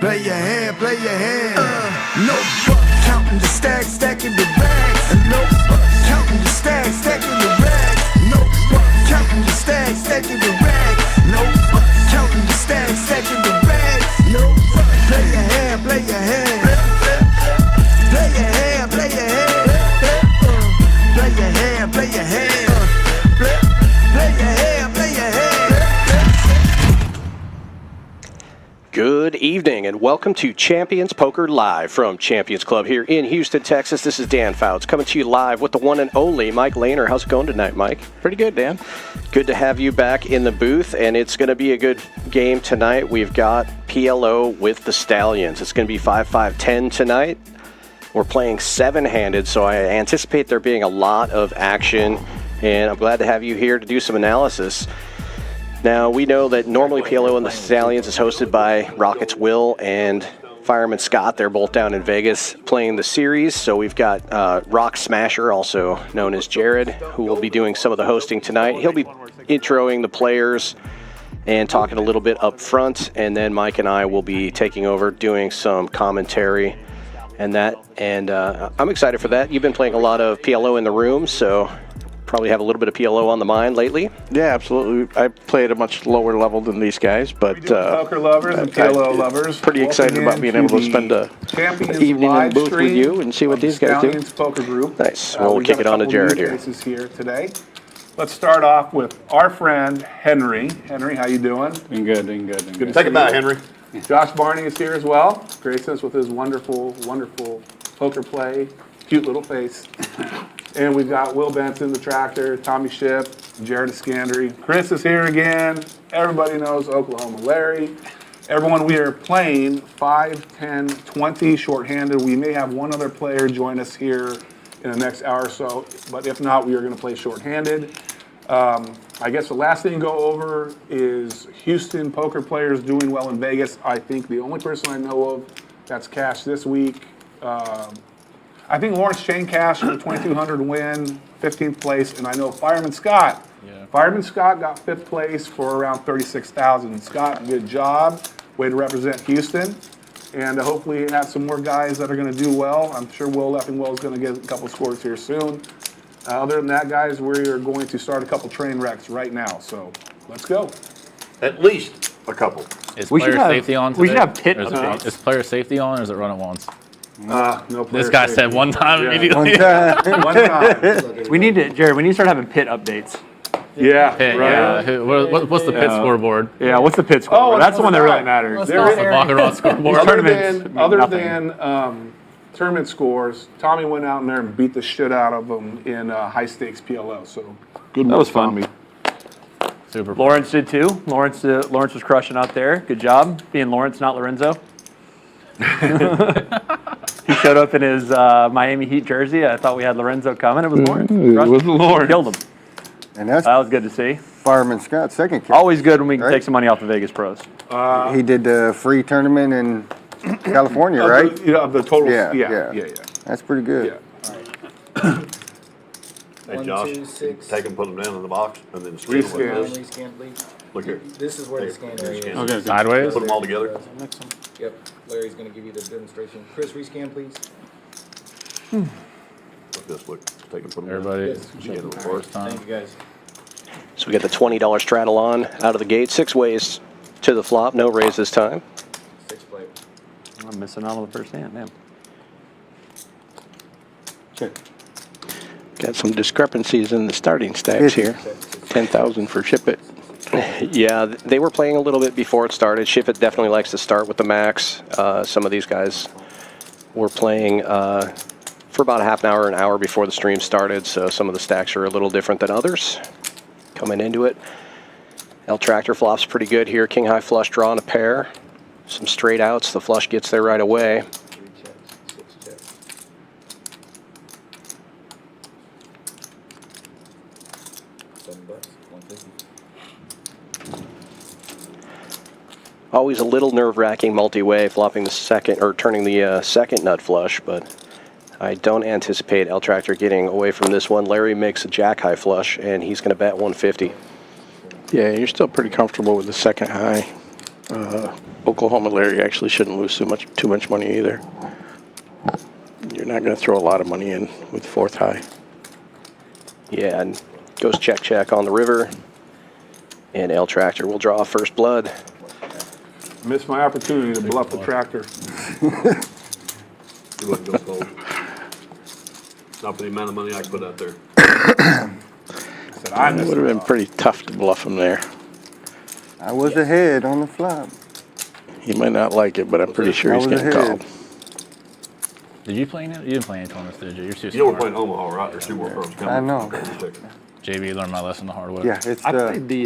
Play your hand, play your hand. No fuck counting the stacks, stacking the bags. No fuck counting the stacks, stacking the rags. No fuck counting the stacks, stacking the rags. No fuck counting the stacks, stacking the rags. No fuck. Play your hand, play your hand. Play your hand, play your hand. Play your hand, play your hand. Play your hand, play your hand. Good evening and welcome to Champions Poker Live from Champions Club here in Houston, Texas. This is Dan Fouts coming to you live with the one and only Mike Lehner. How's it going tonight, Mike? Pretty good, Dan. Good to have you back in the booth, and it's going to be a good game tonight. We've got PLO with the Stallions. It's going to be 5-5-10 tonight. We're playing seven-handed, so I anticipate there being a lot of action, and I'm glad to have you here to do some analysis. Now, we know that normally PLO and the Stallions is hosted by Rockets Will and Fireman Scott. They're both down in Vegas playing the series. So we've got Rock Smasher, also known as Jared, who will be doing some of the hosting tonight. He'll be introing the players and talking a little bit up front. And then Mike and I will be taking over, doing some commentary and that. And I'm excited for that. You've been playing a lot of PLO in the room, so probably have a little bit of PLO on the mind lately. Yeah, absolutely. I play at a much lower level than these guys, but poker lovers and PLO lovers. Pretty excited about being able to spend a evening in the booth with you and see what these guys do. Stallions Poker Group. Nice. We'll kick it on to Jared here. Here today. Let's start off with our friend Henry. Henry, how you doing? Doing good, doing good. Doing good. Take it back, Henry. Josh Barney is here as well. Gracing us with his wonderful, wonderful poker play. Cute little face. And we've got Will Benson, the tractor, Tommy Ship, Jared Iscandry. Chris is here again. Everybody knows Oklahoma Larry. Everyone, we are playing 5, 10, 20 shorthanded. We may have one other player join us here in the next hour or so, but if not, we are going to play shorthanded. I guess the last thing to go over is Houston poker players doing well in Vegas. I think the only person I know of that's cashed this week, I think Lawrence Chain cashed for 2,200 win, 15th place, and I know Fireman Scott. Yeah. Fireman Scott got 5th place for around 36,000. Scott, good job. Way to represent Houston. And hopefully have some more guys that are going to do well. I'm sure Will Leffingwell is going to get a couple scores here soon. Other than that, guys, we are going to start a couple train wrecks right now. So let's go. At least a couple. Is player safety on today? We should have pit Is player safety on, or is it run at once? No. This guy said one time immediately. One time. We need to, Jared, we need to start having pit updates. Yeah. Pit, right. yeah. What's the pit scoreboard? Yeah, what's the pit score? Oh, that's the one that really matters. What's the baccarat scoreboard? Other than tournament scores, Tommy went out in there and beat the shit out of them in high stakes PLO. So good. That was fun. Super. Lawrence did too. Lawrence was crushing out there. Good job being Lawrence, not Lorenzo. He showed up in his Miami Heat jersey. I thought we had Lorenzo coming. It was Lawrence. It was Lawrence. Killed him. And that's That was good to see. Fireman Scott's second kill. Always good when we can Right. take some money off the Vegas pros. He did the free tournament in California, right? The total. Yeah. That's pretty good. Yeah. Hey, 1, Josh, 2, 6. take them, put them down in the box, and then scan them Rescan. like this. Rescan, please. Look here. This is where the scan area is. Okay. Sideways? Put them all together. Yep. Larry's going to give you the demonstration. Chris, rescan, please. Like this, look. Take them, put them Everybody. Scan them All right. first. Thank you, guys. So we got the $20 straddle on out of the gate. 6 ways to the flop. No raise this time. 6 play. I'm missing out on the first hand, man. Got some discrepancies in the starting stacks here. 10,000 for Ship It. Yeah, they were playing a little bit before it started. Ship It definitely likes to start with the max. Some of these guys were playing for about a half an hour before the stream started, so some of the stacks are a little different than others coming into it. L Tractor flops pretty good here. King high flush draw and a pair. Some straight outs. The flush gets there right away. 3 checks, 6 checks. $7, 150. Always a little nerve-wracking multi-way, flopping the second or turning the second nut flush, but I don't anticipate L Tractor getting away from this one. Larry makes a jack high flush, and he's going to bet 150. Yeah, you're still pretty comfortable with the second high. Oklahoma Larry actually shouldn't lose too much money either. You're not going to throw a lot of money in with fourth high. Yeah, and goes check on the river. And L Tractor will draw first blood. Missed my opportunity to bluff the tractor. You wouldn't go cold. Not for the amount of money I put out there. I It missed would have it been off. pretty tough to bluff him there. I was ahead on the flop. He might not like it, but I'm pretty sure he's I was getting ahead. called. Did you play any? You didn't play any tournaments, did you? You're too You know we're smart. playing Omaha, right? There's 2 more pros coming. I know. Okay, just checking. JB learned my lesson the hard way. Yeah, it's I the. played the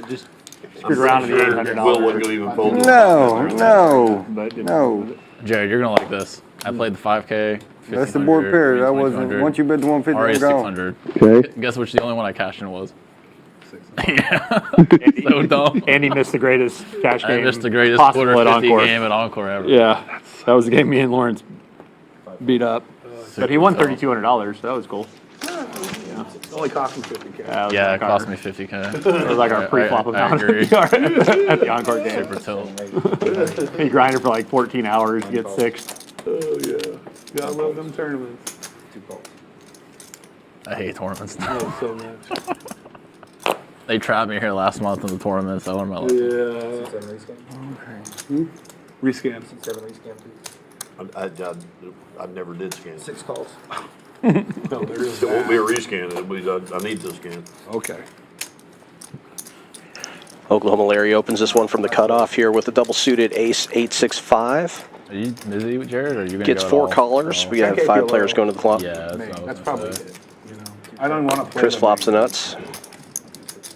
just I'm screwed around in the pretty sure Will wasn't $800. gonna even fold. No, But no. Jared, you're gonna like this. I played the 5K. That's the board pair. That wasn't. 1500, Once you bet the 150, RA I'm gone. 600. Okay. Guess which the only one I cashed in was? Yeah. So dumb. Andy missed the greatest cash I game missed the greatest possible quarter at 50 Encore. game at Encore ever. Yeah, that was the game me and Lawrence beat up. But he won $3,200, so that was cool. It only cost me 50K. That was Yeah, like it cost me 50K. It was like our pre-flop I amount agree. at the Encore game. Super tilt. He grinded for like 14 hours to get sixth. Oh, yeah. Gotta love them tournaments. I hate tournaments now. Oh, so much. They trapped me here last month in the tournaments. I learned my lesson. Yeah. 7 rescan. Rescan. 7 rescan, please. I never did scan. 6 calls. No, there is It won't that. be a rescan, I need this scan. Okay. Oklahoma Larry opens this one from the cutoff here with a double suited ace 8-6-5. Are you busy with Jared, or are you gonna Gets go at 4 all? callars. Oh. We have Okay, 5 PLO. players going to the flop. Yeah, that's, Maybe. what I was That's gonna probably say. it. You know, I don't want to play. Chris flops the nuts.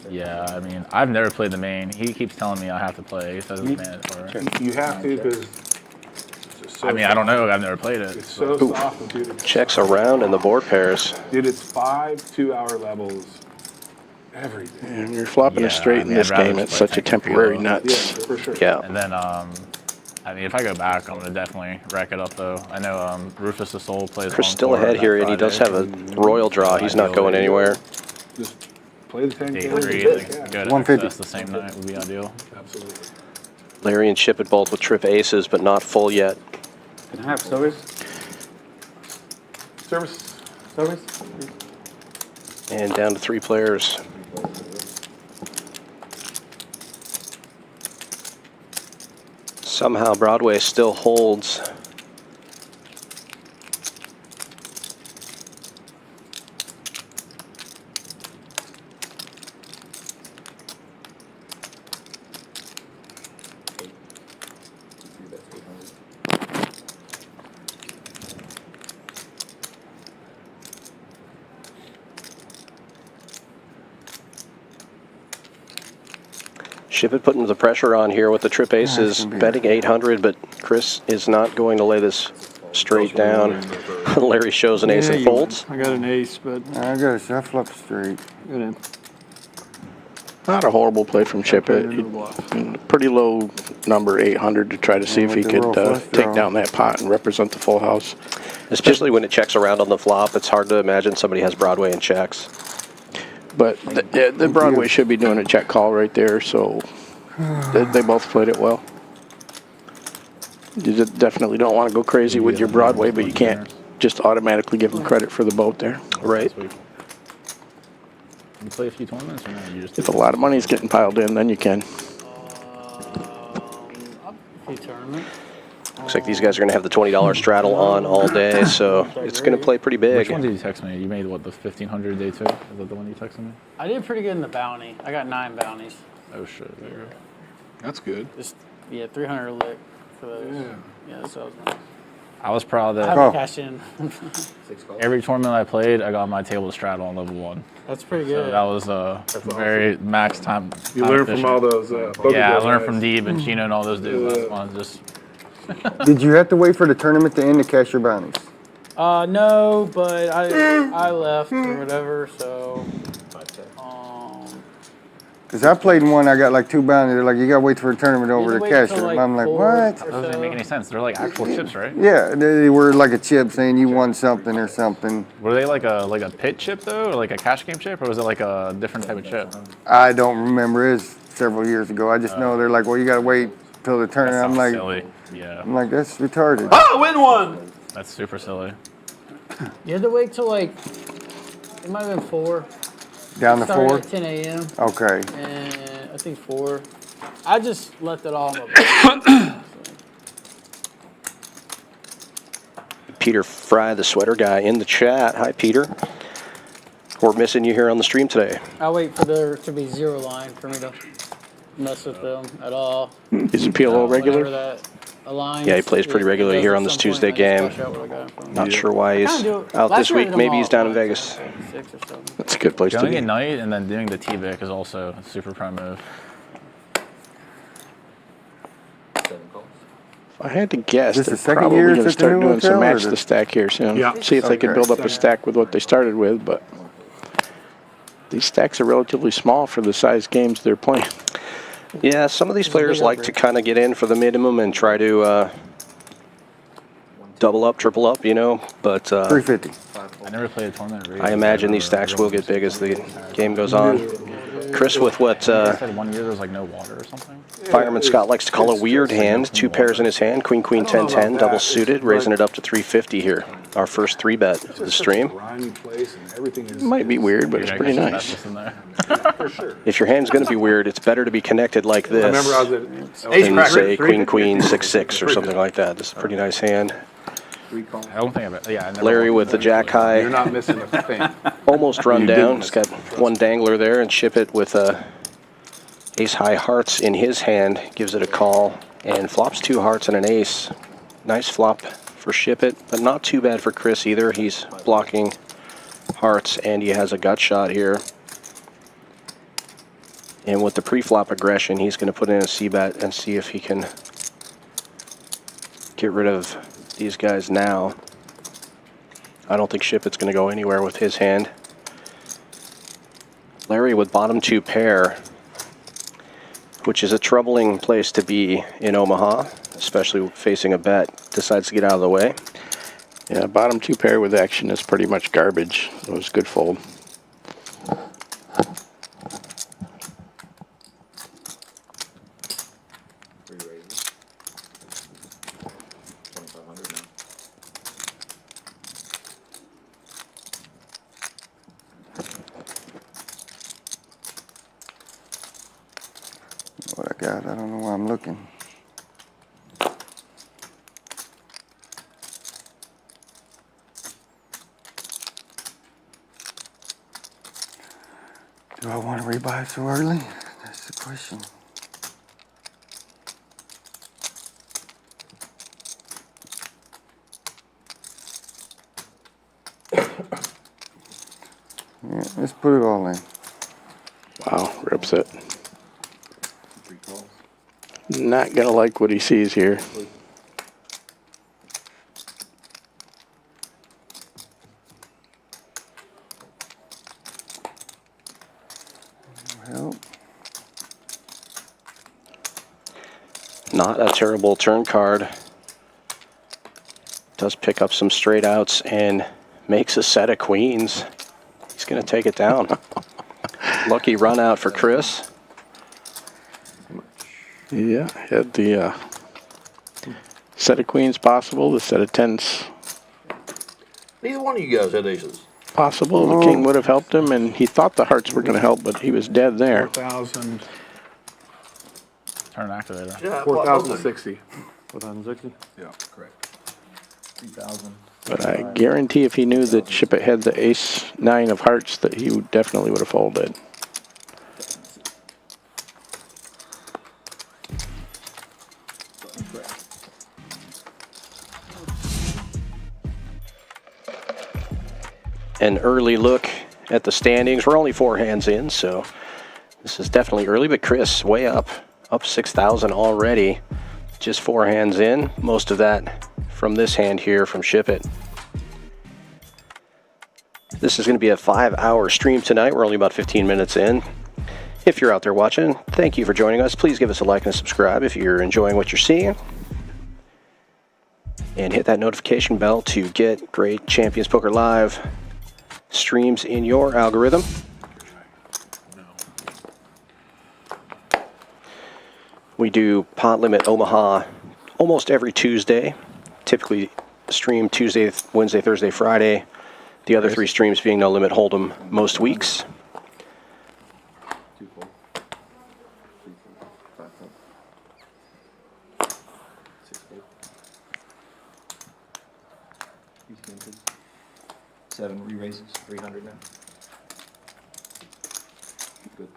Yeah, I mean, I've never played the main. He keeps telling me I have to play. He says it's mandatory. You have to because. I mean, I don't know. I've never played it. It's so soft, dude. Checks around in the board pairs. Dude, it's 5 2-hour levels every day. And you're flopping Yeah, a straight I in mean, this I'd rather game. just It's play such a Tank temporary PLO. Yeah, nuts. for sure. Yeah. And then, I mean, if I go back, I'm gonna definitely rack it up though. I know Rufus the Soul plays. Chris still Encore ahead that here, and he does have Friday. a royal draw. He's not going anywhere. Just play the 10K. Day and 3, just- and yeah, go to 150. access the same night would be ideal. absolutely. Larry and Chip at both with trip aces, but not full yet. Can I have service? Service. Service? And down to 3 players. Somehow Broadway still holds. Ship it putting the pressure on here with the trip aces, gonna be- betting 800, but Chris is not going to lay this straight down. Larry shows an ace and folds. I got an ace, but I got a shot flop straight. Not a horrible play from Chip. Pretty low number, 800, to try to see Yeah, if he with the could roll flush take draw. down that pot and represent the full house. Especially when it checks around on the flop, it's hard to imagine somebody has Broadway and checks. But the Broadway should be doing a check call right there, so they both played it well. You definitely don't want to go crazy with your Broadway, but you can't just automatically give them credit for the boat there. Right. You play a few tournaments, or no? You just If a lot of money's getting piled in, then you can. Looks like these guys are going to have the $20 straddle on all day, so it's going to play pretty Which one big. did you text me? You made what, the 1500 day 2? Is that the one you texted me? I did pretty good in the bounty. I got 9 bounties. Oh shit. There you go. That's good. Just, yeah, 300 lick for those. Yeah, so that was nice. I was proud I that haven't cashed in. 6 calls. every tournament I played, I got my table to straddle on level 1. That's pretty So good. that was very max time. You time learn from efficient. all those. Yeah, I Pokeball learned guys. from Deeb and Chino and all those dudes last month. Just Did you have to wait for the tournament to end to cash your bounties? No, but I left or whatever, so. Because I played in one, I got like 2 bounties. They're like, you got to wait for a tournament over to wait cash till, it. like, I'm like, 4 what? or that doesn't so. make any sense. They're like actual chips, right? Yeah, they were like a chip saying you won something or something. Were they like a pit chip though, or like a cash game chip, or was it like a different type of chip? I don't remember. It was several years ago. I just know they're like, well, you got to wait till the That tournament. sounds I'm like, silly. Yeah, I'm like, that's retarded. Oh, win one! that's super silly. You had to wait till like, it might have been 4. Down to Started 4. at 10 a.m. Okay. and I think 4. I just left it all on my back. Peter Fry, the sweater guy, in the chat. Hi, Peter. We're missing you here on the stream today. I'll wait for there to be 0 line for me to mess with them at all. He's a PLO regular. Whenever that aligns, Yeah, he plays pretty regularly it does here at on this some Tuesday point, I game. just flush out what I got in front of me. Not sure why he's Kinda do it- out last this year I week. did them Maybe all he's down in at Vegas. 6 or 7. That's a good place to Going be. at night and then doing the T-Vic is also a super prime move. 7 calls. If I had to guess, This they're the second probably year going to since the start new doing some hotel, or match the- the stack here soon. Yeah. See if they can Okay. build up a stack with what they started with, but these stacks are relatively small for the size games they're playing. Yeah, some of these players like to kind of get in for the minimum and try to double up, triple up, you know. But 350. I never played a tournament. I imagine these stacks will get big as the game goes on. Chris with what I said 1 year there was like no water or something. Fireman Scott likes to call a weird hand. 2 pairs in his hand. Queen, queen, 10, 10, double suited, raising it up to 350 here. Our first 3-bet of the stream. Grimy place and everything is. Might be weird, but it's Maybe I pretty can nice. mess this in there. For sure. If your hand's going to be weird, it's better to be connected like I remember I this was at than say queen, queen, 6-6 or something like that. This is a pretty nice hand. I don't think I've. Yeah, I never Larry with the jack high. You're not missing a thing. Almost run You down. didn't He's got one dangler there, and Ship It with ace high hearts in his hand gives it a call and flops 2 hearts and an ace. Nice flop for Ship It, but not too bad for Chris either. He's blocking hearts and he has a gut shot here. And with the pre-flop aggression, he's going to put in a C-bet and see if he can get rid of these guys now. I don't think Ship It's going to go anywhere with his hand. Larry with bottom 2 pair, which is a troubling place to be in Omaha, especially facing a bet, decides to get out of the way. Yeah, bottom 2 pair with action is pretty much garbage. It was a good fold. Three raises. 2,500 now. What I got, I don't know why I'm looking. Do I want to rebuy so early? That's the question. Yeah, let's put it all in. Wow, rips it. 3 calls. Not going to like what he sees here. Help. Not a terrible turn card. Does pick up some straight outs and makes a set of queens. He's going to take it down. Lucky run out for Chris. Yeah, had the set of queens possible, the set of 10s Neither one of you guys had aces. possible. The king would have helped him, and he thought the hearts were going to help, but he was dead there. 4,000. Turn activator. Yeah, 4,060. 4,060. Yeah. Correct. 3,000. But I guarantee if he knew that Ship It had the ace 9 of hearts, that he definitely would have folded. An early look at the standings. We're only 4 hands in, so this is definitely early, but Chris way up 6,000 already. Just 4 hands in, most of that from this hand here from Ship It. This is going to be a 5-hour stream tonight. We're only about 15 minutes in. If you're out there watching, thank you for joining us. Please give us a like and a subscribe if you're enjoying what you're seeing. And hit that notification bell to get great Champions Poker Live streams in your algorithm. We do pot limit Omaha almost every Tuesday. Typically stream Tuesday, Wednesday, Thursday, Friday. The other 3 streams being no limit hold'em most weeks. Seven re-raises, 300 now. Good.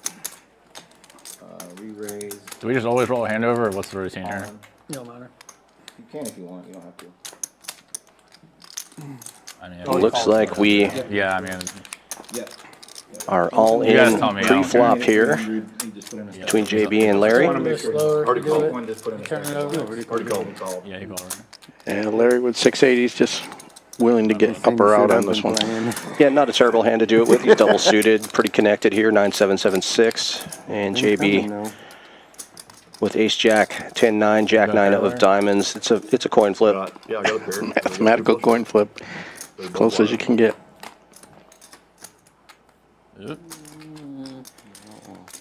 Re-raise. Do we just always roll a hand over, or what's the routine here? No matter. You can if you want, you don't have to. I mean, It looks like we yeah, I mean, Yeah. are all You guys in tell me. pre-flop here between JB and Larry. A little bit slower Already to do called. it. One just put in a Turn it over. Already called. yeah, you call it. And Larry with 680's just willing to get up or out on this one. Yeah, not a terrible hand to do it with. He's double suited, pretty connected here, 9-7-7-6. And JB with ace jack, 10-9, jack 9 of diamonds. It's a coin flip. Yeah, I got a pair. Mathematical coin flip. As close as you can get.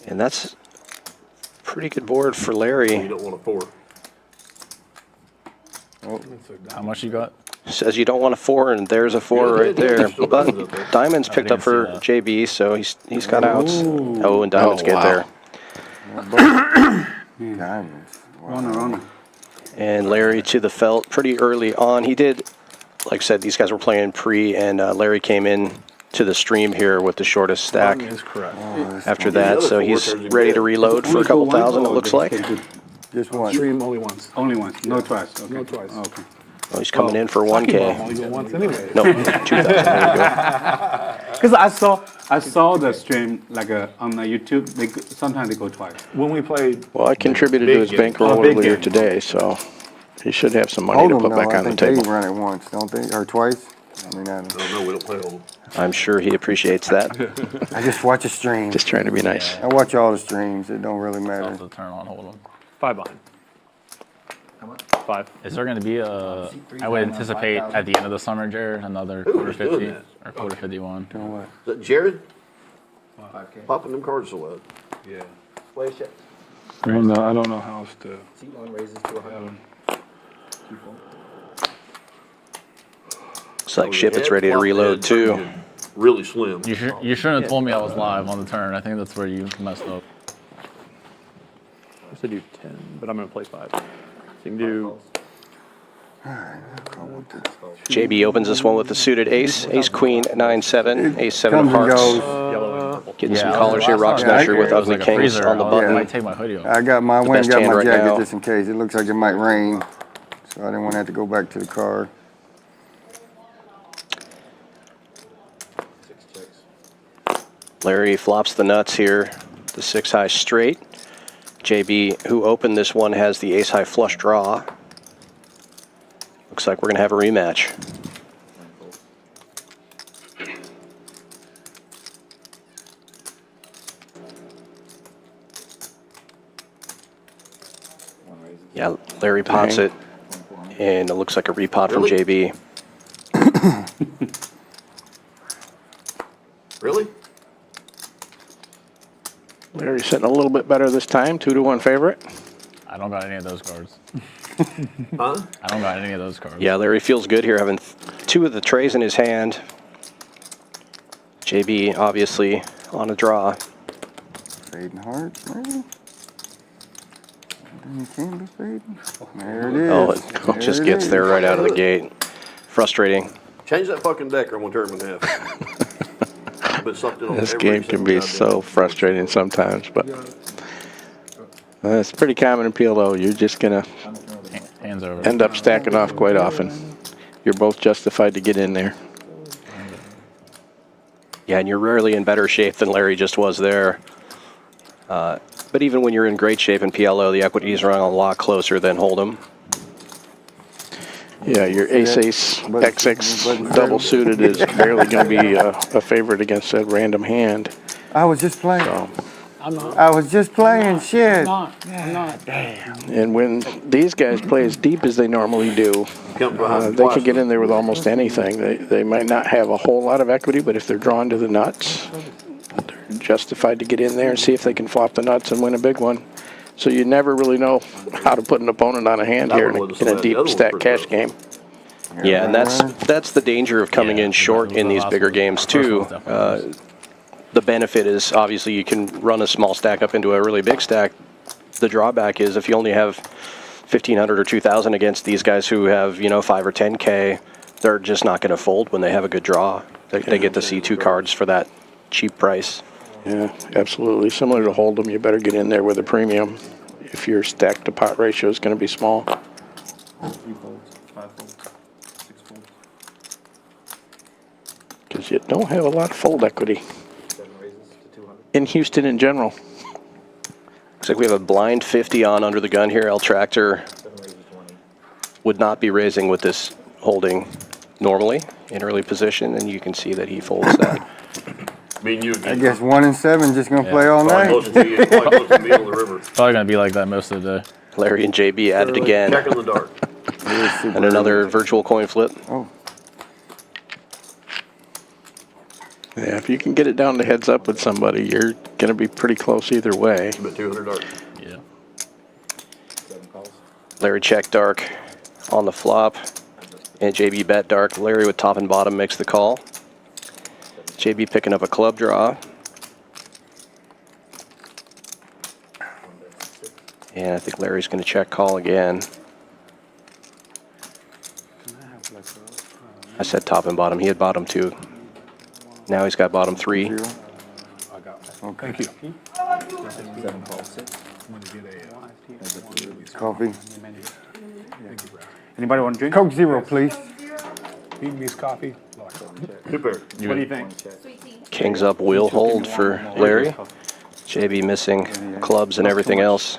And that's a pretty good board for You Larry. don't want a 4. How much you got? Says you don't want a 4, and there's a 4 right there. But diamonds picked up for JB, so he's got outs. Oh, and diamonds get there. Diamonds. And Larry to the felt pretty early on. He did, like I said, these guys were playing pre, and Larry came in to the stream here with the shortest stack Is correct. after that. So he's ready to reload for a couple thousand, it looks like. Just one. Stream only once. Only once, no twice. Okay. No twice. Okay. Oh, he's coming in for Only 1K. go once anyway. No, 2,000. There you go. Because I saw the stream like on YouTube. Sometimes they go twice. When we played, Well, I contributed to his bankroll big earlier game. today, so he should have some money to Hold'em, put though, back I on the think they table. run it once, don't they? Or twice? I mean, I don't. No, we don't play Hold'em. I'm sure he appreciates that. I just watch a stream. Just trying to be nice. I watch all the streams. It don't really Off matter. the turn on, hold on. 5 behind. How much? 5. Is there going to be a? I would anticipate at the end of the summer, Jared, another quarter who's doing 50 that? or quarter 51. Doing what? Is that Jared? 5K. Popping them cards so loud. Yeah. Play a check. I don't know how else to. C1 raises to 100. Looks like Ship is ready to reload too. Really slim. You shouldn't have told me I was live on the turn. I think that's where you messed up. I said do 10, but I'm going to play 5. So you can do JB opens this one with the suited ace. Ace queen, 9-7, ace 7 of Comes and hearts. goes. yellow and purple. Getting some Yeah, callers here. Rock yeah, Smasher I- with It was ugly like a kings freezer. on the I button. might take my hoodie off. I got my The went best got hand my right jacket now. just in case. It looks like it might rain, so I didn't want to have to go back to the car. 6 checks. Larry flops the nuts here. The 6 high straight. JB, who opened this one, has the ace high flush draw. Looks like we're going to have a rematch. Yeah, Larry pots it, and it looks like a repot from JB. Really? Larry's sitting a little bit better this time, 2-1 favorite. I don't got any of those cards. Huh? I don't got any of those cards. Yeah, Larry feels good here, having 2 of the trays in his hand. JB, obviously, on a draw. Fading hearts, maybe. Can't be fading. There it is. Oh, it just gets there right out of the gate. Frustrating. Change that fucking deck or I'm going to tear him in half. I've been sucked in on This every game can be single so frustrating sometimes, but it's pretty common in PLO. You're just going to Hands over. end up stacking off quite often. You're both justified to get in there. Yeah, and you're rarely in better shape than Larry just was there. But even when you're in great shape in PLO, the equities are a lot closer than Hold'em. Yeah, your ace-ace XX double suited is barely going to be a favorite against that random hand. I was just playing. So, I'm not. I was just playing. Shit. I'm not. and when these guys play as deep as they normally do, Come behind they can get in there with almost anything. They might not have a whole lot of equity, but if they're drawn to the nuts, They're justified to get in there and see if they can flop the nuts and win a big one. So you never really know how to put an opponent on a hand here in a deep stack cash game. Yeah, and that's the danger of coming in short in these bigger games too. The benefit is obviously you can run a small stack up into a really big stack. The drawback is if you only have 1,500 or 2,000 against these guys who have 5 or 10K, they're just not going to fold when they have a good draw. They get to see 2 cards for that cheap price. Yeah, absolutely. Similar to Hold'em, you better get in there with a premium if your stack to pot ratio is going to be small. 3 folds, 5 folds, 6 folds. Because you don't have a lot of fold equity in Houston in general. Looks like we have a blind 50 on under the gun here. El Tractor would not be raising with this holding normally in early position, and you can see that he folds that. Me and you I again. guess 1 and 7 just gonna play all night. Close to me, probably close to me on the river. Probably gonna be like that most of the day. Larry and JB at it again. Check in the dark. And another virtual coin flip. Oh, Yeah, if you can get it down to heads up with somebody, you're going to be pretty close either way. But 200 dark. Yeah. Larry check dark on the flop. And JB bet dark. Larry with top and bottom makes the call. JB picking up a club draw. And I think Larry's going to check call again. I said top and bottom. He had bottom 2. Now he's got bottom 3. Thank you. coffee. Anybody want to drink? Coke Zero, please. Vietnamese coffee. Super. What do you think? Kings up, will hold for Larry. JB missing clubs and everything else.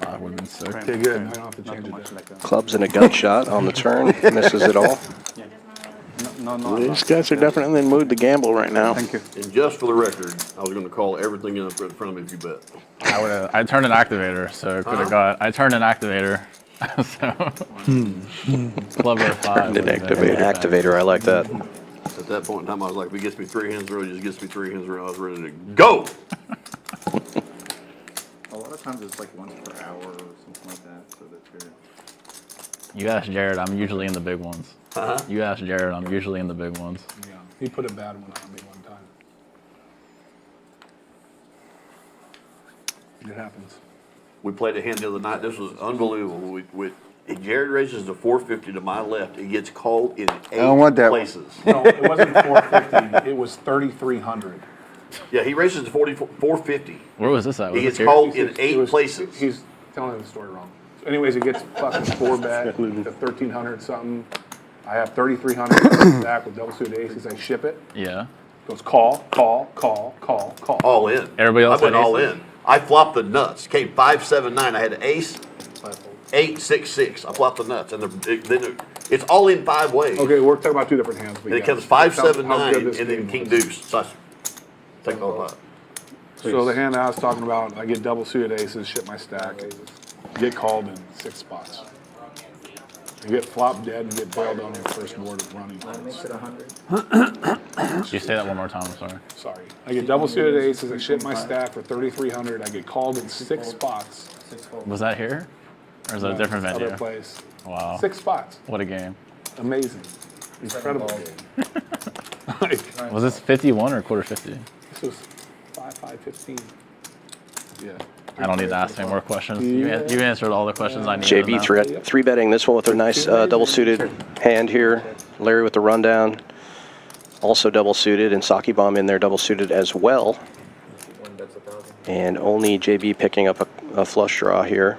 I would have been sick. Okay, good. I don't have to change it. Clubs and a gut shot on the turn. Misses it all. These guys are definitely in the mood to gamble right now. Thank you. And just for the record, I was going to call everything in front of me if you bet. I turned an activator, so it could have got. I turned an activator. So club or 5. Turned an activator. I like that. At that point in time, I was like, if he gets me 3 hands in a row, he just gets me 3 hands in a row. I was ready to go. A lot of times it's like once per hour or something like that, so that's good. You ask Jared, I'm usually in the big ones. You ask Jared, I'm usually in the big ones. Yeah, he put a bad one on me one time. It happens. We played a hand the other night. This was unbelievable. Jared raises to 450 to my left. He gets called in 8 don't want that one. places. No, it wasn't 450. It was 3,300. Yeah, he raises to 450. Where was this at? He Was gets this called It in 8 was- places. He's telling the story wrong. So anyways, he gets fucking 4 bet to 1,300 something. I have 3,300 back with double suited aces. I ship it. here? Yeah. Goes call, call, call, call, call. All in. Everybody else I went had all aces? in. I flopped the nuts. Came 5, 7, 9. I had an ace, 8, 6, 6. I flopped the nuts, and then it's all in 5 ways. Okay, we're talking about 2 different hands. And it comes 5, 7, How 9, good and this then game king was. deuce. So I take all that. So the hand I was talking about, I get double suited aces, ship my stack, get called in 6 spots. I get flop dead and get bailed on the first board of running. Can you say that one more time? I'm sorry. Sorry. I get double suited aces, I ship my stack for 3,300. I get called in 6 spots. Was that here? Or is that a different venue? Other place. Wow. 6 spots. What a game. Amazing. Incredible game. Like, Was this 51 or quarter 50? this was 5-5-15. Yeah. I don't need to ask any more questions. You answered all the questions I needed. JB three betting this one with a nice double suited hand here. Larry with the rundown. Also double suited, and Saki Bomb in there double suited as well. And only JB picking up a flush draw here.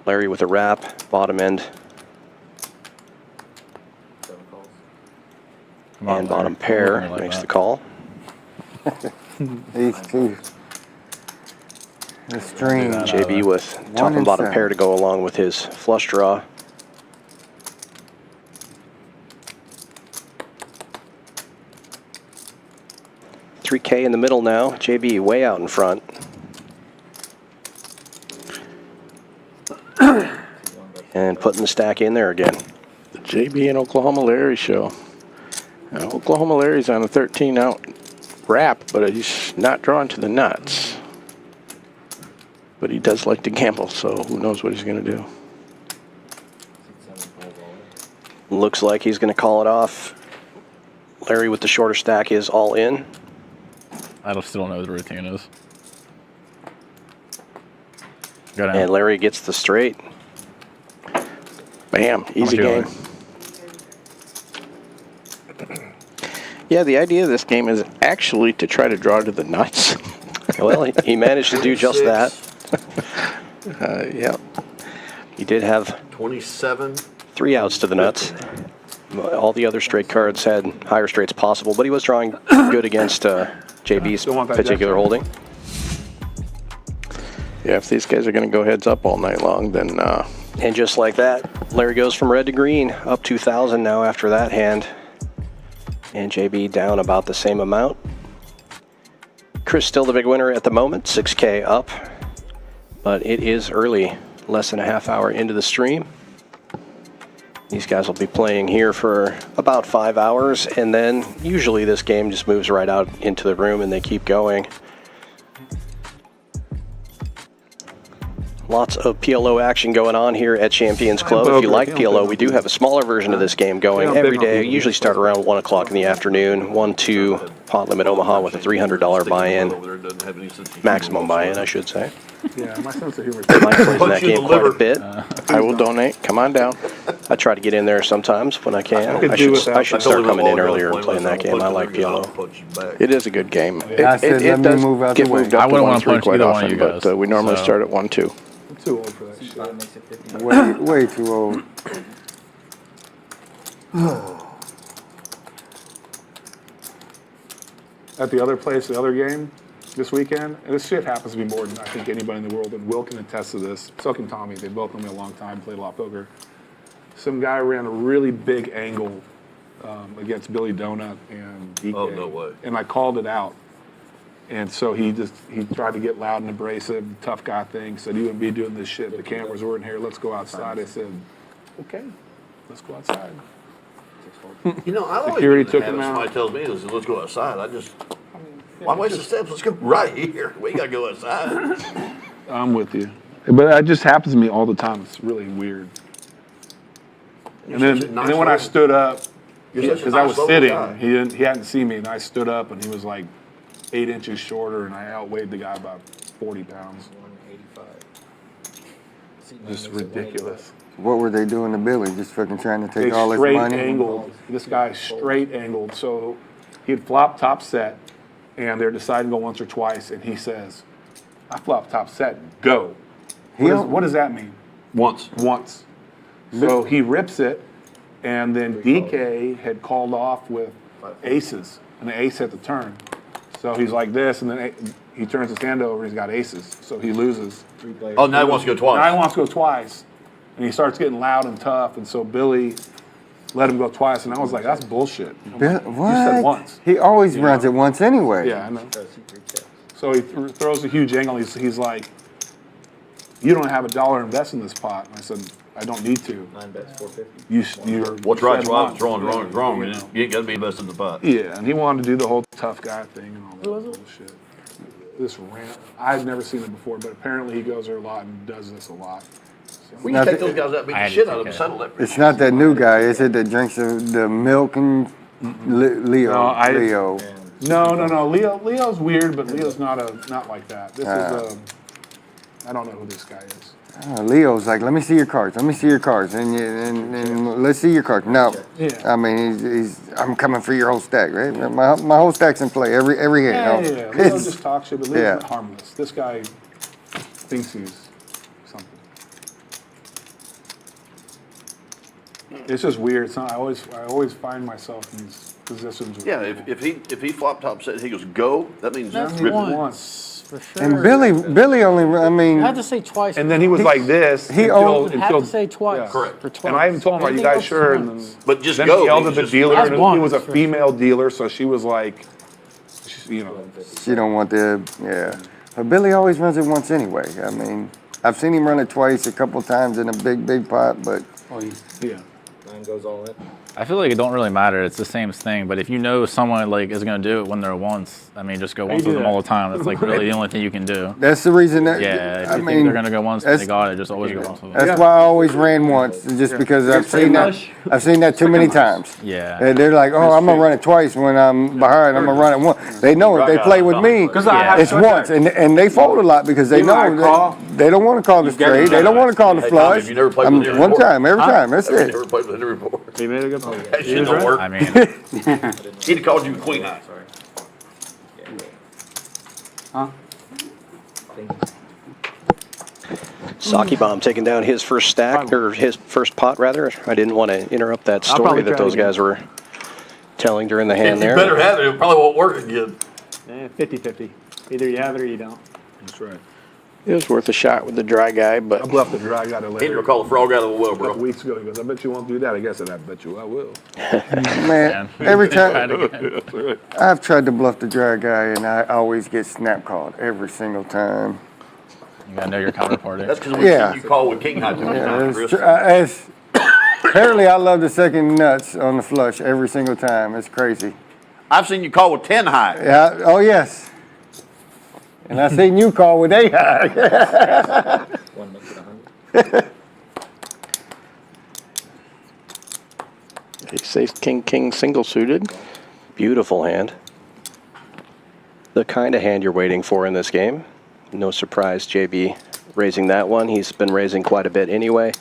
Larry with a wrap, bottom end. And bottom pair makes the call. Ace 2. The string. JB with top 1 and bottom 7. pair to go along with his flush draw. $3K in the middle now. JB way out in front. And putting the stack in there again. The JB and Oklahoma Larry show. Oklahoma Larry's on a 13-out wrap, but he's not drawn to the nuts. But he does like to gamble, so who knows what he's going to do. Looks like he's going to call it off. Larry with the shorter stack is all in. I still don't know what the routine is. And Larry gets the straight. Bam, easy game. Yeah, the idea of this game is actually to try to draw to the nuts. Well, he managed to do just that. Yeah. He did have 27. 3 outs to the nuts. All the other straight cards had higher straights possible, but he was drawing good against JB's particular holding. Yeah, if these guys are going to go heads up all night long, then... And just like that, Larry goes from red to green, up 2,000 now after that hand. And JB down about the same amount. Chris still the big winner at the moment, 6K up. But it is early, less than a half hour into the stream. These guys will be playing here for about 5 hours, and then usually this game just moves right out into the room and they keep going. Lots of PLO action going on here at Champions Club. If you like PLO, we do have a smaller version of this game going every day. Usually start around 1 o'clock in the afternoon. 1-2 pot limit Omaha with a $300 buy-in. Maximum buy-in, I should say. Yeah, my sense of humor. Mike plays in that game quite a bit. I will donate. Come on down. I try to get in there sometimes when I can. I should start coming in earlier and playing that game. I like PLO. It is a good game. I said, let me does move out get the way. moved up I to wouldn't want to 1-3 punch quite either one often, of you guys, but we normally so- start at 1-2. I'm too old for that shit. That makes it 50. Way too old. At the other place, the other game this weekend, and this shit happens to be more than I think anybody in the world, and Will can attest to this. So can Tommy. They both know me a long time, played a lot of poker. Some guy ran a really big angle against Billy Donut and DK. Oh, no way. And I called it out. And so he tried to get loud and abrasive, tough guy thing, said, you wouldn't be doing this shit. The cameras weren't here. Let's go outside. I said, okay, let's go outside. You know, I always Security do took that. him out. Somebody tells me, listen, let's go outside. Why waste the steps? Let's go right here. We got to go outside. I'm with you. But that just happens to me all the time. It's really weird. And then when I stood up, because I was sitting, he hadn't seen me, and I stood up, and he was like 8 inches shorter, and I outweighed the guy about 40 pounds. 185. Just ridiculous. What were they doing to Billy? Just fucking trying to They take all his straight money? angled. This guy straight angled. So he had flopped top set, and they're deciding to go once or twice, and he says, I flopped top set, go. What does that mean? Once. Once. So he rips it, and then DK had called off with aces, and the ace hit the turn. So he's like this, and then he turns his hand over, and he's got aces. So he loses. Oh, now he wants to go twice. Now he wants to go twice. And he starts getting loud and tough, and so Billy let him go twice, and I was like, that's bullshit. What? You said once. He always runs it once anyway. Yeah, I know. So he throws a huge angle. He's like, you don't have $1 invest in this pot. And I said, I don't need to. 9 bets, 450. You're What's right, said what's once. wrong. You ain't got to be invested in the pot. Yeah, and he wanted to do the whole tough guy thing and all that bullshit. This rant, I've never seen it before, but apparently he goes there a lot and does this a lot. We can take those guys out, beat the shit out of them, settle that. It's not that new guy, is it, that drinks the milk and Leo? No, No. Leo's weird, but Leo's not like that. This is I don't know who this guy is. Leo's like, let me see your cards. Let me see your cards, and let's see your cards. No, Yeah. I mean, I'm coming for your whole stack, right? My whole stack's in play every hand. Yeah. Leo just talks shit, but Leo's not harmless. This guy thinks he's something. It's just weird. It's not. I always find myself in these positions. Yeah, if he flop top set, he goes go. That means That's rip once. For sure. And Billy only, I mean, You had to say twice. And then he was like this. He until, You had to say twice. Correct. For twice. And I even told him, are you Anything guys else sure? is And once. then, But just then go. he yelled at the Just- dealer, That's and it once, was a for female dealer, so she was like, she don't want the, yeah. But Billy always runs it once anyway. I mean, I've seen him run it twice, a couple times in a big pot, but yeah. 9 goes all in. I feel like it don't really matter. It's the same thing. But if you know someone like is gonna do it when they're once, I mean, just go once with them all the time. It's like really the only thing you can do. That's the reason that. Yeah, if I you mean, think they're gonna go once, they got it. Just always go once with them. that's why I always ran once, just because I've seen that. I've seen that too many times. Yeah. And they're like, oh, I'm gonna run it twice when I'm behind. I'm gonna run it once. They know it. They play with me. It's once, and they fold a lot because they know they don't want to call the straight. They don't want to call the flush. You never played with Henry One before? time, every time. That's You it. never played with Henry before? He made a good point. That shit don't work. I mean, He'd have called you queen high. Saki Bomb taking down his first stack, or his first pot, rather. I didn't want to interrupt that story probably that try those again. guys were telling during the hand You there. better have it. It probably won't work again. 50-50. Either you have it or you don't. That's right. It was worth a shot with the dry guy, I but bluffed the dry guy to He later. never call a frog out of a well, A bro. couple weeks ago, he goes, I bet you won't do that. I guess I bet you I will. Man, every time That's right. I've tried to bluff the dry guy, and I always get snap called every single time. you gotta know your counterparty. That's because we Yeah. see you call with king high too many Yeah, times, Chris. apparently, I love the second nuts on the flush every single time. It's crazy. I've seen you call with 10 high. Yeah. Oh yes. And I seen you call with 8 high. One look at 100. ace, ace, king, king, single suited. Beautiful hand. The kind of hand you're waiting for in this game. No surprise, JB raising that one. He's been raising quite a bit anyway.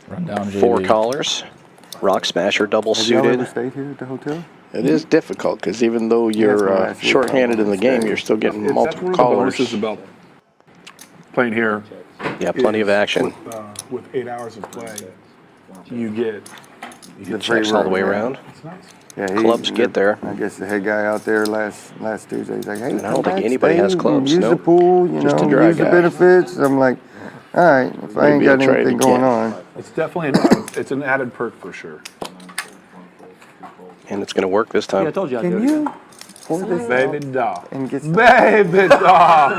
Run down JB. 4 callers. Rock Smasher double Have y'all ever suited. stayed here at the hotel? It is difficult because even though That's you're what I see. shorthanded in the game, you're still getting That's multiple one of the callers. bonuses about playing here. Yeah, plenty of action. With 8 hours of play, you get The Checks all the way around. it's nice. Yeah, Clubs get there. I guess the head guy out there last Tuesday, he's like, hey, I don't come think back, anybody stay, has clubs, Use the nope. pool, you Just a know, dry use the guy. benefits. I'm like, all right, if I ain't Maybe got I'll try it anything going again. on. It's definitely it's an added perk for sure. And it's going to work this Yeah, I time. told you I'd do Can it. you pour this Baby out doll. and get some? Baby doll.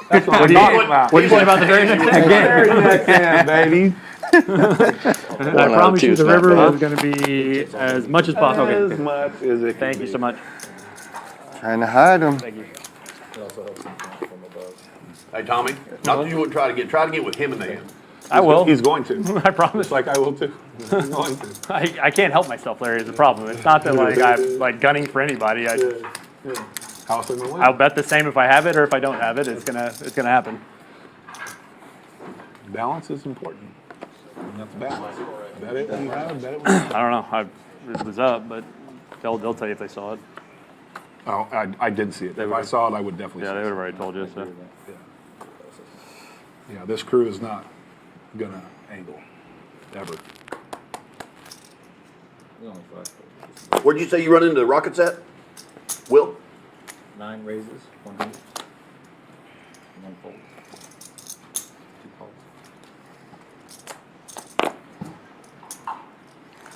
That's what I'm talking about. What do you say about the very next hand? Very next hand, baby. I One out of promise two you is the not river bad. was going to be as much as possible. As Okay. much as it can Thank you be. so much. Trying to hide them. Thank you. It also helps him from above. Hey, Tommy, not that you wouldn't try to get with him in the hand. I will. He's going to. I promise. Just like I will too. He's going to. I can't help myself, Larry, is the problem. It's not that like I'm like gunning for anybody. House in the win. I'll bet the same if I have it or if I don't have it. It's gonna happen. Balance is important. And that's balance. Bet it when you have it, bet it when you have it. I don't know. It was up, but they'll tell you if they saw it. Oh, I did see it. If I saw it, I would definitely Yeah, see they it. would have already told you. So. Yeah, this crew is not gonna angle, ever. We only 5 Where'd you say you run into the Rockets at? Will? 9 raises, 100. 1 fold. 2 calls.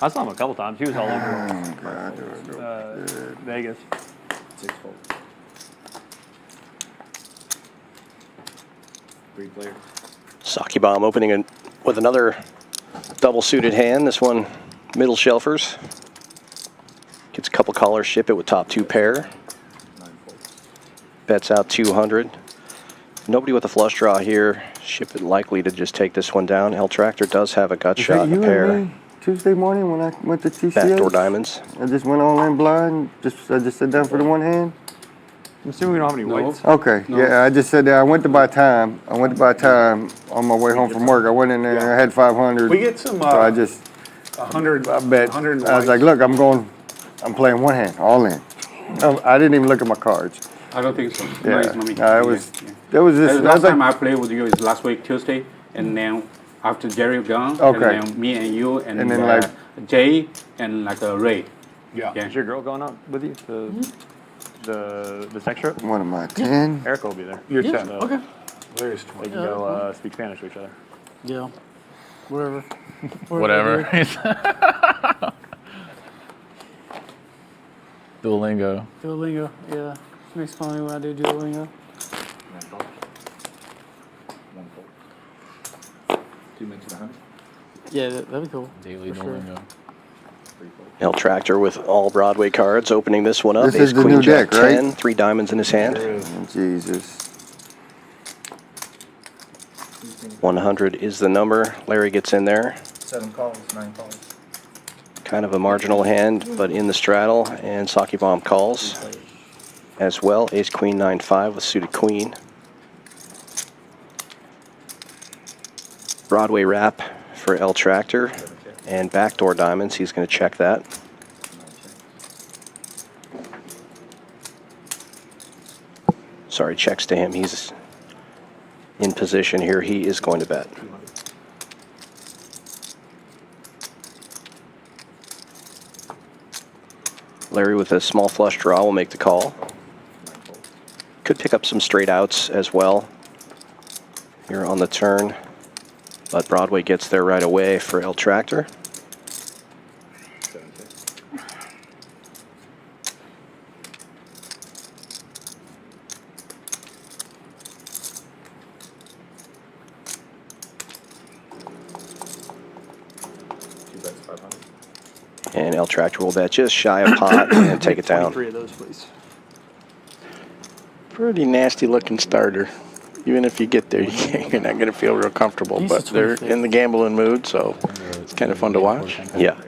I saw him a couple times. He was all over Vegas. 6 fold. 3 player. Saki Bomb opening with another double suited hand. This one, middle shelfers. Gets a couple callers, ship it with top 2 pair. 9 folds. Bets out 200. Nobody with a flush draw here. Ship it likely to just take this one down. L Tractor does have a gut Is shot that in a you pair. and me Tuesday morning when I went to TCS? Backdoor diamonds. I just went all in blind. I just sat down for the one hand. I'm assuming we don't have any whites. Okay, yeah, I just said that. I went to buy time. On my way home from work. I went in there and I had 500. We get some, So I just, 100, I bet. 100 I was like, look, I'm playing one hand, all in. I didn't even look at my cards. I don't think so. Yeah, No, it's not me. it was, it was just, I Last was like, time I played with you is last week, Tuesday, and then after Jerry gone, Okay. and then me and you, and then, like- Jay, and like Ray. yeah. Is your girl going up with you? The sex trip? what am I, 10? Erica will be there. You're 10. So Okay. There's they 20. can go speak Spanish to each other. Yeah. Whatever. Whatever. Duolingo. Duolingo. Yeah. Makes fun of me when I do Duolingo. 9 dollars. 1 fold. 2 minutes to 100. Yeah, that'd be cool. Daily For sure. Duolingo. El Tractor with all Broadway cards, opening this one up. This is the Queen new Jack deck, right? 10, 3 diamonds in his hand. Jesus. 100 is the number. Larry gets in there. 7 calls, 9 calls. Kind of a marginal hand, but in the straddle, and Saki Bomb calls as well. Ace Queen 9-5 with suited queen. Broadway wrap for El Tractor and backdoor diamonds. He's going to check that. Sorry, checks to him. He's in position here. He is going to bet. Larry with a small flush draw will make the call. Could pick up some straight outs as well here on the turn, but Broadway gets there right away for El Tractor. And El Tractor will bet just shy of pot and take it down. 3 of those, please. Pretty nasty looking starter. Even if you get there, you're not going to feel real comfortable. But they're in the gambling mood, so it's kind of fun to watch. Yeah.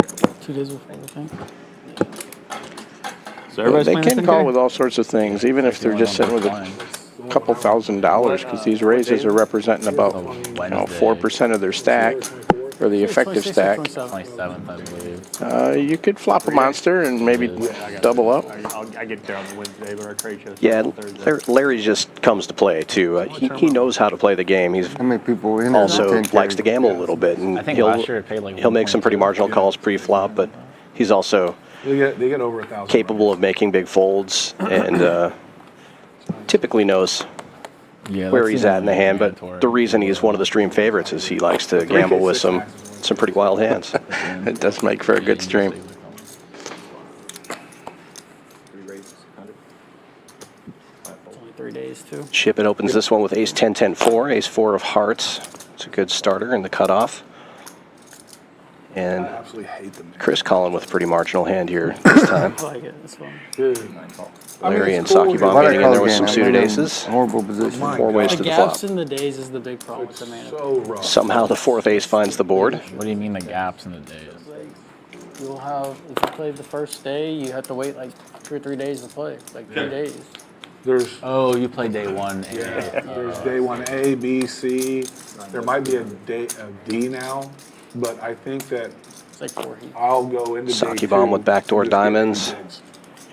2 days before the thing. So everybody's They playing can this call game? with all sorts of things, even if they're just sitting with a couple $1,000s, because these raises are representing about 4% of their stack, or the effective stack. 27th, I believe. You could flop a monster and maybe double up. I get there on the Wednesday, but our trade show's Yeah, on Thursday. Larry just comes to play too. He knows how to play the game. He's How many people in there? also 10 likes to carry. gamble a little bit, and I think last year it paid like he'll make some pretty marginal calls pre-flop, but he's also They get over 1,000. capable of making big folds and typically knows where he's at in the hand. But the reason he's one of the stream favorites is he likes to gamble with some pretty wild hands. It does make for a good stream. 3 raises, 100. Only 3 days, too. Ship it opens this one with ace 10, 10, 4, ace 4 of hearts. It's a good starter in the cutoff. And I absolutely hate them. Chris Collin with a pretty marginal hand here this time. I like it. That's fun. Larry and Saki Bomb What I getting in call there with again, some I'm suited in a aces. Horrible position. 4 ways The to the flop. gaps in the days is the big problem with the mana. So rough. Somehow the 4th ace finds the board. What do you mean the gaps in the days? You'll have, if you play the first day, you have to wait like 2 or 3 days to play. Like 3 days. There's Oh, you play day 1. there's day 1A, B, C. There might be a D now, but I think that It's like 4 heat. I'll go into Saki day Bomb 2 with backdoor and just get diamonds. some bigs.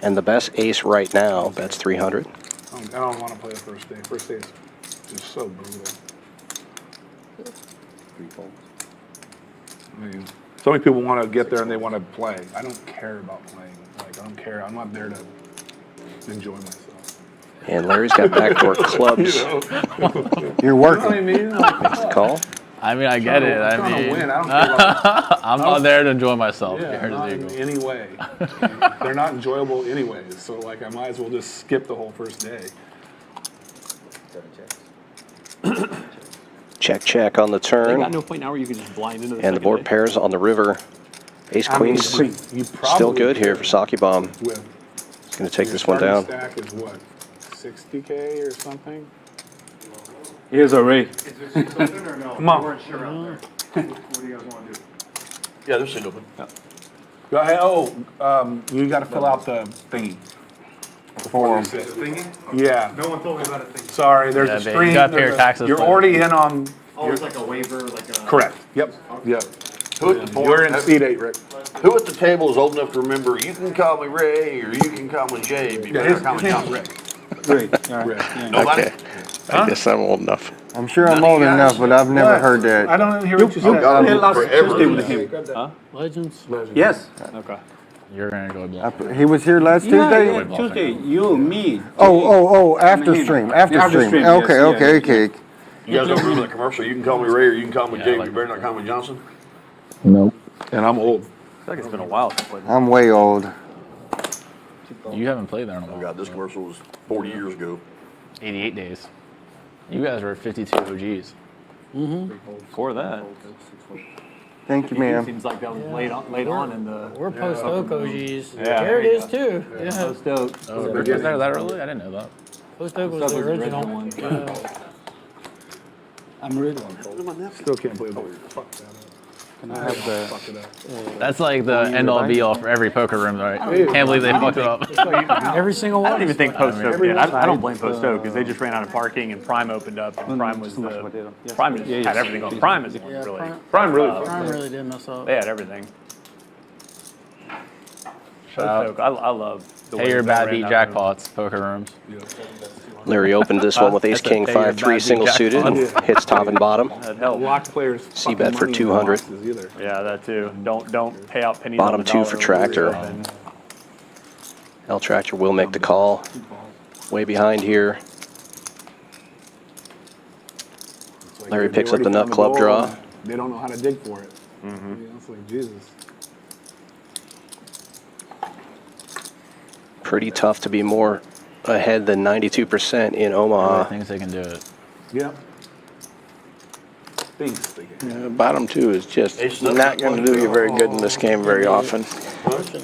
And the best ace right now bets 300. I don't want to play the first day. First day is just so brutal. I mean, so many people want to get there and they want to play. I don't care about playing. Like, I don't care. I'm not there to enjoy myself. And Larry's got backdoor clubs. You're working. Makes the call. I mean, I get it. I I'm trying to mean, win. I don't care about I'm not there to enjoy myself. Yeah, Here's not the in eagle. any way. They're not enjoyable anyways. So like, I might as well just skip the whole first day. 7 checks. Check, check on the They turn. got no point now where you can just blind into the And the second board day. pairs on the river. Ace Queen's You still good here for Saki Bomb. With He's going to take your this one starting down. Stack is what, 60K or something? Here's a ray. Come on. Yeah, they're sitting open. Go ahead. Oh, you got to fill out the thingy. Form. Yeah. No one told me about a thing. Sorry, there's Yeah, a but you screen. gotta pay your taxes You're for it. already in on. Oh, it's like a waiver, like a. Correct. Yep. Yep. Who at the board? You're in seat 8, Rick. Who at the table is old enough to remember? You can call me Ray, or you can call me Jay. But you Yeah, better his call me name's Johnson. Rick. Great. All right. Rick. Nobody? Okay. I guess I'm old enough. I'm sure I'm old enough, but I've never heard I that. don't hear what you said. God, Yeah, last forever. Tuesday with him. Legends. Yes. Okay. You're going to go bluff. He was here last Tuesday? Yeah, Tuesday. You, me. Oh, after him. stream, after After stream. stream, yes, Okay, yeah, okay, yeah. okay. You guys don't remember that commercial? You can call me Ray, or you can call me Yeah, Jay. like- You better not call me Johnson. And I'm old. I feel like it's been a while since I played. I'm way old. You haven't played there in a Oh while. God, this commercial was 40 years ago. 88 days. You guys were 52 OGs. Before that. Thank you, ma'am. Seems like that was late on in the. We're post Oak OGs. Yeah. Here it is too. Yeah. Post Oak. Oh, was there that early? I didn't know that. Post Oak was the original one. Yeah. I'm ready one. Still can't believe that we fucked that up. Can I have the? Fucked it up. That's like the end all be all for every poker room, right? Can't believe they fucked it up. Every single I one. don't even think Post Oak did. I don't blame Post Oak because they just ran out of parking and Prime opened up and Prime was the Prime just had everything on. Prime is really Prime really. Prime really did mess up. they had everything. Post Oak, I love the way Pay your they bad ran beat that room. jackpots, poker rooms. Larry opened this one with ace king That's a 5-3 bad single beat suited and hits top and bottom. That helped. Locked players. C bet for 200. Yeah, that too. Don't pay out pennies. Bottom on the two dollar for when Tractor. you're open. L Tractor will make the call. Way behind here. Larry picks up the nut club draw. They don't know how to dig for it. You know, it's like Jesus. Pretty tough to be more ahead than 92% in Omaha. Thinks they can do it. Yep. Thinks they can. Bottom two is just not going to do you very good in this game very often.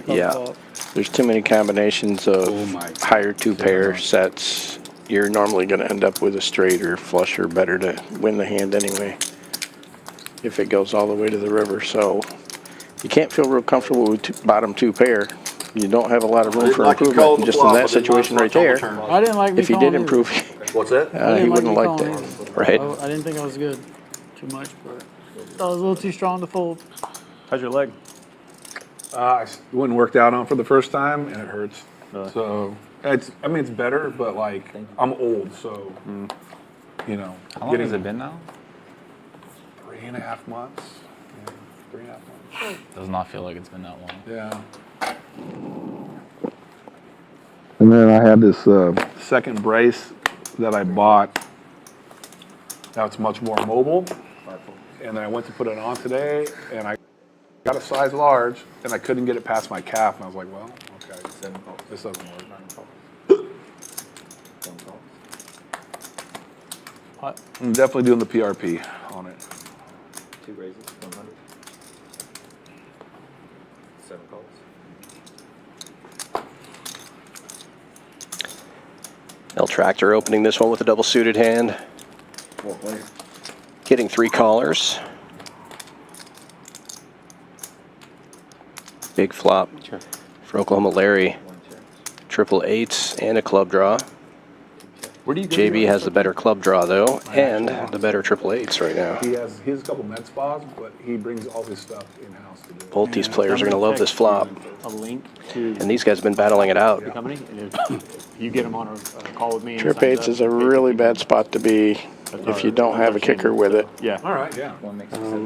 Yeah. There's too many combinations of higher two pair sets. You're normally going to end up with a straight or flush or better to win the hand anyway, if it goes all the way to the river. So you can't feel real comfortable with bottom two pair. You don't have a lot of room for improvement. Just in that situation right there, I didn't like me if he calling did improve, What's that? he wouldn't like calling that. Right. I didn't think I was good too much, but thought I was a little too strong to fold. How's your leg? It wouldn't worked out on for the first time, and it hurts. So it's better, but like I'm old, so you know. How long has it been now? 3.5 months. Yeah, 3.5 months. Does not feel like it's been that long. Yeah. And then I had this second brace that I bought. Now it's much more mobile. And then I went to put it on today, and I got a size large, and I couldn't get it past my calf. And I was like, well, okay, this doesn't work. I'm definitely doing the PRP on it. 2 raises, 100. 7 calls. L Tractor opening this one with a double suited hand. Getting 3 callers. Big flop for Oklahoma Larry. Triple eights and a club draw. JB has the better club draw though, and the better triple eights right now. He has a couple med spas, but he brings all his stuff in-house to do it. Both these players are going to love this flop. A link to And these guys have been battling it out. the company. And if you get them on a call with me. and Trip signs eights up, is a really bad spot to be if you don't have a kicker with it, Yeah. All right, yeah.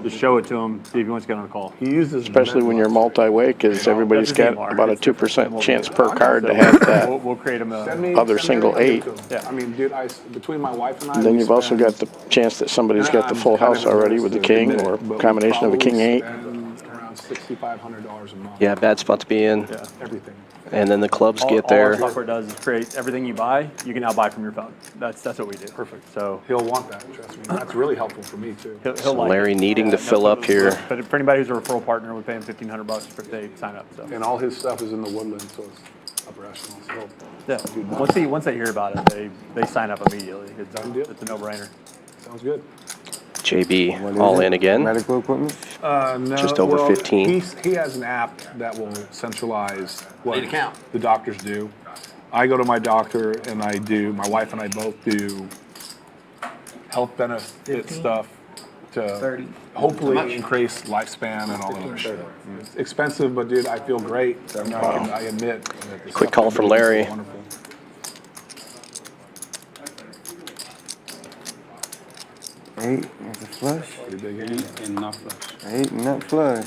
Just show it to him. See if he wants to get on a call. He uses especially when you're multi-way, because everybody's got about a 2% chance per card to have that We'll create him a. other single eight. Yeah. I mean, dude, between my wife and I. Then you've also got the chance that somebody's got the full house already with the king or combination of a king eight. Around $6,500 a month. Yeah, bad spot to be in. Yeah. Everything. And then the clubs All get our there. software does is create everything you buy. You can now buy from your phone. That's what we do. Perfect. So He'll want that, trust me. That's really helpful for me too. he'll like Larry it. needing to fill up here. But for anybody who's a referral partner, we pay him $1,500 if they sign up. So And all his stuff is in the woodland, so it's upper echelon. So yeah, once they hear about it, they sign up immediately. It's a no-brainer. sounds good. JB all in again. Medical equipment? No, Just over 15. He has an app that will centralize what Need to count. the doctors do. I go to my doctor and my wife and I both do health benefit stuff to hopefully increase lifespan and all that other shit. It's expensive, but dude, I feel great. I admit. That the Quick stuff call I from do is Larry. wonderful. Eight, there's a flush. Pretty big eight. And not flush. Eight, nut flush.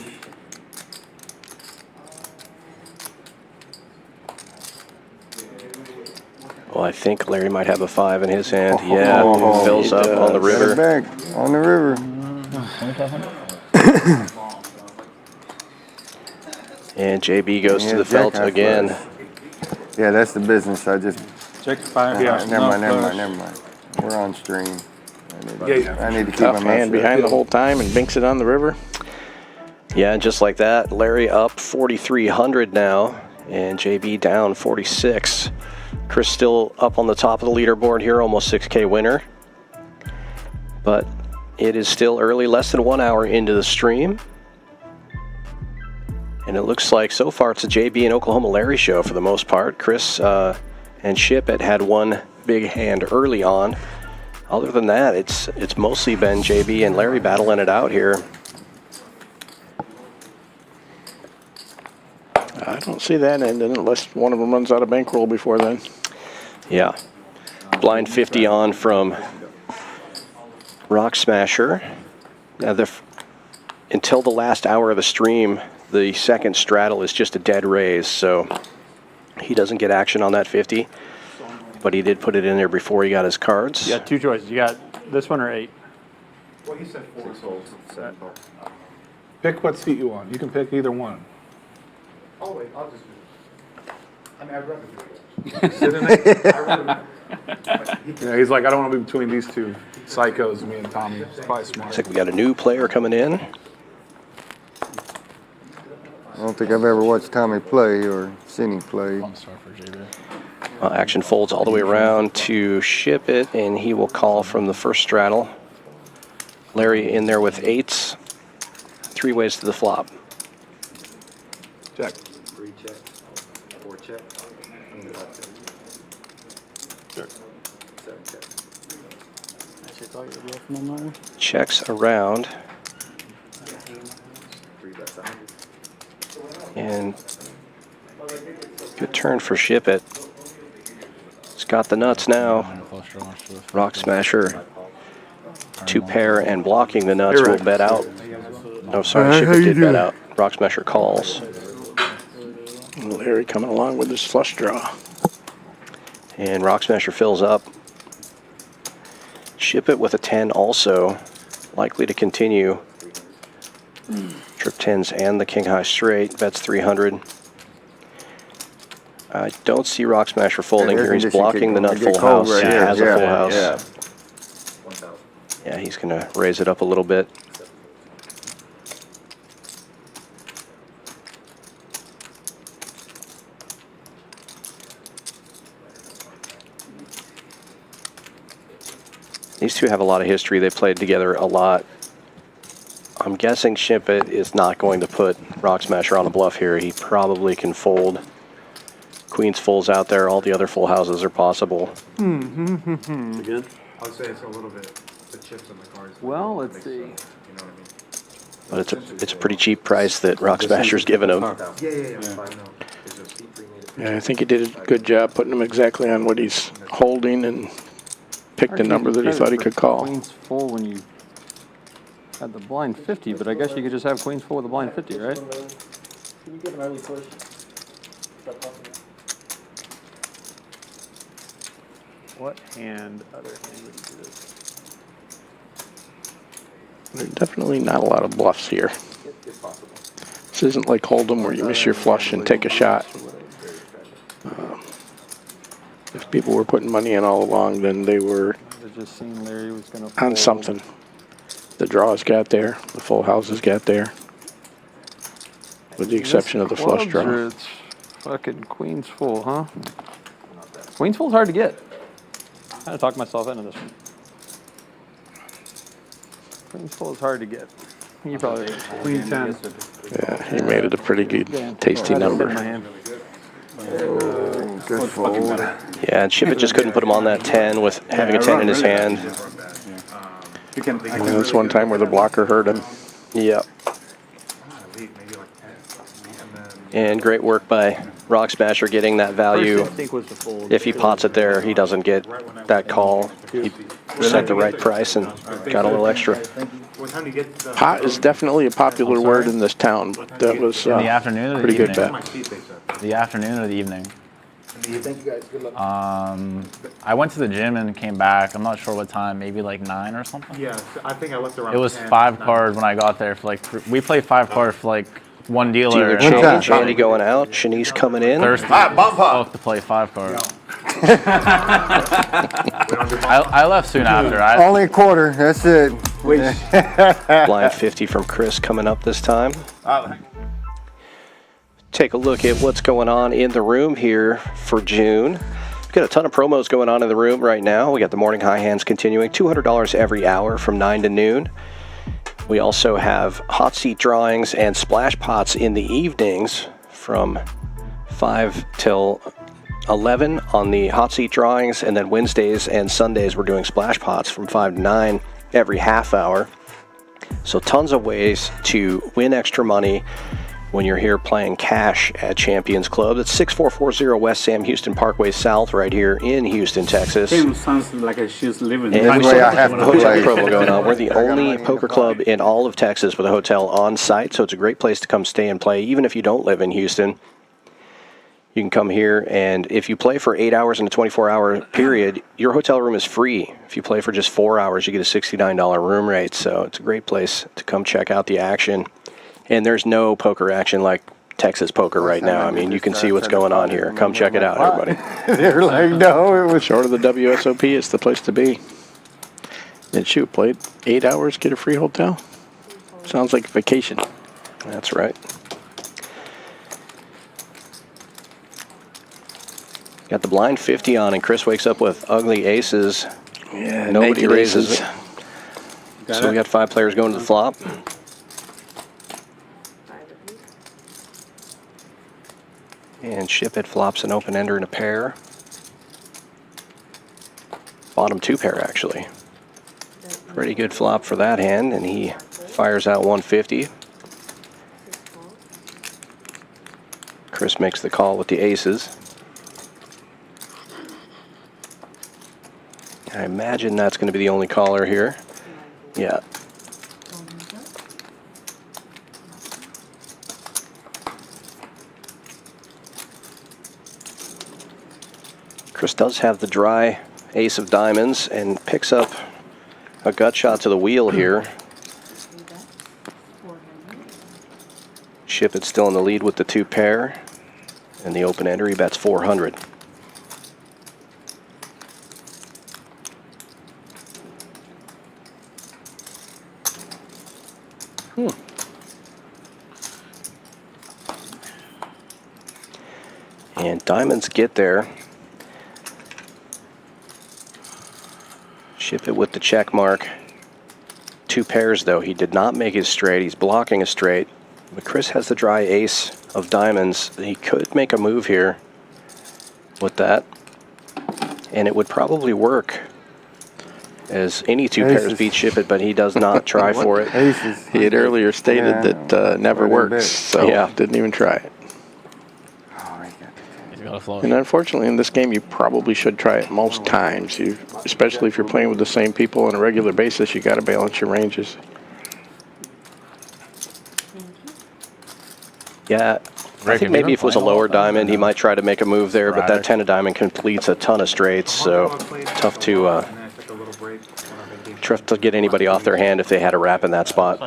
Well, I think Larry might have a 5 in his hand. Yeah, fills up on the Got it river. back on the river. And JB goes to Yeah, the felt jack high again. flush. Yeah, that's the business. I just. Check 5. Never mind. We're on stream. I need to keep Tough my mouth hand shut. behind the whole time and binks it on the river. Yeah, and just like that, Larry up 4,300 now, and JB down 46. Chris still up on the top of the leaderboard here, almost 6K winner. But it is still early, less than 1 hour into the stream. And it looks like so far it's a JB and Oklahoma Larry show for the most part. Chris and Ship had one big hand early on. Other than that, it's mostly been JB and Larry battling it out here. I don't see that ending unless one of them runs out of bankroll before then. Yeah. Blind 50 on from Rock Smasher. Now until the last hour of the stream, the second straddle is just a dead raise, so he doesn't get action on that 50. But he did put it in there before he got his cards. You got two choices. You got this one or 8. Well, he said 4 souls. Pick what seat you want. You can pick either one. Oh, wait, I'll just do it. I mean, I'd rather do it. Sit in it. Yeah, he's like, I don't want to be between these two psychos, me and Tommy. It's probably smart. Looks like we got a new player coming in. I don't think I've ever watched Tommy play or seen him play. Action folds all the way around to Ship it, and he will call from the first straddle. Larry in there with 8s. 3 ways to the flop. Check. 3 check, 4 check, 7 check. Checks around. And good turn for Ship it. He's got the nuts now. Rock Smasher. 2 pair and blocking the nuts will bet out. Oh, sorry, Ship it did bet out. Rock Smasher calls. Larry coming along with his flush draw. And Rock Smasher fills up. Ship it with a 10 also. Likely to continue. Trip 10s and the King High straight. Bets 300. I don't see Rock Smasher folding here. He's blocking the nut full house. He has a full house. Yeah, he's going to raise it up a little bit. These two have a lot of history. They played together a lot. I'm guessing Ship it is not going to put Rock Smasher on a bluff here. He probably can fold. Queens fulls out there. All the other full houses are possible. Again? I would say it's a little bit the chips and the cards. Well, let's see. You know what I mean? But it's a pretty cheap price that Rock Smasher's giving him. Yeah, I think he did a good job putting him exactly on what he's holding and picked the number that he thought he could call. Queens full when you had the blind 50, but I guess you could just have queens full with a blind 50, right? Can you get an early push? What hand, other hand would you do this? There's definitely not a lot of bluffs here. This isn't like Hold'em where you miss your flush and take a shot. If people were putting money in all along, then they were Just seen Larry was gonna on something. The draws got there, the full houses got there, with the exception of the flush draw. It's fucking queens full, huh? Queens full is hard to get. I had to talk myself into this one. Queens full is hard to get. You probably Queen 10. Yeah, he made it a pretty good, tasty number. Good fold. Yeah, and Ship it just couldn't put him on that 10 with having a 10 in his hand. That's one time where the blocker hurt him. Yep. And great work by Rock Smasher getting that value. If he pots it there, he doesn't get that call. He set the right price and got a little extra. Pot is definitely a popular word in this town, but that was In the afternoon or the pretty good evening? bet. The afternoon or the evening? Thank you guys. Good luck. I went to the gym and came back. I'm not sure what time, maybe like 9 or something. Yeah, I think I left around. It was 10, 5 9. card when I got there for like we played 5 card for like one dealer. Dealer change, Andy going out, Shanice coming in. Thirsty. Bump up. To play 5 card. I left soon after. Only a quarter, that's it. Blind 50 from Chris coming up this time. Take a look at what's going on in the room here for June. We've got a ton of promos going on in the room right now. We got the morning high hands continuing, $200 every hour from 9 to noon. We also have hot seat drawings and splash pots in the evenings from 5 till 11 on the hot seat drawings, and then Wednesdays and Sundays we're doing splash pots from 5 to 9 every half hour. So tons of ways to win extra money when you're here playing cash at Champions Club. It's 6440 West Sam Houston Parkway South, right here in Houston, Texas. Same sounds like she's living. And we have a hotel promo going on. We're the only poker club in all of Texas with a hotel on site, so it's a great place to come stay and play, even if you don't live in Houston. You can come here, and if you play for 8 hours in a 24-hour period, your hotel room is free. If you play for just 4 hours, you get a $69 room rate, so it's a great place to come check out the action. And there's no poker action like Texas poker right now. I mean, you can see what's going on here. Come check it out, everybody. They're like, no, it was Short of the WSOP, it's the place to be. And shoot, played 8 hours, get a free hotel. Sounds like a vacation. That's right. Got the blind 50 on, and Chris wakes up with ugly aces. Yeah, nobody naked raises aces. it. So we got 5 players going to the flop. And ship it flops an open ender and a pair. Bottom 2 pair, actually. Pretty good flop for that hand, and he fires out 150. Chris makes the call with the aces. I imagine that's going to be the only caller here. Yeah. Chris does have the dry ace of diamonds and picks up a gut shot to the wheel here. Ship it still in the lead with the 2 pair. And the open ender, he bets 400. And diamonds get there. Ship it with the check mark. 2 pairs, though. He did not make his straight. He's blocking a straight. But Chris has the dry ace of diamonds. He could make a move here with that. And it would probably work, as any 2 pairs beat ship it, but he does not try for it. aces. He had earlier stated that never works, so didn't even try it. And unfortunately, in this game, you probably should try it most times. Especially if you're playing with the same people on a regular basis, you got to balance your ranges. Yeah, I think maybe if it was a lower diamond, he might try to make a move there, but that 10 of diamond completes a ton of straights, so tough to get anybody off their hand if they had a wrap in that spot.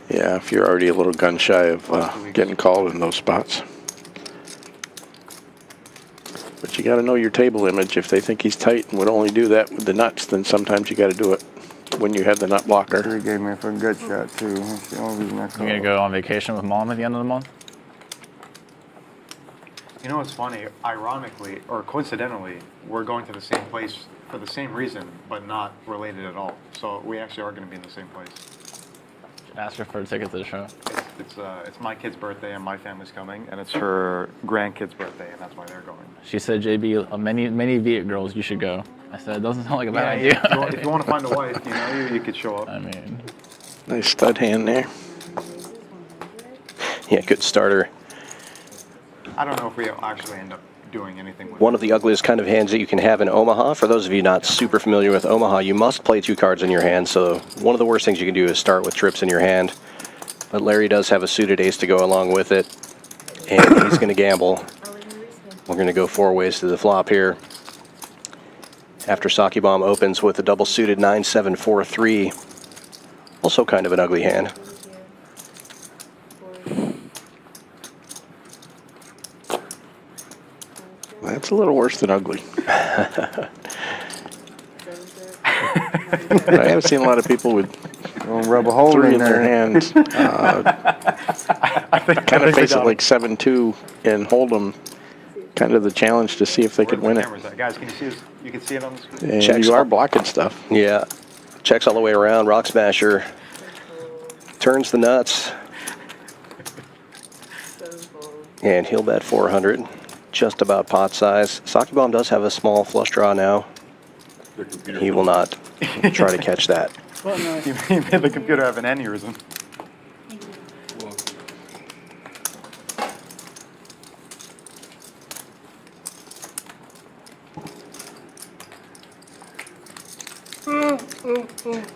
Yeah, if you're already a little gun shy of getting called in those spots. But you got to know your table image. If they think he's tight and would only do that with the nuts, then sometimes you got to do it when you have the nut blocker. He gave me a good shot, too. That's the only reason I called. You going to go on vacation with Mom at the end of the month? You know what's funny? Ironically, or coincidentally, we're going to the same place for the same reason, but not related at all. So we actually are going to be in the same place. Ask her for a ticket to the show. It's my kid's birthday and my family's coming, and it's her grandkid's birthday, and that's why they're going. She said, JB, many Viet girls, you should go. I said, it doesn't sound like a bad idea. If you want to find a wife, you could show up. I mean, nice stud hand there. Yeah, good starter. I don't know if we actually end up doing anything with One of the ugliest kind of hands that you can have in Omaha. For those of you not super familiar with Omaha, you must play 2 cards in your hand. So one of the worst things you can do is start with trips in your hand. But Larry does have a suited ace to go along with it, and he's going to gamble. We're going to go 4 ways to the flop here. After Saki Bomb opens with a double suited 9-7-4-3. Also kind of an ugly hand. That's a little worse than ugly. I have seen a lot of people with Gonna rub a hole 3 in in their there. hands. Kind of face it like 7-2 and hold them. Kind of the challenge to see if they could win it. Guys, can you see this? You can see it on the screen. And Checks you are all- blocking stuff. Yeah. Checks all the way around. Rock Smasher turns the nuts. And he'll bet 400. Just about pot size. Saki Bomb does have a small flush draw now. He will not try to catch that. You made the computer have an aneurysm.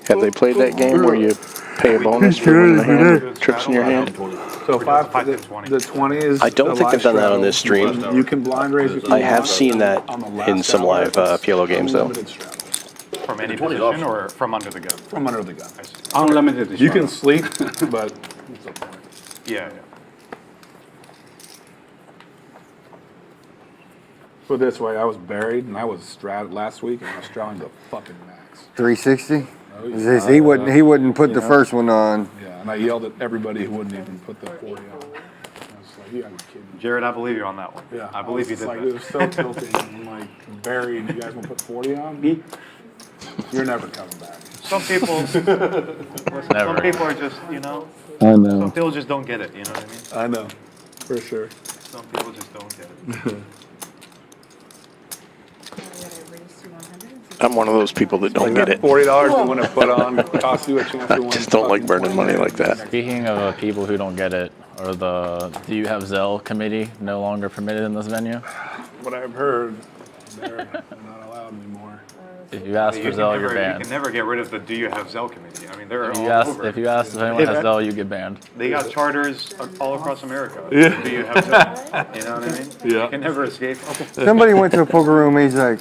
Have they played that game where you pay a bonus for when the hand trips in your hand? So five to 20. The 20 is. I don't think they've done that on this stream. You can blind raise if you I have want. seen that On the last in some hour, live PLO games, though. unlimited straddle. From any position or from under the gun? From under the gun. Unlimited. You can sleep, but it's a point. Yeah. Put it this way, I was buried and I was straddled last week and I was straddling the fucking max. 360. Oh, yeah. He wouldn't put the first one on. Yeah, and I yelled at everybody who wouldn't even put the 40 on. I was like, you gotta be kidding me. Jared, I believe you on that one. Yeah, I believe you was did like, that. it was so tilting. I'm like buried. You guys want to put 40 on me? You're never coming back. Some people, some people are just, you know, I know. some people just don't get it, you know what I mean? I know, for sure. Some people just don't get it. I'm one of those people that don't get it. $40 you want to put on cost you a chance to I win. just don't like burning money like that. Speaking of people who don't get it, are the Do You Have Zell committee no longer permitted in this venue? What I've heard, they're not allowed anymore. If you ask for Zell, you're You banned. can never get rid of the Do You Have Zell committee. I mean, they're If all you ask, over. if anyone has Zell, you get banned. They got charters all across America. Yeah. Do you have Zell? You know what I mean? Yeah. You can never escape. Somebody went to a poker room. He's like,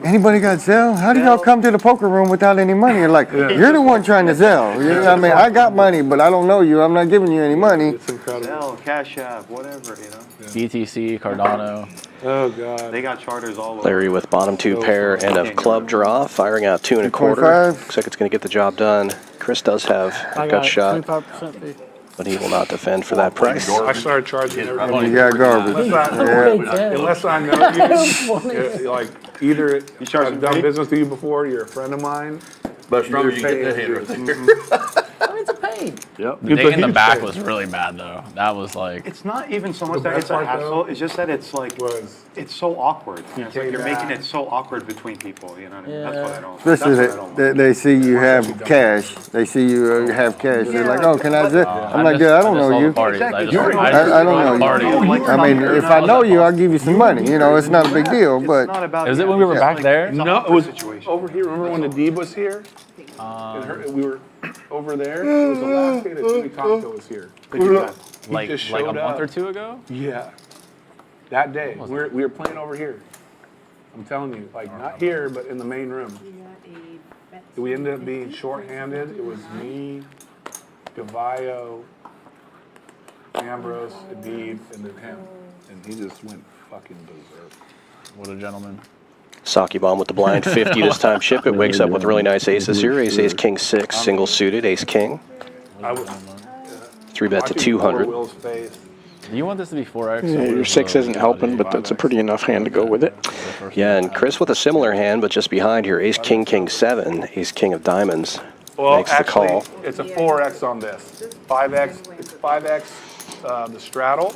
anybody got Zelle? How do y'all come to the poker room without any money? You're like, you're the one trying to Zelle. I mean, I got money, but I don't know you. I'm not giving you any money. It's incredible. Zell, Cash App, whatever, you know. BTC, Cardano. Oh, God. They got charters all over. Larry with bottom 2 pair and a club draw, firing out 2 1/4. 2.5. Looks like it's going to get the job done. Chris does have a gut shot, 25% fee. but he will not defend for that price. I started charging everybody. You got garbage. Unless I know you, like either I've done me? business with you before, you're a friend of mine. But remember, you get that pay- hand right there. I mean, it's a pain. The thing in the back was really bad, though. That was like, It's not even so much The that it's a best part, hassle. though, It's just that it's like was it's so awkward. It's like came you're making back. it so awkward between people. You know what I mean? That's what I don't. Especially That's what I don't like. they see you have cash. They see you have cash. They're like, oh, can I Zelle? I'm like, just- I don't know saw the you. parties. I just I don't know you. I mean, if I know you, I'll give you some money. You know, it's not a big deal, It's but not about. Is it you. when we were It's back like- there? it's a No, it awkward was situation. over here. Remember when the Deeb was here? We were over there. It was the last day that Jimmy Conco was here. like just a showed month up. or two ago? Yeah. That day, we were playing over here. I'm telling you, like not here, but in the main room. We ended up being shorthanded. It was me, Gavallo, Ambrose, Adib, and then him. And he just went fucking berserk. What a gentleman. Saki Bomb with the blind 50 this time. Ship it wakes up with really nice aces here. Ace, ace, king, 6, single suited, ace, king. I was 3 bet to watching 200. Will's face. Do you want this to be 4x? Yeah, your 6 isn't helping, but that's a pretty enough hand to go with it. Yeah, and Chris with a similar hand, but just behind here. Ace, king, king, 7, ace, king of diamonds. Well, Makes the actually, call. it's a 4x on this. 5x, it's 5x the straddle,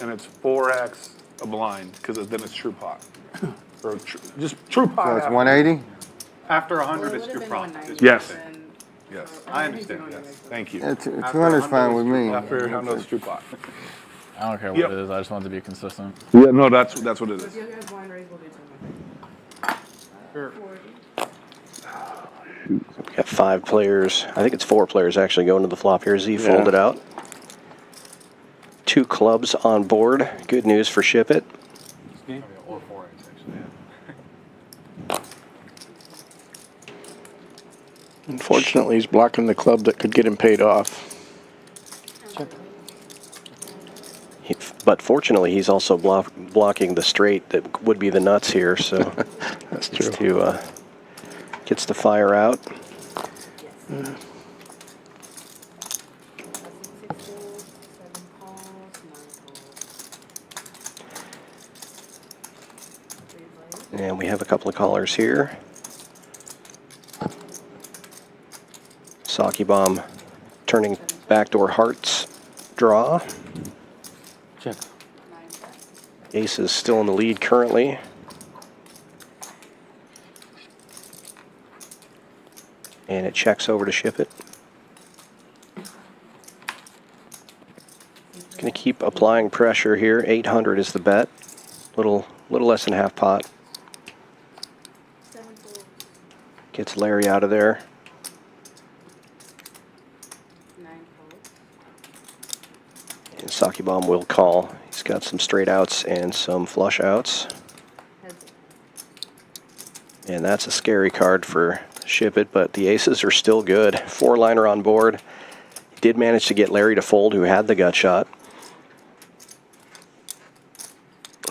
and it's 4x a blind, because then it's true pot. Or just true pot. so it's 180. After 100, it's too prompt. Yes. Yes. I understand. Yes. Thank you. Yeah, 200's fine with me. After 100, it's true pot. I don't care what Yep. it is. I just want it to be consistent. Yeah, no, that's what it is. We got 5 players. I think it's 4 players actually going to the flop here. Z folded out. 2 clubs on board. Good news for Ship It. Or 4x actually. Unfortunately, he's blocking the club that could get him paid off. But fortunately, he's also blocking the straight that would be the nuts here. So That's true. gets to fire out. And we have a couple of callers here. Saki Bomb turning backdoor hearts draw. Check. Ace is still in the lead currently. And it checks over to ship it. It's going to keep applying pressure here. 800 is the bet. Little less than half pot. Gets Larry out of there. And Saki Bomb will call. He's got some straight outs and some flush outs. And that's a scary card for Ship It, but the aces are still good. Four-liner on board. Did manage to get Larry to fold, who had the gut shot.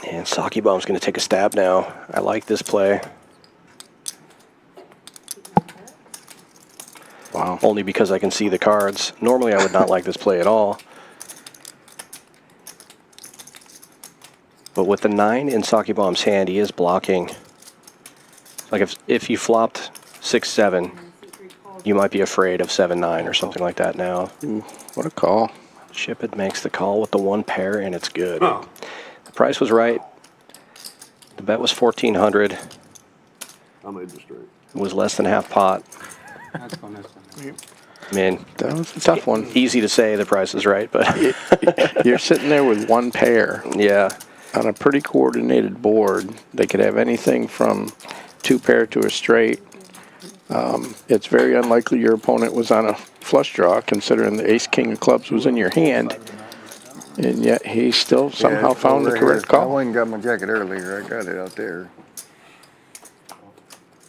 And Saki Bomb's going to take a stab now. I like this play. Wow. Only because I can see the cards. Normally I would not like this play at all. But with the 9 in Saki Bomb's hand, he is blocking. Like if you flopped 6-7, you might be afraid of 7-9 or something like that now. Ooh, what a call. Ship It makes the call with the 1 pair, and it's good. Oh. The price was right. The bet was 1,400. I made the straight. It was less than half pot. That's fun, that's fun. I mean, that was a tough one. Easy to say the price is right, but you're sitting there with 1 pair. Yeah. On a pretty coordinated board. They could have anything from 2 pair to a straight. It's very unlikely your opponent was on a flush draw, considering the ace-king of clubs was in your hand. And yet he still somehow found the correct call. I went and got my jacket earlier. I got it out there.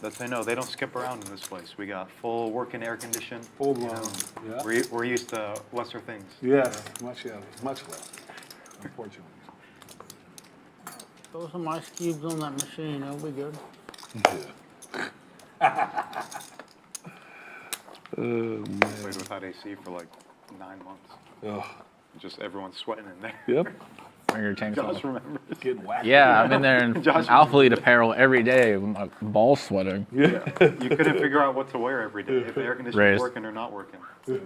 That's I know they don't skip around in this place. We got full working air condition. Full blown. Yeah. We're used to lesser things. Yes, much less. Unfortunately. Throw some ice cubes on that machine. It'll be good. Played without AC for like 9 months. Ugh. Just everyone's sweating in there. Yep. Bring your tank Josh off. remembers. Get whacked. Yeah, I'm in there in Alpha Lead apparel every day with my balls sweating. Yeah. You couldn't figure out what to wear every day, if the air conditioning is working or not working. You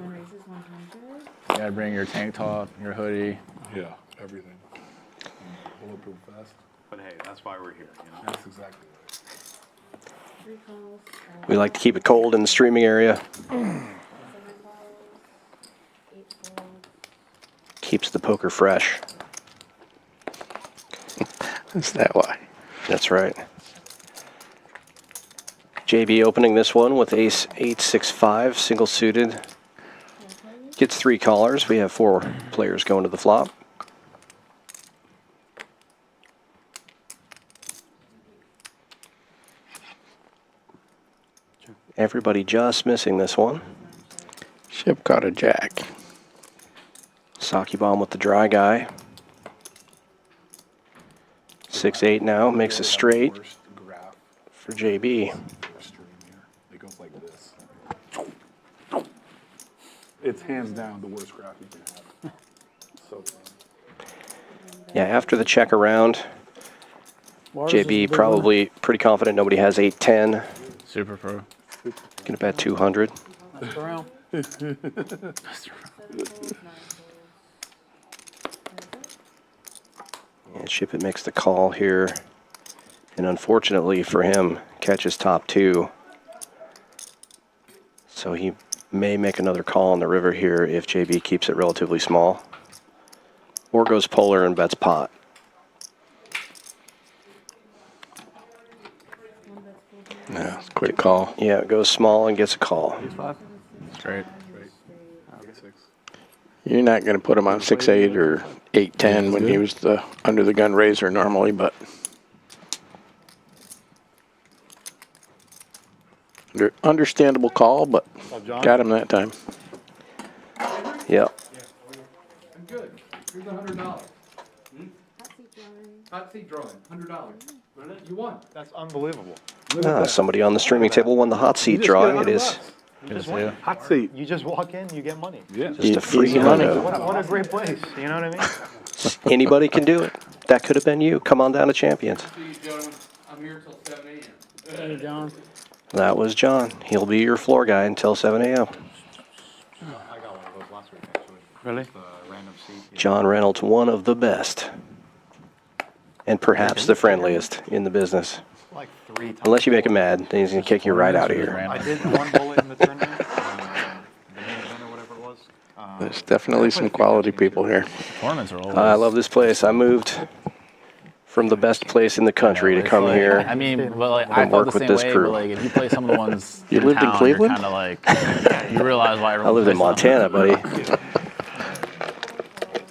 gotta bring your tank top, your hoodie. Yeah, everything. Bulletproof vest. But hey, that's why we're here. You know? That's exactly right. we like to keep it cold in the streaming area. Keeps the poker fresh. Is that why? That's right. JB opening this one with ace 8-6-5, single suited. Gets 3 callers. We have 4 players going to the flop. Everybody just missing this one. Ship caught a jack. Saki Bomb with the dry guy. 6-8 now, makes a straight for JB. It goes like this. It's hands down the worst graph you can have. So Yeah, after the check around, JB probably pretty confident nobody has 8-10. Super pro. Gonna bet 200. That's around. And Ship It makes the call here. And unfortunately for him, catches top 2. So he may make another call on the river here if JB keeps it relatively small. Or goes polar and bets pot. Yeah, quick call. Yeah, it goes small and gets a call. Straight. You're not going to put him on 6-8 or 8-10 when he was the under the gun raiser normally, but understandable call, but got him that time. Yep. I'm good. Here's $100. Hot seat drawing, $100. You won. That's unbelievable. Somebody on the streaming table won the hot seat drawing. It is just win. Hot seat. You just walk in, you get money. Yeah. Just a free Easy money. money. What a great place. You know what I mean? Anybody can do it. That could have been you. Come on down to Champions. See you, gentlemen. I'm here till 7 a.m. Hey, John. That was John. He'll be your floor guy until 7 a.m. I got one of those last week, actually. Really? The random seat. John Reynolds, one of the best. And perhaps the friendliest in the business. Like 3 times. Unless you make him mad, then he's going to kick you right out of here. I did one bullet in the tournament, the main event or whatever it was. There's definitely some quality people here. Tournaments are always. I love this place. I moved from the best place in the country to come here. I mean, well, like, I felt work the with same this way, crew. but like, if you play some of the ones You lived in town, Cleveland? you're kind of like, you realize why I everyone lived in plays Montana, buddy.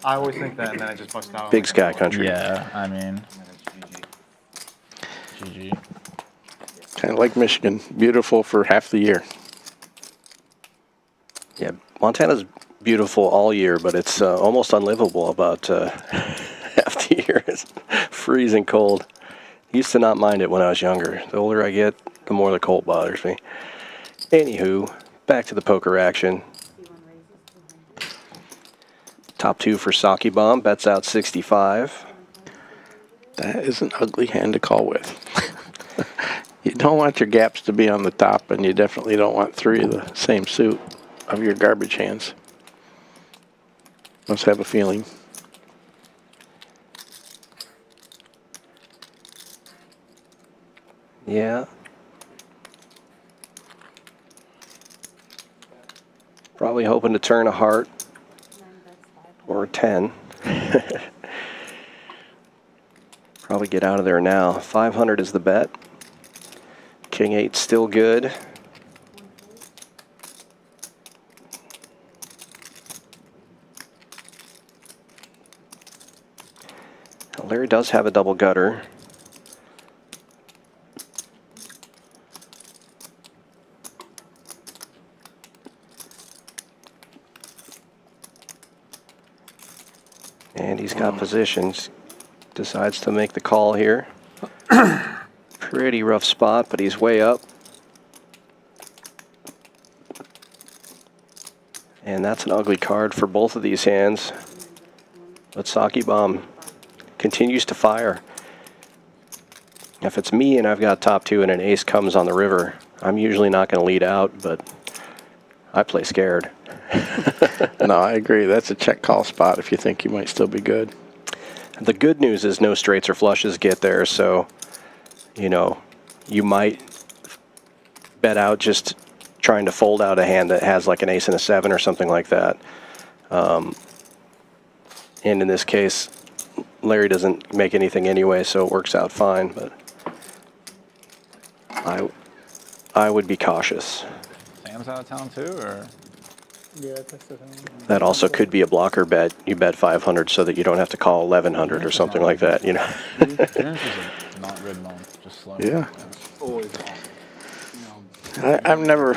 I always think that, and then I just bust out. Big sky country. Yeah, I mean, GG. Kind of like Michigan. Beautiful for half the year. Yeah, Montana's beautiful all year, but it's almost unlivable about half the year. It's freezing cold. Used to not mind it when I was younger. The older I get, the more the cold bothers me. Anywho, back to the poker action. Top 2 for Saki Bomb, bets out 65. That is an ugly hand to call with. You don't want your gaps to be on the top, and you definitely don't want 3 of the same suit of your garbage hands. Must have a feeling. Yeah. Probably hoping to turn a heart or a 10. Probably get out of there now. 500 is the bet. King 8 still good. Larry does have a double gutter. And he's got positions. Decides to make the call here. Pretty rough spot, but he's way up. And that's an ugly card for both of these hands. But Saki Bomb continues to fire. If it's me and I've got top 2 and an ace comes on the river, I'm usually not going to lead out, but I play scared. No, I agree. That's a check call spot if you think you might still be good. The good news is no straights or flushes get there, so, you know, you might bet out just trying to fold out a hand that has like an ace and a 7 or something like that. And in this case, Larry doesn't make anything anyway, so it works out fine, but I would be cautious. Sam's out of town too, or? Yeah, I texted him. That also could be a blocker bet. You bet 500 so that you don't have to call 1100 or something like that, you know. Appearance is a not good month, just slow. Yeah. I've never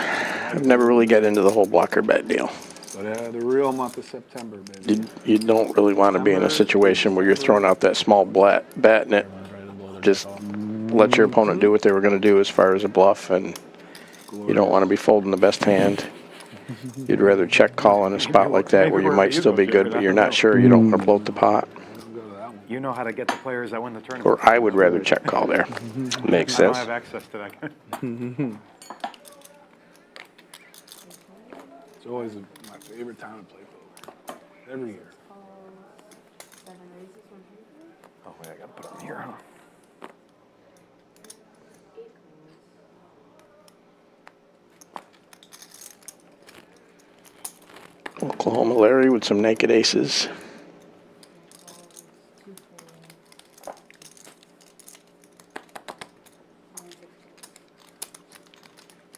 really got into the whole blocker bet deal. But the real month of September, baby. You don't really want to be in a situation where you're throwing out that small bet and it just let your opponent do what they were going to do as far as a bluff, and you don't want to be folding the best hand. You'd rather check call in a spot like that where you might still be good, but you're not sure. You don't want to bloat the pot. You know how to get the players that win the tournament. Or I would rather check call there. Makes I don't sense. have access to that. It's always my favorite time to play poker. Every year. Oh, wait, I got to put it on here, huh? Oklahoma Larry with some naked aces.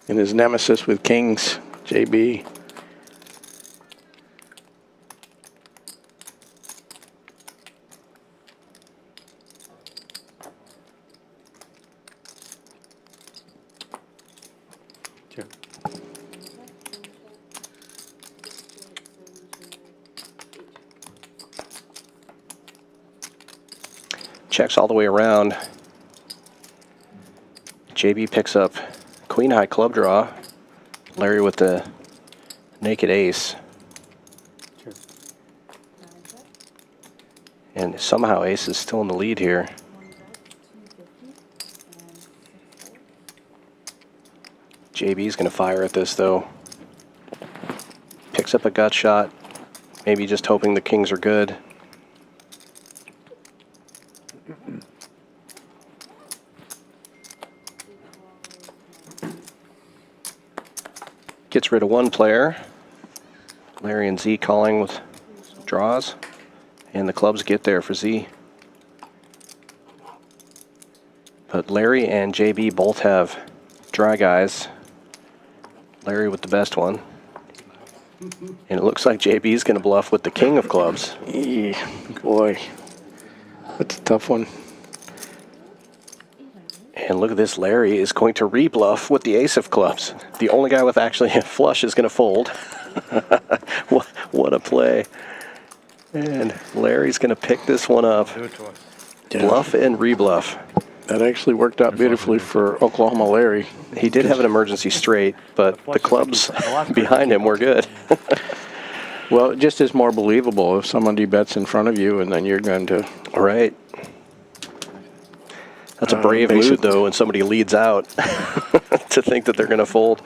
And his nemesis with kings, JB. Checks all the way around. JB picks up queen high club draw, Larry with the naked ace. And somehow ace is still in the lead here. JB's going to fire at this, though. Picks up a gut shot. Maybe just hoping the kings are good. Gets rid of one player. Larry and Z calling with draws. And the clubs get there for Z. But Larry and JB both have dry guys. Larry with the best one. And it looks like JB's going to bluff with the king of clubs. Boy, that's a tough one. And look at this, Larry is going to re-bluff with the ace of clubs. The only guy with actually a flush is going to fold. What a play. And Larry's going to pick this one up. Bluff and re-bluff. That actually worked out beautifully for Oklahoma Larry. He did have an emergency straight, but the clubs behind him were good. Well, it just is more believable if somebody bets in front of you and then you're going to... Right. That's a brave mood, though, when somebody leads out to think that they're going to fold.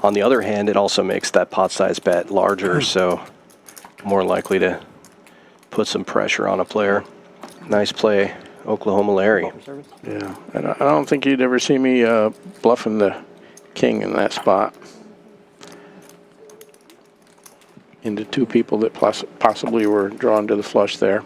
On the other hand, it also makes that pot size bet larger, so more likely to put some pressure on a player. Nice play, Oklahoma Larry. Yeah, I don't think you'd ever see me bluffing the king in that spot. Into two people that possibly were drawn to the flush there.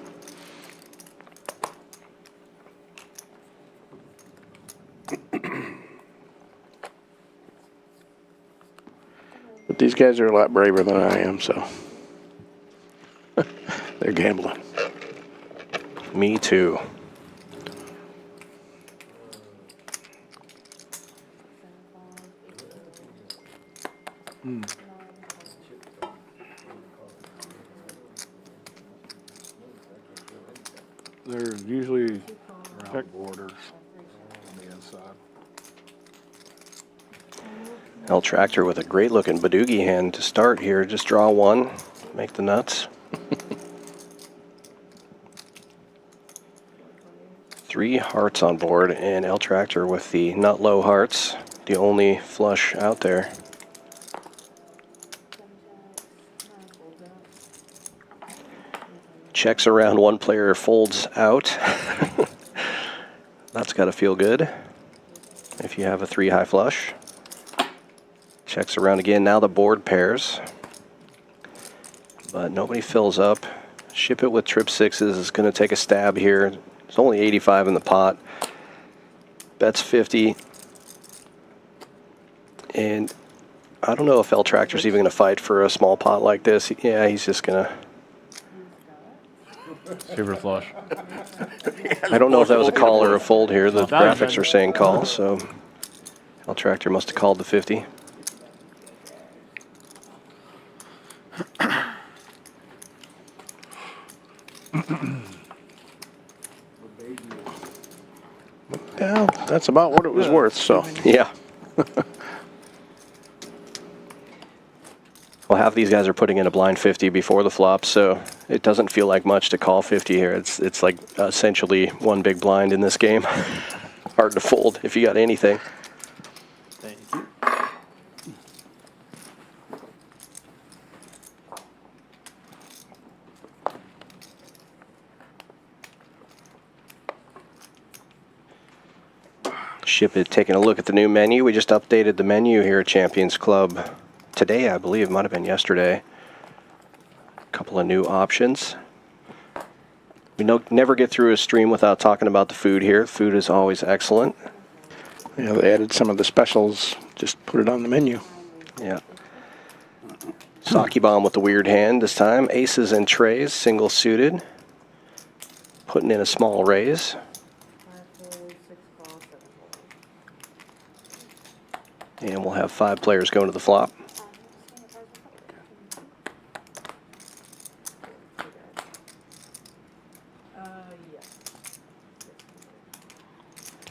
But these guys are a lot braver than I am, so they're gambling. Me too. They're usually around borders on the inside. El Tractor with a great looking Badoogie hand to start here. Just draw one, make the nuts. 3 hearts on board, and El Tractor with the nut low hearts, the only flush out there. Checks around, one player folds out. That's got to feel good if you have a 3 high flush. Checks around again, now the board pairs. But nobody fills up. Ship it with trip 6s is going to take a stab here. There's only 85 in the pot. Bets 50. And I don't know if El Tractor's even going to fight for a small pot like this. Yeah, he's just going to... Super flush. I don't know if that was a call or a fold here. The graphics are saying call, so El Tractor must have called the 50. Yeah, that's about what it was worth, so. Yeah. Well, half these guys are putting in a blind 50 before the flop, so it doesn't feel like much to call 50 here. It's like essentially one big blind in this game. Hard to fold if you got anything. Thank you. Ship it, taking a look at the new menu. We just updated the menu here at Champions Club today, I believe. Might have been yesterday. A couple of new options. We never get through a stream without talking about the food here. Food is always excellent. Yeah, they added some of the specials, just put it on the menu. Yeah. Sake bomb with the weird hand this time. Aces and trays, single suited. Putting in a small raise. And we'll have 5 players going to the flop.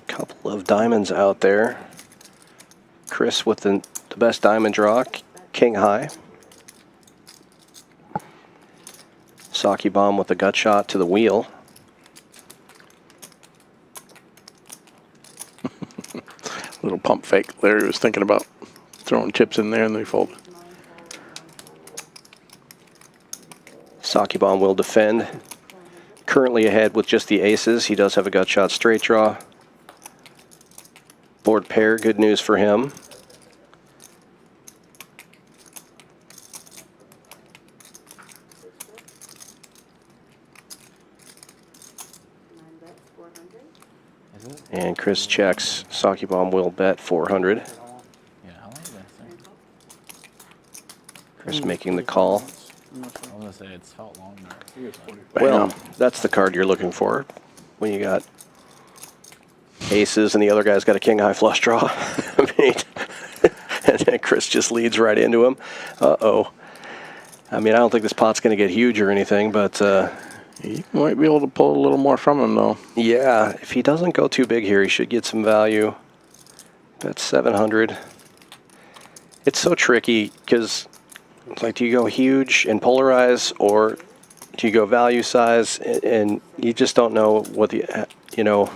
Couple of diamonds out there. Chris with the The best diamond draw, king high. Saki bomb with the gut shot to the wheel. Little pump fake. Larry was thinking about throwing chips in there and they folded. Saki bomb will defend. Currently ahead with just the aces. He does have a gut shot straight draw. Board pair, good news for him. And Chris checks. Saki bomb will bet 400. Yeah, how long is that thing? Chris making the call. I was gonna say it's felt longer. Well, that's the card you're looking for when you got aces and the other guy's got a king high flush draw. I mean, and then Chris just leads right into him. Uh-oh. I mean, I don't think this pot's going to get huge or anything, but you might be able to pull a little more from him, though. Yeah, if he doesn't go too big here, he should get some value. That's 700. It's so tricky because, like, do you go huge and polarize, or do you go value size? And you just don't know what the, you know,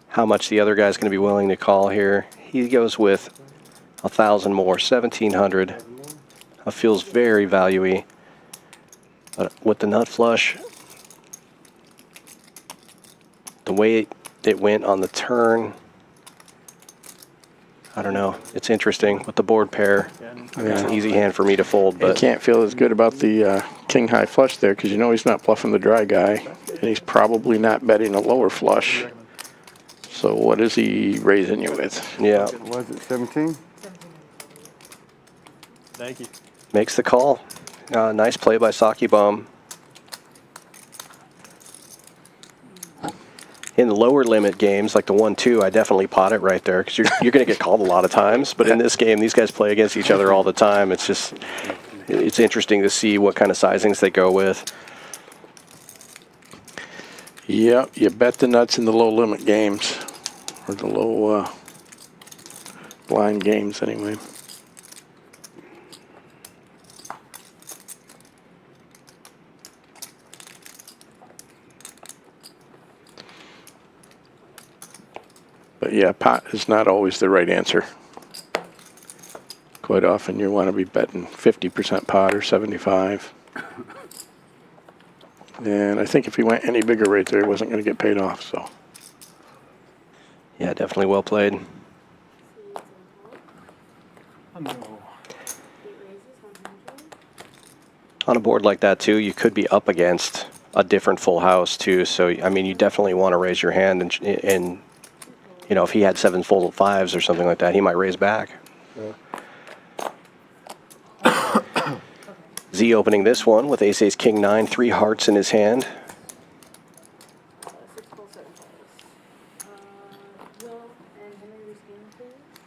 how much the other guy's going to be willing to call here. He goes with 1,000 more, 1,700. It feels very value-y. But with the nut flush, the way it went on the turn, I don't know. It's interesting with the board pair. It's an easy hand for me to fold, but You can't feel as good about the king high flush there because you know he's not bluffing the dry guy, and he's probably not betting a lower flush. So what is he raising you with? yeah, Was it 17? Thank you. makes the call. Nice play by Saki Bomb. In the lower limit games, like the 1-2, I definitely pot it right there because you're going to get called a lot of times. But in this game, these guys play against each other all the time. It's just, it's interesting to see what kind of sizings they go with. Yeah, you bet the nuts in the low limit games, or the low blind games anyway. But yeah, pot is not always the right answer. Quite often you want to be betting 50% pot or 75. And I think if he went any bigger right there, he wasn't going to get paid off. So Yeah, definitely well played. On a board like that, too, you could be up against a different full house, too. So, I mean, you definitely want to raise your hand. And you know, if he had 7 folded fives or something like that, he might raise back. Z opening this one with ace, king, 9, 3 hearts in his hand.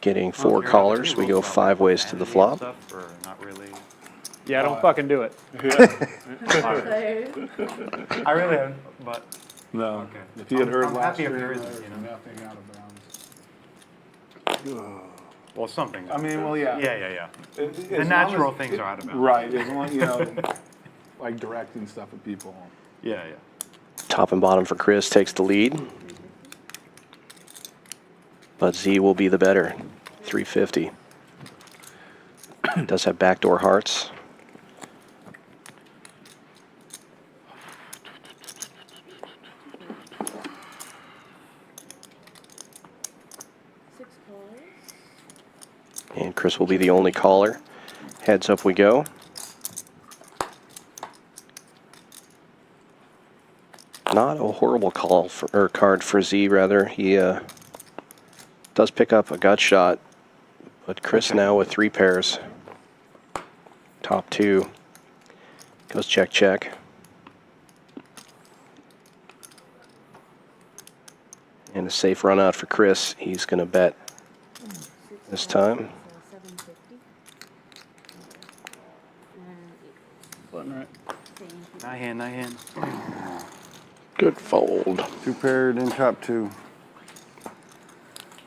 Getting 4 callers. We go 5 ways to the flop. Yeah, don't fucking do it. I really haven't, but No. okay. If you had heard I'm last happy if year, there isn't, you know. nothing out of bounds. Well, something. I mean, well, yeah. Yeah. As The long natural as- things are out of bounds. Right, as long, you know, like directing stuff at people. Yeah. Top and bottom for Chris takes the lead. But Z will be the better. 350. Does have backdoor hearts. And Chris will be the only caller. Heads up we go. Not a horrible call for, or card for Z, rather. He does pick up a gut shot, but Chris now with 3 pairs. Top 2. Goes check, check. And a safe run out for Chris. He's going to bet this time. Not hand. good fold. 2 paired in top 2.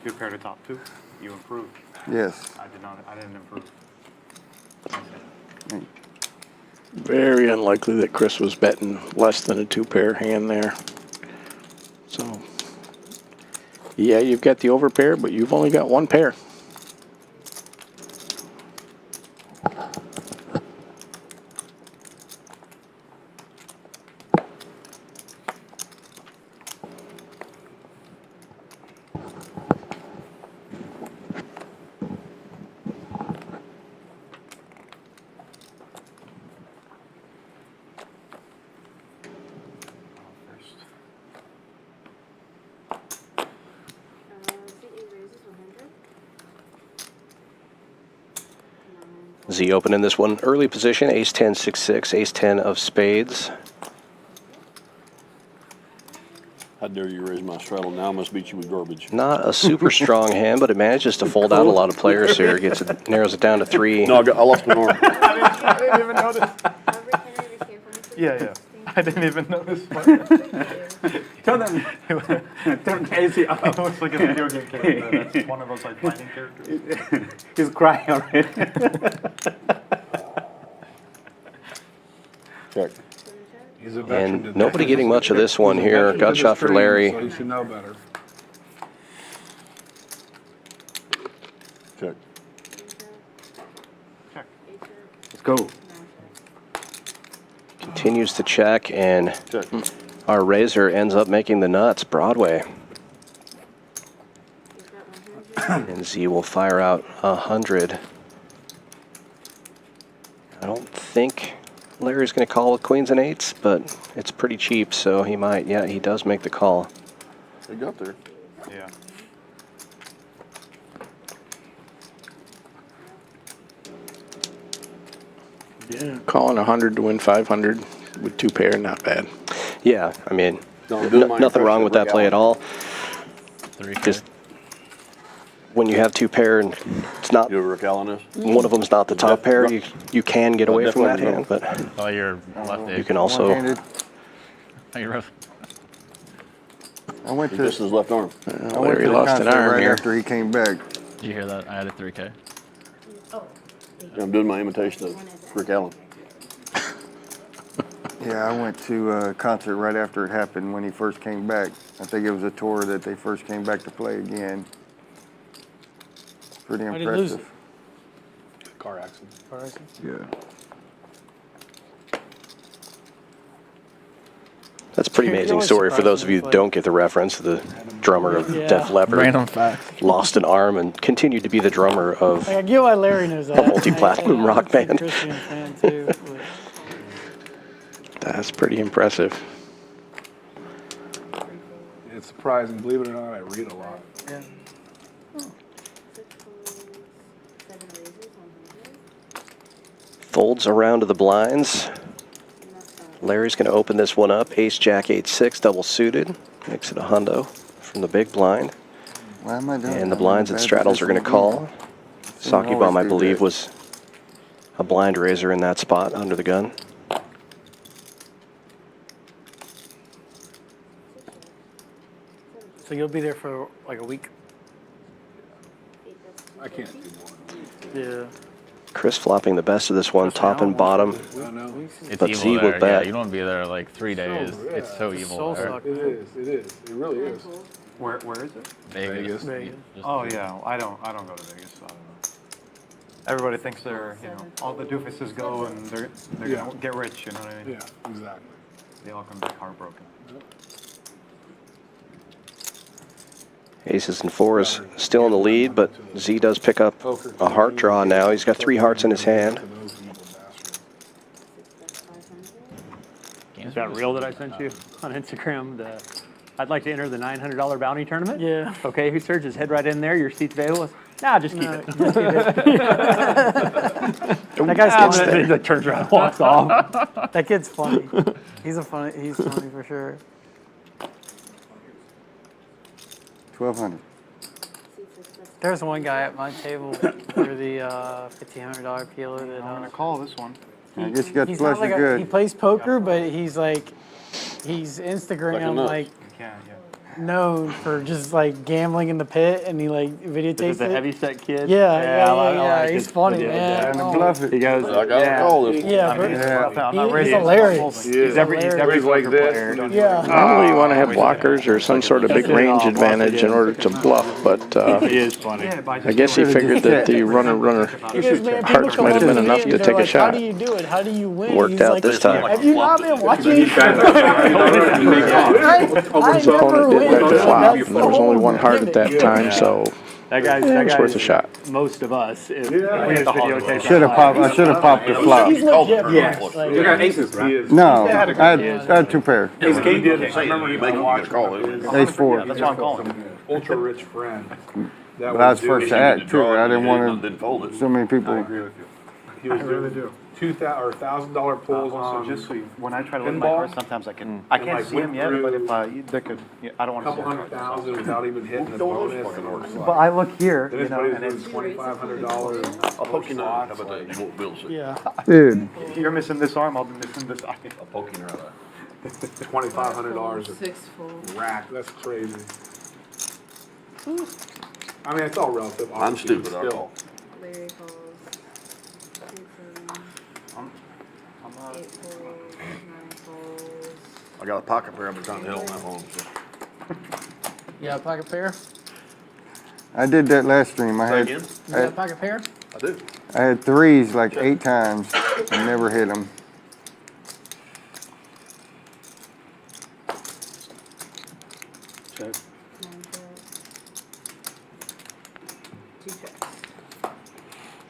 Good pair to top 2. You improved. Yes. I didn't improve. Very unlikely that Chris was betting less than a 2-pair hand there. So, yeah, you've got the overpair, but you've only got 1 pair. Z open in this one. Early position, ace 10, 6, 6, ace 10 of spades. How dare you raise my straddle now? I must beat you with garbage. Not a super strong hand, but it manages to fold out a lot of players here. Narrows it down to 3. No, I lost an arm. I didn't even notice. Yeah. I didn't even notice. Tell them. Casey. I was like a video game character. That's one of those like fighting characters. He's crying already. Check. He's a veteran. And nobody getting much of this one here. Gut shot for Larry. So he should know better. Check. Let's go. Continues to check, and Check. our razor ends up making the nuts. Broadway. And Z will fire out 100. I don't think Larry's going to call with queens and eights, but it's pretty cheap, so he might. Yeah, he does make the call. They got there. Yeah. Yeah, calling 100 to win 500 with 2 pair, not bad. Yeah, I mean, Nothing nothing wrong with that play at all. Just when you have 2 pair and it's not, You know who Rick Allen is? one of them's not the top pair, you can get away from that hand, but Oh, you're lefty. you can also. One-handed. Oh, you're rough. I went He to, missed his left arm. I went Larry to the lost an concert arm right here. after he came back. Did you hear that? I had a 3K. I'm doing my imitation of Rick Allen. Yeah, I went to a concert right after it happened when he first came back. I think it was a tour that they first came back to play again. Pretty How'd he lose impressive. Car accident. Yeah. That's a pretty You're amazing always story for those of you surprised who when don't get the reference. The drummer of Yeah. Def Leppard Random fact. lost an arm and continued to be the drummer of. Like, I get why Larry knows that. multi-platinum I'm rock a big band. Christian fan too. but- That's pretty impressive. It's surprising. Believe it or not, I read a lot. Yeah. Folds around to the blinds. Larry's going to open this one up. Ace, Jack, 8-6, double suited. Makes it a hundo from the big blind. Why am I doing And the that? blinds and straddles are going to call. Saki Bomb, I believe, was a blind raiser in that spot under the gun. So you'll be there for like a week. I can't do more. Yeah. Chris flopping the best of this one, top and bottom. I know. It's But evil Z will there. bet. Yeah, you don't want to be there like 3 days. It's so evil Soul there. suck. It is. It is. It really is. Where is it? Vegas. Vegas. Just- Oh yeah, I don't go to Vegas. So I don't know. Everybody thinks they're, all the doofuses go and they're Yeah. gonna get rich. You know what I mean? Yeah, exactly. They all come back heartbroken. Aces and fours still in the lead, but Z does pick up a heart draw now. He's got 3 hearts in his hand. Is that real that I sent you on Instagram? I'd like to enter the $900 bounty tournament. Yeah. Okay, who surges? Head right in there. Your seat's available. Nah, just keep it. Just keep it. That guy's funny. That turns around and walks off. That kid's funny. He's funny for sure. 1,200. There's one guy at my table for the $1,500 PLO that I'm gonna call this one. I guess you got the he's not flush like good. he plays poker, but he's Instagram nuts. like You can't. Yeah. known for just like gambling in the pit, and he like videotapes This is a it. heavy set kid. Yeah. He's funny, man. And bluff it. He goes, I gotta call this. Yeah, bro. Yeah. He's hilarious. He's every like poker this. player. Yeah. Normally you want to have blockers or some sort of big range advantage in order to bluff, but He is funny. I guess he figured that the runner Because, man, people hearts come might up have to been me enough and to they're take a like, shot. How do you do it? How do you win? Worked He's out like, this time. Have you not been watching? I His never opponent did win. bet to flop, That's and there was only one heart at that time, so That guy's it's worth a shot. most of us. If we had videotape. Should have popped. I should have popped the flop. He's legit. Yeah. Like, You got aces, right? No, I had 2 pairs. Ace king did it. I remember you make a call. Ace 4. That's what I'm calling. Ultra rich friend. But I was first to act too. I didn't want Didn't fold it. so many people. He was doing $2,000 pulls So on just so you, when I try to look at my pinball? cards, sometimes I can't like, see them went yet, through but if there could, I don't a want couple to see $100,000 without even hitting the bonus. But I look here, Then you his know, buddy's and doing it's, $2,500. I'll poke you now. How about that? You won't build it. yeah. Dude, you're missing this arm, I'll be missing this eye. I'll poke you right out. $2,500 Six full. rack. That's crazy. I mean, it's all relative. I'm obviously, stupid. but I'll still. call. Larry calls. 8 falls, 9 falls. I got a pocket pair. I've been trying to hit on that long. So. Yeah, pocket pair. I did that last stream. I Say had again? You got a pocket pair? I do. I had 3s like 8 times and never hit them. Nine falls. 2 checks.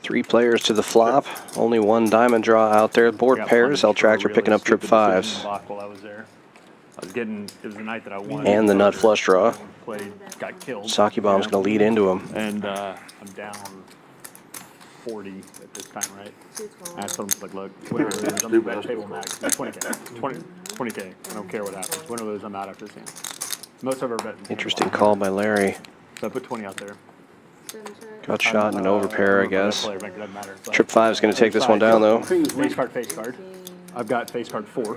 3 players to the flop. Only 1 diamond draw out there. Board pairs. L Tractor picking up trip 5s. While I was there, I was getting. It was the night that I won. And the nut flush draw. Played, got killed. Saki Bomb's going to lead into him. And I'm down 40 at this time, right? And I told him, like, look, win or lose, I'm at table max. 20K. 20K. I don't care what happens. Win or lose, I'm out after this game. Most of our bet. Interesting call by Larry. So I put 20 out there. Got shot in an overpair, I guess. Player, it doesn't matter. So Trip 5 is going to take this one down, though. Face card. I've got face card 4.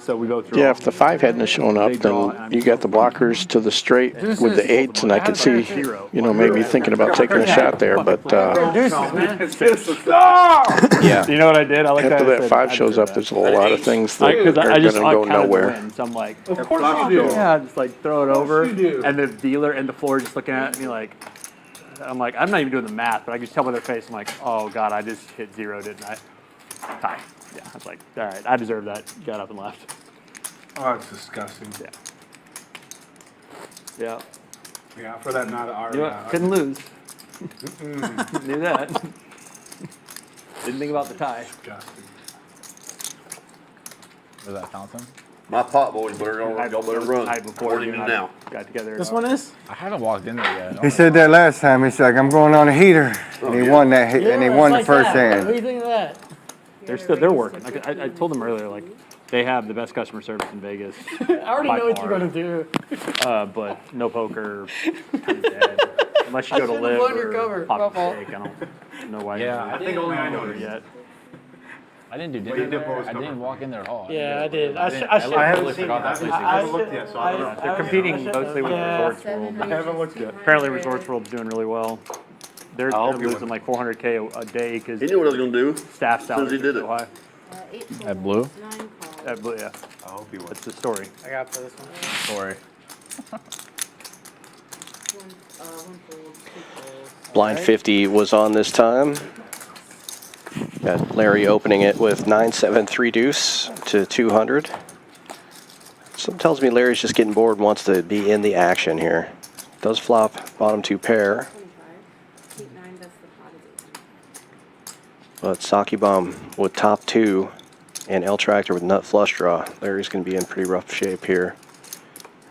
So we go through. Yeah, if the 5 hadn't shown up, then you got the blockers to the straight with the 8s, and I could see, you know, maybe thinking about taking a shot there, but yeah. You know what I did? I like After that 5 shows up, there's a whole lot of things that are going to go nowhere. So I'm like, Of course you do. yeah, just like throw it over, you do. and the dealer and the floor just looking at me like, I'm like, I'm not even doing the math, but I can just tell by their face, I'm like, oh god, I just hit 0, didn't I? Tie. Yeah, I was like, all right, I deserve that. Got up and left. Oh, it's disgusting. Yeah. Yeah. Yeah, for that not You know what? Couldn't lose. Knew that. Didn't think about the tie. Disgusting. Was that Fountain? My pot boys better go. Y'all better run. Night before 40 you and minutes I now. got together. This one is? I haven't walked in there yet. He said that last time. He's like, I'm going on a heater. And he won that hit, and he Yeah, won it's the like first that. What do hand. you think of that? They're working. Like, I told them earlier, like, they have the best customer service in Vegas. I already by know what you're far. going to do. But no poker. I'm dead. Unless you go to should've live blown your cover. or pop My a fault. steak. I don't know why. Yeah, I think only I know it yet. I didn't do dinner there. I didn't walk in there at all. Yeah, I did. I didn't- should. I haven't seen it. I haven't looked yet, so I don't know. They're competing mostly with Resorts World. I haven't looked Yeah. Apparently Resorts World's doing really well. They're losing like $400K a day because He knew what I was gonna do. staff As soon as he salaries did are it. so high. 8 falls, At Blue? 9 calls. At Blue, yeah. I hope you win. That's the story. I got for this one. Sorry. 1 fold, 2 falls. Blind 50 was on this time. Got Larry opening it with 9-7-3 deuce to 200. Something tells me Larry's just getting bored and wants to be in the action here. Does flop bottom 2 pair. 25. Keep 9, that's the pot of But Saki Bomb with top 2 and L Tractor with nut flush draw. Larry's going to be in pretty rough shape here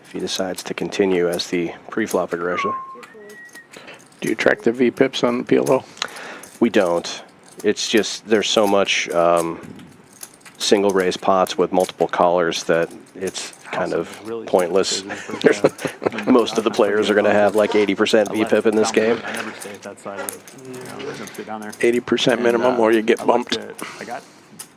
if he decides to continue as the pre-flop aggressor. Do you track the VPIPs on PLO? We don't. It's just there's so much single raise pots with multiple callers that it's kind of pointless. Most of the players are going to have like 80% VPIP in this game. I never stay at that side of it. I never stay down there. 80% minimum or you get bumped. I got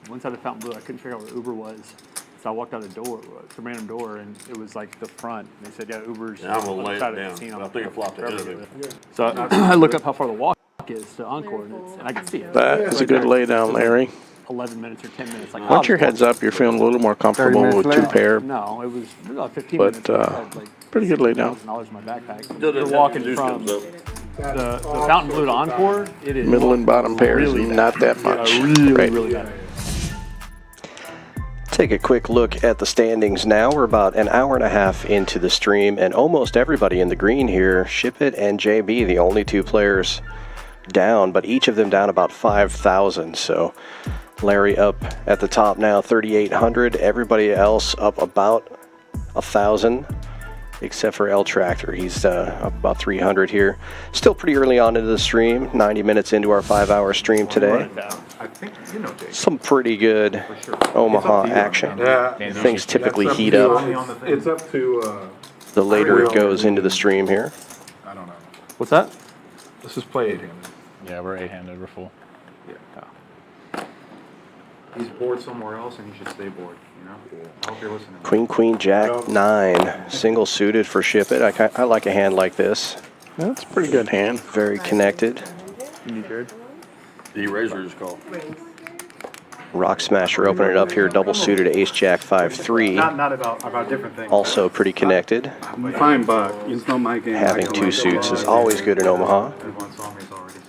one side of Fountain Blue. I couldn't figure out where Uber was. So So I walked out the door, it's a random door, and it was like the front. And they said, yeah, Uber's Yeah, I'm gonna on the lay it side of the down. casino. I think I flopped it Forever. in. So I look up how far the walk is to Encore, and I can see it. That is a good lay down, Larry. 11 minutes or 10 minutes. Like, Once your head's up, you're feeling a little more comfortable with two pair. No, it was about 15 But, minutes. I had like pretty good lay down. $1,000 in my backpack. Till the You're walking juice from comes up. the Fountain Blue to Encore. It is Middle and bottom pairs, really bad. not that much. Really, Right. really bad. Take a quick look at the standings now. We're about an hour and a half into the stream, and almost everybody in the green here, Ship It and JB, the only two players down, but each of them down about 5,000. So Larry up at the top now, 3,800. Everybody else up about 1,000, except for El Tractor. He's up about 300 here. Still pretty early on into the stream, 90 minutes into our 5-hour stream today. I think you know, Jake. Some pretty good Omaha action. Yeah. Things typically That's up heat to- up It's up to, the later it goes into the stream here. I don't know. What's that? Let's just play 8-handed. Yeah, we're 8-handed. We're full. He's bored somewhere else, and he should stay bored. You know. I hope you're listening. Queen, Queen, Jack, 9. Single suited for Ship It. I like a hand like this. That's a pretty good hand. Very connected. The eraser is called. Rock Smasher opening it up here. Double suited Ace Jack 5-3. Not about different things. Also pretty connected. I'm fine, but it's not my game. Having two suits is always good in Omaha. Everyone saw me. It's already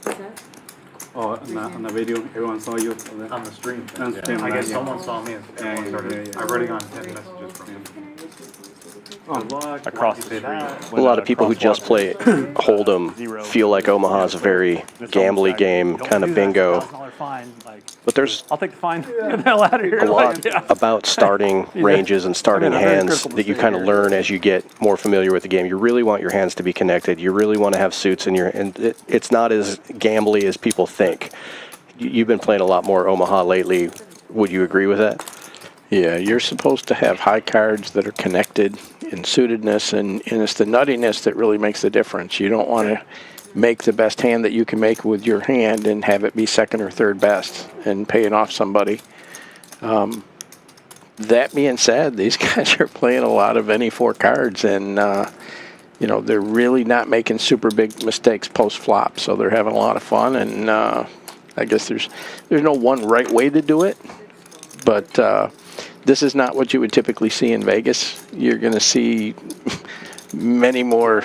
somehow. Oh, on the video, everyone saw you. On the stream. On the stream, I guess yeah. someone saw me. And everyone started. I've already gotten 10 messages from him. Good luck. Across why'd you say that? A lot of people who just play Hold'em feel like Omaha is a very gambly game, kind of bingo. But there's I'll take the fine. Get the hell out of here. a lot Yeah. about starting ranges and starting I'm in a very hands critical that you state kind of here. learn as you get more familiar with the game. You really want your hands to be connected. You really want to have suits in your, and it's not as gambly as people think. You've been playing a lot more Omaha lately. Would you agree with that? Yeah, you're supposed to have high cards that are connected in suitedness, and it's the nuttiness that really makes the difference. You don't want to make the best hand that you can make with your hand and have it be second or third best and paying off somebody. That being said, these guys are playing a lot of any 4 cards, and you know, they're really not making super big mistakes post flop, so they're having a lot of fun. And I guess there's no one right way to do it, but this is not what you would typically see in Vegas. You're going to see many more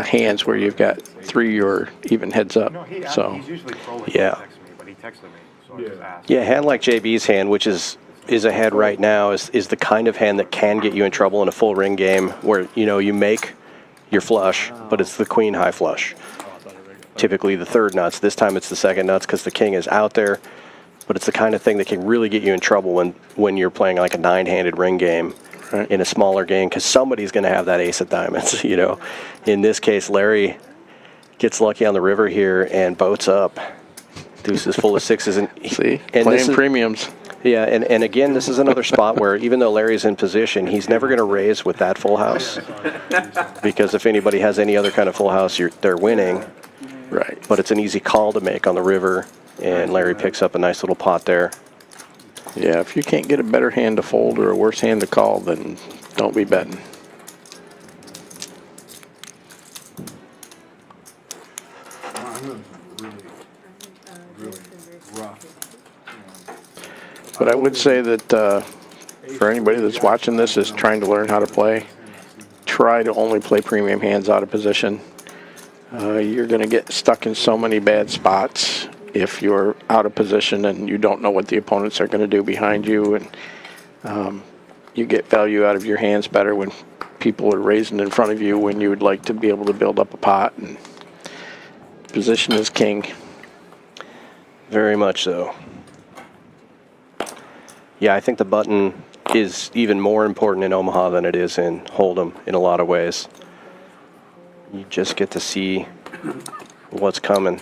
hands where you've got 3 or even heads up. So He's usually trolling. Yeah. He texts me, but he texted me, so I just asked. Yeah, a hand like JB's hand, which is ahead right now, is the kind of hand that can get you in trouble in a full ring game where, you know, you make your flush, but it's the queen high flush. Typically the third nuts. This time it's the second nuts because the king is out there. But it's the kind of thing that can really get you in trouble when you're playing like a 9-handed ring game in a smaller game, because somebody's going to have that ace of diamonds, you know. In this case, Larry gets lucky on the river here and boats up. Deuces full of 6s. And playing premiums. Yeah, and again, this is another spot where even though Larry's in position, he's never going to raise with that full house, because if anybody has any other kind of full house, they're winning. Right. But it's an easy call to make on the river, and Larry picks up a nice little pot there. Yeah, if you can't get a better hand to fold or a worse hand to call, then don't be betting. But I would say that for anybody that's watching this is trying to learn how to play, try to only play premium hands out of position. You're going to get stuck in so many bad spots if you're out of position and you don't know what the opponents are going to do behind you, and you get value out of your hands better when people are raising in front of you when you would like to be able to build up a pot. And position is king. Very much so. Yeah, I think the button is even more important in Omaha than it is in Hold'em in a lot of ways. You just get to see what's coming.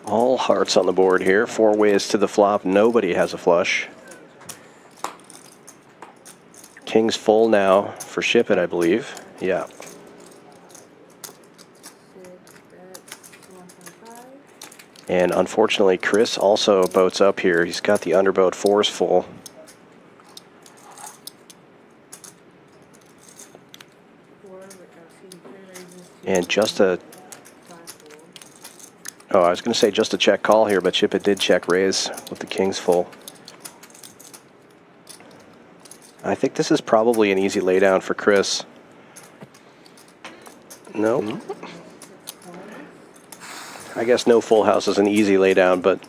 All hearts on the board here. 4 ways to the flop. Nobody has a flush. King's full now for Ship It, I believe. Yeah. And unfortunately, Chris also boats up here. He's got the underboat 4s full. And just a... Oh, I was going to say just a check call here, but Ship It did check raise with the King's full. I think this is probably an easy laydown for Chris. No. I guess no full house is an easy laydown, but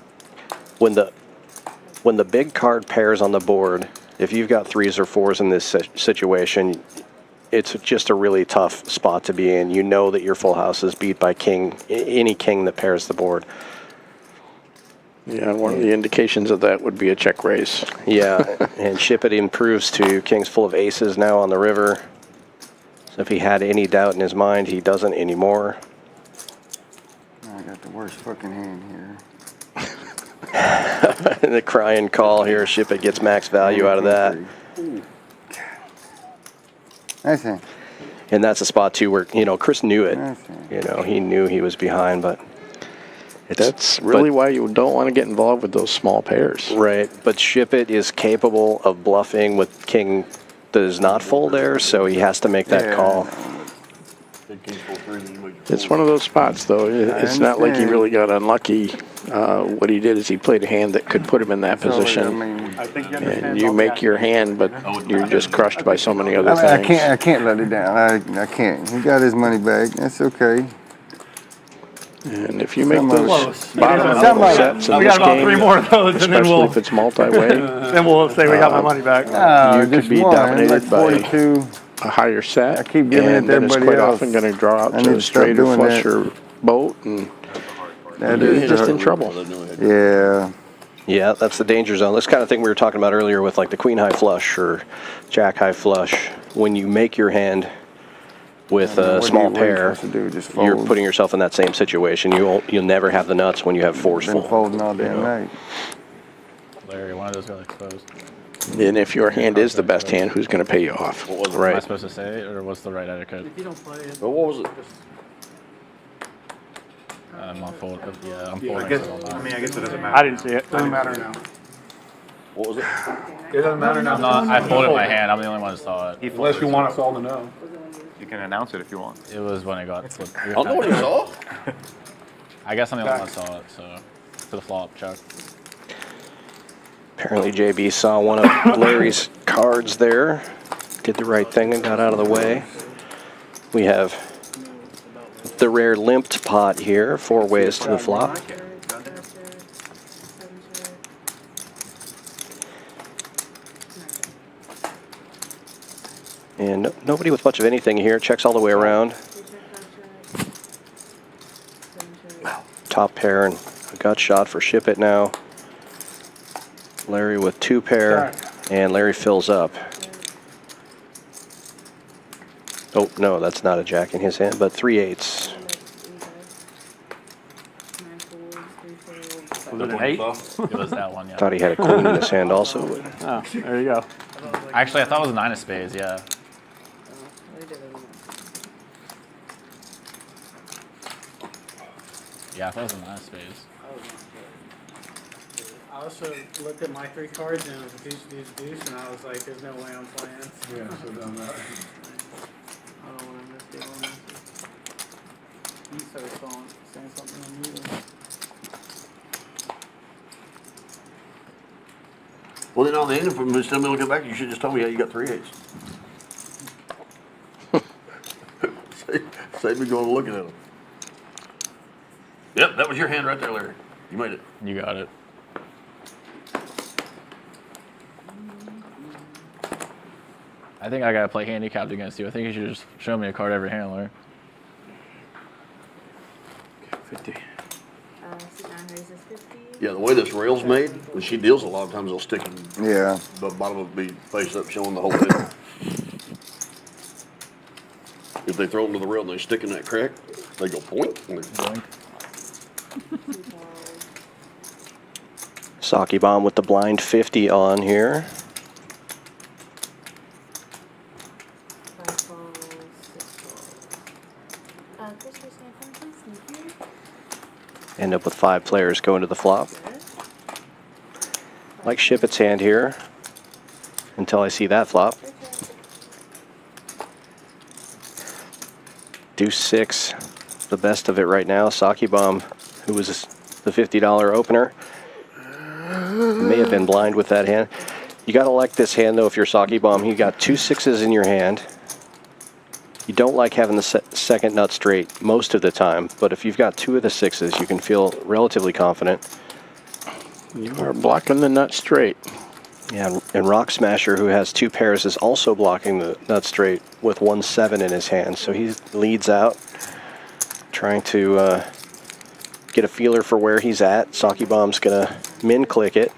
when the big card pairs on the board, if you've got 3s or 4s in this situation, it's just a really tough spot to be in. You know that your full house is beat by king, any king that pairs the board. Yeah, one of the indications of that would be a check raise. Yeah, and Ship It improves to kings full of aces now on the river. So if he had any doubt in his mind, he doesn't anymore. I got the worst fucking hand here. The crying call here. Ship It gets max value out of that. That's it. And that's a spot too where, you know, Chris knew it. You know, he knew he was behind, but that's really why you don't want to get involved with those small pairs. Right, but Ship It is capable of bluffing with king that is not full there, so he has to make that call. It's one of those spots, though. It's not like he really got unlucky. What he did is he played a hand that could put him in that position. And you make your hand, but you're just crushed by so many other things. I can't let it down. I can't. He got his money back. That's okay. And if you make those bottom level sets in we this got about game, 3 more of those, and then especially we'll if it's multi-way, then we'll say we got my money back. you could be dominated by a higher set. I keep giving it to then it's everybody quite else. often going to draw out I to need a to stop straight or doing flush that. or boat, and That you're is just in trouble. Yeah. Yeah, that's the danger zone. This kind of thing we were talking about earlier with like the queen high flush or jack high flush. When you make your hand with a small pair, you're putting yourself in that same situation. You'll never have the nuts when you have 4s full. Been folding all damn night. Larry, one of those got exposed. And if your hand is the best hand, who's going to pay you off? What am I supposed to say, or what's the right etiquette? If you don't play it. But what was it? I'm on fold. Yeah, I'm Yeah, folding. I guess it doesn't matter. I didn't see it. Doesn't matter now. What was it? It doesn't matter now. I folded my hand. I'm the only one who saw it. Unless you want us all to know. You can announce it if you want. It was when it got flipped. I don't know what you saw. I guess I'm the only one who saw it, so to the flop, Chuck. Apparently JB saw one of Larry's cards there, did the right thing and got out of the way. We have the rare limped pot here, 4 ways to the flop. And nobody with much of anything here, checks all the way around. Top pair and a gut shot for Ship It now. Larry with 2 pair, and Larry fills up. Oh, no, that's not a jack in his hand, but 3 8s. Was it an 8? It was that one, yeah. Thought he had a queen in his hand also. Oh, there you go. Actually, I thought it was a 9 of spades, yeah. Yeah, I thought it was a 9 of spades. I also looked at my 3 cards and it was deuce, deuce, deuce, and I was like, there's no way I'm playing. Yeah, so done that. I don't want to miss the one. He started saying something on you. Well, then on the end, if we still be looking back, you should just tell me how you got 3 8s. Save me going looking at them. Yep, that was your hand right there, Larry. You made it. You got it. I think I gotta play handicapped against you. I think you should just show me a card every hand, Larry. 50. Yeah, the way this rail's made, when she deals, a lot of times they'll stick in. Yeah. The bottom will be face up, showing the whole thing. If they throw them to the rail and they stick in that crack, they go point. And Boink. Saki Bomb with the blind 50 on here. End up with 5 players going to the flop. Like Shippett's hand here until I see that flop. Deuce 6, the best of it right now. Saki Bomb, who was the $50 opener, may have been blind with that hand. You got to like this hand though if you're Saki Bomb. You got 2 6s in your hand. You don't like having the second nut straight most of the time, but if you've got 2 of the 6s, you can feel relatively confident. You are blocking the nut straight. Yeah, and Rock Smasher, who has 2 pairs, is also blocking the nut straight with 1 7 in his hand. So he leads out, trying to get a feeler for where he's at. Saki Bomb's gonna min click it.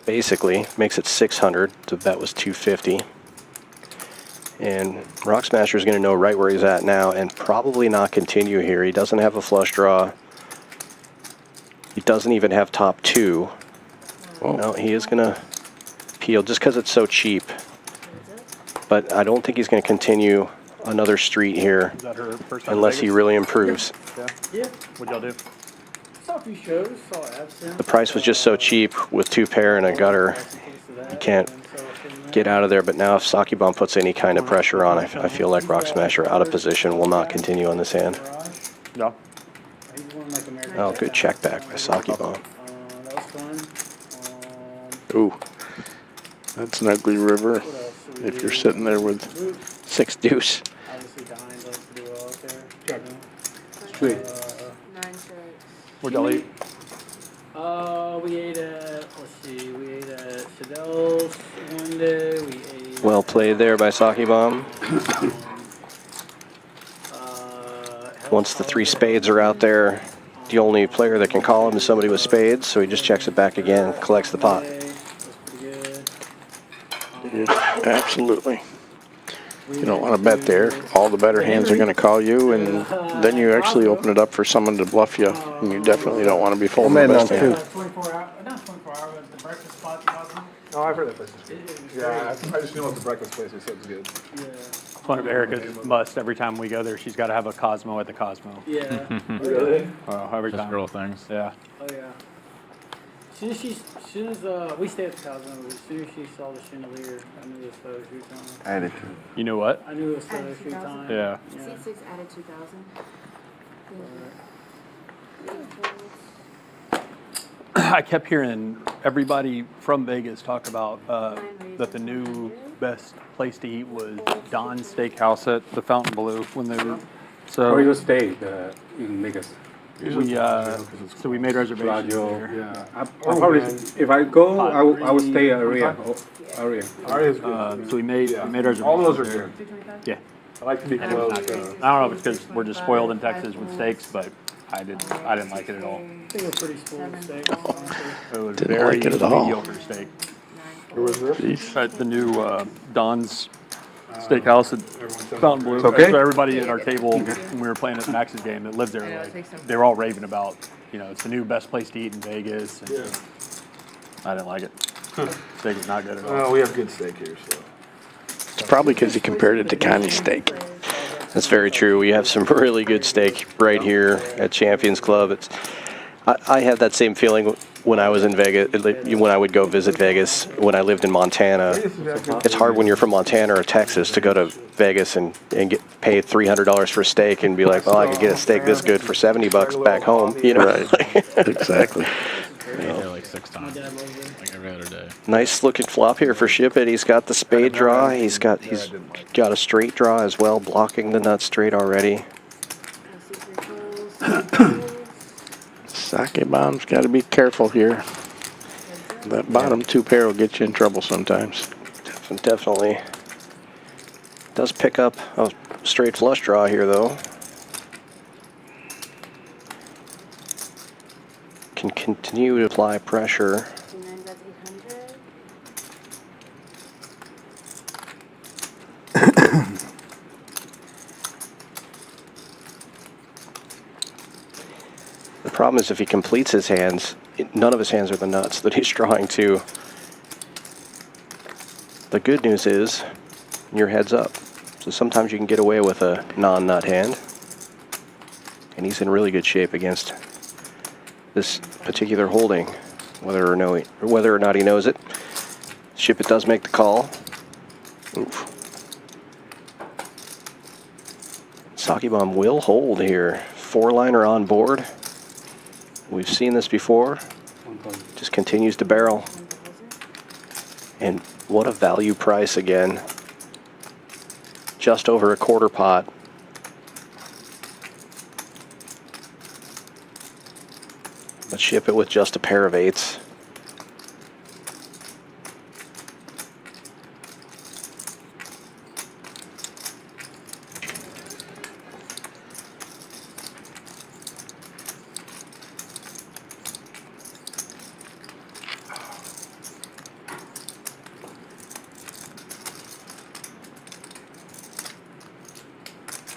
Basically, makes it 600. The bet was 250. And Rock Smasher is gonna know right where he's at now, and probably not continue here. He doesn't have a flush draw. He doesn't even have top 2. No, he is going to peel just because it's so cheap. But I don't think he's going to continue another street here unless he really improves. Yeah. What'd y'all do? Saw a few shows, saw absent. The price was just so cheap with 2 pair and a gutter. You can't get out of there. But now if Saki Bomb puts any kind of pressure on, I feel like Rock Smasher out of position will not continue on this hand. Yeah. Oh, good check back by Saki Bomb. That was fun. Ooh, that's an ugly river if you're sitting there with 6 deuce. Obviously, Dying does do well out there. Sweet. 9 straight. What'd y'all eat? We ate at, let's see, we ate at Shadell's one day. We ate. Well played there by Saki Bomb. Once the 3 spades are out there, the only player that can call him is somebody with spades, so he just checks it back again, collects the pot. Absolutely. You don't want to bet there. All the better hands are going to call you, and then you actually open it up for someone to bluff you, and you definitely don't want to be folding the best hand. 24 hour, not 24 hour, but the breakfast spot. Oh, I've heard that place. Yeah, I just knew what the breakfast place was, so it was good. Yeah. One of Erica's must every time we go there. She's got to have a Cosmo at the Cosmo. Yeah. Really? Every Just time. girl things. Yeah. Oh yeah. As soon as we stayed at the Cosmo, as soon as she saw the chandelier, I knew it was photo shoot time. Attitude. You know what? I knew it was photo shoot time. Yeah. Seat 6 added 2,000. I kept hearing everybody from Vegas talk about that the new best place to eat was Don's Steakhouse at the Fontainebleau when they were. So Where you stay in Vegas? so we made reservations there. Yeah. I probably, if I go, I will stay area. Aria's good. So we made reservations. All those are there. good. Yeah. I like to be close. I don't know if it's because we're just spoiled in Texas with steaks, but I didn't like it at all. I think it was pretty spoiled steak, honestly. It was Didn't like it at all. mediocre steak. Where was this? At the new Don's Steakhouse at Fontainebleau. Okay. So everybody at our table when we were playing at Max's game that lived there, like, they were all raving about, it's the new best place to eat in Vegas. And I didn't like it. Steak is not good at all. Well, we have good steak here, so. It's probably because he compared it to Connie's steak. That's very true. We have some really good steak right here at Champions Club. I had that same feeling when I was in Vegas, when I would go visit Vegas when I lived in Montana. It's hard when you're from Montana or Texas to go to Vegas and pay $300 for a steak and be like, well, I could get a steak this good for $70 back home. Right. Exactly. There like 6 times, like every other day. Nice looking flop here for Shippett. He's got the spade draw. He's got a straight draw as well, blocking the nut straight already. Sake Bomb's got to be careful here. That bottom 2 pair will get you in trouble sometimes. Definitely. Does pick up a straight flush draw here, though. Can continue to apply pressure. The problem is if he completes his hands, none of his hands are the nuts that he's drawing to. The good news is your head's up. So sometimes you can get away with a non-nut hand. And he's in really good shape against this particular holding, whether or not he knows it. Ship it does make the call. Oof. Sake Bomb will hold here. 4-liner on board. We've seen this before. Just continues to barrel. And what a value price again. Just over a quarter pot. Let's ship it with just a pair of 8s.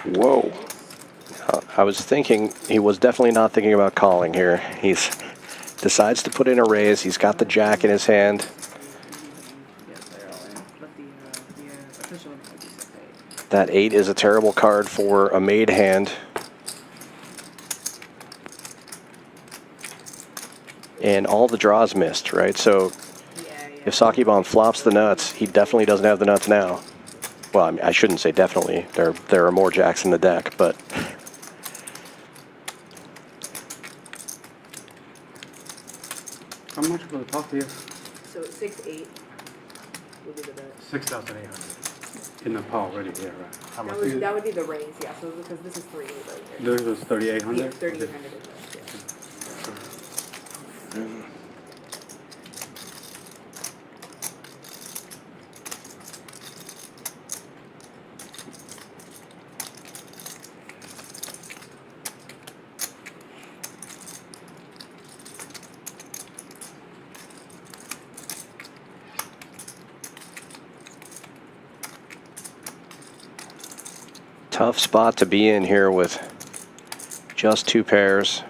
Whoa. I was thinking, he was definitely not thinking about calling here. He's decides to put in a raise. He's got the jack in his hand. That 8 is a terrible card for a made hand. And all the draws missed, right? So if Sake Bomb flops the nuts, he definitely doesn't have the nuts now. Well, I mean, I shouldn't say definitely. There are more jacks in the deck, but How much will it cost here? So 6-8 would be the bet. 6,800. In the pot already here, right? How much? That would be the raise, yeah. So because this is 3-8 right here. This was 3,800? Yeah, 3,800 is yeah. tough spot to be in here with just 2 pairs.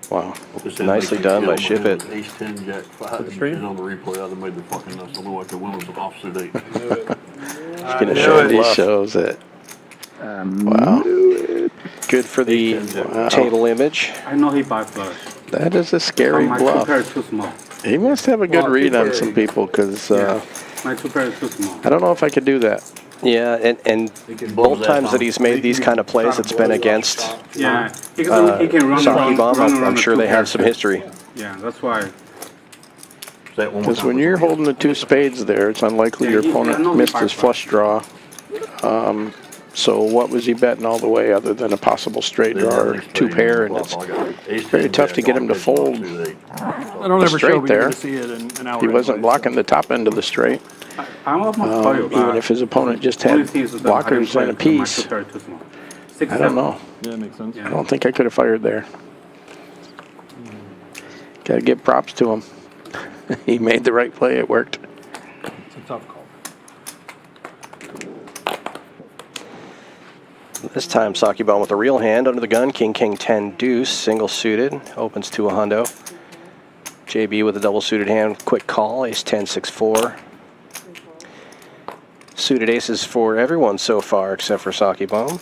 Wow, nicely done by Ship It. Ace 10, Jack 5, and on the replay, I'd have made the fucking nuts. I know I could win with an opposite 8. He's going to show these shows it. Wow. Good for the table image. I know he buy flush. That is a scary my bluff. 2 pair is too small. He must have a good read on some people, because My 2 pair is too small. I don't know if I could do that. Yeah, and both times that he's made these kind of plays, it's been against He can run Sake Bomb. I'm around sure the they 2 have some history. Yeah, that's why. Because when you're holding the 2 spades there, it's unlikely your opponent missed his flush draw. So what was he betting all the way other than a possible straight draw or 2 pair? And it's very tough to get him to fold the straight there. He wasn't blocking the top end of the straight. Even if his opponent just had blockers and a piece. I don't know. Yeah, that makes sense. I don't think I could have fired there. Got to give props to him. He made the right play. It worked. It's a tough call. This time, Sake Bomb with a real hand under the gun. King, King, 10, deuce, single suited, opens to a hundo. JB with a double suited hand, quick call, ace 10, 6, 4. Suited aces for everyone so far except for Sake Bomb.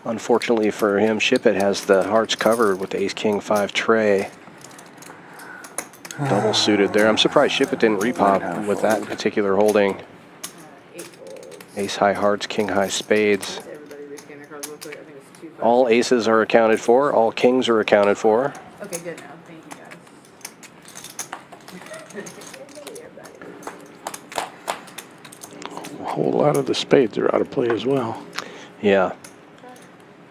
Unfortunately for him, Ship It has the hearts covered with ace, king, 5 tray. Double suited there. I'm surprised Ship It didn't repop with that particular holding. Ace high hearts, king high spades. All aces are accounted for. All kings are accounted for. Okay, good now. Thank you guys. A whole lot of the spades are out of play as well. Yeah.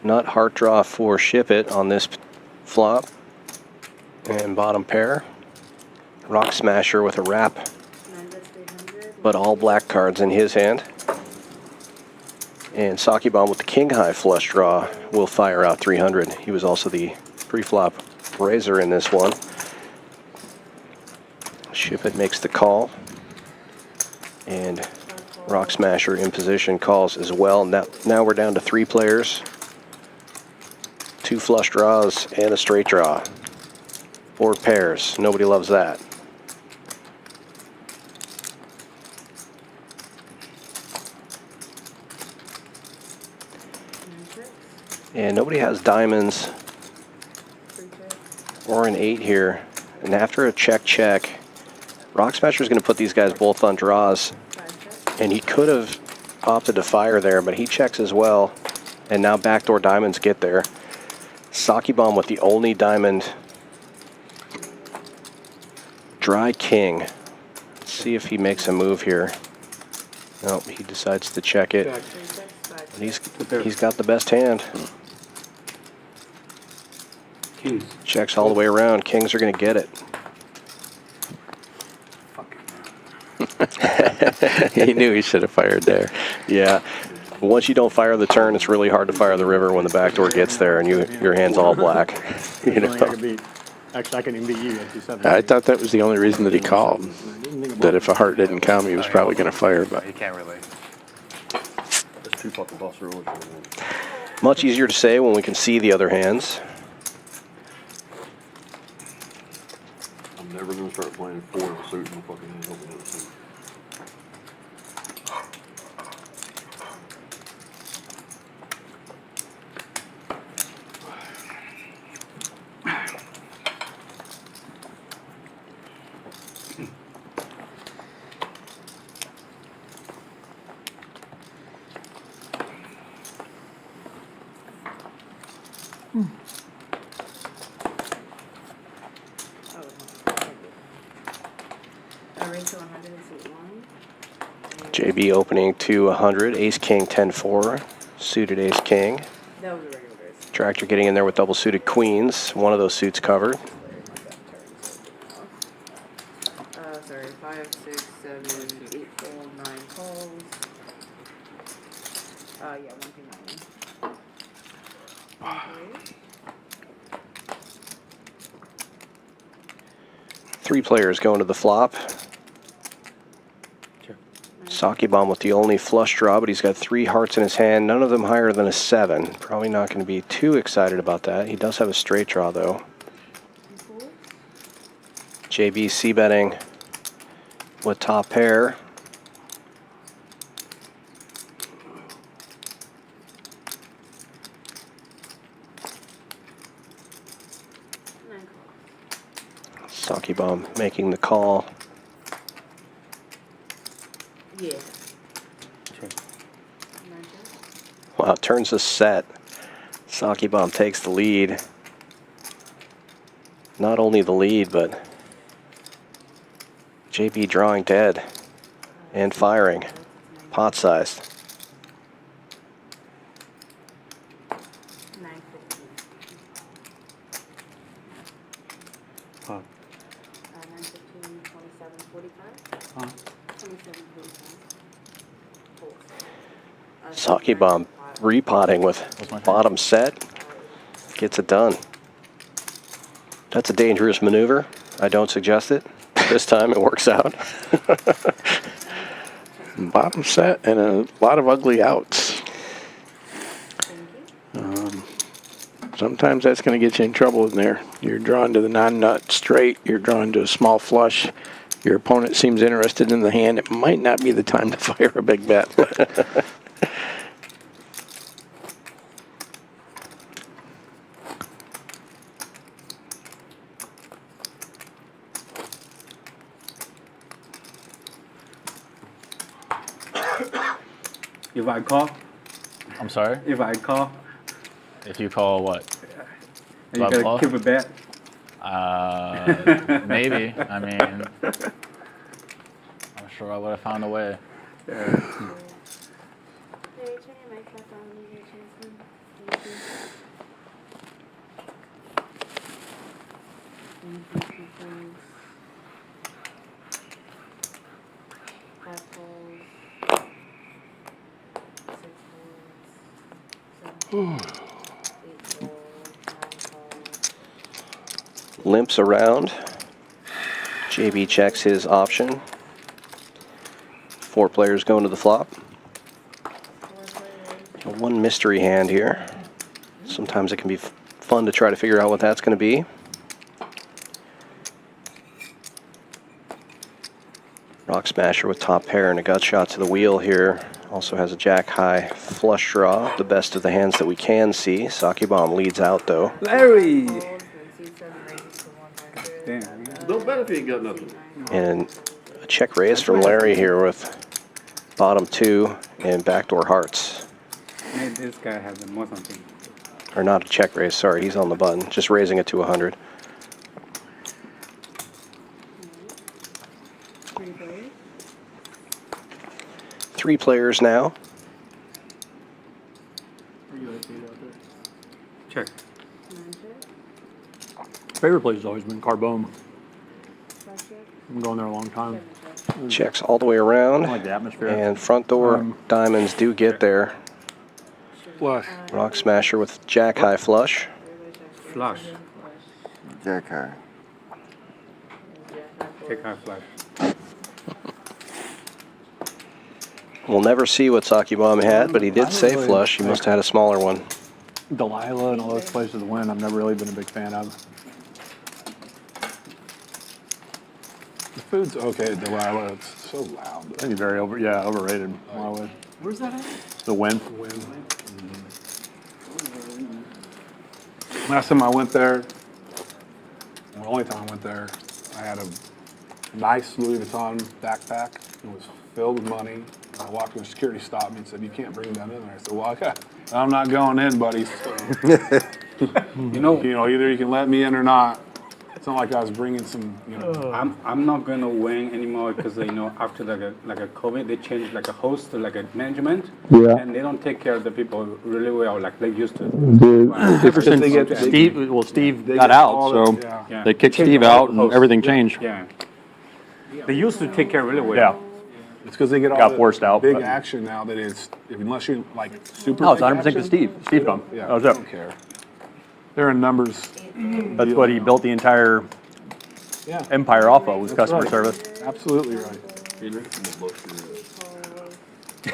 Nut heart draw for Ship It on this flop. And bottom pair. Rock Smasher with a wrap. But all black cards in his hand. And Sake Bomb with the king high flush draw will fire out 300. He was also the pre-flop raiser in this one. Ship It makes the call. And Rock Smasher in position calls as well. Now we're down to 3 players. 2 flush draws and a straight draw. 4 pairs. Nobody loves that. And nobody has diamonds or an 8 here. And after a check, Rock Smasher is going to put these guys both on draws. And he could have opted to fire there, but he checks as well. And now backdoor diamonds get there. Saki Bomb with the only diamond. Dry king. Let's see if he makes a move here. Nope, he decides to check it. And he's got the best hand. Kings. Checks all the way around. Kings are going to get it. He knew he should have fired there. Yeah. Once you don't fire the turn, it's really hard to fire the river when the backdoor gets there and your hand's all black. You know? Actually, I can even beat you at 2-7. I thought that was the only reason that he called. That if a heart didn't come, he was probably going to fire. But He can't really. That's 2 fucking boss rules. Much easier to say when we can see the other hands. I'm never going to start playing 4 in a suit and fucking hand open the suit. JB opening to 100, ace king 10-4, suited ace king. That was a regular race. Tractor getting in there with double suited queens. One of those suits covered. Sorry, 5, 6, 7, 8, 4, 9 calls. Yeah, 1, 2, 9. 3 players going to the flop. Saki Bomb with the only flush draw, but he's got 3 hearts in his hand, none of them higher than a 7. Probably not going to be too excited about that. He does have a straight draw, though. JB c-betting with top pair. Saki Bomb making the call. Yeah. Wow, turns a set. Saki Bomb takes the lead. Not only the lead, but JB drawing dead and firing. Pot sized. 9, 15. 9, 15, 27, 45. 27, 45. Saki Bomb repotting with bottom set. Gets it done. That's a dangerous maneuver. I don't suggest it. This time it works out. bottom set and a lot of ugly outs. Sometimes that's going to get you in trouble in there. You're drawn to the non-nut straight. You're drawn to a small flush. Your opponent seems interested in the hand. It might not be the time to fire a big bet. If I call? I'm sorry? If I call? If you call what? You gotta keep a bet? Maybe. I mean, I'm sure I would have found a way. Limps around. JB checks his option. 4 players going to the flop. One mystery hand here. Sometimes it can be fun to try to figure out what that's going to be. Rock Smasher with top pair and a gut shot to the wheel here. Also has a jack high flush draw, the best of the hands that we can see. Saki Bomb leads out though. Larry! Damn. Don't bet if you ain't got nothing. And a check raise from Larry here with bottom 2 and backdoor hearts. Man, this guy has the most something. Or not a check raise, sorry, he's on the button. Just raising it to 100. Three players now. Check. Favorite place has always been Carbone. I'm going there a long time. Checks all the way around. I like the atmosphere. And front door diamonds do get there. Flush. Rock Smasher with jack high flush. Flush. Jack high. Take high flush. We'll never see what Saki Bomb had, but he did say flush. He must have had a smaller one. Delilah and all those places to win, I've never really been a big fan of. The food's okay at Delilah. It's so loud. I think it's very overrated. Where's that at? The win. Last time I went there, the only time I went there, I had a nice Louis Vuitton backpack. It was filled with money. I walked in, security stopped me and said, "You can't bring that in there." I said, "Well, I'm not going in, buddy." So, you know, either you can let me in or not. It's not like I was bringing some, I'm not gonna win anymore because after like a COVID they changed like a host to like a management. Yeah. And they don't take care of the people really well like they used to. Ever since Steve got out, so they kicked Steve out and everything changed. Yeah. They used to take care really well. Yeah. it's because they get all Got the forced out, big but- action now that unless you're like super. No, it's big 100% action, to Steve. Steve done. Yeah, That was I it. don't care. They're in numbers. That's what he built the entire empire off of, was customer right. service. Absolutely right.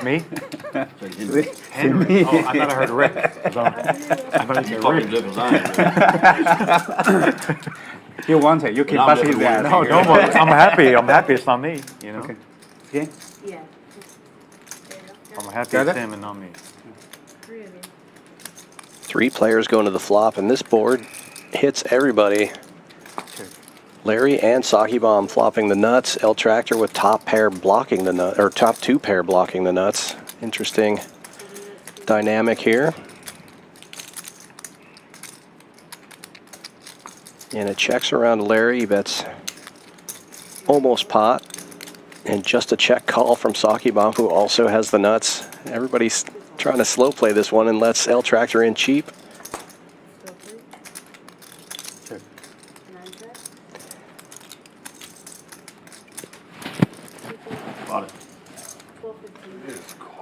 Me? Henry. Oh, I thought I heard Rick. I thought you said Rick. He wants it. You can bust his ass. No, don't worry. I'm happy. I'm happy it's not me, you know? Okay. Okay. Yeah. I'm happy Got it's it? him and not me. 3 players going to the flop, and this board hits everybody. Larry and Saki Bomb flopping the nuts. El Tractor with top pair blocking the nut, or top 2 pair blocking the nuts. Interesting dynamic here. And it checks around to Larry. He bets almost pot. And just a check call from Saki Bomb, who also has the nuts. Everybody's trying to slow play this one and lets El Tractor in cheap.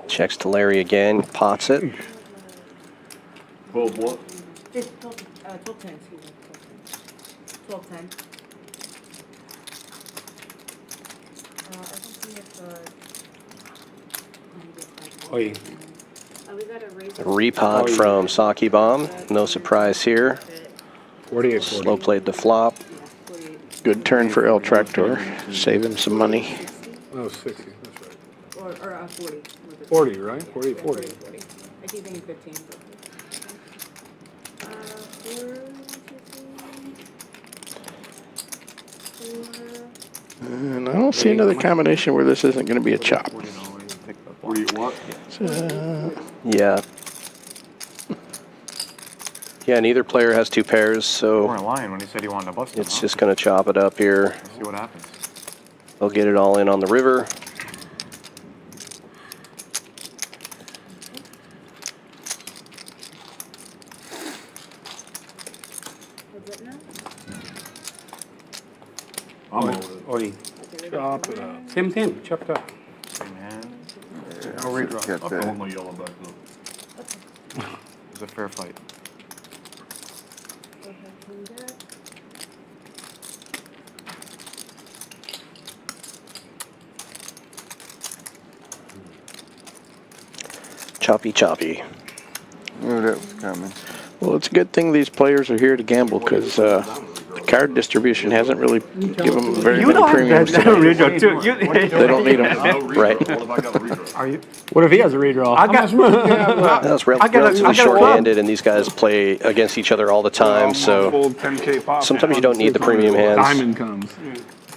Checks to Larry again, pots it. 12 what? 12-10, excuse me. 12-10. I don't think it's Oh, yeah. we gotta raise Repot from Saki Bomb. No surprise here. 48. Slow played the flop. Good turn for El Tractor. Save him some money. Oh, 60. That's right. or 40. 40, right? 40. I keep thinking 15. And I don't see another combination where this isn't going to be a chop. Yeah. Yeah, neither player has 2 pairs, We're so in line when he said he wanted to bust it's just going to chop it up here. See what happens. They'll get it all in on the river. Oi. Chop it up. Same, chopped up. Hey, man. I'll redraw. Get I'll that. put my yellow back though. It was a fair fight. Choppy, choppy. Knew that was coming. Well, it's a good thing these players are here to gamble because the card distribution hasn't really given them very many premiums tonight. They don't need them, right? What if he has a redraw? That's relatively short-handed, and these guys play against each other all the time, so Full 10K pop. sometimes you don't need the premium hands. Diamond comes.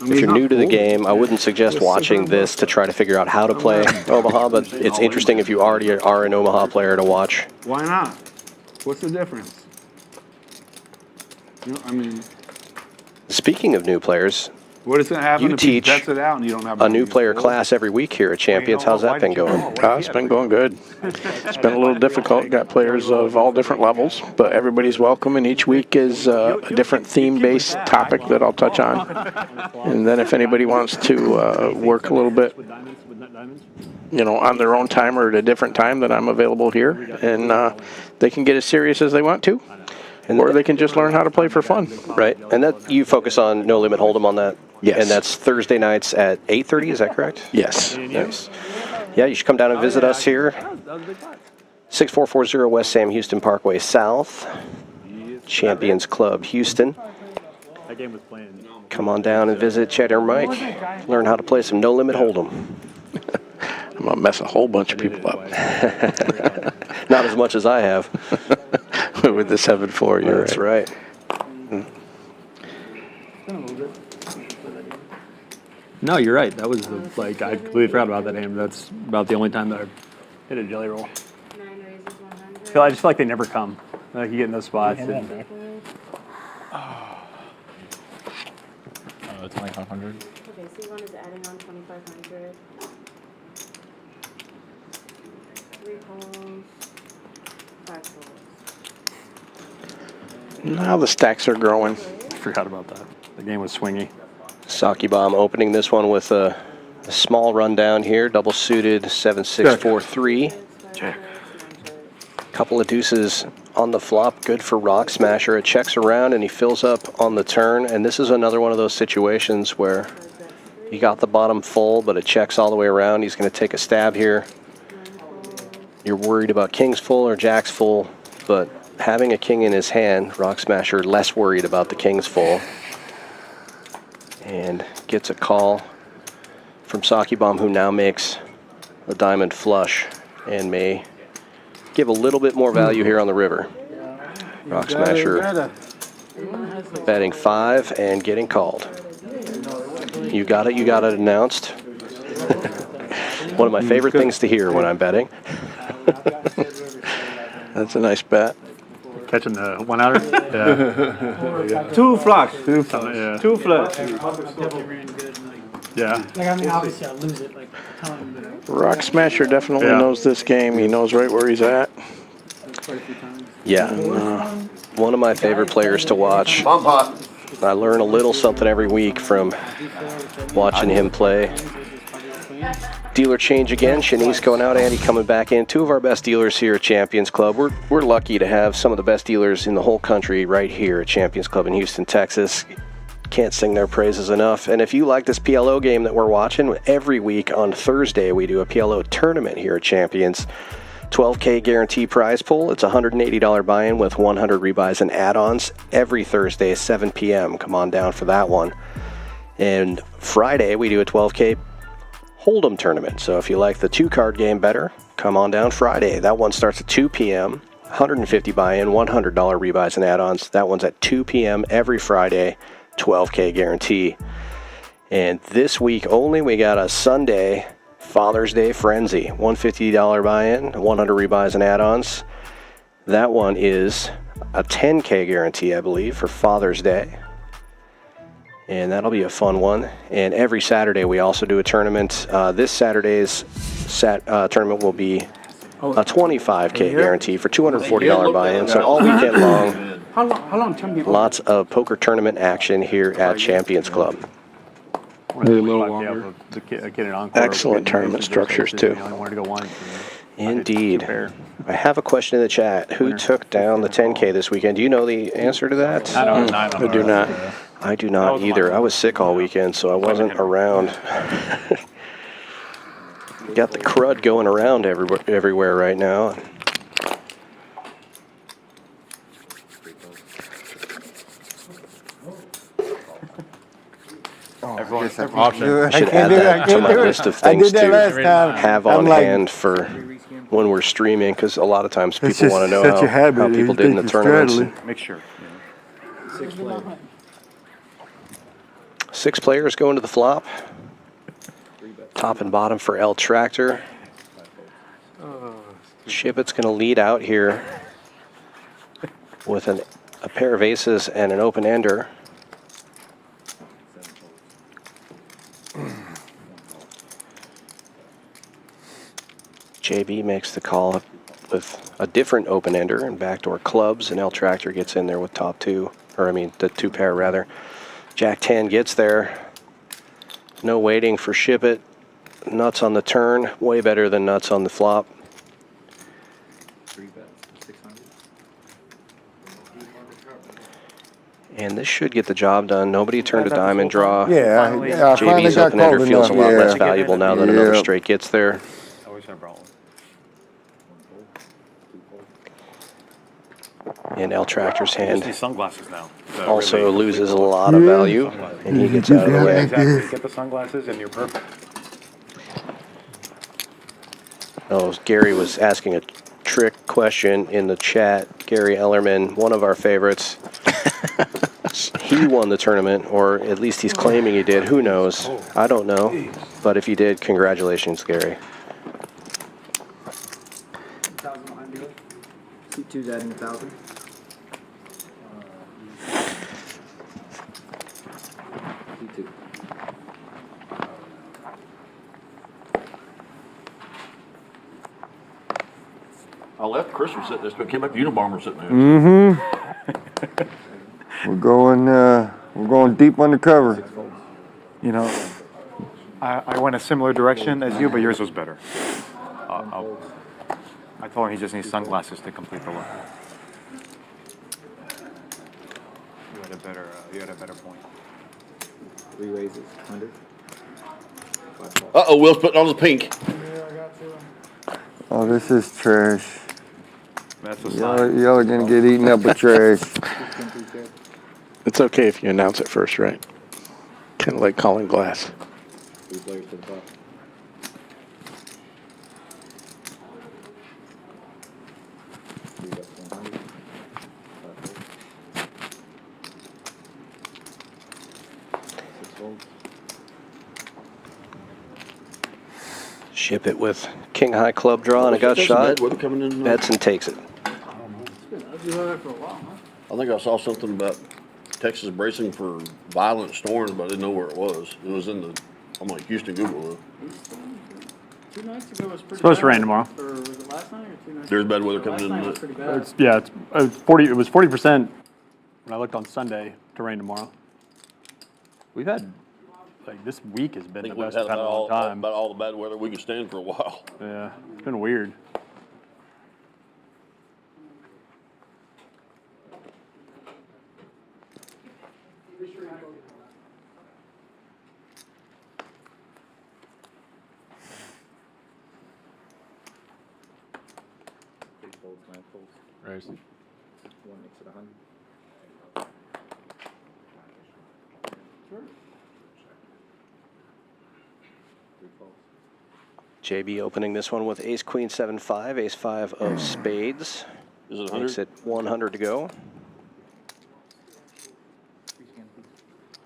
If you're new to the game, I wouldn't suggest watching this to try to figure out how to play Omaha, but it's interesting if you already are an Omaha player to watch. Why not? What's the difference? You know, I mean, Speaking of new players, what is going to happen you if he teach bets it out and you don't have a new player class every week here at Champions. How's that been going? It's been going good. It's been a little difficult. Got players of all different levels, but everybody's welcome, and each week is a different theme-based topic that I'll touch on. And then if anybody wants to work a little bit, you know, on their own time or at a different time, then I'm available here, and they can get as serious as they want to. Or they can just learn how to play for fun. Right, and that you focus on No Limit Hold'em on that? Yes. And that's Thursday nights at 8:30, is that correct? Yes. Nice. Yeah, you should come down and visit us here. 6440 West Sam Houston Parkway South. Champions Club Houston. That game was playing. Come on down and visit Chad or Mike. Learn how to play some No Limit Hold'em. I'm going to mess a whole bunch of people up. Not as much as I have. With the 7-4, you're That's right. No, you're right. That was like I completely forgot about that game. That's about the only time that I hit a jelly roll. I just feel like they never come. Like you get in those spots. Oh, 2,500. Okay, C1 is adding on 2,500. 3 holes, 5 holes. Now the stacks are growing. I forgot about that. The game was swingy. Saki Bomb opening this one with a small rundown here. Double suited 7-6-4-3. Check. Couple of deuces on the flop. Good for Rock Smasher. It checks around and he fills up on the turn. And this is another one of those situations where he got the bottom full, but it checks all the way around. He's going to take a stab here. You're worried about king's full or jack's full, but having a king in his hand, Rock Smasher less worried about the king's full. And gets a call from Saki Bomb, who now makes a diamond flush and may give a little bit more value here on the river. Rock Smasher betting 5 and getting called. You got it announced. One of my favorite things to hear when I'm betting. That's a nice bet. Catching the 1-outer? Yeah. 2 flush. 2 flush. Yeah. 2 flush. Yeah. Like, I mean, obviously I lose it, like, telling him that. Rock Smasher definitely Yeah. knows this game. He knows right where he's at. Yeah. One of my favorite players to watch. I learn a little something every week from watching him play. Dealer change again. Shanice going out, Andy coming back in. 2 of our best dealers here at Champions Club. We're lucky to have some of the best dealers in the whole country right here at Champions Club in Houston, Texas. Can't sing their praises enough. And if you like this PLO game that we're watching, every week on Thursday we do a PLO tournament here at Champions. 12K guarantee prize pool. It's a $180 buy-in with 100 rebuys and add-ons every Thursday, 7 p.m. Come on down for that one. And Friday we do a 12K Hold'em tournament. So if you like the 2-card game better, come on down Friday. That one starts at 2 p.m. 150 buy-in, $100 rebuys and add-ons. That one's at 2 p.m. every Friday. 12K guarantee. And this week only, we got a Sunday Father's Day Frenzy. $150 buy-in, 100 rebuys and add-ons. That one is a 10K guarantee, I believe, for Father's Day. And that'll be a fun one. And every Saturday we also do a tournament. This Saturday's tournament will be a 25K guarantee for $240 buy-in. So all weekend long, How long champion? lots of poker tournament action here at Champions Club. Excellent tournament structures, too. Indeed. I have a question in the chat. Who took down the 10K this weekend? Do you know the answer to that? I do not. I do not either. I was sick all weekend, so I wasn't around. Got the crud going around everywhere right now. Everyone, I should add that to my list of things to have on hand for when we're streaming, because a lot of times people want to know how people did in the tournaments. make sure. 6 players. 6 players going to the flop. Top and bottom for L Tractor. Shippett's going to lead out here with a pair of aces and an open ender. JB makes the call with a different open ender and backdoor clubs, and L Tractor gets in there with top 2, or I mean the 2 pair rather. Jack 10 gets there. No waiting for Shippett. Nuts on the turn, way better than nuts on the flop. And this should get the job done. Nobody turned a diamond draw. Yeah, JB's open ender feels a lot less valuable now that another straight gets there. And L Tractor's hand sunglasses now. also loses a lot of value, and he gets out of the way. Exactly. Get the sunglasses and you're perfect. Oh, Gary was asking a trick question in the chat. Gary Ellerman, one of our favorites. He won the tournament, or at least he's claiming he did. Who knows? I don't know. But if he did, congratulations, Gary. 1,000 behind you. C2's adding 1,000. C2. I left Chris was sitting there, but came back to Unabomber sitting there. Mm-hmm. We're going deep undercover. You know, I went a similar direction as you, but yours was better. I told him he just needs sunglasses to complete the look. You had a better point. 3 raises, 100. Uh-oh, Will's putting on the pink. Oh, this is trash. That's a Y'all are gonna get eaten up with trash. It's okay if you announce it first, right? Kind of like calling glass. 3 players to the top. Ship it with king high club draw and a gut shot. Bets and takes it. I think I saw something about Texas bracing for violent storms, but I didn't know where it was. It was in the, I'm like, Houston, Google though. 2 nights ago was pretty Supposed bad. to rain tomorrow. Or was it last night or 2 nights There's ago? bad weather coming Last in. night was pretty bad. It's 40. It was 40% when I looked on Sunday to rain tomorrow. We've had, like, this week has been I think the we've best had we've had in a long about time. all the bad weather we could stand for a while. Yeah, it's been weird. Right. 1 makes it 100. JB opening this one with ace queen 7-5, ace 5 of spades. Is it 100? Makes it 100 to go.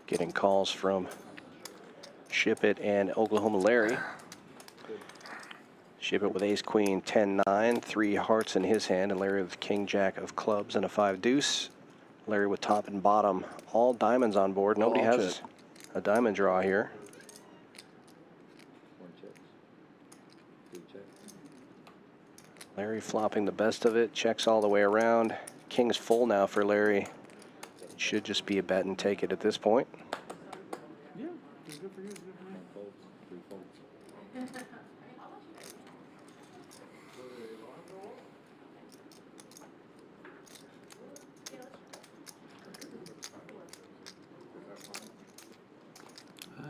Getting calls from Ship-It and Oklahoma Larry. Ship-It with ace queen 10-9, 3 hearts in his hand, and Larry with king jack of clubs and a 5 deuce. Larry with top and bottom, all diamonds on board. Nobody has a diamond draw here. 1 checks. 3 checks. Larry flopping the best of it, checks all the way around. King's full now for Larry. It should just be a bet and take it at this point. Yeah, it's good for you. It's good for me. 1 folds, 3 folds.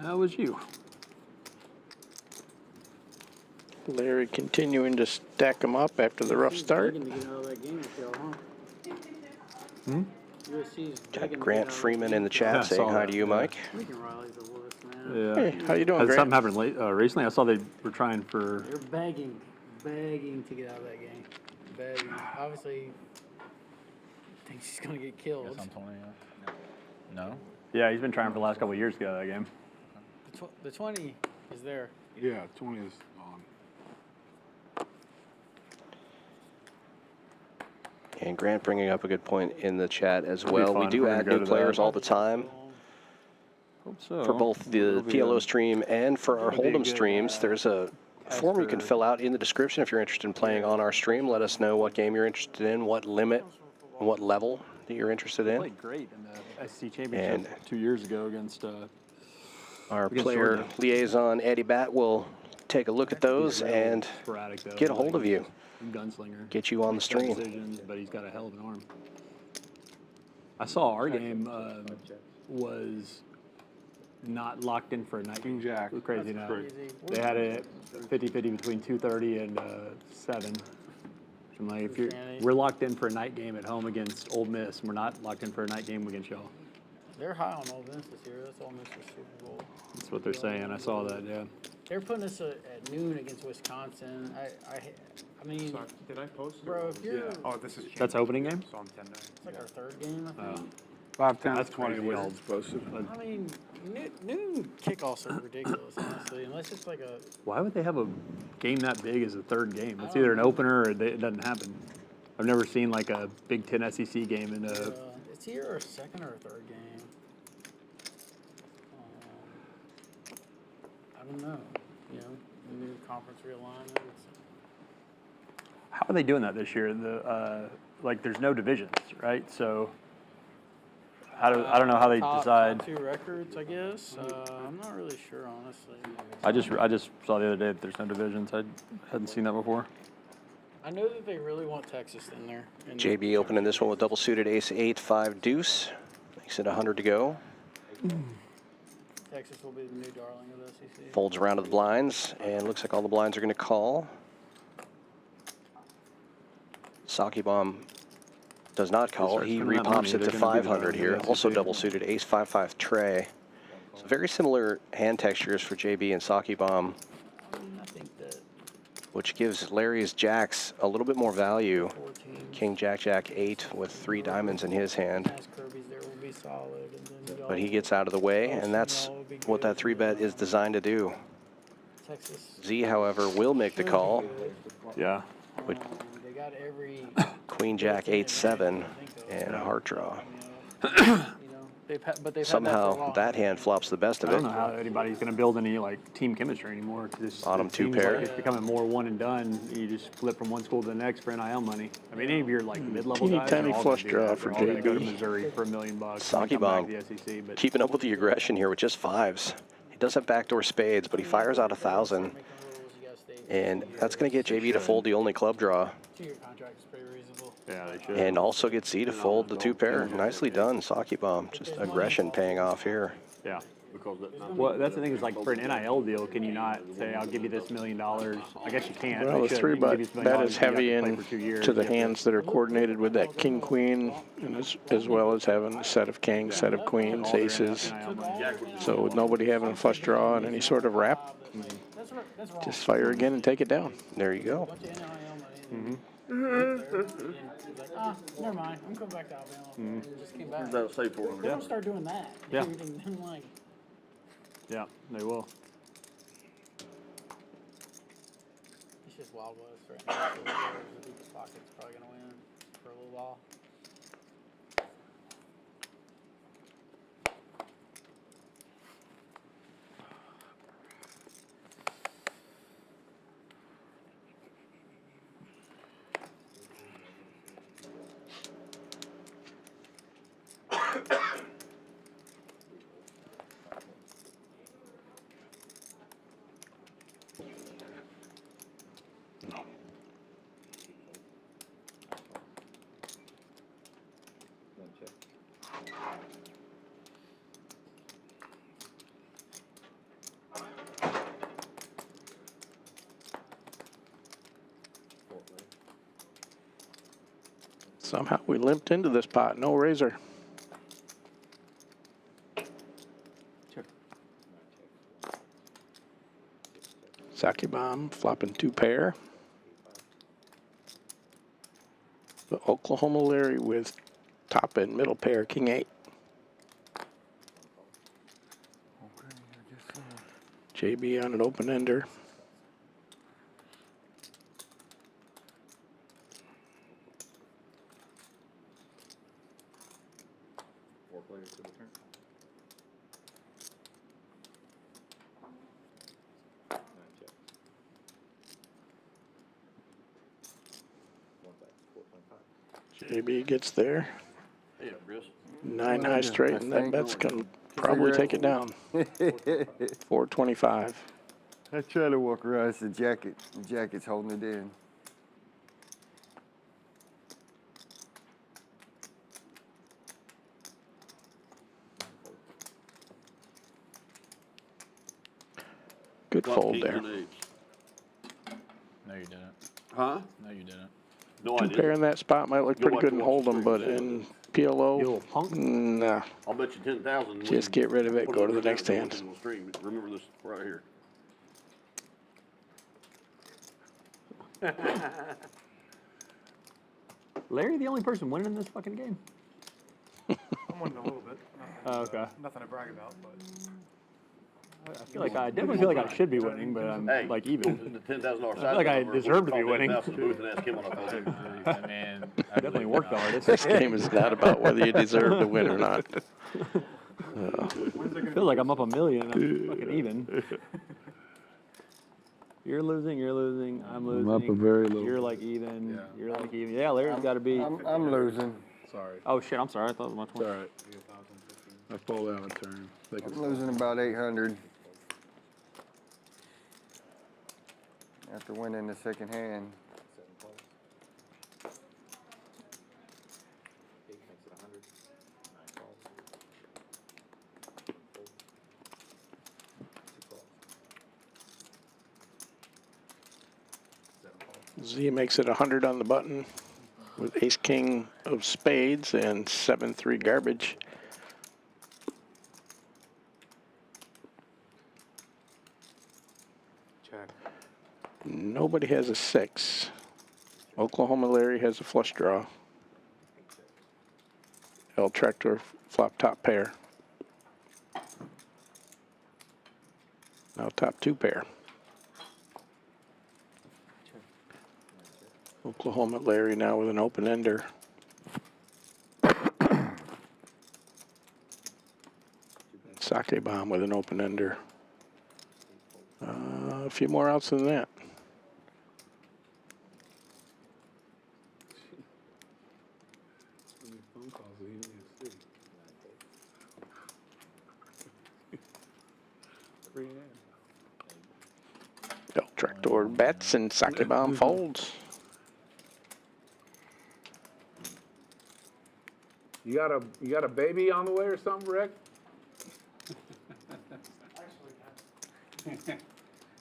How was you? Larry continuing to stack them up after the rough start. Got Grant Freeman in the chat saying hi to you, Mike. Yeah. Hey, how you doing, Has Grant? something happened recently? I saw they were trying for. They're begging to get out of that game. Begging. Obviously, thinks he's gonna get killed. No. Yeah, he's been trying for the last couple of years to get out of that game. The 20 is there. Yeah, 20 is on. And Grant bringing up a good point in the chat as well. We fun. do We're add gonna go new to players that. all the time Hope so. for both the PLO stream and for our It'll be a Hold'em good, streams. There's a form you can fill out in the description if you're interested in playing on our stream. Let us know what game you're interested in, what limit, and what level that you're interested They in. played great in the SC Championship 2 years ago against. Our against player Georgia. liaison, Eddie Bat, will take a look at those and Sporadic, though. get a hold of you. Gunslinger. Get you on the Makes tough stream. Decisions, but he's got a hell of an arm. I saw our game was not locked in for a night. King Jack. It was crazy That's now. crazy. They had it 50-50 between 2:30 and 7. I'm like, we're locked in for a night game at home against Ole Miss. And we're not locked in for a night game against y'all. They're high on Ole Miss this year. That's Ole Miss for Super Bowl. That's what they're saying. I saw that. Yeah. They're putting us at noon against Wisconsin. I mean, So, did I post? bro, if you're, Oh, this is. That's opening game. So I'm 10-9. it's like our third game, I think. 5-10 That's is 20 crazy. wins posted. I mean, noon kickoffs are ridiculous, honestly, unless it's like a. Why would they have a game that big as a third game? It's either an opener or it doesn't happen. I've never seen like a Big Ten SEC game in a. It's either our second or third game. I don't know. You know, new conference realignment. How are they doing that this year? Like, there's no divisions, right? So, I don't know how they decide. Top 2 records, I guess. I'm not really sure, honestly. I just saw the other day that there's no divisions. I hadn't seen that before. I know that they really want Texas in there. JB opening this one with double suited ace 8, 5 deuce. Makes it 100 to go. Texas will be the new darling of the SEC. Folds around to the blinds, and looks like all the blinds are going to call. Saki Bomb does not call. He repops it to 500 here. Also double suited ace 5-5 tray. So very similar hand textures for JB and Saki Bomb, which gives Larry's jacks a little bit more value. King Jack Jack 8 with 3 diamonds in his hand. But he gets out of the way, and that's what that 3-bet is designed to do. Z, however, will make the call. Yeah. With They got every. Queen Jack 8-7 and a heart draw. But they've Somehow that hand flops the best of I it. don't know how anybody's going to build any like team chemistry anymore. Bottom it 2 seems pair. Like it's becoming more one and done. You just flip from one school to the next for NIL money. I mean, any of your like mid-level Teeny guys. tiny are all flush gonna do draw that. for They're all gonna go to JB. Missouri for $1 million. Saki come back Bomb to the SEC, but keeping up with the aggression here with just 5s. He does have backdoor spades, but he fires out 1,000. And that's going to get JB to fold the only club draw. 2-year contract is pretty reasonable. Yeah, they should. And also get Z to fold the 2 pair. Nicely done, Saki Bomb. Just aggression paying off here. Yeah. Well, that's the thing is like for an NIL deal, can you not say I'll give you this $1 million? I guess you can't. Well, They the should. You can give you this $1 3-bet million, bet is you have heavy to play in for 2 years. to the You have to- hands that are coordinated with that king queen, and as well as having a set of kings, set of queens, aces. So with nobody having a flush draw and any sort of wrap, just fire again and take it down. There you go. Never mind. I'm going back to Alabama. Just came back. That'll save for They're gonna start doing that. Yeah. I'm like, Yeah, they will. it's just Wild West right now. The deepest pocket's probably gonna win for a little while. Somehow we limped into this pot. No razor. Sake bomb flopping 2 pair. The Oklahoma Larry with top and middle pair, king 8. JB on an open ender. Four players to the turn. JB gets there. Hey, Chris. 9 high straight, and that bet's going to probably take it down. 425. I try to walk around. It's the jacket. The jacket's holding it in. Good Flop fold kings there. and eights. No, you didn't. Huh? No, you didn't. No, I 2 didn't. pair in that spot might look You'll pretty have good to in watch the Hold'em, stream, but see in what PLO, You little punk. nah. I'll bet you 10,000. Just get rid of it, Put go to over the there next and hand. look at the stream. Remember this right here. Larry, the only person winning this fucking game. I'm winning a little bit. Oh, okay. Nothing to brag about, but. I feel like I definitely feel like I should be winning, but I'm Hey, like even. The $10,000 I feel like I deserve to be winning. In the booth and ask him on a phone. I mean, I definitely worked the hardest. This game is not about whether you deserve to win or not. Feels like I'm up $1 million. I'm fucking even. You're losing, I'm losing. up a very little You're bit. like even. Yeah. You're like even. Yeah, Larry's got to be. I'm losing. Sorry. Oh shit, I'm sorry. I thought it was much It's more. all right. I fold out a turn. I'm losing about 800. After winning the second hand. Z makes it 100 on the button with ace king of spades and 7-3 garbage. Check. Nobody has a 6. Oklahoma Larry has a flush draw. L Tractor flop top pair. Now top 2 pair. Oklahoma Larry now with an open ender. Sake bomb with an open ender. A few more outs than that. Phone calls that you didn't even see. L Tractor bets and Sake bomb folds. You got a baby on the way or something, Rick? Actually,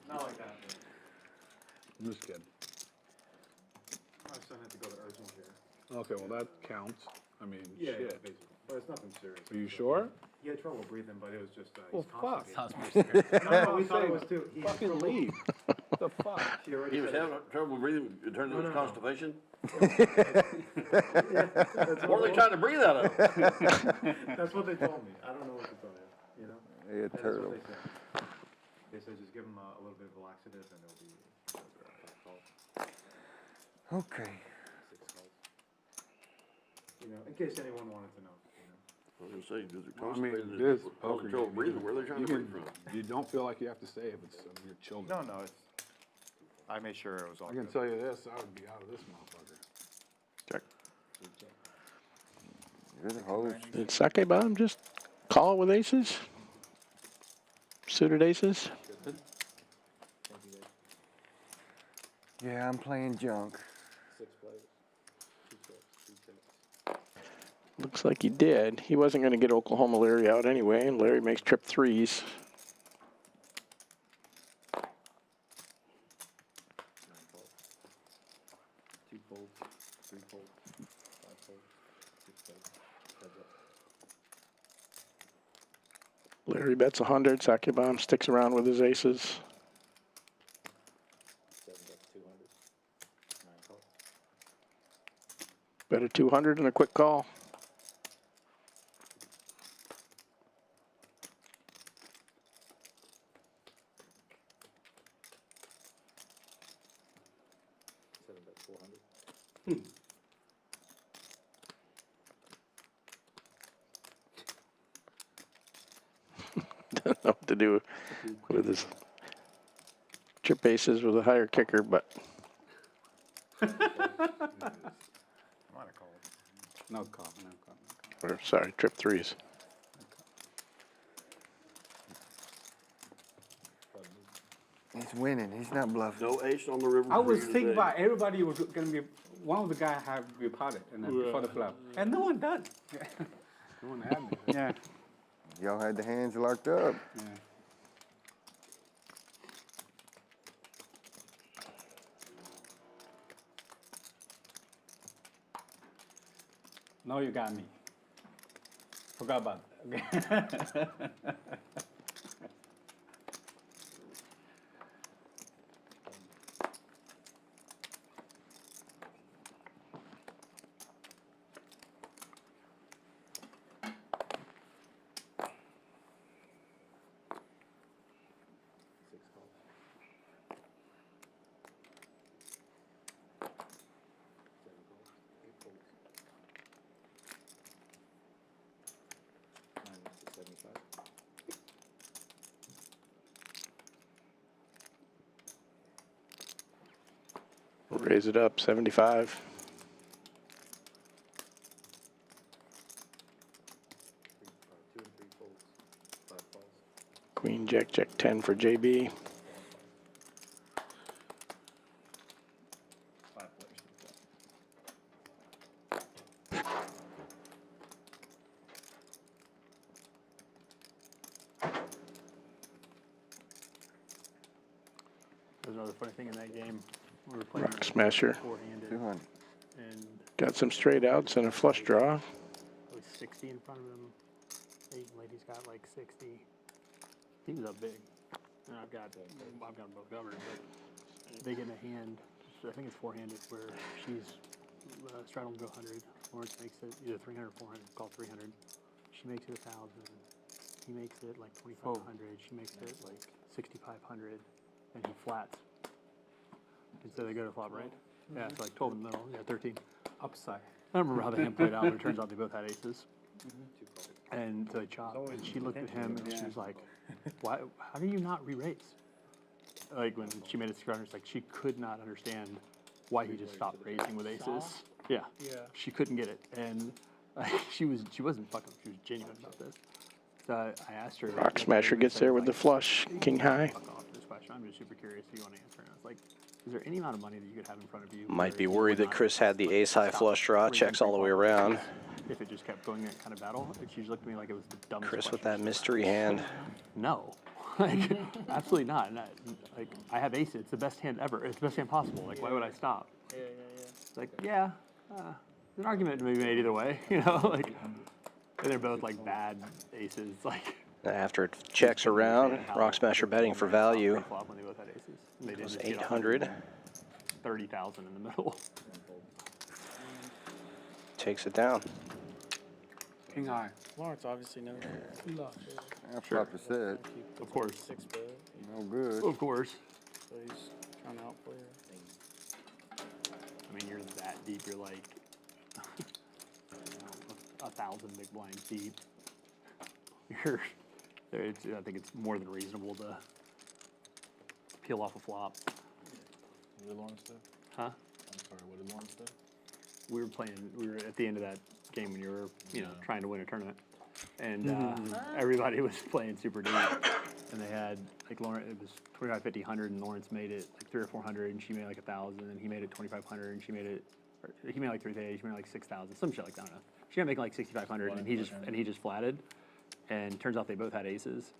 not like that. I'm just kidding. My son had to go to urgent care. Okay, well that counts. I mean, Yeah, shit. basically. But it's nothing serious. Are you sure? He had trouble breathing, but it was just. Well, He's fuck. constipated. No, we thought it was too. He had Fucking trouble- leave. What the fuck? She already He was said having trouble breathing. It turned into constipation. That's What are they trying to breathe out of? That's what they told me. I don't know what to tell you. You know. Hey, a That's turtle. what they said. They said just give him a little bit of a laxative and it'll be. Okay. 6 calls. You know, in case anyone wanted to know. You know. I was gonna say, because they're Well, I mean, constipated. it is and poker. trouble breathing. Where are they trying to breathe from? You don't feel like you have to say if it's your children. No, it's. I made sure it was all. I can good. tell you this, I would be out of this motherfucker. Check. You're the host. Did Sake bomb just call with aces? Suited aces? Yeah, I'm playing junk. Looks like he did. He wasn't going to get Oklahoma Larry out anyway, and Larry makes trip 3s. Larry bets 100. Sakibam sticks around with his aces. Bet a 200 and a quick call. Don't know what to do with his trip aces with a higher kicker, but No call. or sorry, trip threes. He's winning. He's not bluffing. No ace on the river. I was for you thinking today. about everybody was gonna be one of the guys have to be potted and then before the flop, and no one done. No one had me. Yeah. Y'all had the hands locked up. Yeah. No, you got me. Forgot about that. Okay. Raise it up, 75. Queen, Jack, Jack 10 for JB. There's another funny thing in that game. We were playing Rock Smasher. four-handed, 200. and Got some straight outs and a flush draw. there was 60 in front of him. Lady's got like 60. He was up big, and I've got them both covered. But they get in a hand. I think it's four-handed where she's straddled to 100. Lawrence makes it either 300 or 400. Call 300. She makes it 1,000. He makes it like 2,500. She makes it like 6,500, and he flats. Instead they go to flop, right? Yeah, it's like 12 in the middle. Yeah, 13. Upside. I don't remember how the hand played out, but it turns out they both had aces. And so they chopped, and she looked at him, and she was like, "Why? How do you not re-raise?" Like when she made it 600, it's like she could not understand why he just stopped raising with aces. Yeah, she couldn't get it, and she wasn't fucking. She was genuine about this. So I asked her. Rock Smasher gets there with the flush, king high. Fuck off this question. I'm just super curious if you want to answer. And I was like, is there any amount of money that you could have in front of you? Might be where you worried would that not Chris had the ace high stop flush draw, raising checks all the way pre-flop around. If it just kept going that kind of battle, and she just looked at me like it was the dumbest Chris with question. that mystery hand. No, like absolutely not. Like I have ace. It's the best hand ever. It's the best hand possible. Like why would I stop? Yeah. It's like there's an argument to be made either way. Like and they're both like bad aces. Like After it checks around, Rock Smasher betting for value. Flop when they both had aces. And they It was didn't just get 800. 30,000 in the middle. Takes it down. King high. Lawrence obviously knows. I flopped a set. Of course. 6 bet. No good. Of course. So he's trying to outplay her. I mean, you're that deep. You're like 1,000 big blinds deep. I think it's more than reasonable to peel off a flop. What did Lawrence do? Huh? I'm sorry, what did Lawrence do? We were at the end of that game when you were, trying to win a tournament. And everybody was playing super deep. And they had, like, Lawrence, it was 25, 50, 100, and Lawrence made it like 300 or 400, and she made like 1,000, and he made it 2,500, and she made it, he made like 3K, she made like 6,000, some shit like that, I don't know. She ended up making like 6,500, and he just flatted. And turns out they both had aces.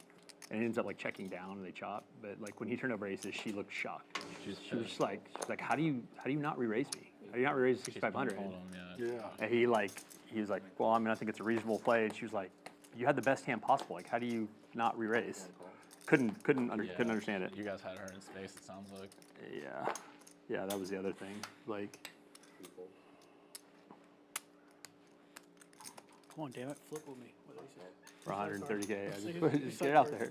And it ends up like checking down and they chop. But like when he turned over aces, she looked shocked. She was just like, how do you not re-raise me? How do you not re-raise 6,500? Yeah. And he was like, well, I mean, I think it's a reasonable play. And she was like, you had the best hand possible. Like, how do you not re-raise? Couldn't understand it. You guys had her in space, it sounds like. Yeah, that was the other thing. Like, Come on, damn it, flip with me. What they say? for 130K, just get it out there.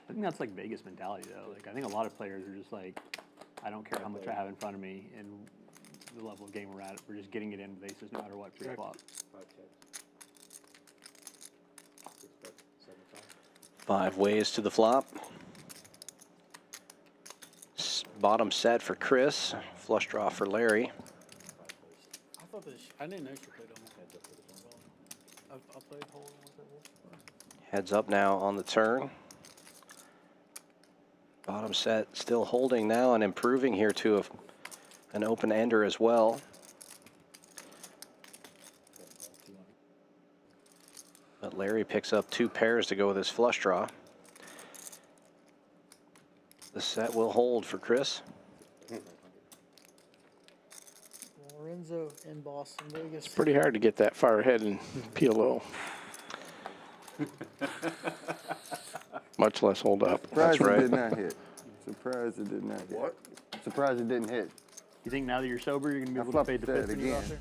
I think that's like Vegas mentality, though. Like, I think a lot of players are just like, I don't care how much I have in front of me and the level of game we're at. We're just getting it in bases no matter what pre-flop. 5 ways to the flop. Bottom set for Chris. Flush draw for Larry. I thought this. I didn't know she played on. I played hole. Heads up now on the turn. Bottom set still holding now and improving here to an open ender as well. But Larry picks up 2 pairs to go with his flush draw. The set will hold for Chris. Lorenzo in Boston, Vegas. It's pretty hard to get that far ahead in PLO. Much less hold up. Surprised That's right. it did not hit. Surprised it did not hit. What? Surprised it didn't hit. You think now that you're sober, you're going to be I able to fluffed fade the that fifth when you go out again.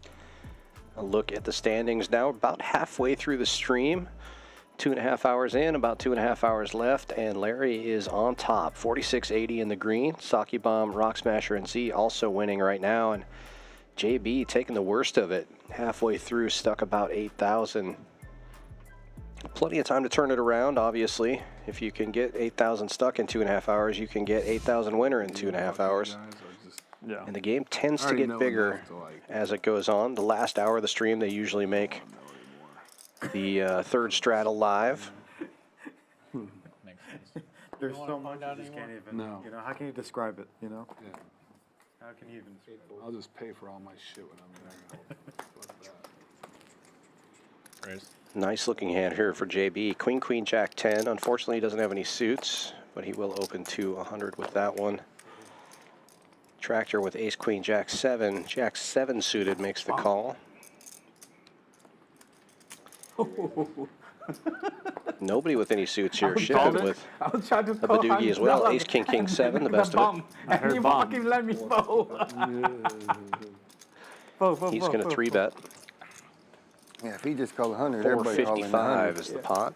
there? A look at the standings now, about halfway through the stream. 2.5 hours in, about 2.5 hours left, and Larry is on top. 46.80 in the green. Saki Bomb, Rock Smasher, and Z also winning right now, and JB taking the worst of it. Halfway through, stuck about 8,000. Plenty of time to turn it around, obviously. If you can get 8,000 stuck in 2.5 hours, you can get 8,000 winner in 2.5 hours. Yeah. And the game tends to get bigger as it goes on. The last hour of the stream, they usually make the third straddle live. There's so much you just can't even, you know, how can you describe it, you know? Yeah. How can you even? I'll just pay for all my shit when I'm there. Nice looking hand here for JB. Queen, Queen, Jack 10. Unfortunately, he doesn't have any suits, but he will open to 100 with that one. Tractor with Ace, Queen, Jack 7. Jack 7 suited makes the call. Nobody with any suits here. Shifted with a Badoogie as well. Ace, King, King 7, the best of it. I heard bomb. Let me fold. He's going to 3-bet. Yeah, if he just called 100, everybody calling 455 100. is the pot.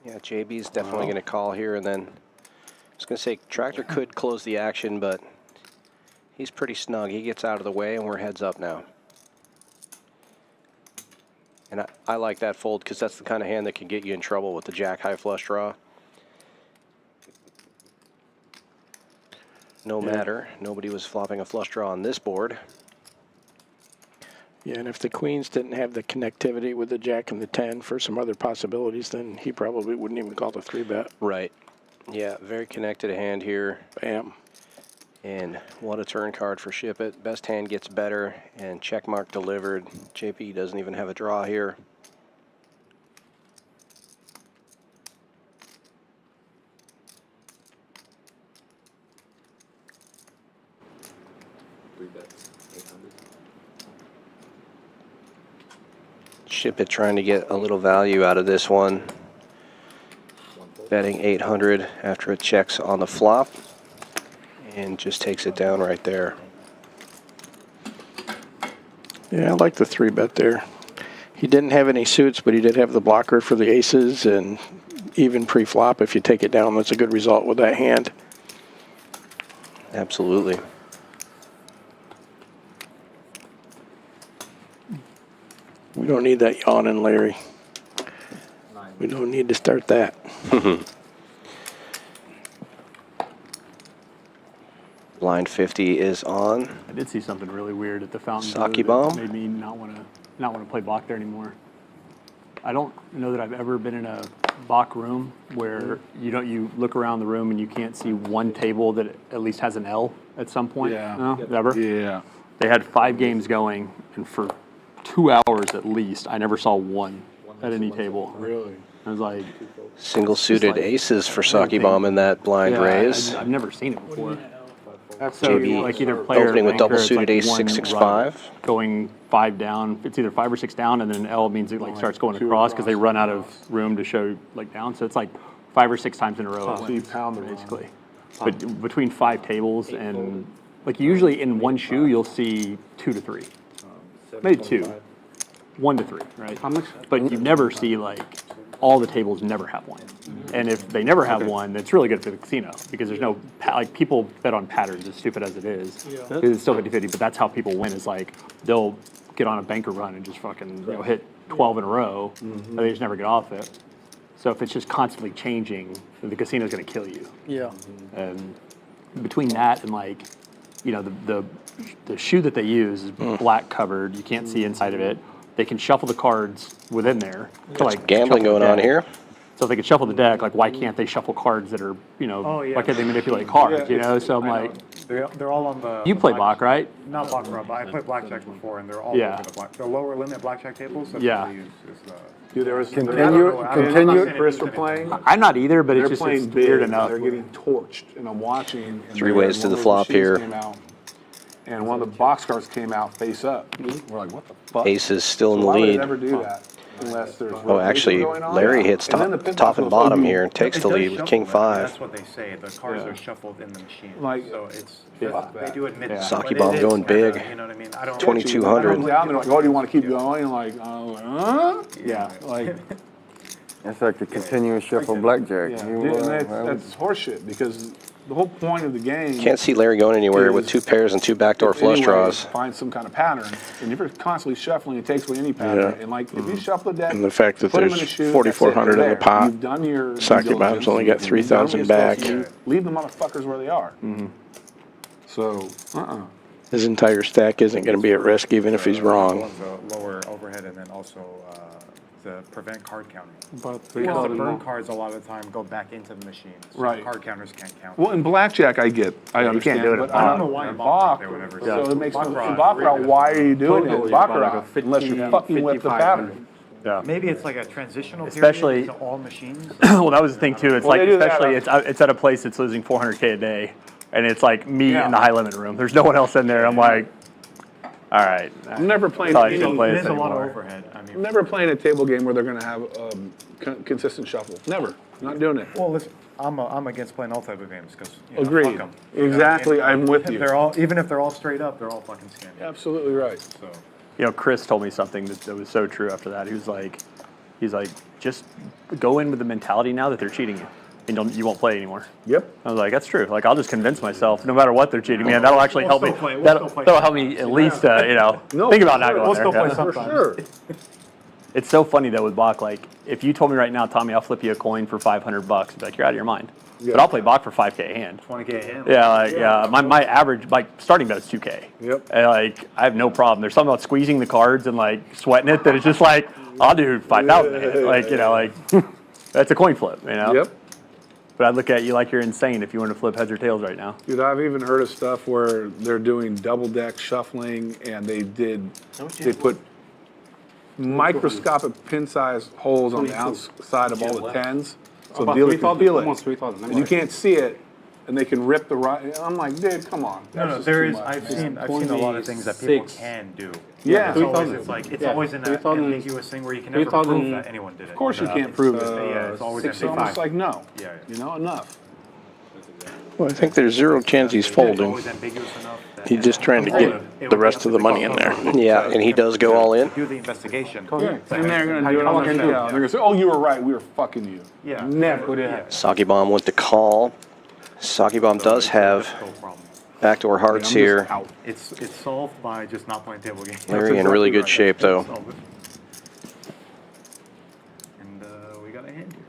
Yeah, JB's definitely going to call here, and then I was going to say Tractor could close the action, but he's pretty snug. He gets out of the way, and we're heads up now. And I like that fold because that's the kind of hand that can get you in trouble with the Jack high flush draw. No matter, nobody was flopping a flush draw on this board. Yeah, and if the queens didn't have the connectivity with the jack and the 10 for some other possibilities, then he probably wouldn't even call the 3-bet. Right. Yeah, very connected hand here. Bam. And what a turn card for Ship It. Best hand gets better, and check mark delivered. JP doesn't even have a draw here. Ship It trying to get a little value out of this one. Betting 800 after it checks on the flop. And just takes it down right there. Yeah, I like the 3-bet there. He didn't have any suits, but he did have the blocker for the aces, and even pre-flop, if you take it down, that's a good result with that hand. Absolutely. We don't need that yawning, Larry. We don't need to start that. Blind 50 is on. I did see something really weird at the fountain. Saki that bomb? made me not want to play Bach there anymore. I don't know that I've ever been in a Bach room where you look around the room and you can't see one table that at least has an L at some point. Yeah. No? Ever? Yeah. They had 5 games going, and for 2 hours at least, I never saw one at any table. Really? I was like, Single suited aces for Saki Bomb in that blind raise. I've never seen it before. So JB like either player opening with double suited like ace one 6-6-5. run, going 5 down. It's either 5 or 6 down, and then L means it like starts going across because they run out of room to show like down. So it's like 5 or 6 times in a row. So you pound the basically. But between 5 tables and like usually in one shoe you'll see 2 to 3, maybe 2, 1 to 3, right? How much? But you never see like all the tables never have one. And if they never have one, it's really good for the casino because there's no, like people bet on patterns, as stupid as it is. It's still 50-50, but that's how people win is like, they'll get on a banker run and just fucking hit 12 in a row, and they just never get off it. So if it's just constantly changing, then the casino's gonna kill you. Yeah. And between that and like, the shoe that they use is black covered, you can't see inside of it. They can shuffle the cards within there. So like Gambling going on here. So if they can shuffle the deck, like why can't they shuffle cards that are, why can't they manipulate cards, So I'm like, They're all on the. you play Bach, right? Not Baccarat, but I played blackjack before, and they're all Yeah. over the lower limit blackjack tables. That's Yeah. what they use. Is the, Dude, there was Continue. Chris were playing. I'm not either, but They're it's just playing it's big. weird enough. They're getting torched, and I'm watching. And 3 ways to one the of flop machines here. Came out, and one of the boxcars came out face up. We're like, what the fuck? Ace is still in the Why would it lead. never do that unless there's Oh, actually, going on? Larry hits And then the top and pinball bottom goes, here and takes It the does lead with shuffle, King but 5. That's what they say. The cards are shuffled in the machine. Like, so it's yeah. they do admit that. Saki but Bomb it is going kinda, big. You know what I mean? I don't. 2200. Down, they're like, oh, do you want to keep going? And like, huh? Yeah. Like, It's like the continuous shuffle blackjack. yeah. You, And uh, that's horseshit because the whole point of the game. Can't see Larry going anywhere with 2 pairs and 2 backdoor flush anyway, draws. Find some kind of pattern, and if you're constantly shuffling, it takes away any pattern. Yeah. And like, if you shuffle the deck, And the fact that put 'em in there's a shoe, 4,400 that's it, in the there. pot. You've done your due Saki Bomb's diligence. only got You've done what 3,000 you're supposed back. to do. Leave the motherfuckers where they are. So, His entire stack isn't going to be at risk even if he's wrong. The lower overhead, and then also the prevent card counting. About Because the 3,000 burn more. cards a lot of the time go back into the machine. So Right. Card counters can't count. well, in blackjack, I understand, do it but at I I don't don't know why in Bach, Baccarat or whatever. so it makes no Baccarat, in Baccarat, why are you doing Total it in is about Baccarat like a 50, unless you're fucking with the 5,500. pattern? Yeah. Maybe it's like a transitional Especially- period to all machines. Well, that was the thing too. It's Well, like, they do that especially it's at a place that's losing 400K a day, and it's like me Yeah. in the high limit room. There's no one else in there. I'm like, all right. I'm never playing Probably any, shouldn't play It this is a lot of anymore. overhead. I mean, I'm never playing a table game where they're going to have consistent shuffle. Never. Not doing it. well, listen, I'm against playing all type of games because Agreed. Fuck 'em. Exactly, I'm with you. They're all, even if they're all straight up, they're all fucking scammy. Absolutely right. So Chris told me something that was so true after that. He was like, just go in with the mentality now that they're cheating you, and you won't play anymore. Yep. I was like, that's true. Like, I'll just convince myself, no matter what they're cheating me, and that'll actually help me. still play- we'll That'll still play. help me at least, No, think about not for going we'll there. still play Yeah. For sometimes. sure. It's so funny though with Bach. Like, if you told me right now, Tommy, I'll flip you a coin for $500, I'd be like, you're out of your mind. Yeah. But I'll play Bach for 5K a hand. 20K a hand. Yeah, like my average starting bet is 2K. Yep. And like I have no problem. There's something about squeezing the cards and like sweating it that it's just like I'll do 5,000 a hand. Like like that's a coin flip. Yep. But I look at you like you're insane if you want to flip heads or tails right now. Dude, I've even heard of stuff where they're doing double deck shuffling and they put microscopic pin-sized holes on the outside of all the tens. So About the dealer can 3,000, feel it. almost 3,000. And you can't see it, and they can rip the right. I'm like, dude, come on. No, That's there just is. too much. I've seen a lot of things that people 26. can do. Yeah. It's always it's Yeah. always an 3,000 ambiguous thing where you can never 3,000 prove that anyone did it. Of course you know? can't prove it. Yeah, it's always It's almost like no. Yeah. You know, enough. Well, I think there's 0 chance he's folding. always ambiguous enough. that- He's just trying to get the rest of the money in there. Yeah, and he does go all in. Do the investigation. Yeah. And they're going to do it on their show. They're going to say, oh, you were right. We were fucking you. Yeah. Never. Yeah. Saki Bomb with the call. Saki Bomb does have No problem. backdoor I'm hearts just here. out. It's solved by just not playing table games. Larry in really good shape though. Solve it. And we got a hand here.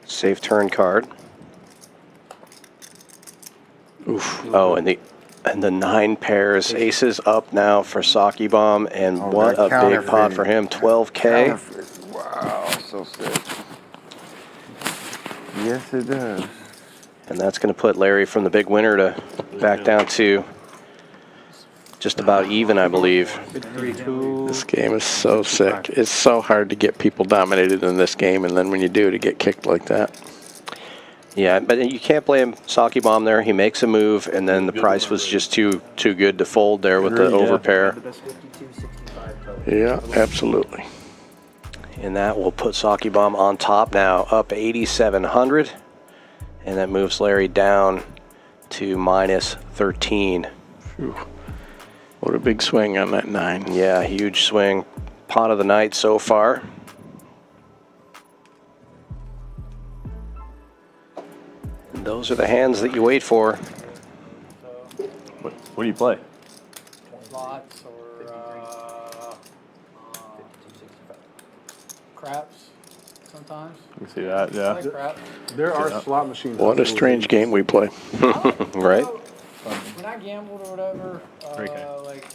Safe turn card. Oof. Oh, and the 9 pairs. Aces up now for Saki Bomb, and what a big pot for him. 12K. Wow, so sick. Yes, it does. And that's going to put Larry from the big winner to back down to just about even, I believe. This game is so sick. It's so hard to get people dominated in this game, and then when you do, to get kicked like that. Yeah, but you can't blame Saki Bomb there. He makes a move, and then the price was just too good to fold there with the overpair. Yeah, absolutely. And that will put Saki Bomb on top now, up 8,700. And that moves Larry down to minus 13. Whew. What a big swing on that 9. Yeah, huge swing. Pot of the night so far. And those are the hands that you wait for. What do you play? Slots or craps sometimes. You see that? I Yeah. like craps. There are slot machines. What a strange game we play. Right? When I gambled or whatever, like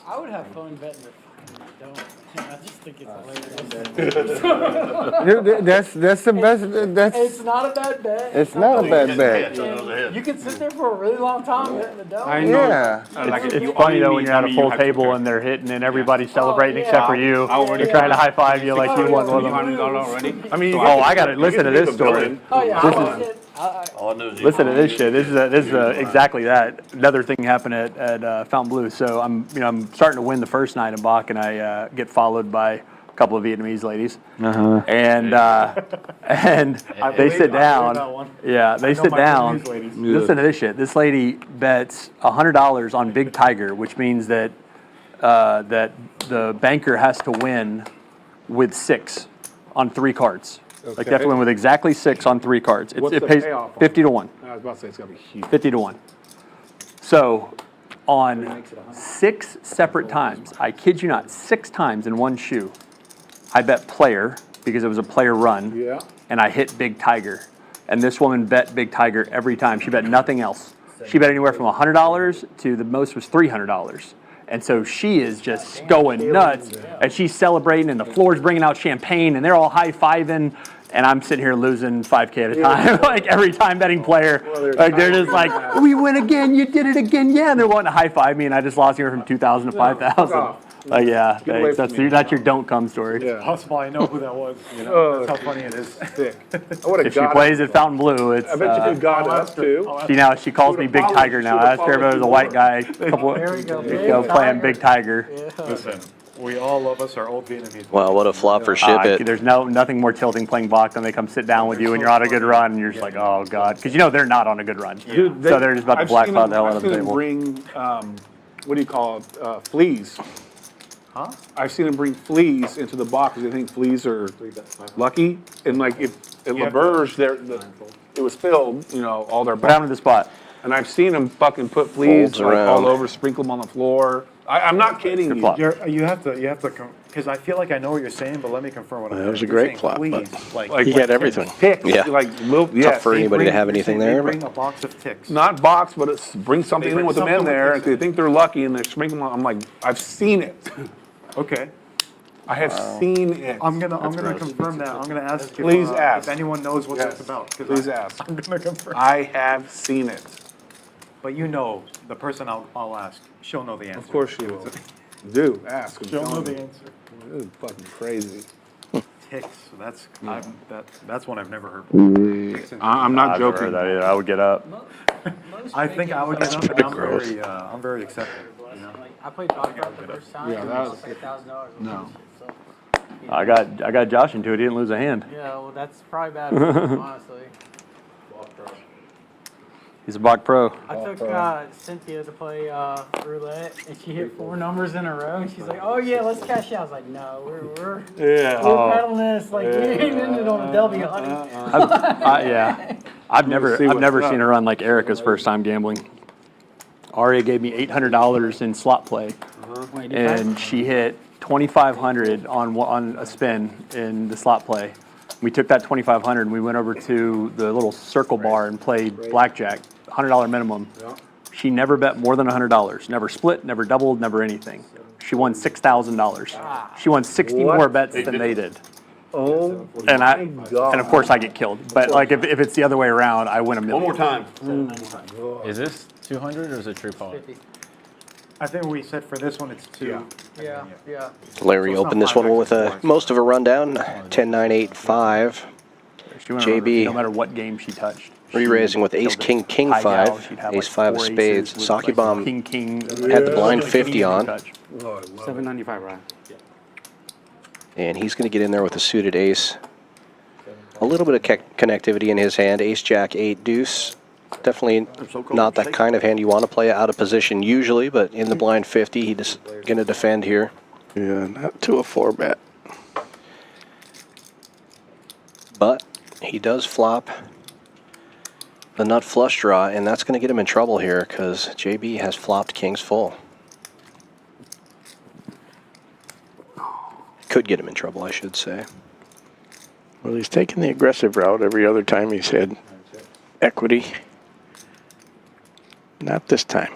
I would have fun betting if I don't. I just think it's hilarious. That's the best. It's not a bad bet. It's not a bad bet. And you can sit there for a really long time betting the dough. I know. Yeah. It's funny though when you're at a full table and they're hitting and everybody's celebrating except for you. They're trying to high five you like you won one of them. already. I mean, Oh, I got to listen to this story. Oh yeah. All I know is Listen to this shit. This is exactly that. Another thing happened at Fountain Blue. So I'm starting to win the first night in Bach, and I get followed by a couple of Vietnamese ladies, and they sit down. Yeah, they sit down. Listen to this shit. This lady bets $100 on Big Tiger, which means that that the banker has to win with 6 on 3 cards. Like they have to win with exactly 6 on 3 cards. What's It the pays payoff on 50 to 1. I was about to say it's got to be huge. 50 to 1. So on 6 separate times, I kid you not, 6 times in one shoe, I bet player because it was a player run, Yeah. and I hit Big Tiger. And this woman bet Big Tiger every time. She bet nothing else. She bet anywhere from $100 to the most was $300. And so she is just going nuts, and she's celebrating, and the floor's bringing out champagne, and they're all high-fiving, and I'm sitting here losing 5K at a time, like every time betting player. Like they're just like, we win again, you did it again, yeah, and they're wanting to high-five me, and I just lost here from 2,000 to 5,000. Like, yeah, thanks. That's your don't come story. Yeah. Possible I know who that was. You know, Oh, that's how funny it is. Sick. I would've If she got plays it. at Fountain Blue, it's. I bet you could got us too. She calls me Big Tiger now. I asked her if it was a white guy. A couple There we go. weeks ago playing Big Tiger. Listen, we all love us our old Vietnamese. Wow, what a flop for Ship It. There's nothing more tilting playing Bach than they come sit down with you and you're on a good run and you're just like, oh god, because you know they're not on a good run. Dude, So they're just about to black cloud the hell out of the table. Bring, what do you call it? Fleas. Huh? I've seen them bring fleas into the box because they think fleas are lucky. And like if at La Berge, it was filled, you know, all their What happened to the spot? And I've seen them fucking put fleas Folds like all around. over, sprinkle them on the floor. I'm not kidding you. flop. You have to, because I feel like I know what you're saying, but let me confirm what I'm That was hearing. a great You're flop, saying but fleas, like he had everything. Ticks, Yeah. like little, yeah. Tough for anybody to have anything They there. bring a box of ticks. Not box, but it's bring something They in with bring them in something there, with and they think they're lucky, and they're sprinkling. I'm like, I've seen it. Okay. I have seen it. I'm gonna confirm that. I'm gonna ask. Please ask. if anyone knows what Yes. that's about. 'Cause Please ask. I'm gonna confirm. I have seen it. But you know, the person I'll ask, she'll know the answer. Of course you will. Do ask. I'm She'll know telling the you. answer. This is fucking crazy. Ticks. That's one I've never heard. I'm not I've never joking. heard that either. I would get up. I think I would get up, and I'm very accepting. You know? I played Baccarat the first time. Yeah, and that I was- lost like $1,000. No. So, I got Josh into it. He didn't lose a hand. yeah, well, that's probably bad for him, honestly. He's a Bach pro. I took Cynthia to play roulette, and she hit 4 numbers in a row, and she's like, "Oh yeah, let's cash out." I was like, "No, we're pedaling this like we ain't ended on a W, honey." I've never seen her run like Erica's first time gambling. Aria gave me $800 in slot play, and she hit 2,500 on a spin in the slot play. We took that 2,500 and we went over to the little circle bar and played blackjack, $100 minimum. She never bet more than $100. Never split, never doubled, never anything. She won $6,000. She won 60 more bets than they did. Oh, And of course I get killed. But like if it's the other way around, I win $1 million. One more time. Is this 200 or is it true power? I think we said for this one it's 2. Yeah, yeah. Larry opened this one with most of a rundown, 10-9-8-5. JB, no matter what game she touched. Re-raising with ace, king, king High gal, 5, she'd have ace like 5 of 4 spades. aces with, Saki like, bomb king, had the blind 50 on. 795, right? And he's going to get in there with a suited ace. A little bit of connectivity in his hand. Ace, jack, 8, deuce. Definitely not that kind of hand you want to play out of position usually, but in the blind 50, he's going to defend here. Yeah, not to a 4-bet. But he does flop the nut flush draw, and that's going to get him in trouble here because JB has flopped kings full. Could get him in trouble, I should say. Well, he's taking the aggressive route every other time he's had equity. Not this time.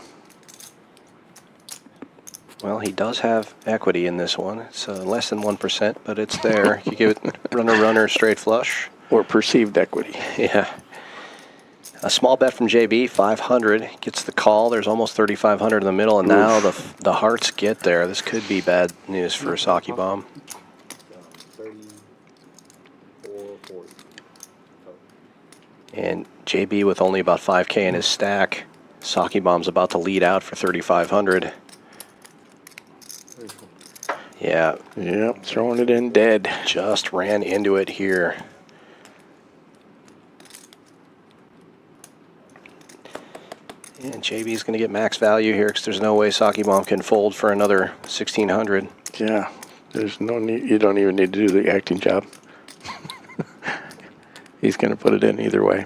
Well, he does have equity in this one. It's less than 1%, but it's there. You give it runner, straight flush. Or perceived equity. Yeah. A small bet from JB, 500. Gets the call. There's almost 3,500 in the middle, and now the hearts get there. This could be bad news for Saki Bomb. And JB with only about 5K in his stack. Saki Bomb's about to lead out for 3,500. Yeah. Yep, throwing it in dead. Just ran into it here. And JB's going to get max value here because there's no way Saki Bomb can fold for another 1,600. Yeah, there's no need. You don't even need to do the acting job. He's going to put it in either way.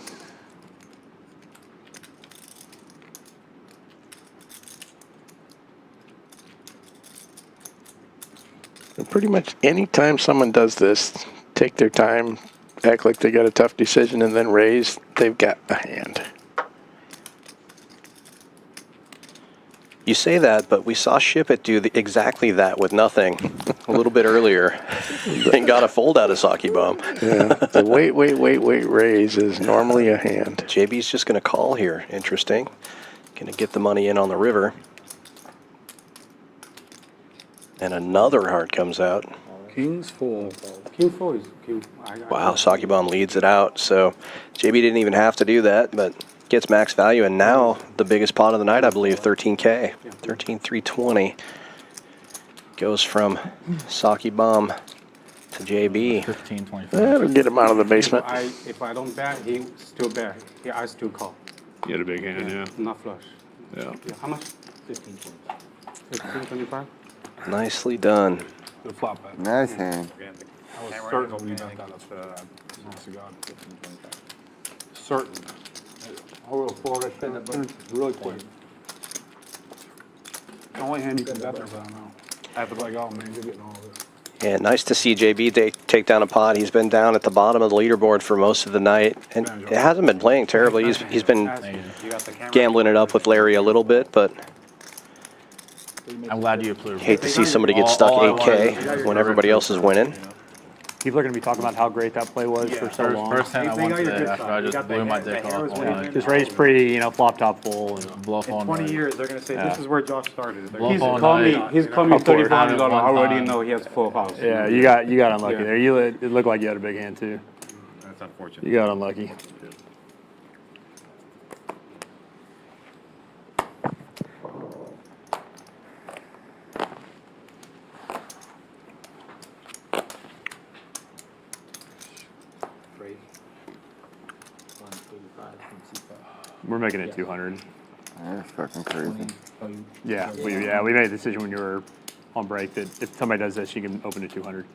And pretty much any time someone does this, take their time, act like they got a tough decision, and then raise, they've got a hand. You say that, but we saw Ship It do exactly that with nothing a little bit earlier and got a fold out of Saki Bomb. Yeah, the wait raise is normally a hand. JB's just going to call here. Interesting. Going to get the money in on the river. And another heart comes out. King's 4. King 4 is king. Wow, Saki Bomb leads it out. So JB didn't even have to do that, but gets max value. And now the biggest pot of the night, I believe, 13K. 13,320. Goes from Saki Bomb to JB. 15.25. That'll get him out of the basement. If I don't bet, he still bet. I still call. You had a big hand, yeah. Not flush. Yeah. How much? 15.25. Nicely done. Good flop bet. Nice hand. I was certain we bet that up honest to God. 15.25. Certain. I will forward it, spin it really quick. The only hand you can bet there, but I don't know. I have to be like, oh man, you're getting all of it. And nice to see JB take down a pot. He's been down at the bottom of the leaderboard for most of the night, and it hasn't been playing terribly. He's been gambling it up with Larry a little bit, but I'm glad you approved. hate to see somebody get stuck 8K when everybody else is winning. People are going to be talking about how great that play was for so long. First hand I won today after I just blew my dick off all night. Just raised pretty, flop top full. And Bluff all In 20 night. years, they're going to say, this is where Josh started. They're Bluff gonna all say, night. He's called me $3,500. I already know he has full house. yeah, you got unlucky there. It looked like you had a big hand too. That's unfortunate. You got unlucky. We're making it 200. That's fucking crazy. Yeah, we made a decision when you were on break that if somebody does this, you can open to 200.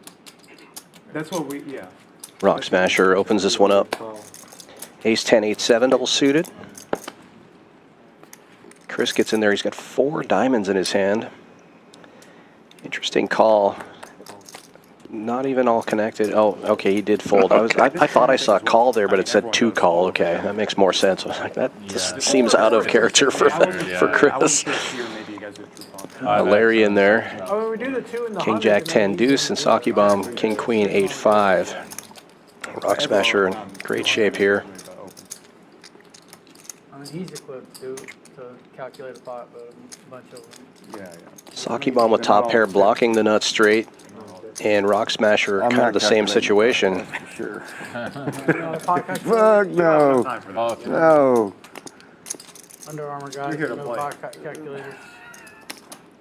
That's what we, Rock Smasher opens this one up. Ace 10, 8-7, double suited. Chris gets in there. He's got 4 diamonds in his hand. Interesting call. Not even all connected. Oh, okay, he did fold. I thought I saw a call there, but it said 2 call. Okay, that makes more sense. I was like, that just seems out of character for Chris. Larry in there. Oh, we do the 2 in the King Jack 10 deuce and Saki Bomb King Queen 8-5. Rock Smasher in great shape here. I mean, he's equipped too. to calculate a pot, but a bunch of them. Yeah. Saki Bomb with top pair blocking the nut straight, and Rock Smasher I'm kind of not the same calculating situation. for sure. Fuck no. No. Under Armour guys, You're here to no play. pot calculators.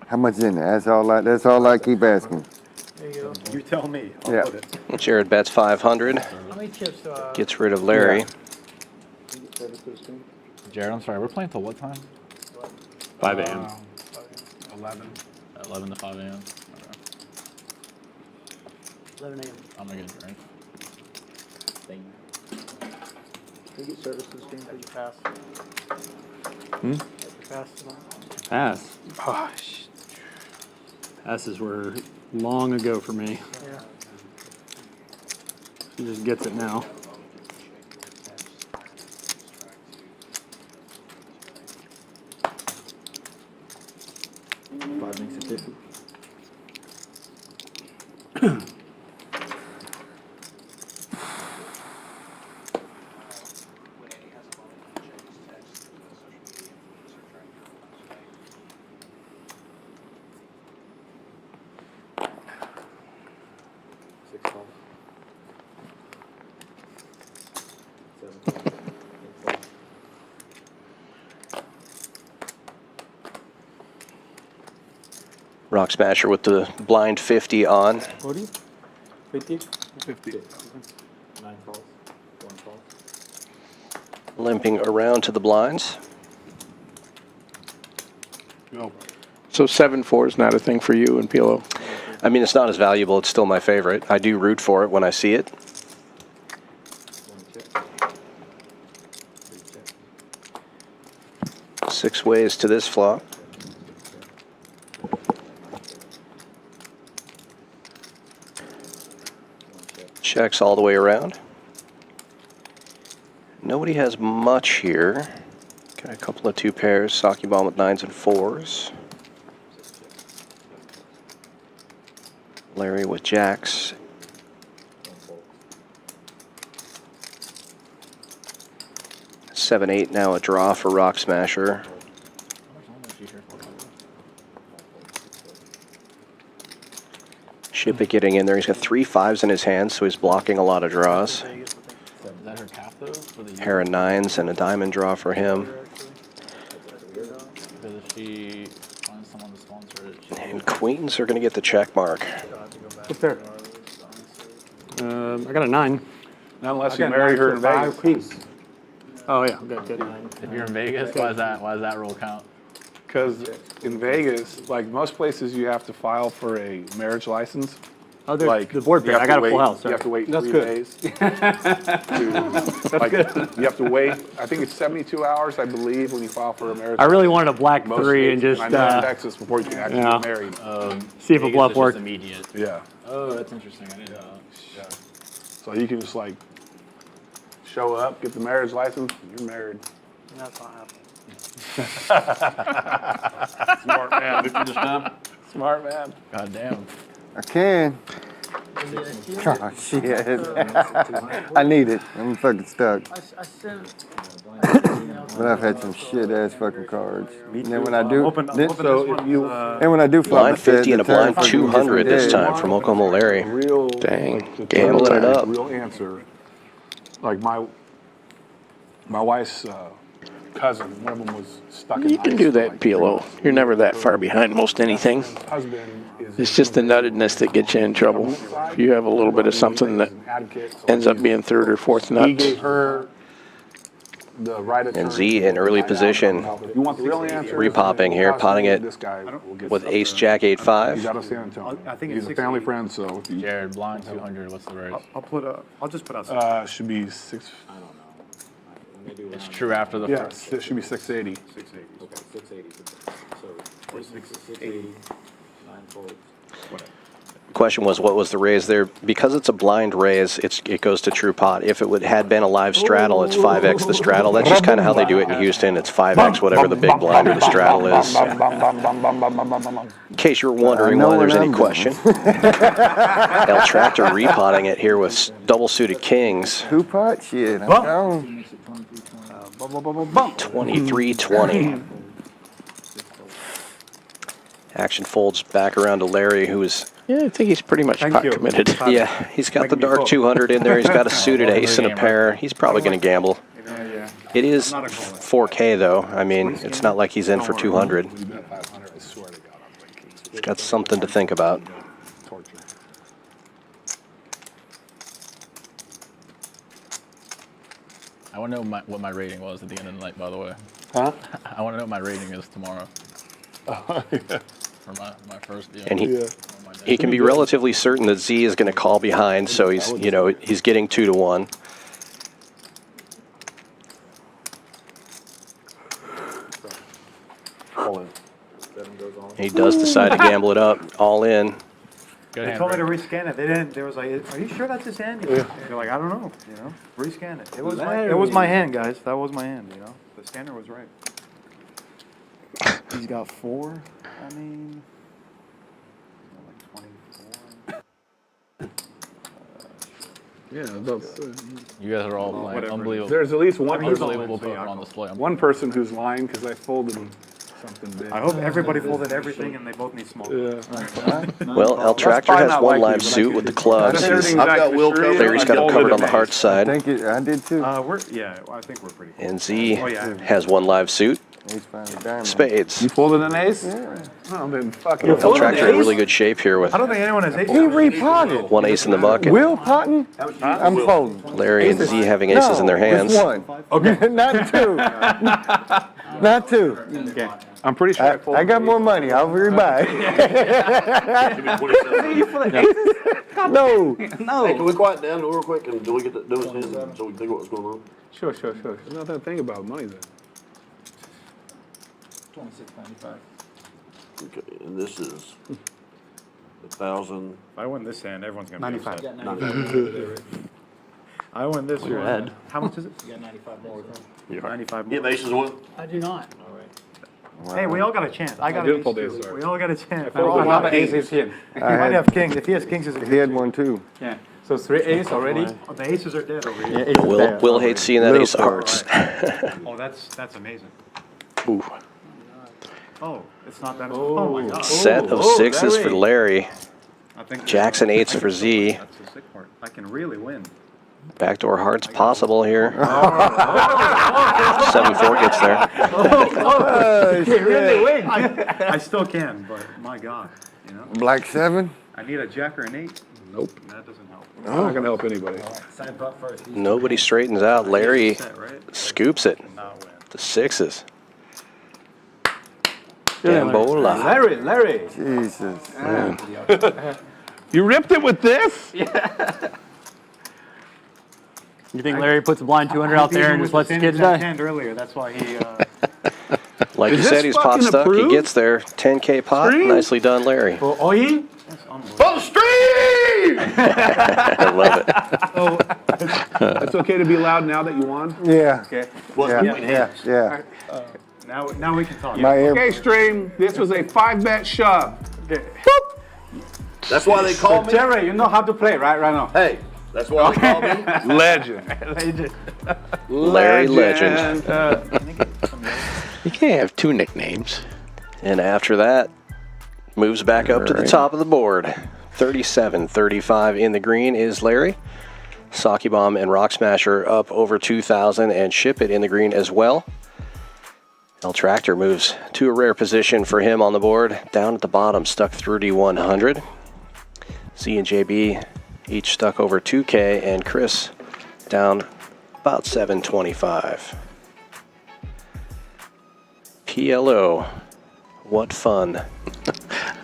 How much in there? That's all I keep asking. There you go. You tell me. I'll Yeah. put it. Jared bets 500, How many chips? gets rid of Larry. Jared, I'm sorry, we're playing till what time? 5 a.m. 11. 11 to 5 a.m. 11 a.m. I'm gonna get a drink. Can you get service to the stream? Did you pass? Hmm? Did you pass tonight? Pass. Passes were long ago for me. Yeah. He just gets it now. Five makes it 50. Rock Smasher with the blind 50 on. 40? 50? 50. 9 calls. 1 call. Limping around to the blinds. Go. So 7-4 is not a thing for you in PLO? I mean, it's not as valuable. It's still my favorite. I do root for it when I see it. 1 check. 3 check. 6 ways to this flop. Checks all the way around. Nobody has much here. Got a couple of 2 pairs. Saki Bomb with 9s and 4s. Larry with jacks. Seven, 8 now a draw for Rock Smasher. Ship it getting in there. He's got 3 5s in his hand, so he's blocking a lot of draws. Is that her cap though? For the Pair of 9s and a diamond draw for him. Because if she finds someone to sponsor it, And queens are going to get the check mark. What's there? I got a 9. Not unless you marry her in Vegas. Queens. Oh yeah, good. if you're in Vegas, why does that rule count? Because in Vegas, like most places, you have to file for a marriage license. Oh, there's Like the board you pair. have I to got a wait- full house. You have to wait That's 3 good. days. You have to wait. I think it's 72 hours, I believe, when you file for a marriage. I really wanted a black Most 3 and states, just I know in Texas before you can actually yeah. get married. see if a Vegas bluff is just worked. immediate. Yeah. Oh, that's interesting. I didn't know that. Yeah. So you can just like show up, get the marriage license, and you're married. That's not happening. Smart man. Smart man. God damn. I can. Oh, shit. I need it. I'm fucking stuck. I sent. But I've had some shit ass fucking cards. And then when I do, So if you and when I do flop Blind 50 and a blind 200 this time from Oklahoma Larry. real Dang, the gambling real- it up. Real answer. Like my wife's cousin, one of them was stuck in You can ice do for that like PLO. You're never that far behind most anything. His husband is It's just the nuttedness that gets you in trouble. If you have a little bit of something that ends up being 3rd or 4th He nuts. gave her the right attorney. And Z in early position. You want the real answer? Repopping here, potting it This guy will get with stuff ace there. jack 8 He's 5. out of San Antonio. I think He's it's a family 680. friend, so if you, Jared, blind 200. What's the raise? I'll just put out should be 6. It's true after the Yeah, first. it should be 680. 680. Okay, 680. So 680. 9 folds. Whatever. Question was, what was the raise there? Because it's a blind raise, it goes to true pot. If it had been a live straddle, it's 5x the straddle. That's just kind of how they do it in Houston. It's 5x whatever the big blind or the straddle is. In case you're wondering why there's any question. El Tractor repotting it here with double suited kings. 2 pot? Shit. I'm down. 23-20. Action folds back around to Larry, who is... Yeah, I think he's pretty much pot committed. Yeah, he's got the dark 200 in there. He's got a suited ace and a pair. He's probably going to gamble. It is 4K, though. I mean, it's not like he's in for 200. He's got something to think about. I want to know what my rating was at the end of the night, by the way. Huh? I want to know what my rating is tomorrow. For my first deal. And he can be relatively certain that Z is going to call behind, so he's he's getting 2-1. He does decide to gamble it up, all in. They told me to rescan it. They didn't. They was like, "Are you sure that's his hand?" They're like, "I don't know. Rescan it. It was my hand, guys. That was my hand. The scanner was right." He's got 4. I mean, like 24. Yeah, you guys are all lying. Unbelievable. There's at least one unbelievable poker on display. One person who's lying because I folded something big. I hope everybody folded everything and they both need small. Yeah. Well, El Tractor has one live suit with the clubs. I've got Will covered. Larry's got him covered on the heart side. I did too. I think we're pretty cool. And Z has one live suit. Spades. You folded an ace? Yeah. Oh, then fucking. El Tractor in really good shape here with I don't think anyone has ace. He repotted. one ace in the muck. Will potting? I'm folding. Larry and Z having aces in their hands. Just one. Okay. Not 2. Not 2. Okay. I'm pretty sure I got more money. I'll rebuy. No. Hey, can we quiet down real quick and do we get to do this so we can think what's going on? Sure. There's nothing to think about. Money then. 26.95. Okay, and this is 1,000. If I win this hand, everyone's gonna 95. be upset. I win this one. ahead. How much is it? You got 95 more. 95 Yeah, more. the aces won. I do not. Hey, we all got a chance. I got did an fold ace ace, too. sorry. We all got a chance. Another ace is here. He might have kings. If he has kings, He had one too. Yeah. So 3 ace already. Oh, the aces are dead over here. Will hates seeing that ace of hearts. Oh, that's amazing. Ooh. Oh, it's not that. Oh my God. Set of sixes for Larry. I think Jacks and 8s for Z. That's the sick part. I can really win. Backdoor hearts possible here. 7-4 gets there. Really win. I still can, but my God, Black 7? I need a jack or an 8. Nope. That doesn't help. I'm not gonna help anybody. Nobody straightens out. Larry Set, right? scoops it. Not win. The 6s. Gambola. Larry. Jesus. You ripped it with this? You think Larry puts a blind 200 out there and just lets the kids die? Hand earlier. That's why he. Like you Is said, this he's pot fucking stuck. He approved? gets there. 10K pot. Stream? Nicely done, Larry. Oh, he? For the stream! I love it. It's okay to be loud now that you won? Yeah. Okay. Yeah. Now we can talk. My ear. Okay, stream. This was a 5-bet shove. Okay. That's why they call me. Jerry, you know how to play, right now. Hey, that's why they call me. Legend. Larry Legend. You can't have 2 nicknames. And after that, moves back up to the top of the board. 37-35 in the green is Larry. Saki Bomb and Rock Smasher up over 2,000 and Ship It in the green as well. El Tractor moves to a rare position for him on the board. Down at the bottom, stuck 3,100. Z and JB each stuck over 2K, and Chris down about 725. PLO, what fun.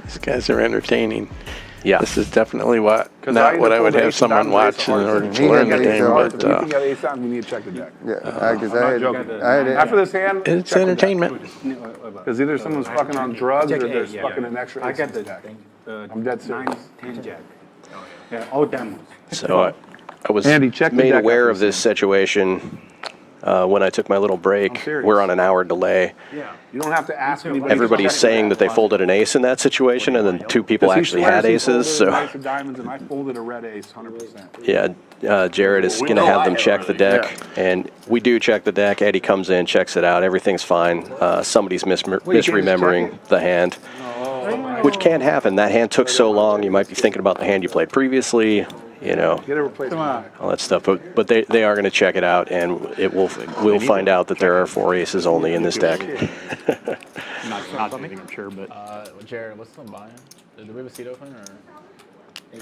These guys are entertaining. Yeah. This is definitely not what I would have someone watch in order to learn the game, but You can get ace out, we need to check the deck. Yeah, because I had After this hand, it's check the deck. entertainment. Because either someone's fucking on drugs or there's fucking an extra I ace got in the the deck. I'm dead serious. 9, 10 jack. Yeah, all demos. So I was Andy, check the made deck aware after of this situation when I took my little break. serious. We're on an hour delay. Yeah. You don't have to ask anybody. Everybody's saying that they folded an ace in that situation, and then 2 people actually had aces. So Ace of diamonds, and I folded a red ace, 100%. yeah, Jared is going to have them check the deck, and we do check the deck. Eddie comes in, checks it out. Everything's fine. Somebody's misremembering the hand. which can happen. That hand took so long, you might be thinking about the hand you played previously, you know, Get a replacement. all that stuff. But they are going to check it out, and we'll find out that there are 4 aces only in this deck. Not anything, I'm sure, but. Jared, what's the buy-in? Did we have a seat open or?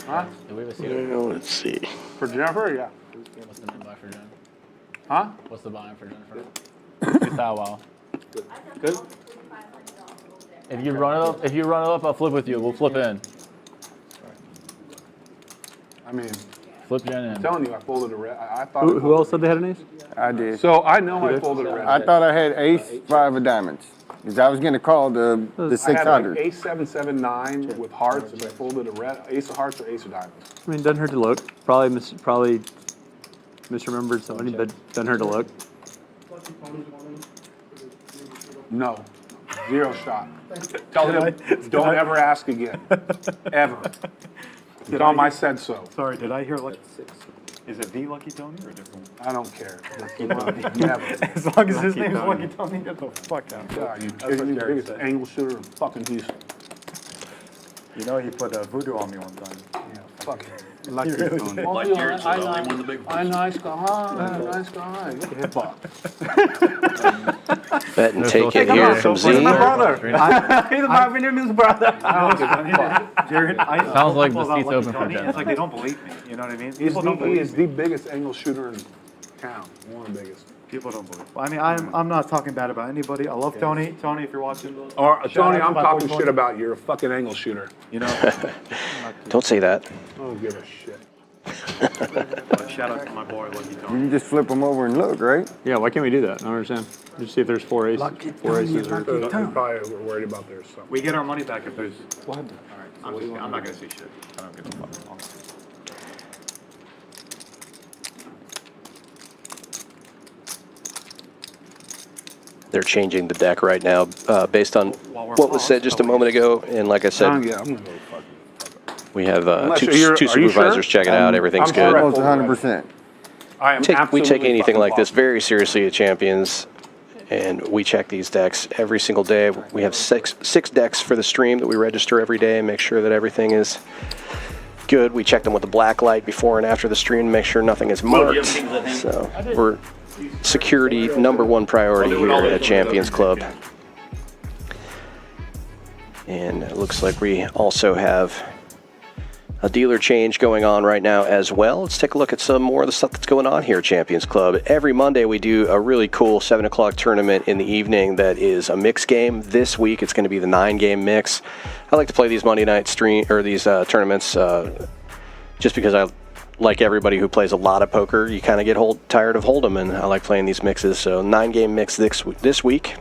Huh? Did we have a seat open? Let's see. For Jennifer, yeah. What's the buy for Jen? Huh? What's the buy-in for Jennifer? It's that wow. Good. If you run it up, I'll flip with you. We'll flip in. I mean, Flip Jen in. I'm telling you, I folded a red. I thought. Who else said they had an ace? I did. So I know I folded a red. I thought I had ace, 5 of diamonds. Because I was going to call the I had like 600. ace 7, 7, 9 with hearts, and I folded a red ace of hearts or ace of diamonds. I mean, doesn't hurt to look. Probably misremembered somebody, but doesn't hurt to look. No, 0 shot. Tell him, don't ever ask again, ever. Tell him I said so. Sorry, did I hear lucky? Is it the Lucky Tony or a different one? I don't care. Never. As long as his name's Lucky Tony, get the fuck out. God, you kidding me? The biggest angle shooter in fucking Houston. You know he put voodoo on me one time. Yeah, fuck it. Lucky really Tony. did. Like yours, so they won the big one. I'm nice guy. Nice guy. Look at hip hop. Bet and take it here from Z. He's my news brother. Jared, Sounds like the seat's open for Jen. It's like they don't believe me. You know what I mean? He is the biggest angle shooter in town. One of the biggest. People don't believe. I mean, I'm not talking bad about anybody. I love Tony. Tony, if you're watching. Or Shout Tony, out I'm to my talking boy shit about you. You're a fucking angle shooter. You know. Don't say that. I don't give a shit. Shout out to my boy Lucky You Tony. can just flip them over and look, right? Yeah, why can't we do that? I don't understand. Just see if there's 4 aces. Four aces or. They probably were worried about their stuff. We get our money back if there's. What? All right, I'm not gonna say shit. I don't give a fuck. They're changing the deck right now based on what was said just a moment ago. And like I said, Yeah, I'm gonna go fuck it. we have Unless two you're- are you supervisors sure? checking out. Everything's I'm good. sure I Almost folded red. 100%. I am We take absolutely anything fucking like this positive. very seriously at Champions, and we check these decks every single day. We have six decks for the stream that we register every day and make sure that everything is good. We check them with the black light before and after the stream to make sure nothing is marked. So we're security #1 priority here at Champions Club. And it looks like we also have a dealer change going on right now as well. Let's take a look at some more of the stuff that's going on here at Champions Club. Every Monday we do a really cool 7 o'clock tournament in the evening that is a mix game. This week it's going to be the 9-game mix. I like to play these Monday night these tournaments just because I like everybody who plays a lot of poker. You kind of get tired of Hold'em, and I like playing these mixes. So 9-game mix this week.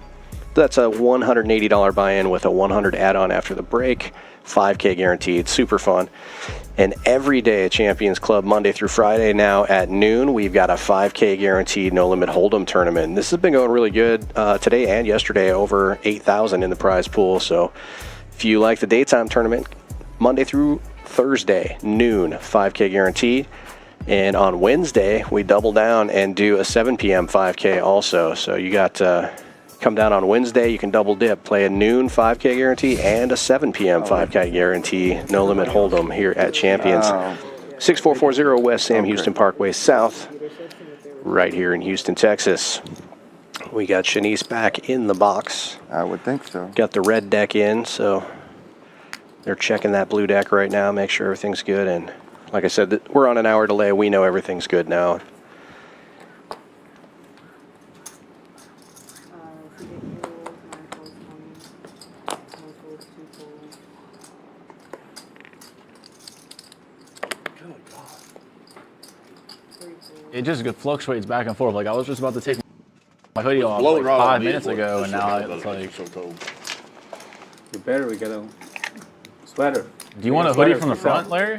That's a $180 buy-in with a $100 add-on after the break. 5K guaranteed, super fun. And every day at Champions Club, Monday through Friday now at noon, we've got a 5K guaranteed no limit Hold'em tournament. And this has been going really good today and yesterday, over 8,000 in the prize pool. So if you like the daytime tournament, Monday through Thursday, noon, 5K guaranteed. And on Wednesday, we double down and do a 7 p.m. 5K also. So you got come down on Wednesday, you can double dip, play a noon 5K guarantee and a 7 p.m. 5K guarantee, no limit Hold'em here at Champions. 6440 West Sam Houston Parkway South, right here in Houston, Texas. We got Shanice back in the box. I would think so. Got the red deck in, so they're checking that blue deck right now, make sure everything's good. And like I said, we're on an hour delay. We know everything's good now. It just fluctuates back and forth. Like I was just about to take my hoodie off Blow like it right 5 off me minutes is what- ago, that's and what now it does. it's like. It's so cold. You better, we got a sweater. Do you want a hoodie from the front, Larry?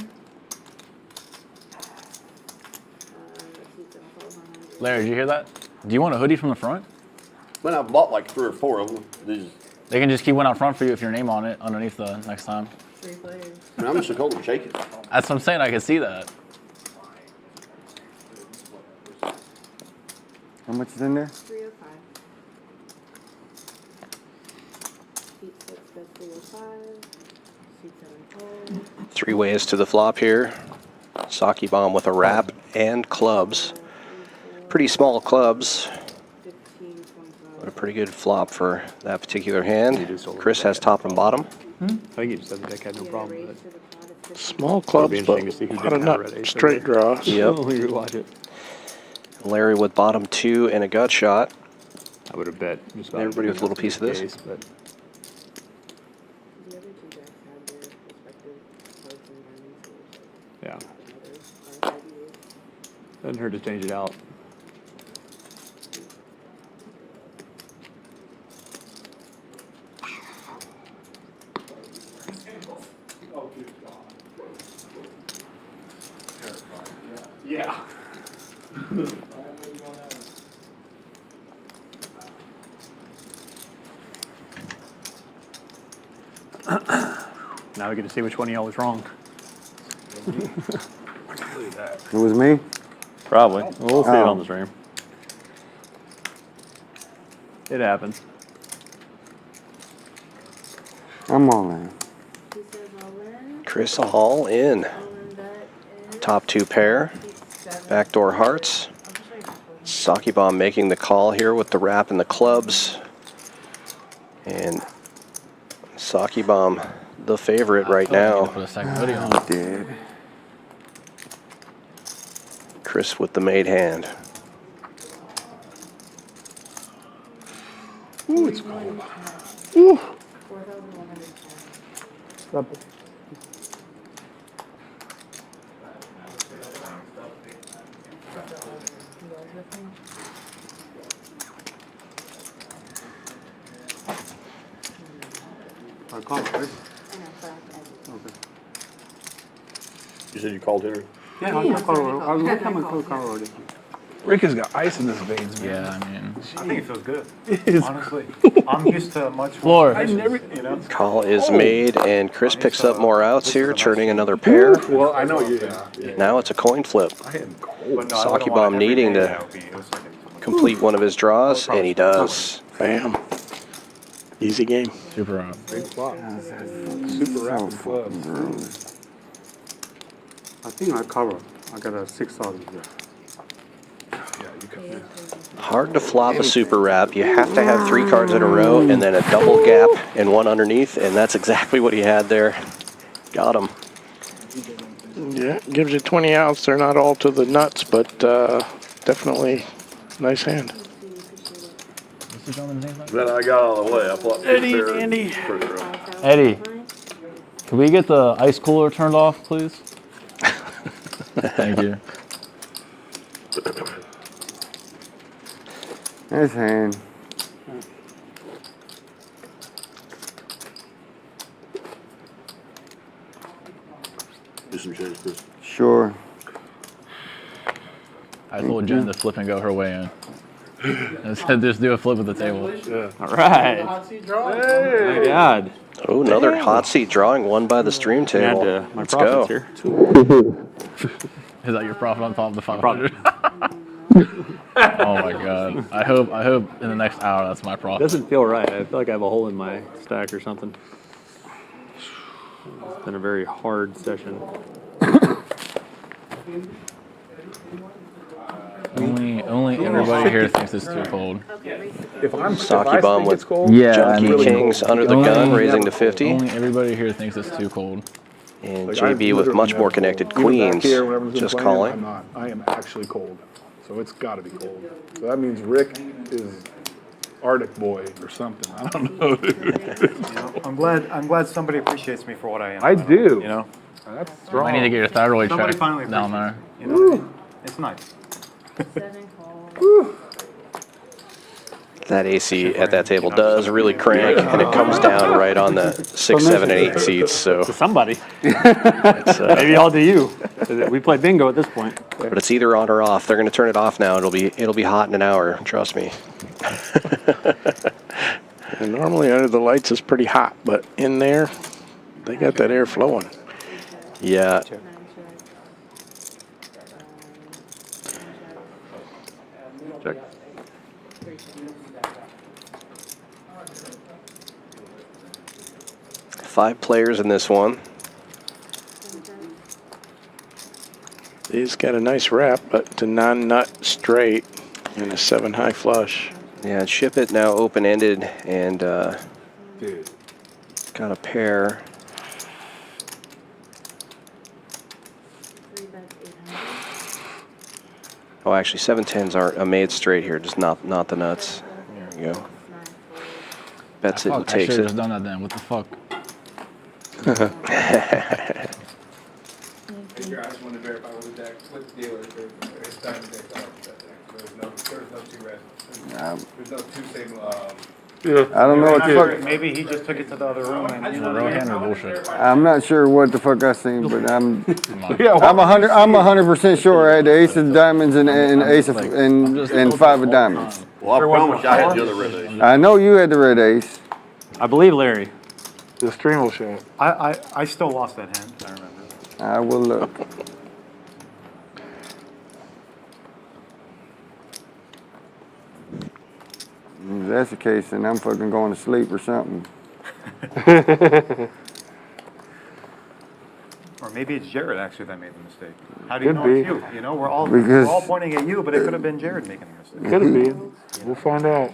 Larry, did you hear that? Do you want a hoodie from the front? Man, I've bought like 3 or 4 of them. They can just keep one out front for you with your name on it underneath the next time. I mean, I'm just so cold and shaking. That's what I'm saying. I can see that. How much is in there? 305. Feet 6, that's 305. 3 ways to the flop here. Sake bomb with a wrap and clubs. Pretty small clubs, but a pretty good flop for that particular hand. Chris has top and bottom. I think he just said the deck had no problem with it. Small clubs, but a lot of nut straight draws. Yep. We watch it. Larry with bottom 2 and a gut shot. I would have bet. Just about Everybody with a little piece of this. case, but yeah. Doesn't hurt to change it out. Yeah. Now we get to see which one of y'all was wrong. It was me? Probably. We'll see it Oh. on the stream. It happens. I'm all in. Chris all in. Top 2 pair. Backdoor hearts. Sake bomb making the call here with the wrap and the clubs. And Sake bomb the favorite right now. Put a second video on. Did. Chris with the made hand. Ooh, it's cold. Ooh. I called, right? You said you called Henry? Yeah, I was looking at my call already. Rick has got ice in his veins, man. Yeah, I mean. I think it feels good. It is Honestly, I'm used to much Floor. more dishes, you know. Call is made, and Chris picks up more outs here, turning another pair. Well, I know you. Yeah. Now it's a coin flip. I am cold. But no, I Sake wouldn't want bomb it every needing day, to that would be- it was like a- complete one of his draws, and he does. Bam. Easy game. Super out. Big flop. Super rapid club. I think I cover. I got a 6,000 here. Yeah, you can. Hard to flop a super wrap. You have to have 3 cards in a row and then a double gap and one underneath, and that's exactly what he had there. Got him. Yeah, gives you 20 outs. They're not all to the nuts, but definitely nice hand. Then I got out of the way. I flopped Eddie. Eddie, can we get the ice cooler turned off, please? Thank you. His hand. Do some change, Chris. Sure. I told Jen to flip and go her way in. I said just do a flip at the table. Yeah. All right. Hey. My God. Oh, another hot seat drawing, won by the stream table. Add my Let's profits go. here. Is that your profit on top of the 500? Oh my God. I hope in the next hour that's my It profit. doesn't feel right. I feel like I have a hole in my stack or something. It's been a very hard session. Only everybody here thinks it's too cold. If I'm Sake bomb think with it's cold, Junkie Kings under the gun, raising to 50. Only everybody here thinks it's too cold. And like, JB I'm with much literally more never connected cold. Even back queens, here, when everyone's been just playing, I'm calling. not. I am actually cold. So it's got to be cold. So that means Rick is Arctic boy or something. I don't know, dude. You know, I'm glad somebody appreciates me for what I am. I do. You know, That's I strong. need to get your thyroid somebody checked finally down appreciates there. me. You know, it's nice. That AC at that table does really crank, and it comes down right on the 6, 7, and 8 seats. So, To somebody. it's, Maybe all to you. We play bingo at this point. but it's either on or off. They're going to turn it off now. It'll be hot in an hour. Trust me. And normally under the lights it's pretty hot, but in there, they got that air flowing. Yeah. Check. 5 players in this one. He's got a nice wrap, but it's a non-nut straight and a 7 high flush. Yeah, ship it now open-ended and Dude. got a pair. Oh, actually, 7-10s aren't a made straight here, just not the nuts. There we go. Bets it and I takes should it. have just done that then. What the fuck? Hey, Drew, I just wanted to verify with the dealer, it's diamond deck, there's no 2 red. There's no 2 same, I don't know what the fuck. Maybe he just took it to the other room and, you know. Real hand or bullshit? I'm not sure what the fuck I seen, but I'm 100% sure I had the ace of diamonds and ace of and 5 of diamonds. Well, I promise you I had the other red ace. I know you had the red ace. I believe Larry. The stream will show. I still lost that hand, I remember. I will look. If that's the case, then I'm fucking going to sleep or something. Or maybe it's Jared actually that made the mistake. How do you Could know it's be. you? You know, we're all Because- pointing at you, but it could have been Jared making the mistake. Could be. We'll find out.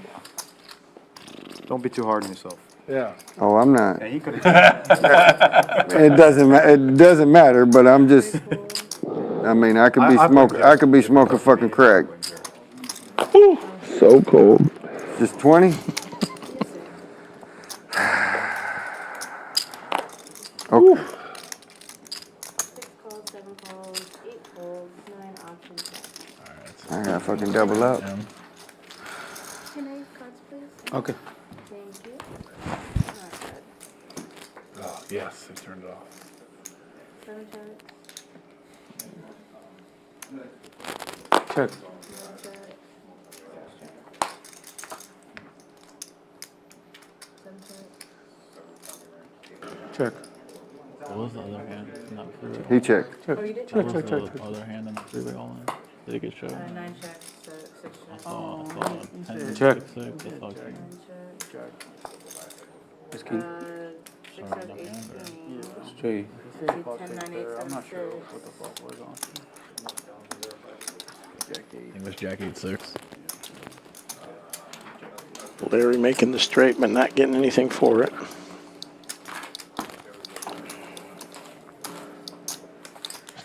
Don't be too hard on yourself. Yeah. Oh, I'm not. Yeah, you could have. It doesn't matter, but I'm just. I mean, I could be smoking. I could be smoking fucking crack. So cold. Just 20. Okay. 6 calls, 7 calls, 8 folds, 9 options. I gotta fucking double up. 10 ace cards, please. Okay. Thank you. Not bad. Oh, yes, they turned it off. 7 shots. Check. Check. What was the other hand? Not free. He checked. Oh, you did? What was the other hand in the three-way all-in? Did it get shown? 9 checks, 6 checks. I saw 10, Check. 6, 6, the fuck. 9 checks. It's king. 6 has 18. Straight. 10, 9, 8, 7, 6. What the fuck was on? I think it was Jack 8-6. Larry making the straight, but not getting anything for it.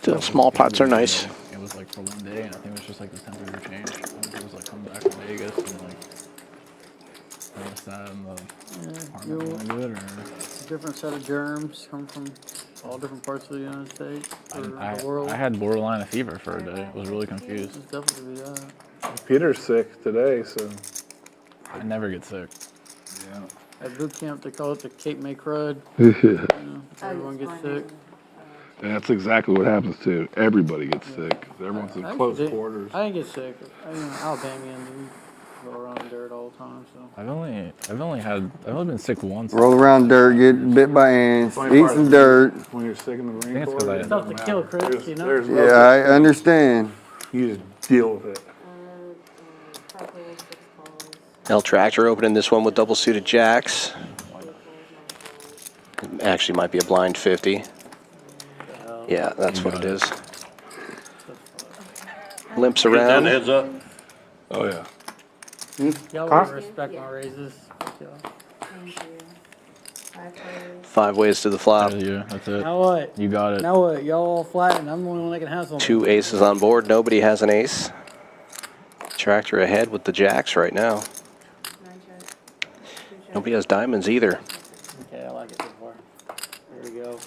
Still, small pots are nice. It was like for one day, and I think it was just like the temperature change. I think it was like coming back from Vegas and like I was sad in the apartment doing good, or Different set of germs come from all different parts of the United States or the world. I had borderline a fever for a day. I was really confused. It's definitely that. Peter's sick today, so. I never get sick. Yeah. At boot camp, they call it the Cape May crud. Everyone gets sick. That's exactly what happens too. Everybody gets sick. Everyone's in close quarters. I didn't get sick. Alabamians, we go around in dirt all the time. So I've only been sick once. Roll around dirt, get bit by ants, eat some dirt. When you're sick in the I think Marine it's 'cause Corps, it's tough to kill, Chris. You know. there's no Yeah, I understand. you just deal with it. 5 calls, 6 calls. L Tractor opening this one with double suited jacks. Actually, might be a blind 50. Yeah, that's what it is. Limps Get down, around. heads up. Oh yeah. Y'all will respect my raises. Yeah. Thank you. 5 players. 5 ways to the flop. That's it. Now what? You got it. Now what? Y'all all flat, and I'm the only one that can have something. 2 aces on board. Nobody has an ace. Tractor ahead with the jacks right now. 9 checks. 2 checks. Nobody has diamonds either. Okay, I like it so far. There we go.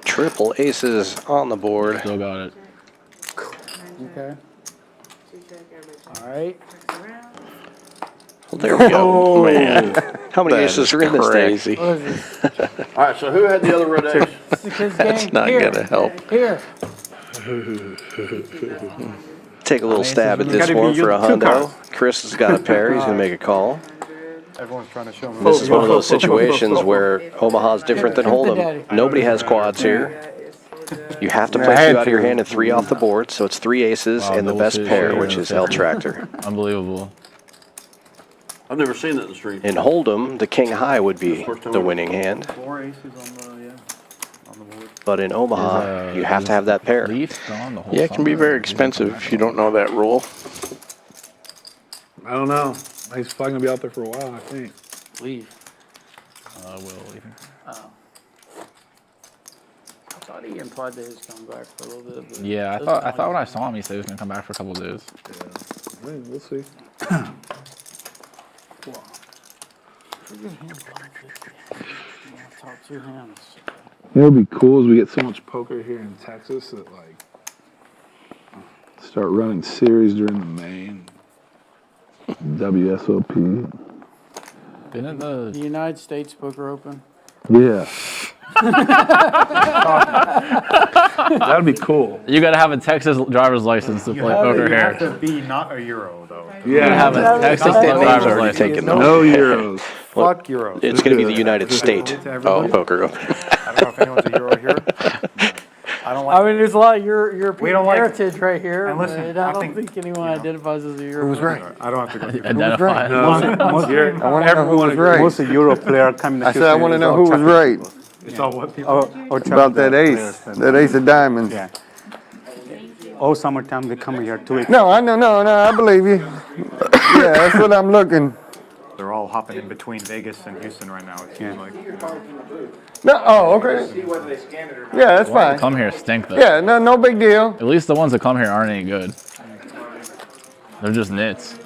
Triple aces on the board. Still got it. 9 Okay. checks. 2 checks. Everybody checks. All right. Checks around. Well, there we go. Oh man, How many that aces is are in this deck? crazy. What is this? All right, so who had the other red ace? It's the kids' That's game. not Here. gonna help. Here. Take a little stab at this one for a hundo. Chris has got a pair. He's going to make a call. Everyone's trying to show me. This is one of those situations where Omaha's different than Hold'em. Nobody has quads here. You have to play 2 out of your hand and 3 off the board, so it's 3 aces Wow, and the double best suited pair, shit. which is L Tractor. Unbelievable. I've never seen that in the street. In Hold'em, the king high would be the winning hand. 4 aces on the on the board. But in Omaha, you have to have that pair. Leaf gone the whole Yeah, it can be summer, very or did he expensive come back if you don't know that rule. I don't know. He's probably gonna be out there for a while, I think. Leave. Will leaving. Oh. I thought he implied that he was coming back for a little bit. But Yeah, I thought when I saw him, he said he was gonna come back for a couple of days. Yeah. We'll see. Top 2 hands. It would be cool as we get so much poker here in Texas that like start running series during the main WSOP. Didn't The the United States Poker Open. Yeah. That'd be cool. you gotta have a Texas driver's license to play poker You have here. to be not a Euro though. You have a Texas That name's driver's already license. taken. No Euros. Fuck Euros. It's going to be the United States Poker Open. I don't know if anyone's a Euro here. I don't like. I mean, there's a lot of European We don't like- heritage right here. And listen, but I I don't think, think anyone identifies as a Euro. Who was right? I don't have to go through. Identify. I want to know who was right. Most Euro player coming. I said I want to know who was right It's all what people. about that ace of diamonds. Yeah. All summertime they come here 2 weeks. No, I know, no, I believe you. Yeah, that's what I'm looking. They're all hopping in between Vegas and Houston right now. It seems like. No, oh, okay. Yeah, that's fine. Come here stink though. Yeah, no big deal. At least the ones that come here aren't any good. They're just nits.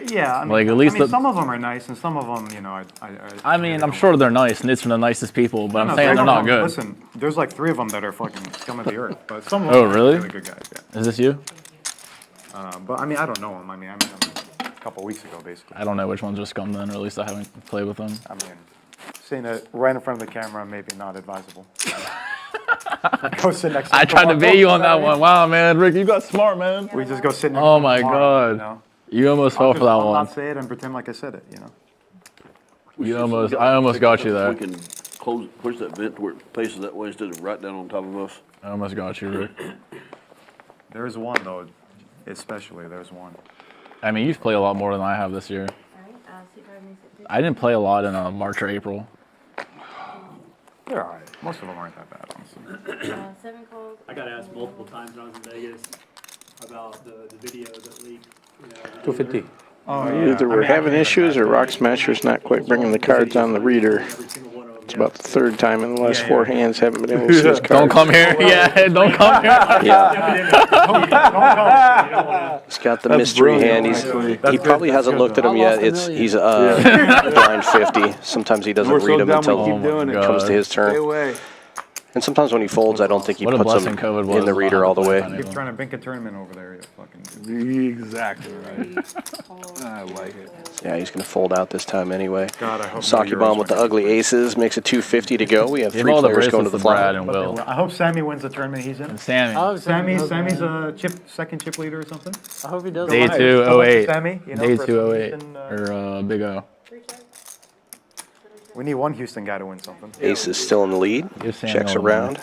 Yeah, I mean, Like, at least the- some of them are nice, and some of them, you know, I mean, I'm sure they're nice. Nits are the nicest people, but I'm No, saying some they're of not them- good. Listen, there's like 3 of them that are fucking scum of the earth, but some of them Oh, are really? really good guys. Yeah. Is this you? But I mean, I don't know them. I mean, I met them a couple weeks ago, basically. I don't know which ones are scum then, or at least I haven't played with them. I mean, seeing it right in front of the camera, maybe not advisable. Go sit next to I them. tried to bait you on that one. Wow, man, Rick, you got smart, man. We just go sit next Oh to them my tomorrow, god, You know? you almost fell for that I'll one. not say it and pretend like I said it, you know? I almost got you there. We can push that vent to where it faces that way instead of right down on top of us. I almost got you, Rick. There's one, though, especially, there's one. I mean, you've played a lot more than I have this year. I didn't play a lot in March or April. They're all right. Most of them aren't that bad, honestly. I got asked multiple times when I was in Vegas about the videos that leaked. 250. Oh, yeah. Either we're having issues or Rock Smasher's not quite bringing the cards on the reader. It's about the 3rd time in the last 4 hands haven't been able to see his cards. Don't come here. Yeah, don't come here. Yeah. He's got the mystery hand. He probably hasn't looked at him yet. He's blind 50. Sometimes he doesn't read them until it comes to his turn. And sometimes when he folds, I don't think he What a puts blessing them COVID was in the reader all the way. Keep trying to bink a tournament over there, you fucking. Exactly right. I like it. Yeah, he's going to fold out this time anyway. God, I hope Saki no Bomb Euros with the win. ugly aces makes it 250 to go. We have Give 3 all the players going to bracelets the to Brad flop. and Will. I hope Sammy wins the tournament he's in. And Sammy. Sammy's a second chip leader or something. I hope he does. Day Nice. 208. Sammy, you know, Day for 208. Houston, Or Big O. we need one Houston guy to win something. Ace is still in the lead. Give Samuel Checks the around.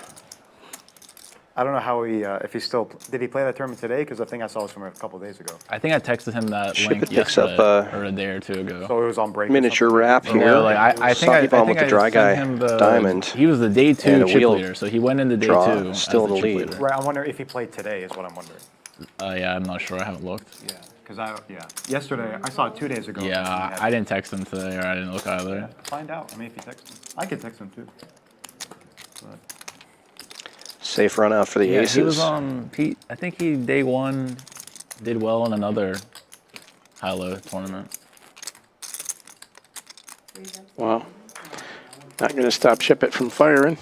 I don't know how if he still did he play that tournament today? Because I think I saw it from a couple days ago. I think I texted him that Ship link it picks yesterday, up, or a day or two ago. So it was on break. or Miniature something? wrap here. Yeah, like I think Saki Bomb with the dry sent guy him the diamond. He was the day 2 and a chip wheel leader, so he went into day draw, 2 still as in the chip lead. leader. Right. I wonder if he played today. Is what I'm wondering. Yeah, I'm not sure. I haven't looked. Yeah. Because yesterday I saw it 2 days ago. Yeah, I didn't text him today, or I didn't look either. Find out. I mean, if he texts him, I could text him too. But Safe run out for the Yeah, aces. he was on. I think he day 1 did well in another high-low tournament. Wow. Not going to stop Ship It from firing.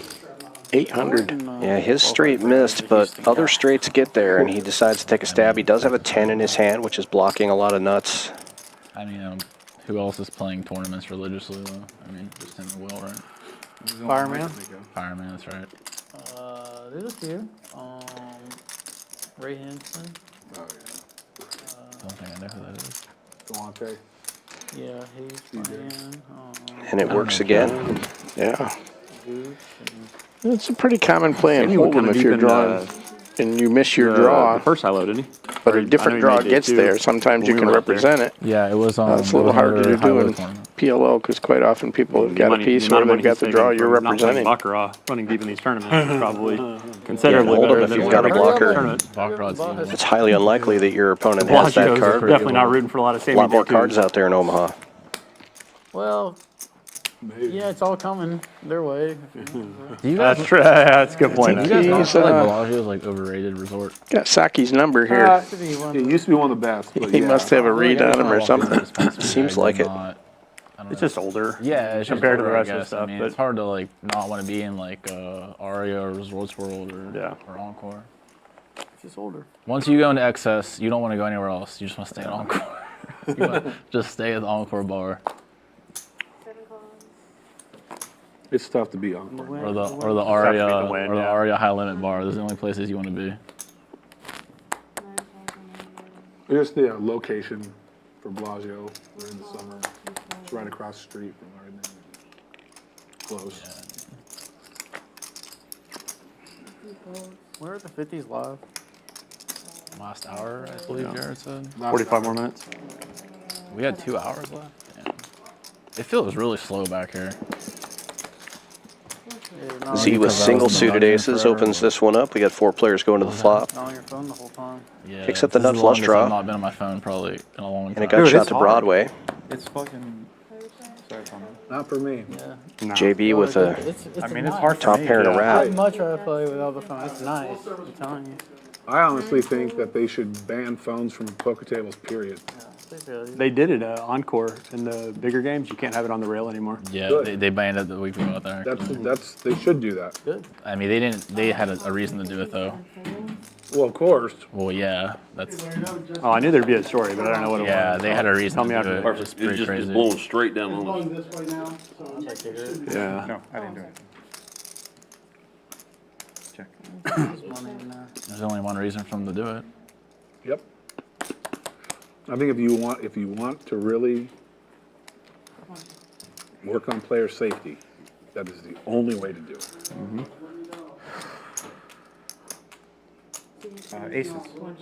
800. Yeah, his straight missed, but other straights get there, and he decides to take a stab. He does have a 10 in his hand, which is blocking a lot of nuts. I mean, who else is playing tournaments religiously, though? I mean, just him and Will, right? Fireman. Fireman, that's right. There's a few. Ray Hansen. Oh, yeah. Don't think I know who that is. Galante. Yeah, he's playing. And it works again. Yeah. Goose and It's a pretty common play in Anyway, Hold'em kinda if deep you're in, drawing and you miss your The draw, first high low, didn't he? but Or a different I know draw he made gets day two there, sometimes you when can we were up there. represent it. Yeah, it was. It's a little harder to do in PLO because quite often people have got a piece where they've got the draw you're representing. Baccarat running deep in these tournaments is probably considerably hold better him if than you've winning got a blocker. tournaments. It's highly unlikely that your opponent has that Bellagio's card. definitely not rooting for a lot of A saving lot more day twos. cards out there in Omaha. Well, yeah, it's all coming their way. That's true. That's a good point. Do you guys not He's, feel like Bellagio's like overrated resort? Got Saki's number here. It used to be one of the best. But He yeah. must have a read on him or something. Seems like it. It's just older. Yeah, it's compared to the older, I rest of the guess. stuff. I mean, but it's hard to like not want to be in like Aria or Resorts World or Encore. It's just older. Once you go into excess, you don't want to go anywhere else. You just want to stay at Encore. You wanna just stay at the Encore bar It's tough to beat on. or the Aria or the Aria High Limit bar. Those are the only places you want to be. Here's the location for Bellagio during the summer. It's right across the street from our name. Close. Where are the 50s live? Last hour, I believe Jared said. 45 more minutes. We had 2 hours left. Damn. It feels really slow back here. Z with single suited aces opens this one up. We got 4 players going to the flop. On your phone the whole time. Yeah, Picks up the this nut is the flush longest draw. I've not been on my phone probably in a long time. And it got shot to Broadway. It's fucking. Sorry, Tommy. Not for me. Yeah. JB with a I mean, it's hard for top me. pair and a I'd wrap. much rather play without the phone. It's nice. I'm telling you. I honestly think that they should ban phones from poker tables, period. They did it Encore in the bigger games. You can't have it on the rail anymore. Yeah, Good. they banned it the week we got there. They should do that. Good. I mean, they had a reason to do it though. Well, of course. Well, yeah, that's. Oh, I knew there'd be a story, but I don't know what it was. Yeah, they had a reason Tell me to do after. it. It's pretty crazy. blowing straight down on us. Yeah. No, I didn't do it. Check. There's only one reason for them to do it. Yep. I think if you want to really work on player safety, that is the only way to do it. Aces.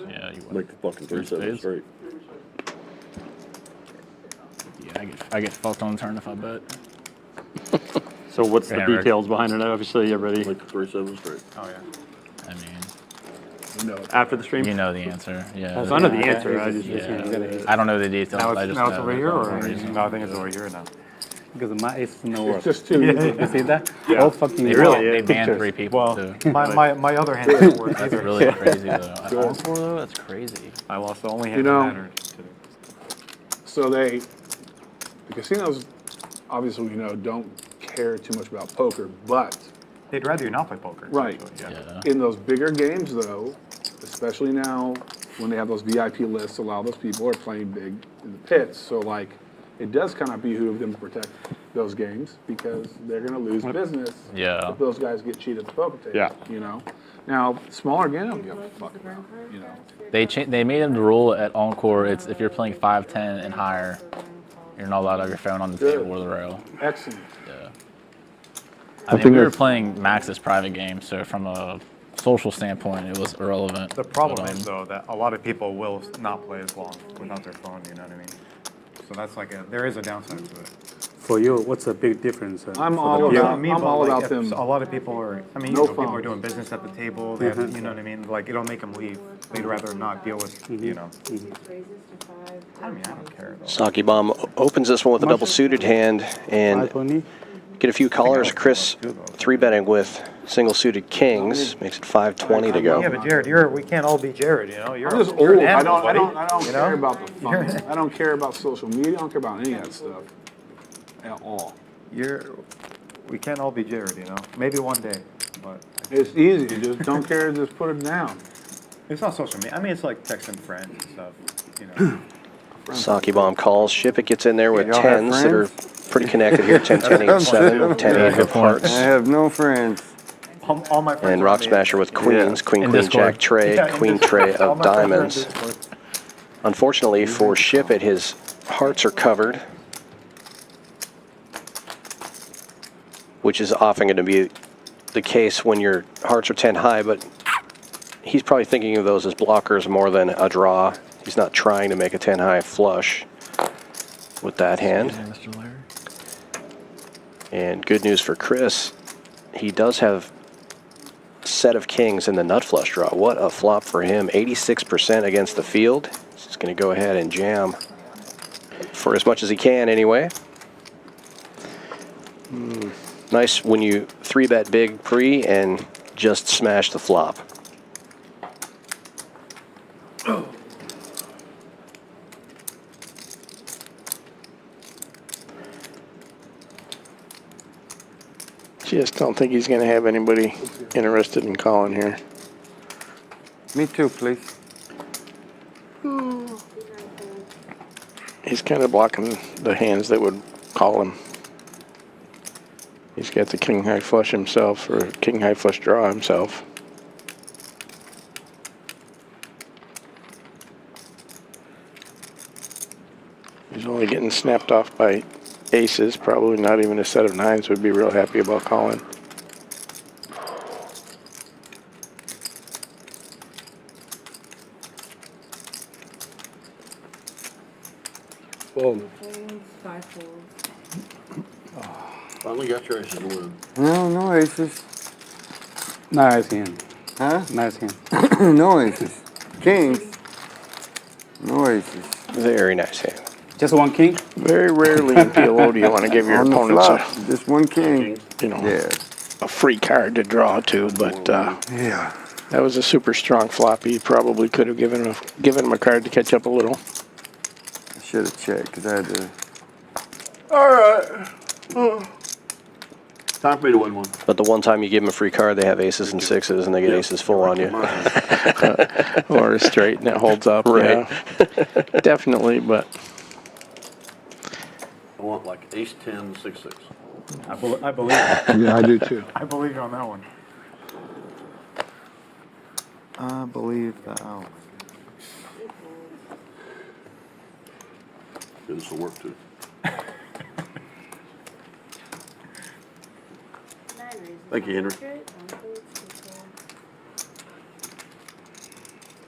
Yeah, you would. Make the fucking 3-7 straight. Yeah, I get fucked on turn if I bet. So what's the Hammer. details behind it? Obviously, everybody. Make the 3-7 straight. Oh yeah. I mean, After the stream. you know the answer. Yeah. So I know the answer. I just. Yeah. I don't know the details. Now I it's, just now it's know over for here, or some reason. no? I think it's over here now. Because my ace no It's work. just too easy. You see that? Yeah. All fucking They really- they yeah, banned pictures. 3 people Well, too. my other hand doesn't work That's either. really crazy though. At Encore though, that's crazy. I lost the only hand You know- that mattered today. So the casinos, obviously, we know, don't care too much about poker, but They'd rather you not play poker. Right. essentially, Yeah. Yeah. in those bigger games, though, especially now when they have those VIP lists, a lot of those people are playing big in the pits. So, like, it does kind of behoove them to protect those games because they're going to lose business Yeah. if those guys get cheated at the poker table. Yeah. You know? Now, smaller game, I don't give a fuck about, you know? They made them the rule at Encore. It's if you're playing 5-10 and higher, you're not allowed to have your phone on the Good. table or the rail. Excellent. Yeah. I mean, we were playing Max's private game, so from a social standpoint, it was irrelevant. The problem But, is though that a lot of people will not play as long without their phone. You know what I mean? So that's like there is a downside to it. For you, what's the big difference? I'm all about, Me, I'm but, all like, about if them. a lot of people are. I mean, No you know, people are phones. doing business at the table. They have, you know what I mean? Like it'll make them leave. They'd rather not deal with. You know. I mean, I don't care. Though. Saki Bomb opens this one with a double suited hand and 520? get a few callers. Chris 3-betting with single suited kings makes it 520 to go. Yeah, but Jared, we can't all be Jared. You know, you're I'm just you're old. an I animal, don't buddy. You know? care about the phone. I don't care about social media. I don't care about any of that stuff at all. We can't all be Jared. You know, maybe one day, but It's easy. You just don't care. Just put it down. it's not social media. I mean, it's like texting friends and stuff. You know. Saki Bomb calls. Ship it gets in there with Y'all have 10s that are friends? pretty connected here. 10, 10, 8, 7, 10, 8 of hearts. I have no friends. All my friends And are Rock on the- Smasher with queens. Queen, In queen, Discord. jack, tray, Yeah, in queen, Discord. tray All of my friends are on diamonds. Discord. Unfortunately for Ship it, his hearts are covered, which is often going to be the case when your hearts are 10 high, but he's probably thinking of those as blockers more than a draw. He's not trying to make a 10 high flush with that hand. Mr. Larry. And good news for Chris, he does have set of kings in the nut flush draw. What a flop for him. 86% against the field. He's going to go ahead and jam for as much as he can anyway. Nice when you 3-bet big pre and just smash the flop. Just don't think he's going to have anybody interested in calling here. Me too, please. He's kind of blocking the hands that would call him. He's got the king high flush himself, or king high flush draw himself. He's only getting snapped off by aces. Probably not even a set of nines would be real happy about calling. Fold. Five folds. Finally got your aces to win. No aces. Nice hand. Huh? Nice hand. No aces. Kings. No aces. Very nice hand. Just one king? Very rarely in PLO do you want to give your On the opponents flop, just one king. Yeah. a free card to draw to, but yeah, that was a super strong flop. He probably could have given him a card to catch up a little. I should have checked because I had to. All right. Time for me to win one. But the one time you give them a free card, they have aces and sixes, and they get aces full on you. Or a straight, and it holds up. Right. Yeah. Definitely, but I want like ace 10, 6, 6. I believe it. Yeah, I do too. I believe you on that one. I believe that out. Yeah, this will work too. Thank you, Henry.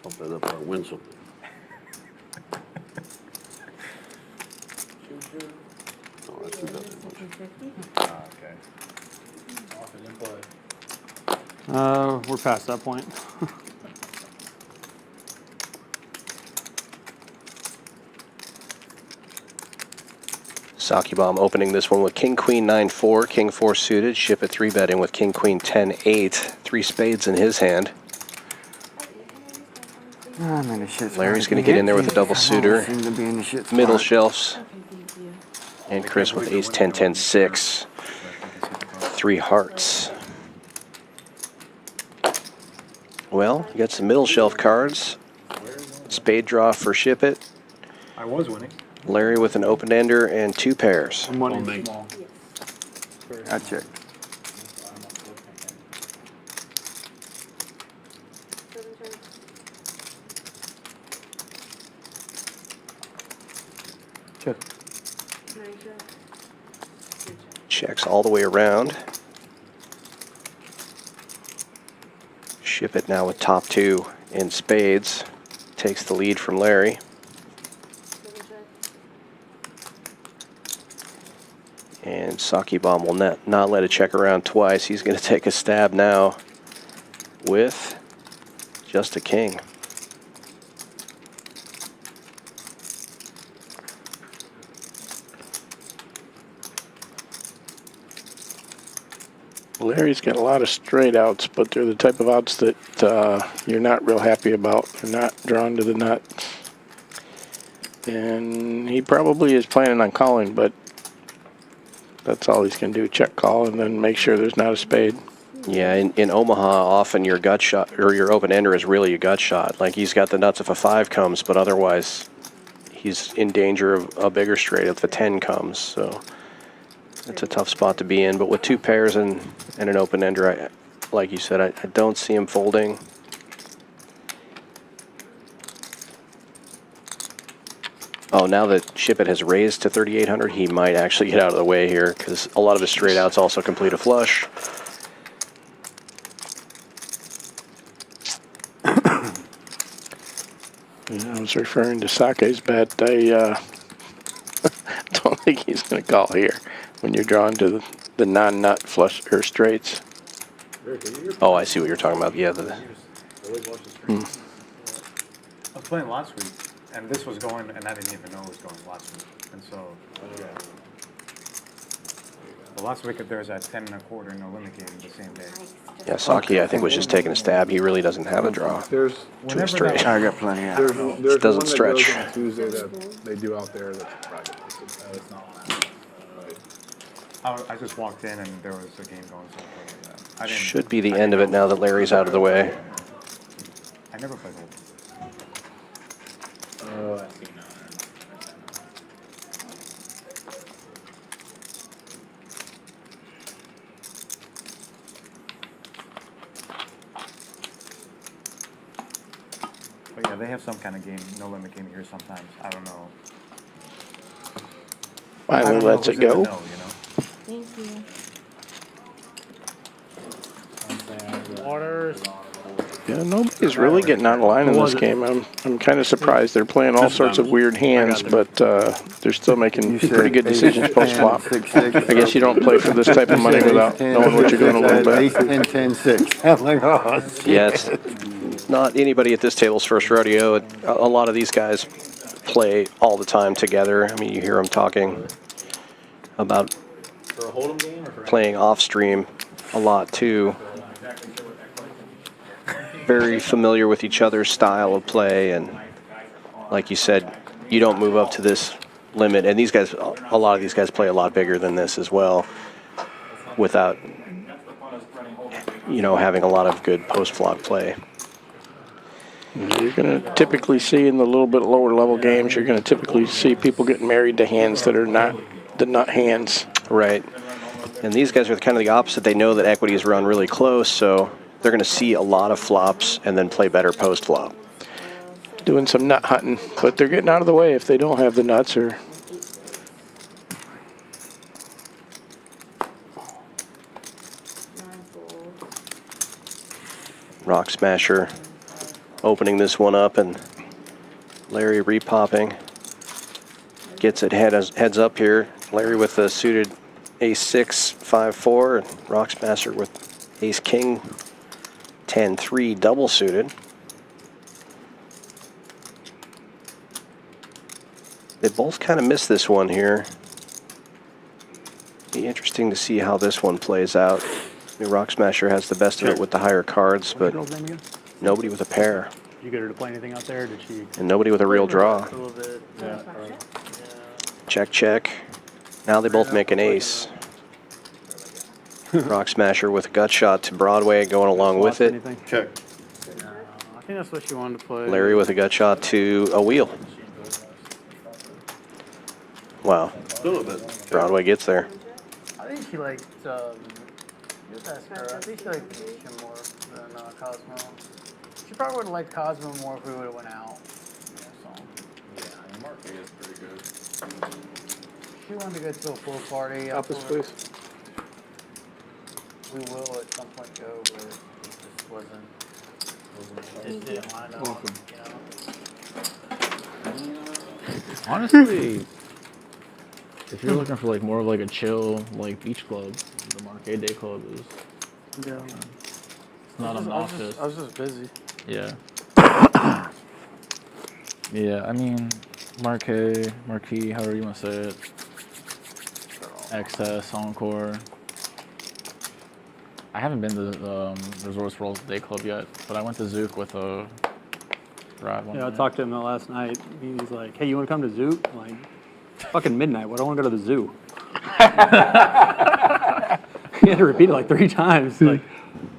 Hope that up our win something. Oh, that's too bad. Okay. We're past that point. Saki Bomb opening this one with King Queen 9-4, King 4 suited. Ship it 3-betting with King Queen 10-8, 3 spades in his hand. Larry's going to get in there with a double suitor. Middle shelves. And Chris with ace 10, 10, 6. 3 hearts. Well, you got some middle shelf cards. Spade draw for Ship It. I was winning. Larry with an open ender and 2 pairs. Money small. I checked. Check. Checks all the way around. Ship It now with top 2 in spades. Takes the lead from Larry. And Saki Bomb will not let it check around twice. He's going to take a stab now with just a king. Larry's got a lot of straight outs, but they're the type of outs that you're not real happy about. They're not drawn to the nut. And he probably is planning on calling, but that's all he's going to do, check call, and then make sure there's not a spade. Yeah, in Omaha, often your gut shot, or your open ender is really a gut shot. Like, he's got the nuts if a 5 comes, but otherwise he's in danger of a bigger straight if the 10 comes. So it's a tough spot to be in. But with 2 pairs and an open ender, like you said, I don't see him folding. Oh, now that Ship It has raised to 3,800, he might actually get out of the way here because a lot of his straight outs also complete a flush. Yeah, I was referring to Sake's bet. I don't think he's going to call here when you're drawn to the non-nut flush or straights. Oh, I see what you're talking about. Yeah, I was playing last week, and this was going, and I didn't even know it was going last week. And so, well, last week there was that 10 1/4 no limit game the same day. yeah. Saki, I think, was just taking a stab. He really doesn't have a draw There's to a straight. I got plenty. there's It doesn't one that stretch. goes on Tuesday that they do out there that's private. It's not on I just walked in, and there was a game going, so I didn't. Should be the end of it now that Larry's out of the way. I never played it. Oh, I see now. But yeah, they have some kind of game, no limit game here sometimes. I don't know. Finally lets it go. Thank you. Waters. Yeah, nobody's really getting out of line in this game. I'm kind of surprised. They're playing all sorts of weird hands, but they're still making pretty good decisions post flop. I guess you don't play for this type of money without knowing what you're doing a little bit. 10, 10, 6. I'm like, oh, Yeah, it's not anybody at this table's first rodeo. A lot of these guys play all the time together. I mean, you hear them talking about playing off stream a lot too. Very familiar with each other's style of play, and like you said, you don't move up to this limit. And these guys, a lot of these guys play a lot bigger than this as well, without, you know, having a lot of good post-flop play. You're going to typically see in the little bit lower level games, you're going to typically see people getting married to hands that are not the nut hands. Right. And these guys are kind of the opposite. They know that equities run really close, so they're going to see a lot of flops and then play better post-flop. Doing some nut hunting, but they're getting out of the way if they don't have the nuts or... Rock Smasher opening this one up, and Larry repopping. Gets it heads up here. Larry with the suited ace-6, 5-4, and Rock Smasher with ace-king, 10-3 double suited. They both kind of missed this one here. Be interesting to see how this one plays out. I mean, Rock Smasher has the best of it with the higher cards, but nobody with a pair. You get her to play anything out there? Did she? And nobody with a real draw. A little bit. Yeah. Check, check. Now they both make an ace. Rock Smasher with a gut shot to Broadway going along with it. Check. I think that's what she wanted to play. Larry with a gut shot to a wheel. Wow. Still a bit. Broadway gets there. I think she liked, just ask her, I think she liked Venetian more than Cosmo. She probably would have liked Cosmo more if we would have went out. Yeah, I mean, Mark is pretty good. She wanted to go to a full party. Up this place. We will at some point go, but it just wasn't. It didn't line up. Welcome. You know? Honestly, if you're looking for like more of like a chill like beach club, the Marquee Day Club is Yeah. not obnoxious. I was just busy. Yeah. Yeah, I mean, Marquee, however you want to say it. Excess, Encore. I haven't been to the Resorts World Day Club yet, but I went to Zook with a Brad one Yeah, I night. talked to him last night. He's like, "Hey, you want to come to Zoo?" I'm like, "Fucking midnight. Why don't I want to go to the zoo?" He had to repeat it like 3 times. Like,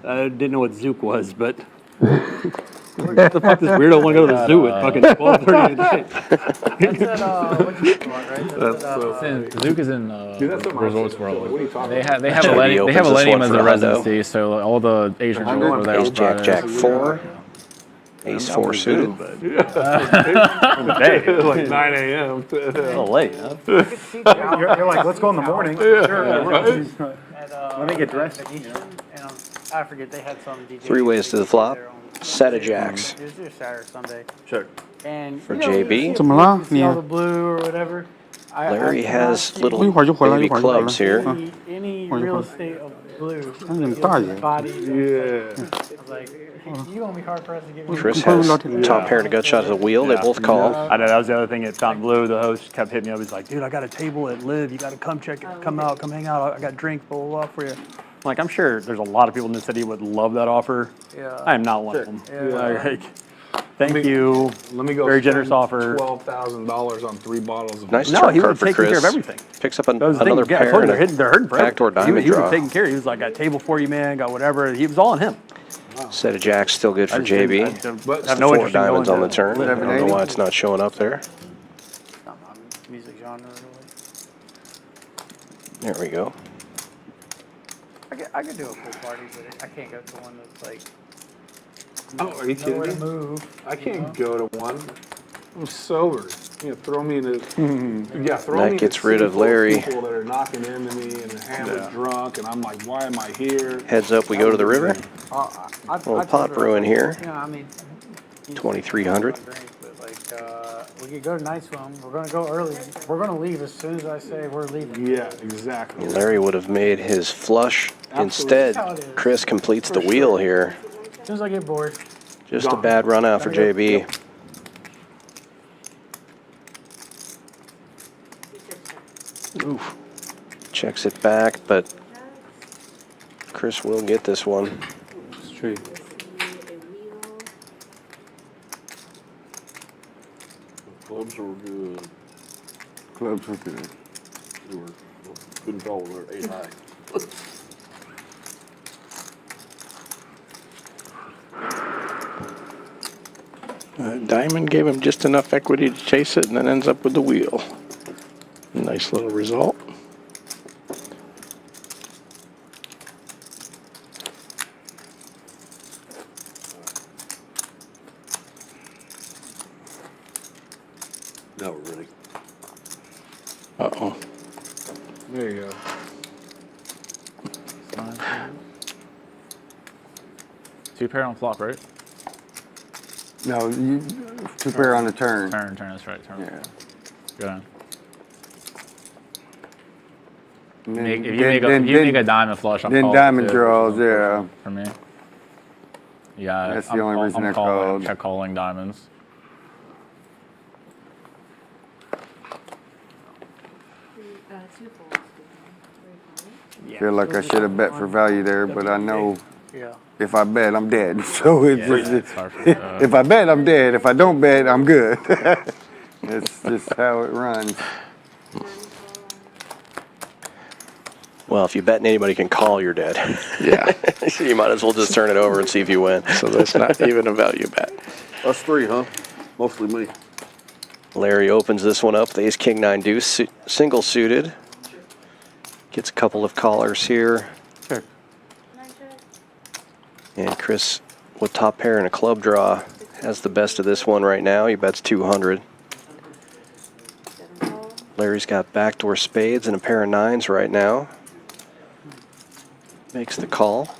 I didn't know what Zook was, but what the fuck, this weirdo want to go to the zoo at fucking 12:30 at night? That's at, what you call it, right? That's at, Zook is in that's what Resorts What are you World. talking They about? have He a opens Millennium this one as for a a hundo. residency, so all the Asian girls were there Ace, on jack, jack, Fridays. 4. Ace 4 suited. Like 9 a.m. A little late, huh? You're like, let's go in the morning. Sure. at, Let me get dressed. Venetian, and I forget, they had some DJ. 3 ways to the flop. Set of jacks. It was either Saturday or Sunday. Check. And For you know, JB. you see all the blue or whatever. Larry has little baby clubs here. Any real estate of blue. Body. Yeah. I was like, you gonna be hard pressed to get me. Chris has top pair and a gut shot to the wheel. They both call. I know that was the other thing at Fountain Blue. The host kept hitting me up. He's like, dude, I got a table at Live. You got to come check it. Come out, come hang out. I got drinks, blah, blah, blah for you. I'm like, I'm sure there's a lot of people in the city would love that offer. Yeah. I am not one of them. Yeah. Like, thank you. Let me go. Very generous offer. $12,000 on 3 bottles of. Nice No, trump he card was for taking care of Chris. everything. Picks up That was the another thing. Yeah, I pair told you, and they're hurting forever. backdoor diamond He was draw. taking care. He was like, got a table for you, man. Got whatever. He was all on him. Set of jacks still good for JB. I It's have the no 4 interest in diamonds going on the to turn. I Live. don't know why it's not showing up there. Not my music genre, really. There we go. I could do a pool party, but I can't go to one that's like. Oh, are you kidding nowhere me? to move. I can't go to one. I'm sober. Throw me in a. Yeah, throw That me gets in a rid sea of full Larry. People that are knocking into me and hammered drunk, and I'm like, why am I here? Heads up, we go to the river. Little pot brewing here. Yeah, I mean. 2,300. We could go to night swim. We're gonna go early. We're gonna leave as soon as I say we're leaving. Yeah, exactly. Larry would have made his flush instead. Chris completes the wheel here. As soon as I get bored. Just a bad run out for JB. Oof. Checks it back, but Chris will get this one. Straight. Clubs were good. Clubs were good. They were, couldn't call them, they were 8 high. Diamond gave him just enough equity to chase it and then ends up with the wheel. Nice little result. Now we're ready. Uh-oh. There you go. Two pair on flop, right? No, you 2 pair on the turn. Turn, that's right. Turn. Yeah. Go on. And then- If you make a diamond flush, I'm then calling diamond too, draws, yeah. For me. Yeah, That's the only reason I called. kept calling diamonds. Feel like I should have bet for value there, but I know Yeah. if I bet, I'm dead. So it's Yeah, just, it's hard for, if I bet, I'm dead. If I don't bet, I'm good. It's just how it runs. Well, if you bet and anybody can call, you're dead. Yeah. You might as well just turn it over and see if you win. So that's not even a value bet. Us 3, huh? Mostly me. Larry opens this one up. The ace, king, 9 deuce, single suited. Gets a couple of callers here. Check. And Chris, with top pair and a club draw, has the best of this one right now. He bets 200. Larry's got backdoor spades and a pair of 9s right now. Makes the call.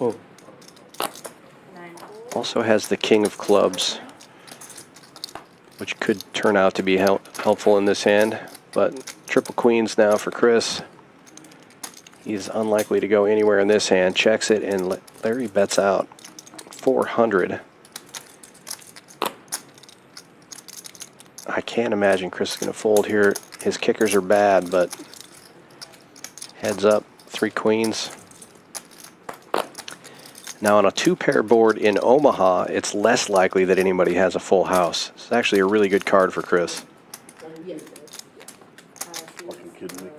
Oh. Also has the king of clubs, which could turn out to be helpful in this hand. But triple queens now for Chris. He's unlikely to go anywhere in this hand. Checks it, and Larry bets out 400. I can't imagine Chris is going to fold here. His kickers are bad, but heads up, 3 queens. Now on a 2-pair board in Omaha, it's less likely that anybody has a full house. It's actually a really good card for Chris. Fucking kidding me.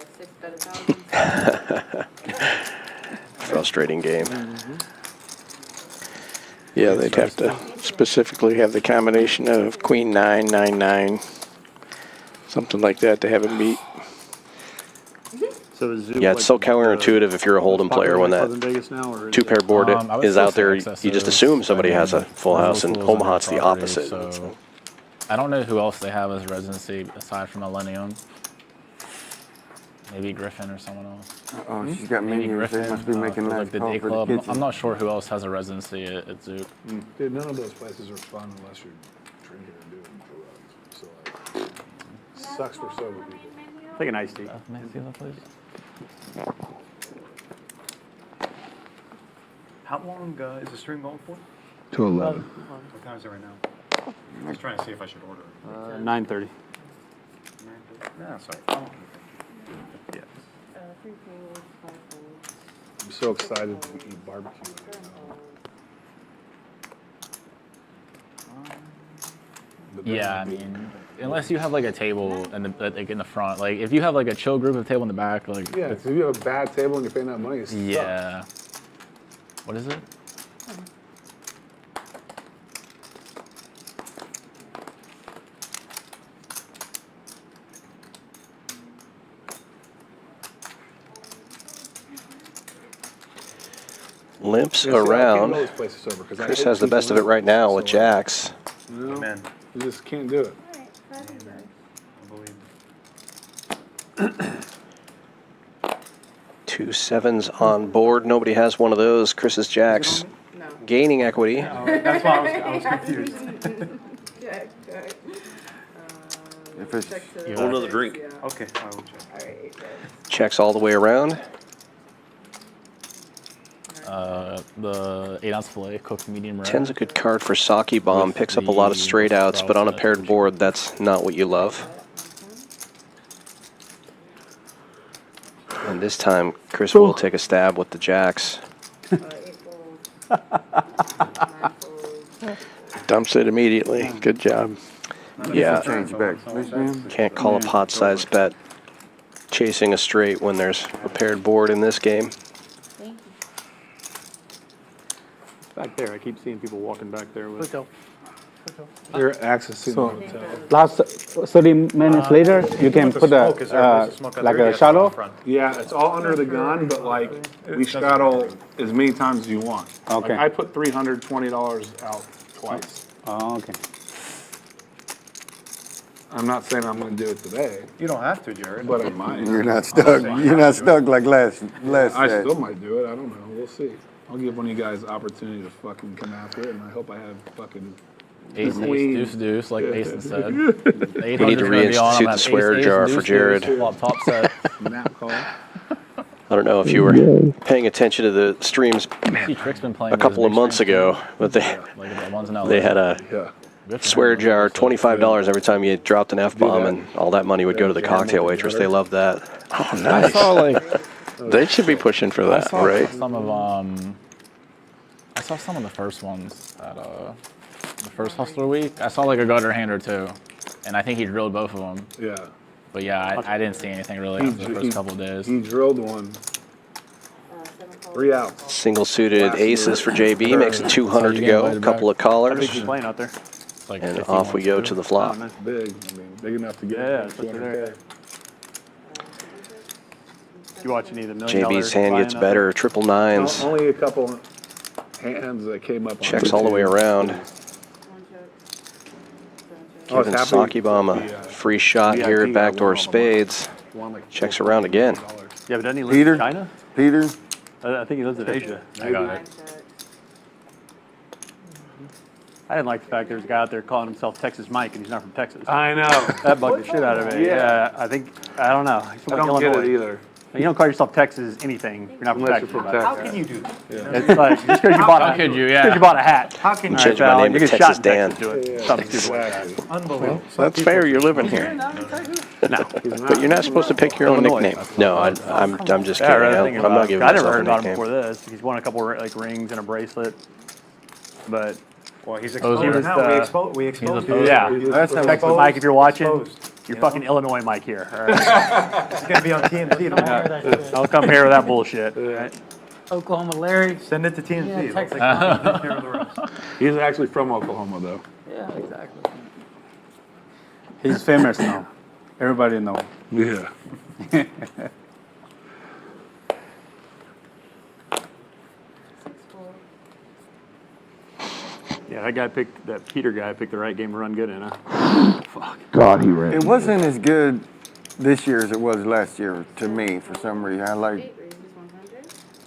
Frustrating game. Yeah, they'd have to specifically have the combination of queen 9, 9, 9, something like that to have it meet. So is Zoom Yeah, it's so counterintuitive if you're a Hold'em player when that Vegas now, or is 2-pair board I would is still out there. say You just excessive. assume somebody has a full There's house. In locals on Omaha, their it's the property, opposite. So I don't know who else they have as residency aside from Millennium. Maybe Griffin or someone else. Oh, she's got Maybe minions. They Griffin. must be making for, nice like the call day for the club. kitchen. I'm not sure who else has a residency at Zook. Dude, none of those places are fun unless you're drinking or doing drugs. So like, sucks for sober people. Take an iced tea. May I see that, please? How long is the stream going for? To 11. What time is it right now? I was trying to see if I should order. 9:30. No, sorry. Yeah. 3 folds, 5 folds. I'm so excited to eat barbecue right now. Yeah, I mean, unless you have like a table in the like in the front, like if you have like a chill group of table in the back, like Yeah, if you have a bad table and you're paying that money, it sucks. yeah. What is it? Limps Yeah, see, I can't around. go those places sober 'cause I Chris hate has the people best of it right now with so, jacks. You know, Amen. you just can't do it. Two sevens on board. Nobody has one of those. Chris's jacks. No. Gaining equity. That's why I was confused. Check. If it's- Check to Want another drink? Yeah. Okay, I will check. All right, 8 bets. Checks all the way around. The 8-ounce fillet, cooked medium rare. Ten's a good card for Sake Bomb. Picks up a lot of straight outs, but on a paired board, that's not what you love. And this time, Chris will take a stab with the jacks. 8 folds. 9 folds. Dumps it immediately. Good job. Yeah, Change back. Please, ma'am. can't call a pot-sized bet chasing a straight when there's a paired board in this game. Thank you. Back there, I keep seeing people walking back there with. They're accessing the hotel. Last 30 minutes later, you can put a like a shadow. Yeah, it's all under the gun, but like we straddle as many times as you want. Okay. Like, I put $320 out twice. Oh, okay. I'm not saying I'm going to do it today, You don't have to, Jared. but I might. You're not stuck. You're not stuck like last I set. still might do it. I don't know. We'll see. I'll give one of you guys the opportunity to fucking come after it, and I hope I have fucking Ace, queen. deuce, deuce, like Mason said. We need to reinstitute the swear jar for Jared. Top set. nap call. I don't know if you were paying attention to the streams See, Trick's been playing a couple of months ago, but they had a Yeah. swear jar, $25 every time you dropped an F-bomb, and all that money would go to the cocktail waitress. They love that. Oh, nice. I saw like they should be pushing for that, right? Some of I saw some of the first ones at the first Hustler week. I saw like a gutter hand or two, and I think he drilled both of them. Yeah. But yeah, I didn't see anything really after the first couple of days. He drilled one. 3 outs. Single suited aces for JB, makes it 200 to go. A couple of How big callers, you playing out there? It's like and 50 off we go ones, to the Oh, flop. that's big. I mean, big enough to get Yeah, especially there. 200K. You watch any of the $1 million JB's hand gets buy-in out better. Triple nines. Only a couple hands that came up. On Checks all the way around. Oh, it's Giving happening. Sake Bomb a free shot here at backdoor spades. Checks around again. there? Yeah, but doesn't he live Peter? in China? Peter, I think he lives in Asia. I got it. I didn't like the fact there's a guy out there calling himself Texas Mike, and he's not from Texas. I know. That bugged the shit out of me. Yeah. I don't know. He's from I don't get Illinois. it either. You don't call yourself Texas anything. You're not from Unless Texas. you're from How Texas. can you do that? It's like just because you bought How could you? Yeah. Because you bought a hat. How can you? Change my pal, name you to get Texas shot in Dan. Texas doing something stupid like that. Unbelievable. That's fair. You're living here, No. but you're not supposed to pick your own Illinois. nickname. No, I'm just Yeah, I kidding. read a I'm thing I'm about not it. giving I never myself heard a about him nickname. before this. He's won a couple like rings and a bracelet, but Well, he's Oh, he exposed was now. We exposed him. yeah, That's Texas Mike. If you're watching, Exposed. you're You know? fucking Illinois Mike here. All right? He's gonna be on TMZ tomorrow. Don't come here with that bullshit. All right? Oklahoma Larry. Send it to TMZ. Yeah, Let's Texas. take care of the rest. He's actually from Oklahoma, though. Yeah, exactly. He's famous now. Everybody know. Yeah. Yeah, that Peter guy picked the right game to run good in, huh? Fuck. God, he ran. it wasn't as good this year as it was last year to me for some reason.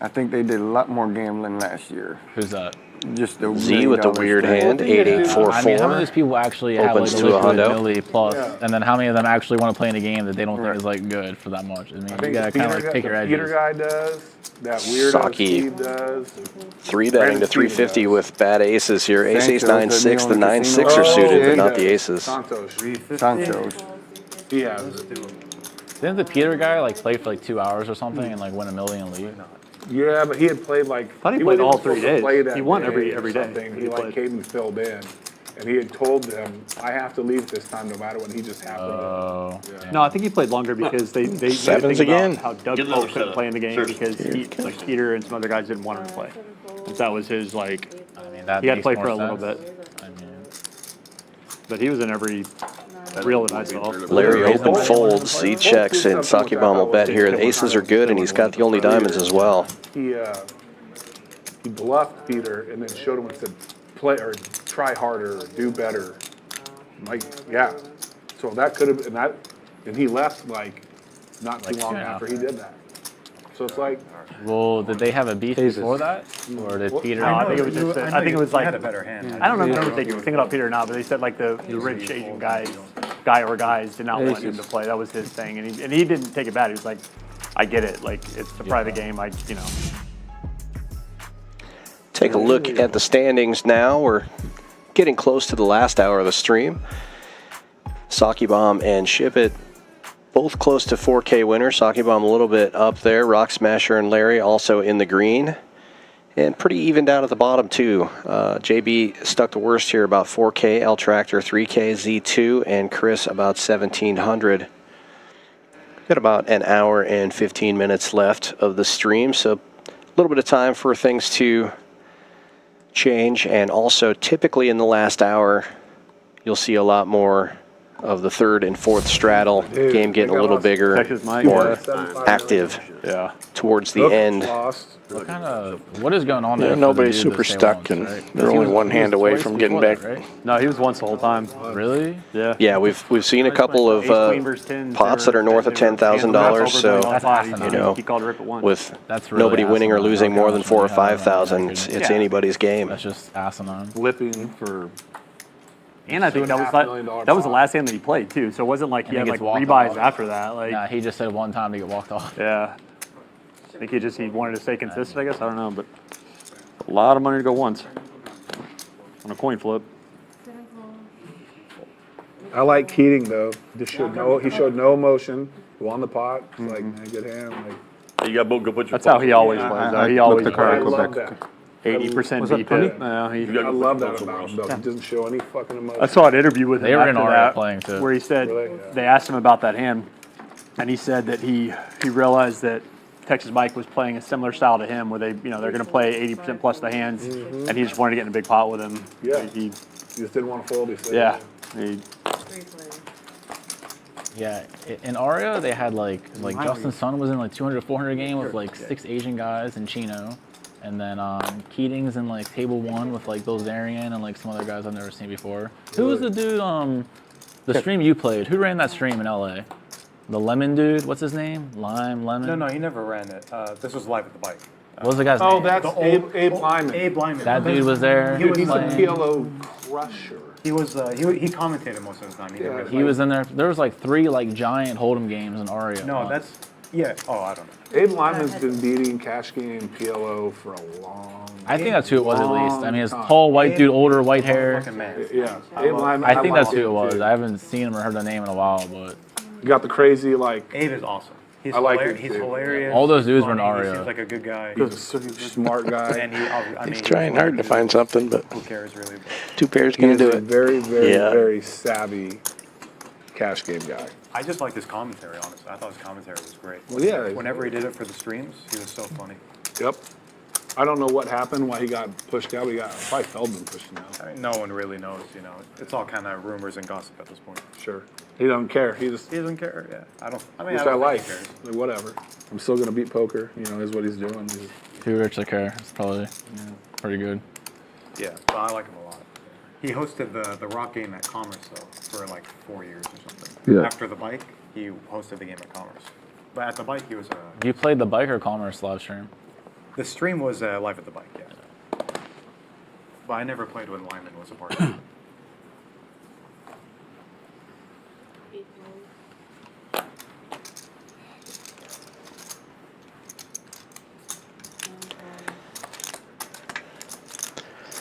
I think they did a lot more gambling last year. Who's that? Just the Z with the weird hand, 8844. I mean, how many of those people actually have like Opens a to a liquid hundo. milli plus, and then how many of them actually want to play in a game that they don't think is like good for that much? I mean, you gotta kind of like pick your edges. Peter guy does. That weirdo Saki. Steve does. 3-betting to 350 with bad aces here. Ace, ace, 9-6. The 9-6 are Oh, suited, yeah, but not he the aces. Sancho's. He has it. Didn't the Peter guy like play for like 2 hours or something and like win $1 million league? Yeah, but he had played like. I thought he played all wasn't 3 supposed to days. play that He won day every or day. something. He He like played. came and filled in, and he had told them, "I have to leave this time no matter what." He just happened. No, I think he played longer because they made a Sevens thing about again? how Doug Get another Polk couldn't setup. play in the game Seriously. because he, like Peter and some other guys didn't want him to play. And that was his like. I mean, that He had to makes play more for a little sense. bit, I mean, but he was in every reel that I saw. Larry open folds. He checks, and Saki Bomb will bet here. The aces are good, and he's got the only diamonds as well. He bluffed Peter and then showed him and said, "Play or try harder, or do better." Like, yeah. So that could have, and he left like not too Like long 2.5. after he did that. So it's like, well, did they have a beef before that, or did Peter? No, I think it was just. I think it was like. had a better hand. I don't know if they were thinking about Peter or not, but they said like the rich Asian guy or guys did not want him to play. That was his thing, and he didn't take it bad. He was like, I get it. Like it's a private game. Take a look at the standings now. We're getting close to the last hour of the stream. Saki Bomb and Ship It both close to 4K winners. Saki Bomb a little bit up there. Rock Smasher and Larry also in the green. And pretty evened out at the bottom, too. JB stuck the worst here, about 4K. L Tractor 3K, Z2, and Chris about 1,700. Got about an hour and 15 minutes left of the stream, so a little bit of time for things to change. And also, typically in the last hour, you'll see a lot more of the third and fourth straddle. Game getting a little bigger, more active towards the end. What is going on there? Yeah, nobody's super stuck, and they're only one hand away from getting back. No, he was once the whole time. Really? Yeah. Yeah, we've seen a couple of pots that are north of $10,000. So you know, with nobody winning or losing more than 4,000 or 5,000, it's anybody's game. That's just asinine. Lipping for. And I think that was the last hand that he played too. So it wasn't like he had like rebuys after that. Like Nah, he just said one time to get walked off. yeah, I think he wanted to stay consistent. I guess I don't know, but a lot of money to go once on a coin flip. I like Keating though. He showed no emotion. Won the pot. It's like, man, good hand. Like, You got both go put your. That's how he always plays. He always I love that. 80% deep hit. I love that about him though. He doesn't show any fucking emotion. I saw an interview with him They were in after RF that, playing too. where he said they asked him about that hand, and he said that he realized that Texas Mike was playing a similar style to him, where they're going to play 80% plus the hands, and he just wanted to get in a big pot with him. Yeah. He just didn't want to fold. He said. yeah. Yeah, in Aria they had like Justin Sun was in like 200 400 game with like 6 Asian guys in Chino, and then Keating's in like table 1 with like Bill Zarian and like some other guys I've never seen before. Who was the dude the stream you played? Who ran that stream in LA? The lemon dude, what's his name? Lemon? No, he never ran it. This was live at the bike. What was the guy's name? Oh, that's Abe Lyman. Abe Lyman. That dude was there. He was He's a playing. PLO crusher. He was. He commentated most of the time. He was in there. There was like 3 like giant hold'em games in Aria. No, that's yeah. Oh, I don't know. Abe Lyman's been beating Cash Game PLO for a long. I think that's who it was at least. I mean, it's tall white dude, older, white hair. Yeah, Abe Lyman. I think that's who it was. I haven't seen him or heard the name in a while, but you got the crazy like. Abe is awesome. He's I like hilarious. him He's too. hilarious. all those dudes were in Funny. He Aria. seems like a good guy. He's a super smart guy. And He's trying hard to find something, but who cares really? 2 pairs gonna do a it. very, very savvy Cash Game guy. I just liked his commentary. Honestly, I thought his commentary was great. Well, yeah. Whenever he did it for the streams, he was so funny. Yep. I don't know what happened, why he got pushed out. But he got probably Feldman pushed him out. I mean, no one really knows. You know, it's all kind of rumors and gossip at this point. Sure. He doesn't care. He doesn't care. Yeah. I don't. I mean, which I don't like. think he cares. Like, whatever. I'm still gonna beat poker. You know, is what he's doing. Too rich to care. It's probably pretty good. Yeah, but I like him a lot. He hosted the rock game at Commerce though for like 4 years or something. Yeah. After the bike, He hosted the game at Commerce. But at the bike, he was You played the bike or Commerce live stream? the stream was live at the bike, yeah. But I never played when Lyman was a part of it.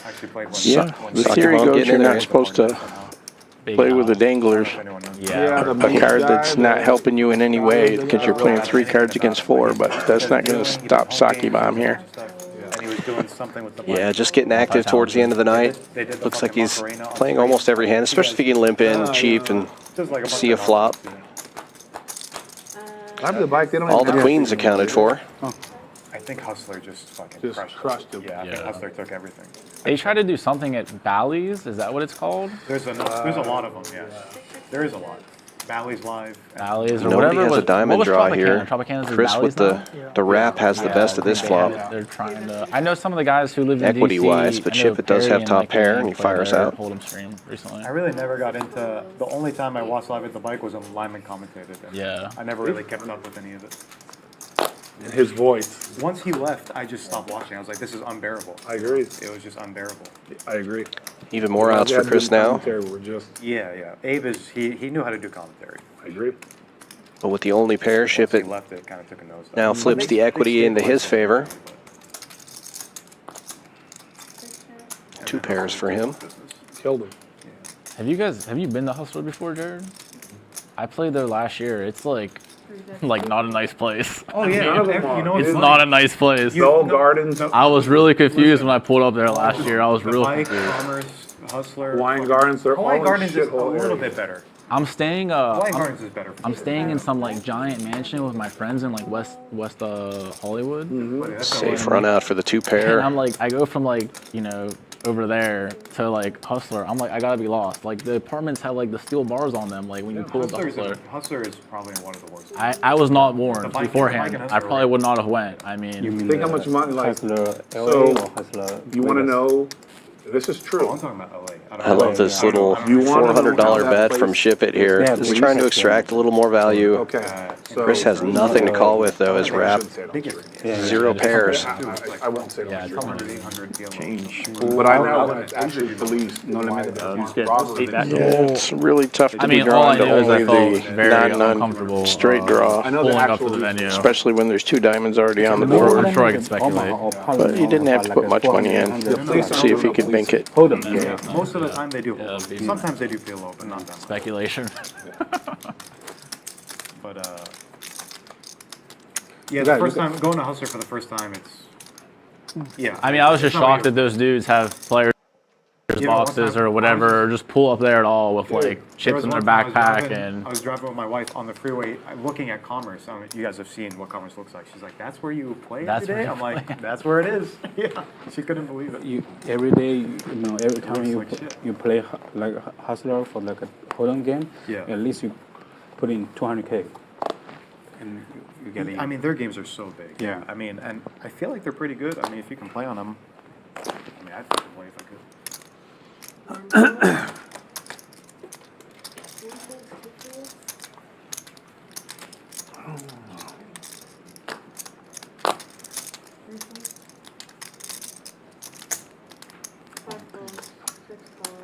Actually played when The theory goes you're not supposed to play with the danglers. A card that's not helping you in any way because you're playing 3 cards against 4, but that's not going to stop Sake Bomb here. And he was doing something with the Yeah, just getting active towards the end of the night. Looks like he's playing almost every hand, especially if he can limp in cheap and see a flop. All the queens accounted for. I think Hustler just fucking crushed him. Yeah, I think Hustler took everything. They tried to do something at Bally's. Is that what it's called? There's a lot of them, yeah. There is a lot. Bally's live. Bally's or Nobody whatever. has a diamond draw here. Tropicana is Chris Bally's with the wrap has the best of this flop. They're trying to. I know some of the guys who live in Equity DC, wise, but I know Chip it does Perry have and, top like, pair Ian and he played fires their out. Hold'em stream recently. I really never got into. The only time I watched live at the bike was when Lyman commentated. And I never really kept up with any of it. And his voice. Once he left, I just stopped watching. I was like, this is unbearable. I agree. It was just unbearable. I agree. Even more outs for Chris now. Yeah. Abe he knew how to do commentary. I agree. But with the only pair, Ship it left it, kind of took a nose. now flips the equity into his favor. 2 pairs for him. Killed him. Have you been to Hustler before, Jared? I played there last year. It's like not a nice place. Oh yeah, it's not a nice place. Dull gardens. I was really confused when I pulled up there last year. I was real confused. Commerce, Hustler, Hawaiian Gardens. They're Hawaiian all Gardens is a shithole little areas. bit better. I'm staying. Hawaiian Gardens is better. I'm staying in some like giant mansion with my friends in like West Hollywood. Safe run out for the 2 pair. And I'm like, I go from like over there to like Hustler. I'm like, I gotta be lost. Like the apartments have like the steel bars on them. Like when you pull up the Hustler. Hustler is probably one of the worst. I was not warned beforehand. I probably would not have went. I mean, Think how much money, like, Hustler so LA or Hustler you want to know, this is true. I'm talking about LA. I love this little $400 bet from Ship It here. Just trying to extract a little more value. Okay. So Chris has nothing to call with though. His wrap 0 pairs. I won't say yeah, change. But I know when it's actually police. No limit. Yeah, it's really tough to be all I drawn to knew is I only felt very the uncomfortable straight draw. I know the pulling up to actual the venue. Especially when there's 2 diamonds already on the I'm board. sure I can speculate. But he didn't have to put much money in. See if he could bink it. Hold them. Yeah. Most of the time they do. Sometimes they do PLO, but not that much. Speculation. But yeah, the first time going to Hustler for the first time, it's I mean, I was just shocked that those dudes have players boxes or whatever, or just pull up there at all with like chips in their backpack. And I was driving with my wife on the freeway, looking at Commerce. I mean, you guys have seen what Commerce looks like. She's like, "That's where you play every day." I'm like, "That's where it is." Yeah, she couldn't believe it. Every day, every time you play like Hustler for like a hold'em game, at least you put in 200K, and you get. I mean, their games are so big. Yeah. I mean, and I feel like they're pretty good. I mean, if you can play on them, I mean, I'd fucking play if I could.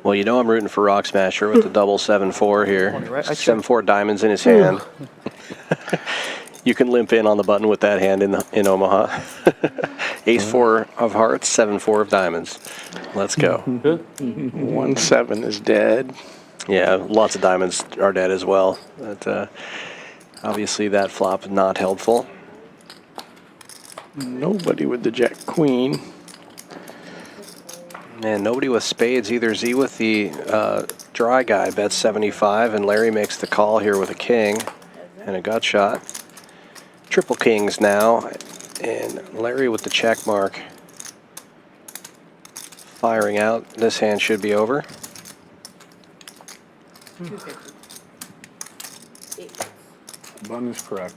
Well, you know I'm rooting for Rock Smasher with the double 7-4 here. 7-4 diamonds in his hand. You can limp in on the button with that hand in Omaha. Ace-4 of hearts, 7-4 of diamonds. Let's go. 1-7 is dead. Yeah, lots of diamonds are dead as well. But, obviously that flop not helpful. Nobody with the Jack Queen. And nobody with spades either. Z with the dry guy bets 75, and Larry makes the call here with a king and a gut shot. Triple kings now, and Larry with the check mark. Firing out. This hand should be over. 250. Button is correct.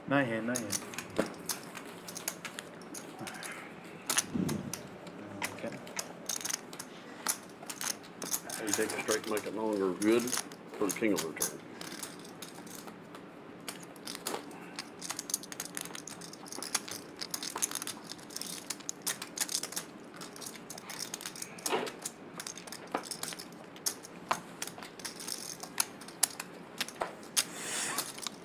Not hand, not hand. Okay. take a straight and make it longer good for the king of return.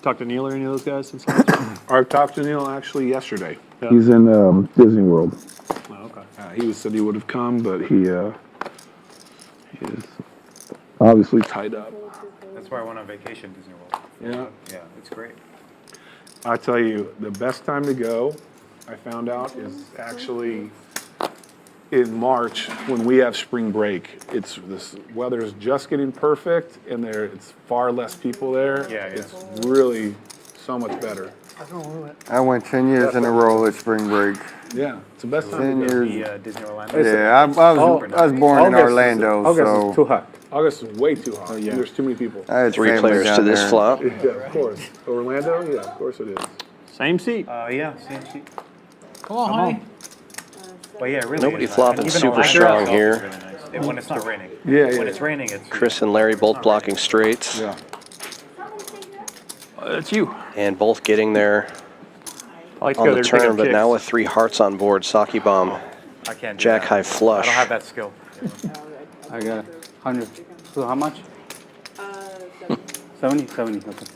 Talk to Neil or any of those guys since I talked to Neil actually yesterday. He's in Disney World. Oh, okay. He said he would have come, but he is obviously tied up. That's why I went on vacation, Disney World. Yeah. Yeah, it's great. I tell you, the best time to go, I found out, is actually in March when we have spring break. It's this weather is just getting perfect, and it's far less people there. Yeah, yeah. It's really so much better. I went 10 years in a row at spring break. Yeah, it's the best 10 time to go. years. Disney Orlando. Yeah, I was born in Orlando, August so is too hot. August is way too hot. yeah. There's too many people. I had 3 family players down to this there. flop. Yeah, of course. Orlando? Yeah, of course it is. Same seat. Yeah, same seat. Come on, honey. But yeah, really. Nobody is. flopping Even super Orlando strong itself here. is really nice. And when it's not raining. Yeah, yeah. When it's raining, it's. Chris and Larry both blocking straights. Yeah. It's you. And both getting there I like to on go the there to pick turn, up but kicks. now with 3 hearts on board, Saki Bomb, I can't do Jack that. high flush. I don't have that skill. I got 100. So how much? 70? 70, okay.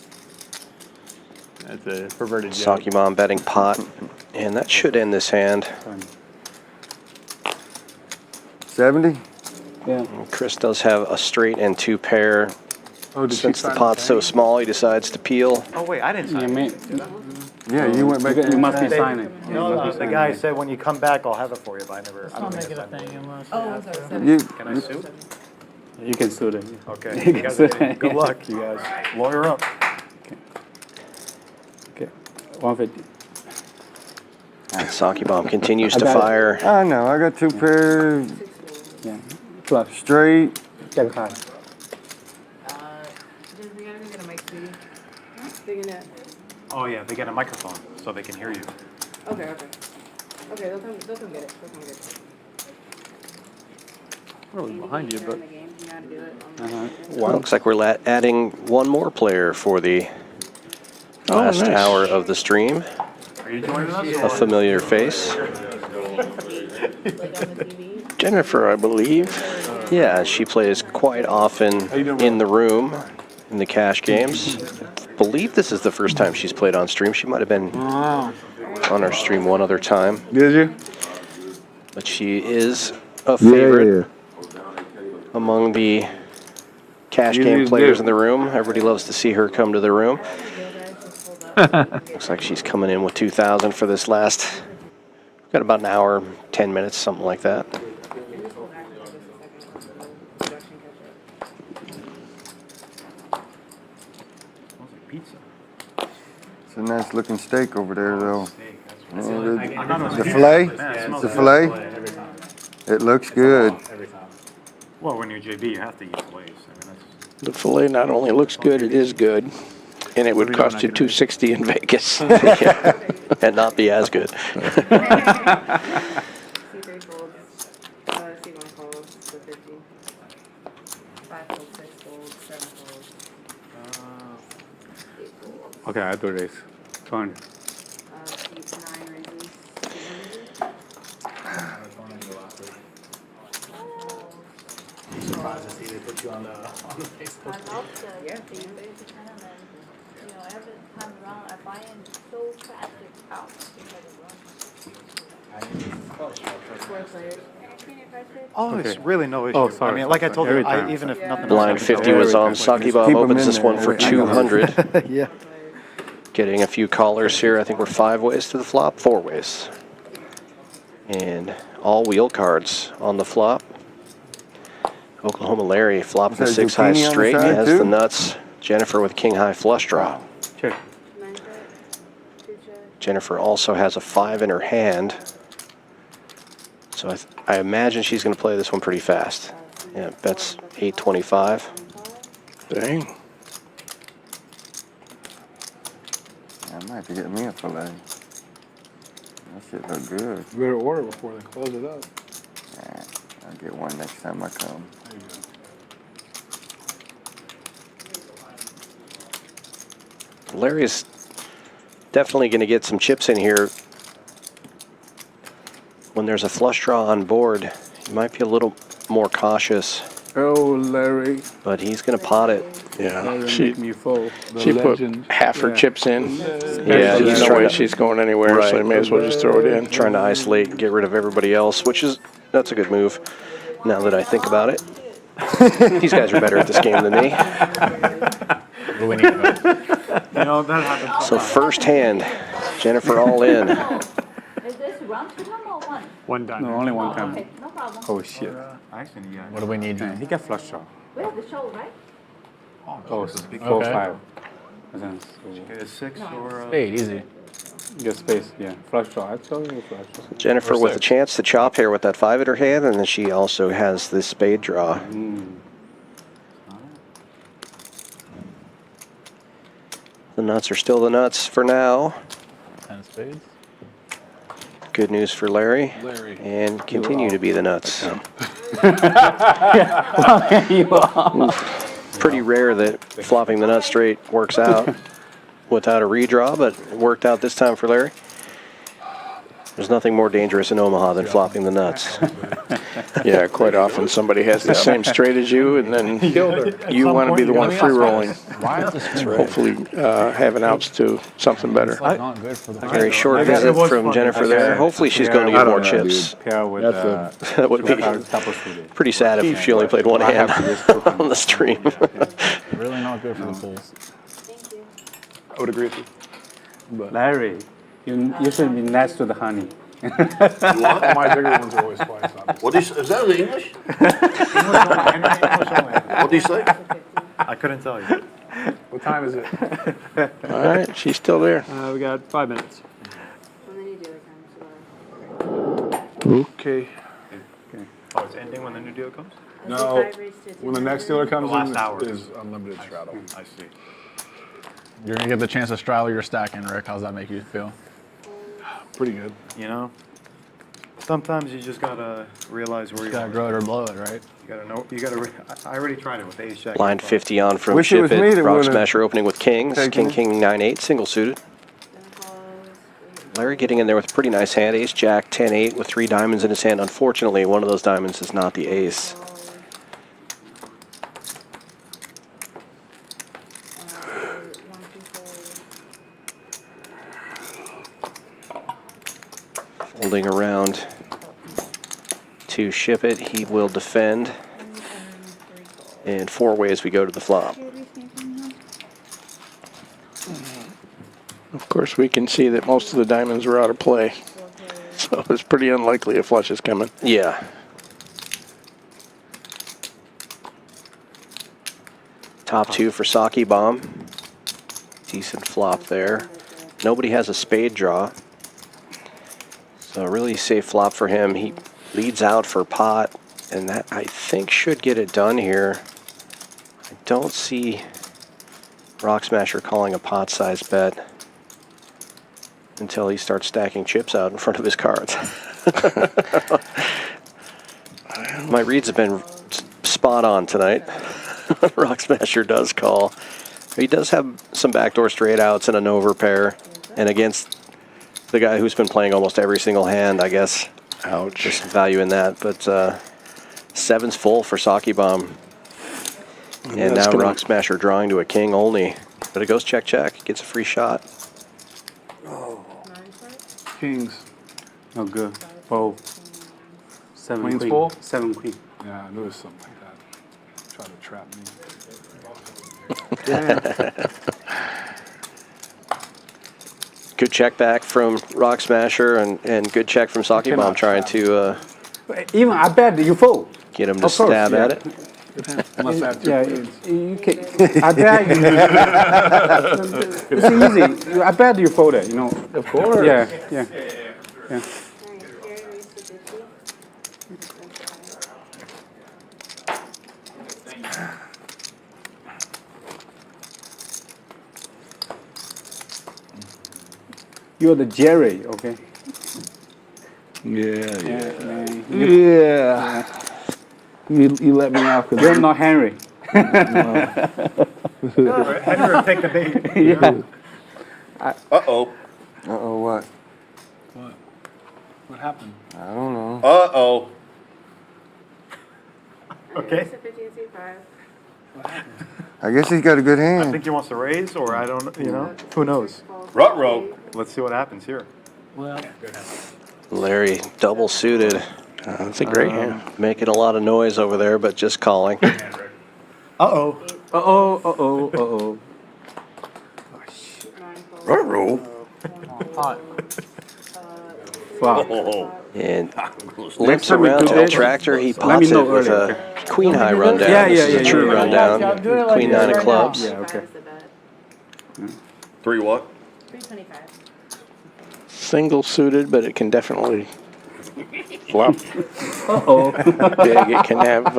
That's a perverted joke. Saki Bomb betting pot, and that should end this hand. 70? Yeah. Chris does have a straight and 2 pair. Oh, did Since she the sign pot's so small, he decides to peel. Oh wait, I didn't Yeah, sign man. Yeah, you went back You to must be signing. No, the guy said when you come back, I'll have it for you, but I never. I I'll don't make think it I a signed thing unless Oh, you I'm have sorry, to. 7. You, Can I sue? You can sue them. Okay. You You can guys, sue. good luck, you guys. Lawyer up. Okay. 150. Saki Bomb continues I to got it. fire. I know, I got 2 pairs, Yeah. Flush. straight. Jack high. Does the guy get a mic, sweetie? They're gonna. Oh yeah, they get a microphone so they can hear you. Okay, okay. Okay, they'll come get it. They'll come get it. Really behind you, but In the game, you know how to do it. Looks like we're adding one more player for the last nice. hour of the stream. Are you joining us? A familiar face. Like on the TV. Jennifer, I believe. Yeah, she plays quite often in the room in the cash games. I believe this is the first time she's played on stream. She might have been on our stream one other time. Did you? But she is a favorite among the cash game players in the room. Everybody loves to see her come to the room. Looks like she's coming in with 2,000 for this last. We've got about an hour, 10 minutes, something like that. Pizza. It's a nice looking steak over there, though. I thought it was The pizza. filet? Yeah, it smells The like filet? every time. It looks good. Every time. Well, when you're JB, you have to eat fillets. I mean, that's. The fillet not only looks good, it is good. And it would cost you $260 in Vegas. Yeah. And not be as good. C3 folds. C1 folds. So 50. 5 folds, 6 folds, 7 folds. 8 folds. Okay, I do this. 200. Seats 9 raises. 200. Surprised to see they put you on the Facebook. I love the database tournament. You know, every time around I find it so fast it's out because it runs. Oh, it's really no issue. Oh, sorry, I mean, like I told every you, time. even if nothing. Blind 50 was on. Saki Bomb Keep 'em opens in this there. one for I got 200. Yeah. Getting a few callers here. I think we're 5 ways to the flop, 4 ways. And all wheel cards on the flop. Oklahoma Larry flopping the Is that 6 high zucchini on the straight. He side, has too? the nuts. Jennifer with king high flush draw. Check. 9 check. 2 check. Jennifer also has a 5 in her hand. So I imagine she's going to play this one pretty fast. Yeah, bets 825. Dang. I might have to get me a filet. That shit look good. You better order before they close it up. I'll get one next time I come. There you go. Larry's definitely going to get some chips in here. When there's a flush draw on board, he might be a little more cautious. Oh, Larry. But he's going to pot it. Yeah, She put half her chips in. Yeah, There's no way she's going anywhere, so you may as well just throw it in. Trying to isolate and get rid of everybody else, that's a good move. Now that I think about it, these guys are better at this game than me. You know, that happens. So first hand, Jennifer all in. Is this round to them or one? One time. No, only one time. Okay, no problem. Oh shit. Actually, yeah. What do we need? Yeah, he got flush draw. We have the show, right? Oh, this is a big 4, Okay. 5. Get a 6 or a... Spade, easy. Get space, yeah. Flush draw. I told you flush draw. Jennifer with a chance to chop here with that 5 at her hand, and then she also has this spade draw. The nuts are still the nuts for now. 10 spades. Good news for Larry. And continue to be the nuts. Oof. Pretty rare that flopping the nut straight works out without a redraw, but it worked out this time for Larry. There's nothing more dangerous in Omaha than flopping the nuts. Yeah, quite often somebody has the same straight as you, and then you want to be the one free rolling. Why is this Hopefully having outs to something better. not good for the Very short visit from Jennifer there. Hopefully she's going to get more chips. Pair with That would be pretty sad if she only played one hand on the stream. Really not good for the pools. I would agree with you. But Larry, you should be nice to the honey. my bigger ones are always twice. Is that in English? What do you say? I couldn't tell you. What time is it? All right, she's still there. We got 5 minutes. When the new dealer comes, Okay. Oh, it's ending when the new deal comes? No, when the next dealer comes The last in, hour. is unlimited straddle. I see. You're going to get the chance to straddle your stack in, Rick. How's that make you feel? Pretty good. You know, sometimes you just gotta realize where you Gotta are. grow it or blow it, right? You gotta know. You gotta. I already tried it with ace jack. Line 50 on from Wish it was Ship me It. that Rock would've Smasher opening with kings. taken King, it. king, 9-8, single suited. Larry getting in there with a pretty nice hand. Ace, jack, 10-8 with 3 diamonds in his hand. Unfortunately, one of those diamonds is not the ace. Folding around to Ship It. He will defend. In 4 ways we go to the flop. Of course, we can see that most of the diamonds were out of play. So it's pretty unlikely a flush is coming. Yeah. Top 2 for Saki Bomb. Decent flop there. Nobody has a spade draw. So a really safe flop for him. He leads out for pot, and that I think should get it done here. I don't see Rock Smasher calling a pot size bet until he starts stacking chips out in front of his cards. My reads have been spot on tonight. Rock Smasher does call. He does have some backdoor straight outs and an overpair, and against the guy who's been playing almost every single hand, I guess. Ouch. There's some value in that, but 7's full for Saki Bomb. And now Rock Smasher drawing to a king only. But it goes check, check. Gets a free shot. Kings. Oh, good. Oh. 7 Queen's queen. full? 7 queen. Yeah, I knew it was something like that. Try to trap me. Good check back from Rock Smasher and good check from Saki Bomb trying to Even I bet you fold. get him to Of course, stab yeah. at it. Unless I have 2 Yeah, queens. you can. I bet you. It's easy. I bet you fold it. You know. Of course. Yeah, yeah, yeah. You're the Jerry, okay? Yeah. Yeah. You let me off. You're not Henry. Henry, take the bait. Yeah. Uh-oh. Uh-oh, what? What happened? I don't know. Uh-oh. Okay. It's a 50 and 2-5. I guess he's got a good I hand. think he wants to raise, or I don't, you know, who knows? Ruh-roh. Let's see what happens here. Well, Larry, double suited. That's a great hand. Making a lot of noise over there, but just calling. Uh-oh. Uh-oh, uh-oh, uh-oh. Ruh-roh. hot. Oh. And Next lips time we around do to El this, Tractor. He let me pots it know with earlier, a queen high rundown. Yeah, This yeah, is a yeah, true yeah. rundown. I'm doing it like Queen this nine of right clubs. Yeah, okay. 3 what? 325. Single suited, but it can definitely flop Uh-oh. big. It can have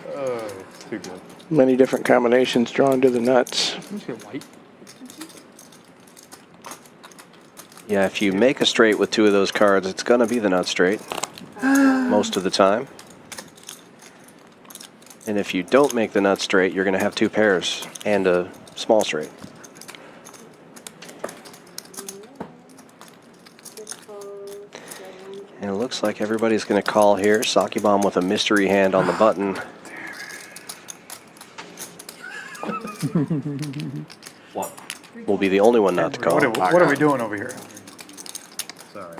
It's too good. many different combinations drawn to the nuts. Yeah, if you make a straight with 2 of those cards, it's going to be the nut straight most of the time. And if you don't make the nut straight, you're going to have 2 pairs and a small straight. And it looks like everybody's going to call here. Saki Bomb with a mystery hand on the button. What? Will be the only one not to call. What are we doing over here? Sorry.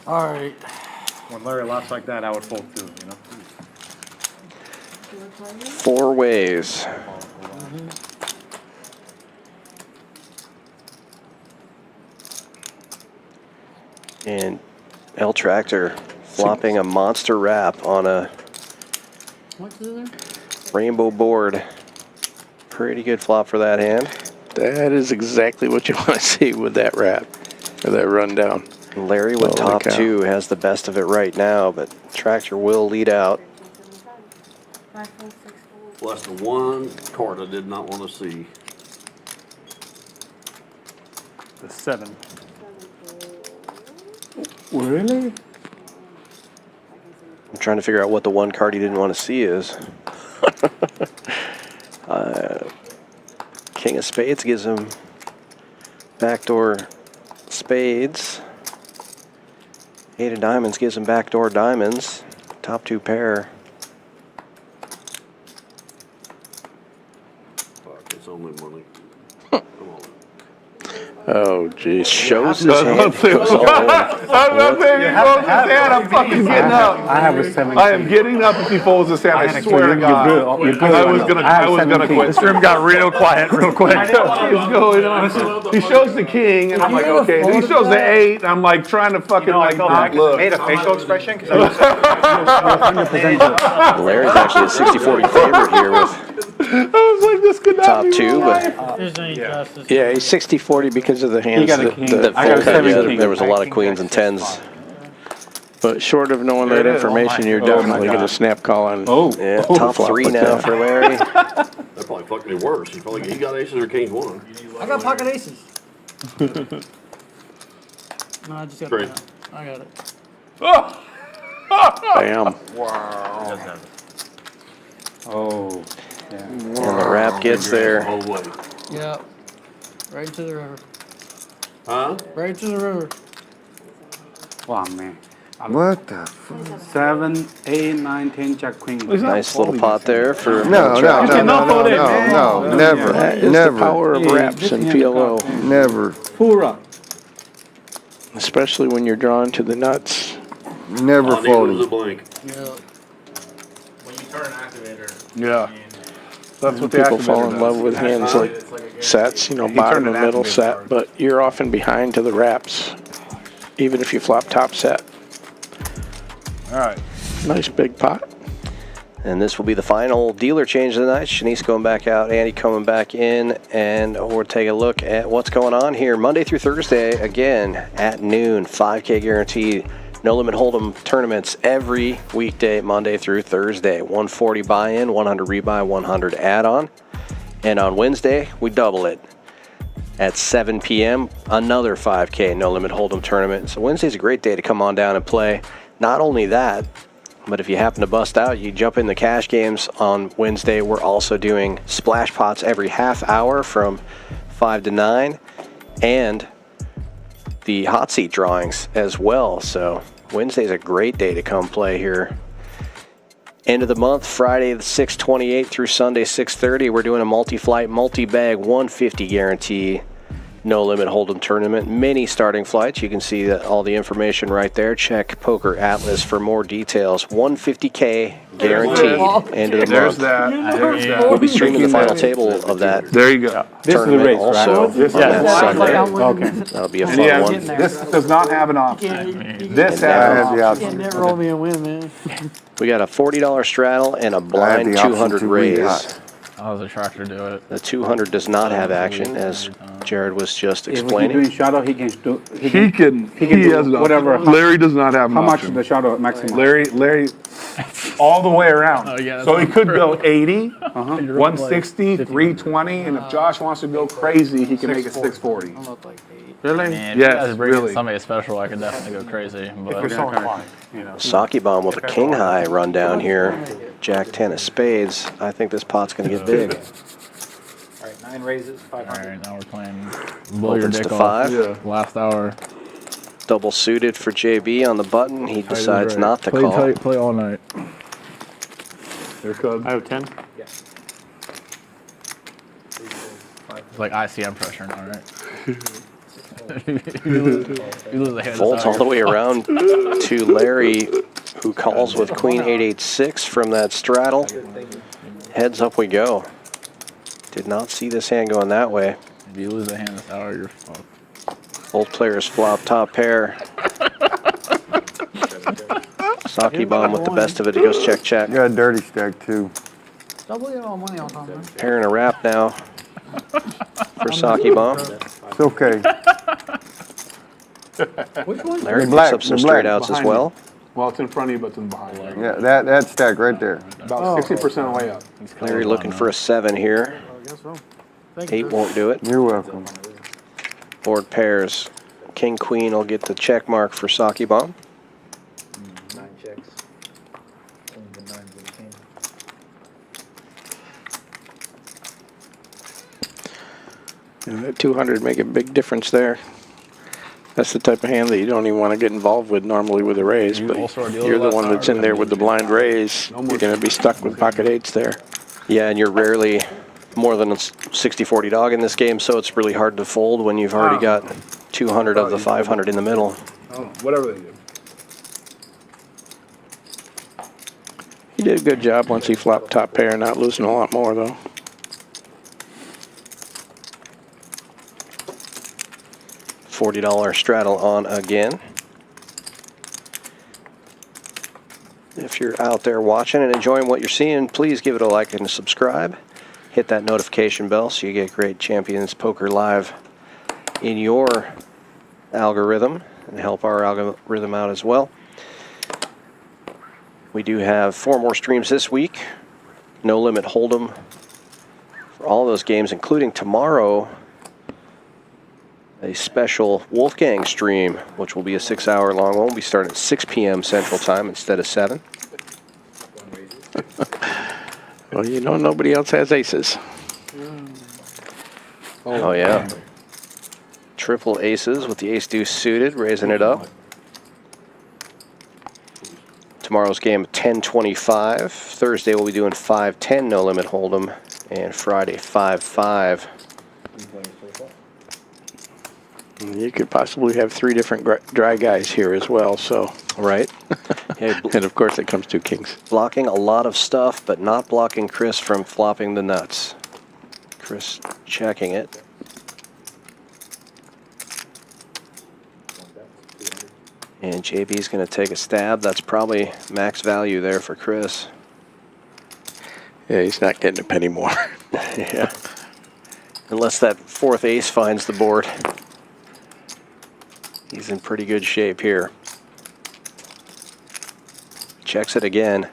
All right. When Larry laughs like that, I would fold too, you know? 4 ways. And El Tractor flopping a monster wrap on a What's there? rainbow board. Pretty good flop for that hand. That is exactly what you want to see with that wrap or that rundown. Larry with Holy top cow. 2 has the best of it right now, but Tractor will lead out. Well, that's the one card I did not want to see. The 7. Really? I'm trying to figure out what the one card he didn't want to see is. King of Spades gives him backdoor spades. 8 of Diamonds gives him backdoor diamonds. Top 2 pair. Fuck, it's only money. Oh, geez. Shows his hand. Goes all in. I'm fucking getting up. I have a 7. I am getting up if he folds his hand. I swear to God. I was gonna quit. This room got real quiet real quick. What's going on? He shows the king, and I'm like, okay. Then he shows the 8, and I'm like trying to fucking like not look. Made a facial expression because I was 100%. Larry's actually a 60-40 favorite here with I was like, this could not top be 2, right. but There's any justice. Yeah, he's 60-40 because of the hands got a that, king. that I got a fold. 7 king. there was a lot of queens and 10s. But short of knowing There that it is. information, you're Oh my definitely going God. to snap call on. Oh. Yeah, Oh, top flop 3 like now that. for Larry. That probably fucked me worse. He got aces or kings 1. I got pocket aces. No, I just got Straight. that. I got it. Bam. Oh. Yeah. And the wrap gets there. Oh, wait. Yep. Right into the river. Huh? Right into the river. Wow, man. What the fuck? 7, 8, 9, 10, jack, queen. Nice little pot there for No, never, That is the never, power of wraps in PLO, never, Hoorah. especially when you're drawn to the nuts. never All I needed was a folding. blank. Yep. When you turn an activator. Yeah. That's what the People activator fall in does. love with hands like sets, you know, bottom and middle set, but you're often behind to the wraps, even if you flop top set. All right. Nice big pot. And this will be the final dealer change of the night. Shanice going back out, Andy coming back in, and we'll take a look at what's going on here Monday through Thursday, again at noon, 5K guaranteed. No limit hold'em tournaments every weekday, Monday through Thursday. 140 buy-in, 100 rebuy, 100 add-on. And on Wednesday, we double it. At 7 p.m., another 5K no limit hold'em tournament. So Wednesday's a great day to come on down and play. Not only that, but if you happen to bust out, you jump in the cash games on Wednesday. We're also doing splash pots every half hour from 5 to 9, and the hot seat drawings as well. So Wednesday's a great day to come play here. End of the month, Friday the 6/28 through Sunday 6/30. We're doing a multi-flight, multi-bag, 150 guarantee, no limit hold'em tournament. Many starting flights. You can see all the information right there. Check Poker Atlas for more details. 150K guaranteed. End of the There's month. that. There's that. We'll be streaming the final table of that. There you go. This is the tournament race, also right? on that Sunday. Okay. That'll be a And fun yeah, one. this does not have an option. This has the option. Can't roll me a win, man. We got a $40 straddle and a blind the option 200 to raise. re-hot. How does the tractor do it? The 200 does not have action, as Jared was just If he's explaining. doing shadow, he can do. He can do has an whatever. option. Larry does not have an How much is option. the shadow maximum? Larry, all the way around. Oh, yeah, that's So he could go 80, Uh-huh. 160, 320, and if Josh wants to go crazy, he can make it 640. I'm up like 8. Really? Man, if Yes, you guys bring in really. somebody special, I could definitely go crazy. If we're But so inclined, you know. Saki Bomb with a king high rundown here. Jack 10 of spades. I think this pot's going to get big. All right, 9 raises, all 500. right, now we're playing blow your Opens dick to off. 5. Yeah. Last hour. Double suited for JB on the button. He decides not to play call. tight, play all night. There comes. I have 10. It's like ICM pressure now, right? You lose the hand. Folds all the way around to Larry, who calls with Queen 8-8-6 from that straddle. Heads up we go. Did not see this hand going that way. If you lose the hand this hour, you're fucked. Both players flop top pair. Saki Bomb with the best of it. He goes check, check. Got a dirty stack too. Double your all money on time, man. Pair and a wrap now for Saki Bomb. It's okay. Which one? Larry The black- picks up some the black straight outs as behind well. Well, it's in front of you, but it's in behind you. Yeah, that stack right there. About 60% way up. Larry looking for a 7 here. I guess so. Thank 8 you. won't do it. You're welcome. Board pairs. King, Queen will get the check mark for Saki Bomb. 9 checks. Only the 9s with the king. That 200 make a big difference there. That's the type of hand that you don't even want to get involved with normally with a raise, but you're the one that's in there with the blind raise. You're going to be stuck with pocket 8s there. Yeah, and you're rarely more than a 60-40 dog in this game, so it's really hard to fold when you've already got 200 of the 500 in the middle. Oh, whatever they do. He did a good job once he flopped top pair, not losing a lot more though. $40 straddle on again. If you're out there watching and enjoying what you're seeing, please give it a like and a subscribe. Hit that notification bell so you get great Champions Poker Live in your algorithm and help our algorithm out as well. We do have 4 more streams this week. No Limit Hold'em for all those games, including tomorrow, a special Wolfgang stream, which will be a 6-hour long one. We'll be starting at 6 p.m. Central Time instead of 7. Well, you know nobody else has aces. Oh, yeah. Triple aces with the ace-deuce suited, raising it up. Tomorrow's game 10-25. Thursday we'll be doing 5-10 No Limit Hold'em, and Friday 5-5. You could possibly have 3 different dry guys here as well, so. Right. Yeah, and of course it comes 2 kings. Blocking a lot of stuff, but not blocking Chris from flopping the nuts. Chris checking it. And JB's going to take a stab. That's probably max value there for Chris. Yeah, he's not getting a penny more. Yeah. Unless that 4th ace finds the board. He's in pretty good shape here. Checks it again.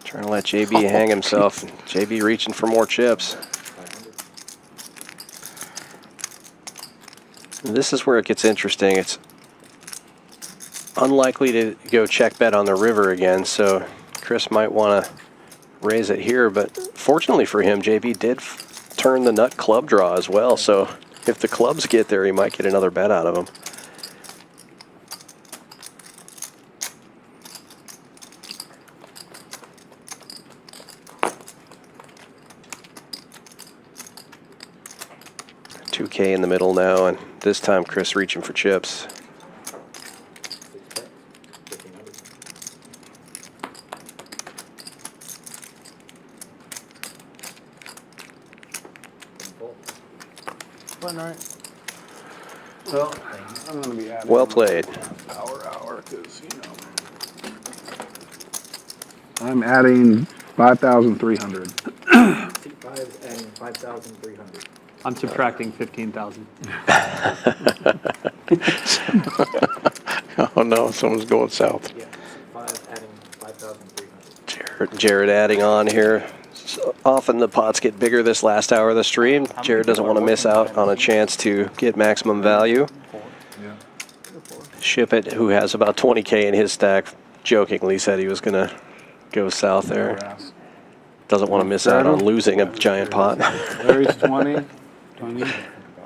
Trying to let JB hang himself. JB reaching for more chips. And this is where it gets interesting. It's unlikely to go check bet on the river again, so Chris might want to raise it here, but fortunately for him, JB did turn the nut club draw as well. So if the clubs get there, he might get another bet out of him. $2K in the middle now, and this time Chris reaching for chips. Well, I'm going to be adding Well played. power hour because, you know, I'm adding 5,300. C5's adding 5,300. I'm subtracting 15,000. Oh no, someone's going south. Yeah, C5 adding 5,300. Jared adding on here. So often the pots get bigger this last hour of the stream. Jared doesn't want to miss out on a chance to get maximum value. Ship It, who has about 20K in his stack, jokingly said he was going to go south there. Doesn't want to miss out on losing a giant pot. Larry's 20.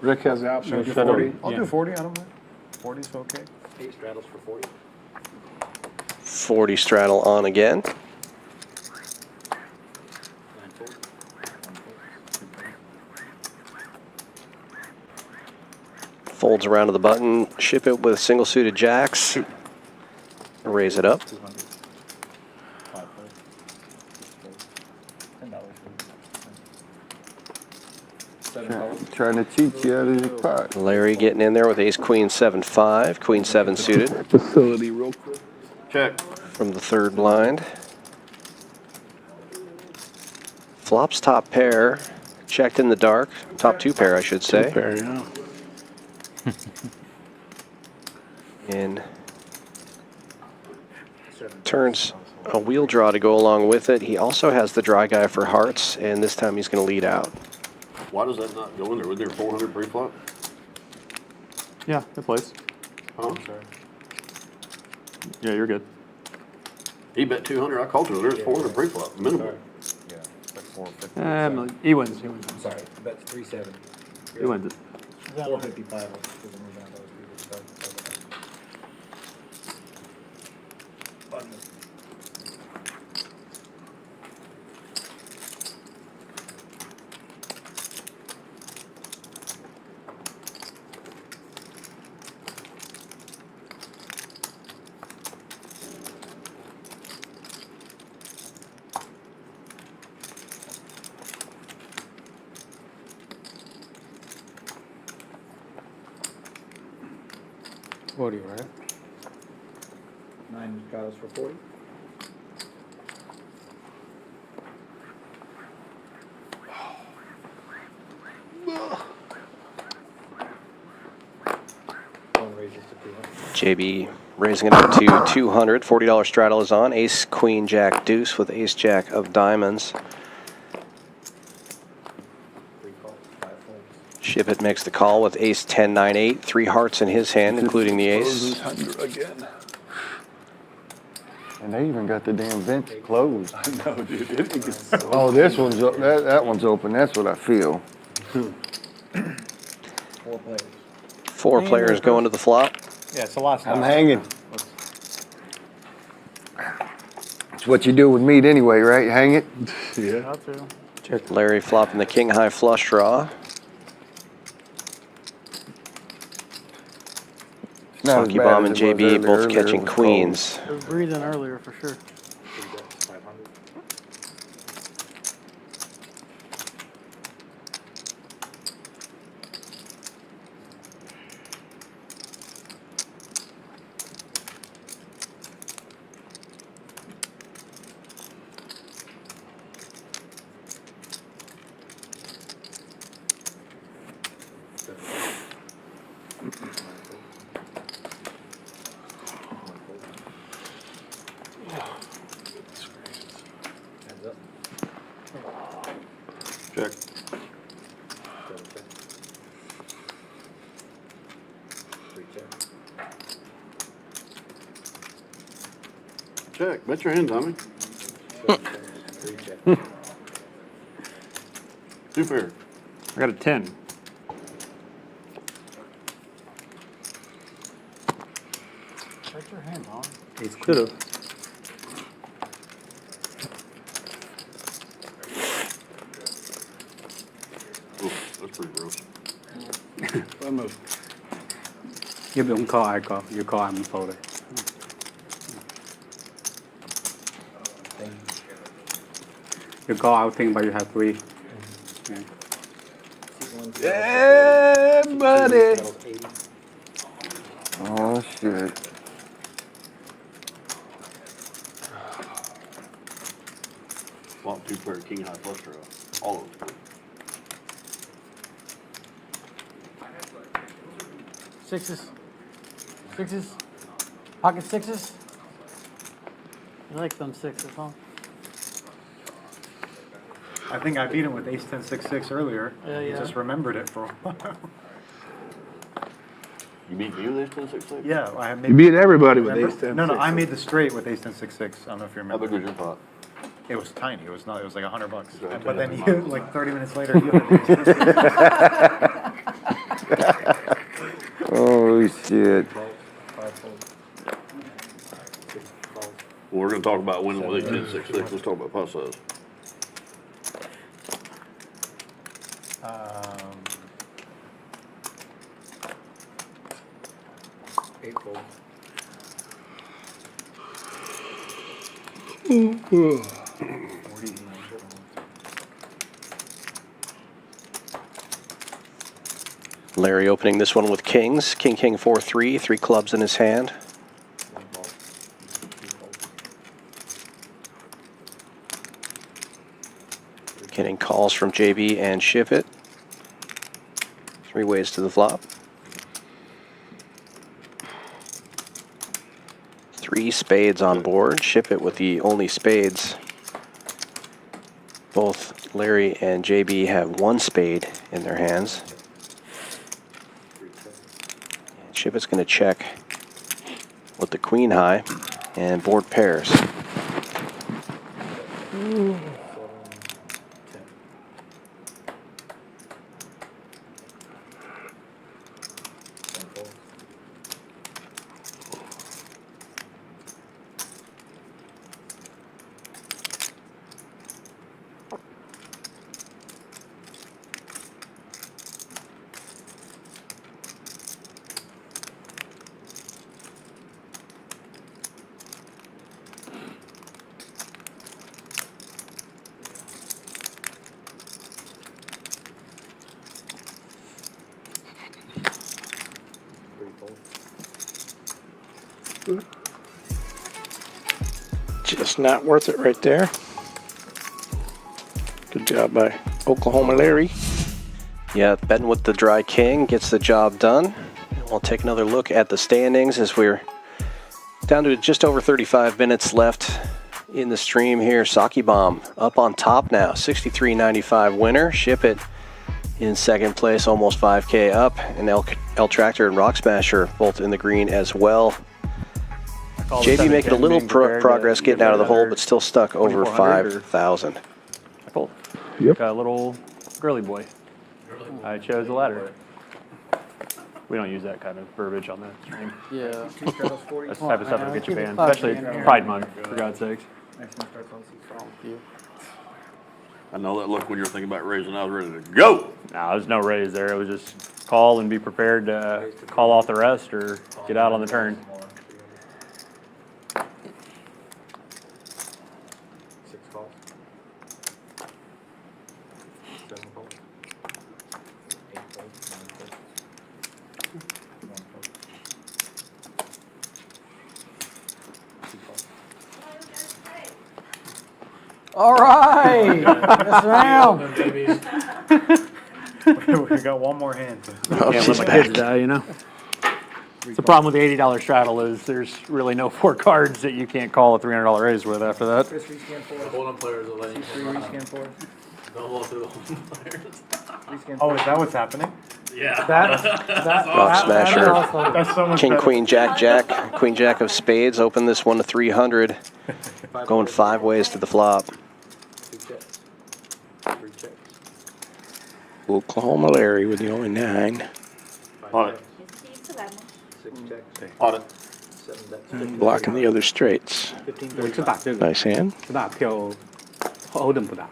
Rick has the option of 40. I'll do 40, I don't mind. 40's okay. 8 straddles for 40. 40 straddle on again. Folds around to the button, ship it with single suited jacks. Raise it up. Trying to cheat you out of your pot. Larry getting in there with ace queen 7-5, queen 7 suited. Facility real quick. Check. From the third blind. Flops top pair, checked in the dark. Top 2 pair, I should say. 2 pair, yeah. And turns a wheel draw to go along with it. He also has the dry guy for hearts, and this time he's going to lead out. Why does that not go in there? Was there 400 pre-flop? Yeah, it plays. Huh? Yeah, you're good. He bet 200. I called 200. There's 400 pre-flop minimum. Yeah, like 450. He wins. He wins. I'm sorry, that's 370. He wins it. 455. Right? 9 straddles for 40. JB raising it up to 200. $40 straddle is on. Ace, queen, jack, deuce with ace, jack of diamonds. Ship It makes the call with ace 10, 9, 8. 3 hearts in his hand, including the ace. Again. And they even got the damn vent closed. I know, dude. Oh, this one's that one's open. That's what I feel. 4 players. 4 players going to the flop. Yeah, it's a lot. I'm hanging. It's what you do with meat anyway, right? Hang it. Yeah. Larry flopping the king high flush draw. Not as Funky bad Bomb as and it was JB both earlier. catching It was queens. It was breathing earlier for sure. Check. Check. Bet your hand, Tommy. 3 check. 2 pair. I got a 10. Start your hand on. Should have. That's pretty gross. You don't call, I call. You call, I'm folder. You call, I'll think, but you have 3. Yeah, buddy. Oh, shit. Flop 2-pair king high flush draw. All of them. Sixes. Sixes. Pocket sixes. You like them sixes, huh? I think I beat him with ace 10 6 6 earlier. Yeah, He yeah. just remembered it for a while. You beat me with ace 10 6 6? Yeah, I made. You beat everybody with remember? ace 10. No, no, 6. I made the straight with ace 10 6 6. I don't know if you How remember. big was your pot? It was tiny. It was not. It was like $100. Okay. But then you, like 30 minutes later, you had ace 10 6. Holy shit. Well, we're going to talk about winning with ace 10 6 6. Let's talk about pot size. Larry opening this one with kings. King, king, 4-3, 3 clubs in his hand. Getting calls from JB and Ship It. 3 ways to the flop. 3 spades on board. Ship It with the only spades. Both Larry and JB have 1 spade in their hands. Ship It's going to check with the queen high and board pairs. Just not worth it right there. Good job by Oklahoma Larry. Yeah, betting with the dry king gets the job done. We'll take another look at the standings as we're down to just over 35 minutes left in the stream here. Saki Bomb up on top now, 63.95 winner. Ship It in second place, almost 5K up. And El Tractor and Rock Smasher both in the green as well. JB making a little progress getting out of the hole, but still stuck over 5,000. Cool. Yep. Got a little girly boy. I chose the ladder. We don't use that kind of verbiage on the stream. Yeah. That's the type of stuff that'll get you banned, especially Pride Month, for God's sakes. I know that look when you're thinking about raising. I was ready to go. No, there's no raise there. It was just call and be prepared to call off the rest or get out on the turn. All right. Yes, ma'am. We got one more hand. Can't let my kids die, you know? The problem with the $80 straddle is there's really no 4 cards that you can't call a $300 raise with after that. Hold-on players will let you. Rescan 4. Don't hold through the hold-on players. Oh, is that what's happening? Yeah. Rock Smasher, That's so much King, better. Queen, Jack, Jack, Queen, Jack of spades. Open this one to 300. Going 5 ways to the flop. Oklahoma Larry with the only 9. On it. On it. Blocking the other straights. 我只打这个， Nice hand. 只打 PLO， Holden 不打。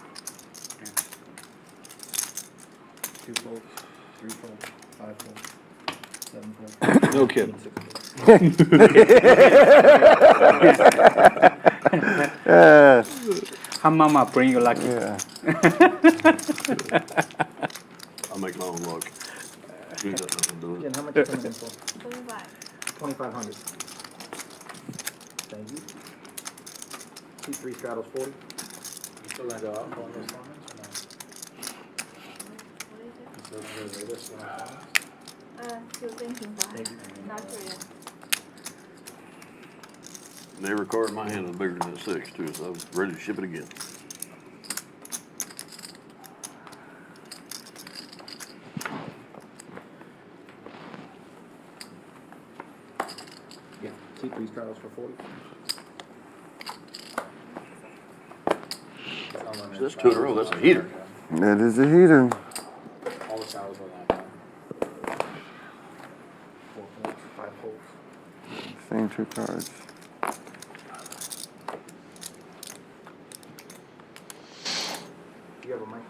2 folds, 3 folds, 5 folds, 7 folds. No kidding. How mama bring you lucky? Yeah. I'll make my own luck. You got nothing to do with it. And how much you coming in for? 25. 2,500. Thank you. C3 straddles 40. You still gonna go out on those tournaments or no? Still thinking about it. Not sure yet. They recorded my hand was bigger than that 6 too, so I was ready to ship it again. Yeah, C3 straddles for 40. So that's 2 in a row. That's a heater. That is a heater. All the straddles are that. 4 folds, 5 folds. Same 2 cards. Do you have a mic?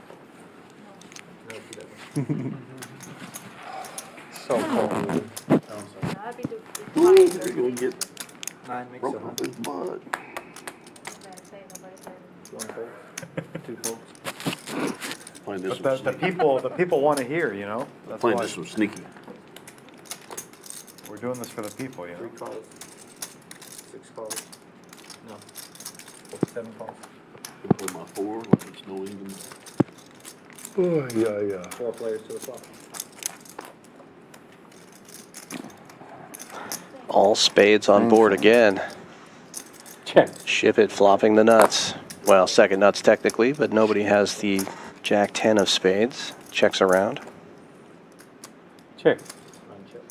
No, she doesn't. So cold. Oh, I'm sorry. Happy to You're gonna get 9 makes broke 100. off his butt. nobody said. 1 fold, 2 folds. Playing this But the people want to hear, you know? That's Playing why. this one sneaky. We're doing this for the people, you know? 3 calls, 6 calls. No. 7 calls. Gonna play my 4 like it's no even. Oh, yeah. 4 players to the flop. All spades on board again. Check. Ship it flopping the nuts. Well, second nuts technically, but nobody has the Jack 10 of spades. Checks around. Check. Run check.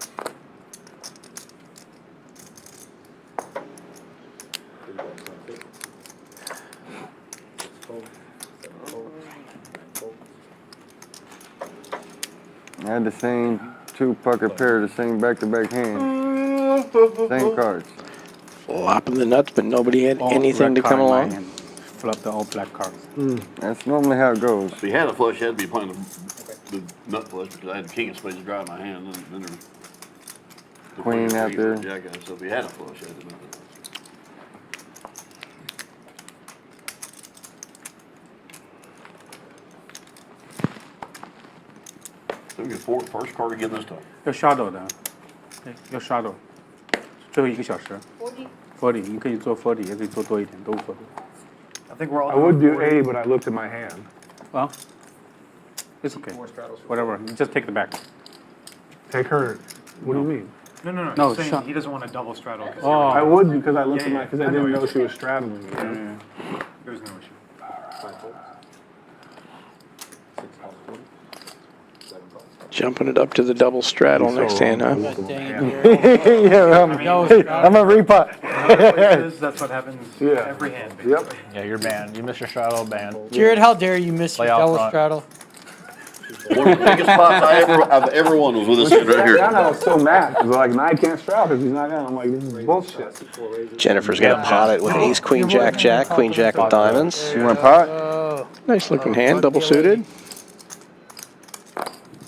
I had the same 2 pucker pair, the same back-to-back hand. Same cards. Flopping the nuts, but nobody had anything to come along. Flop the all black cards. That's normally how it goes. If he had a flush, he had to be playing the nut flush because I had the king of spades to drive my hand. And then there was the Queen out there. Jack, so if he had a flush, he had to do it. So we get first card again this time. 要 shadow 的，要 shadow， 最后1个小时。 40， 你可以做 40， 也可以做多一点，都 40。 I think we're all I would do 40. A, but I looked at my hand. Well, it's okay. 4 straddles for Whatever. You just take the back. Take her. What do you mean? No, No, he's saying shut- he doesn't want a double straddle. 'Cause I would because I looked at my, because I I know didn't what know you're she was straddling me. There's no issue. 5 folds. 6 calls 40. 7 calls. Jumping it up to the double straddle next hand, huh? Yeah, I'm a repot. That's what happens Yeah. every hand. Yep. Yeah, you're banned. You missed your straddle, banned. Jared, how dare you miss your Play out double front. straddle? One of the biggest spots I've ever won was with this hand right Yeah, I here. was so mad. Because like, I can't straddle because he's not down. I'm like, this is bullshit. Jennifer's going to pot it with ace, queen, jack, jack, queen, jack with diamonds. You want pot? Oh. Nice looking hand, double suited.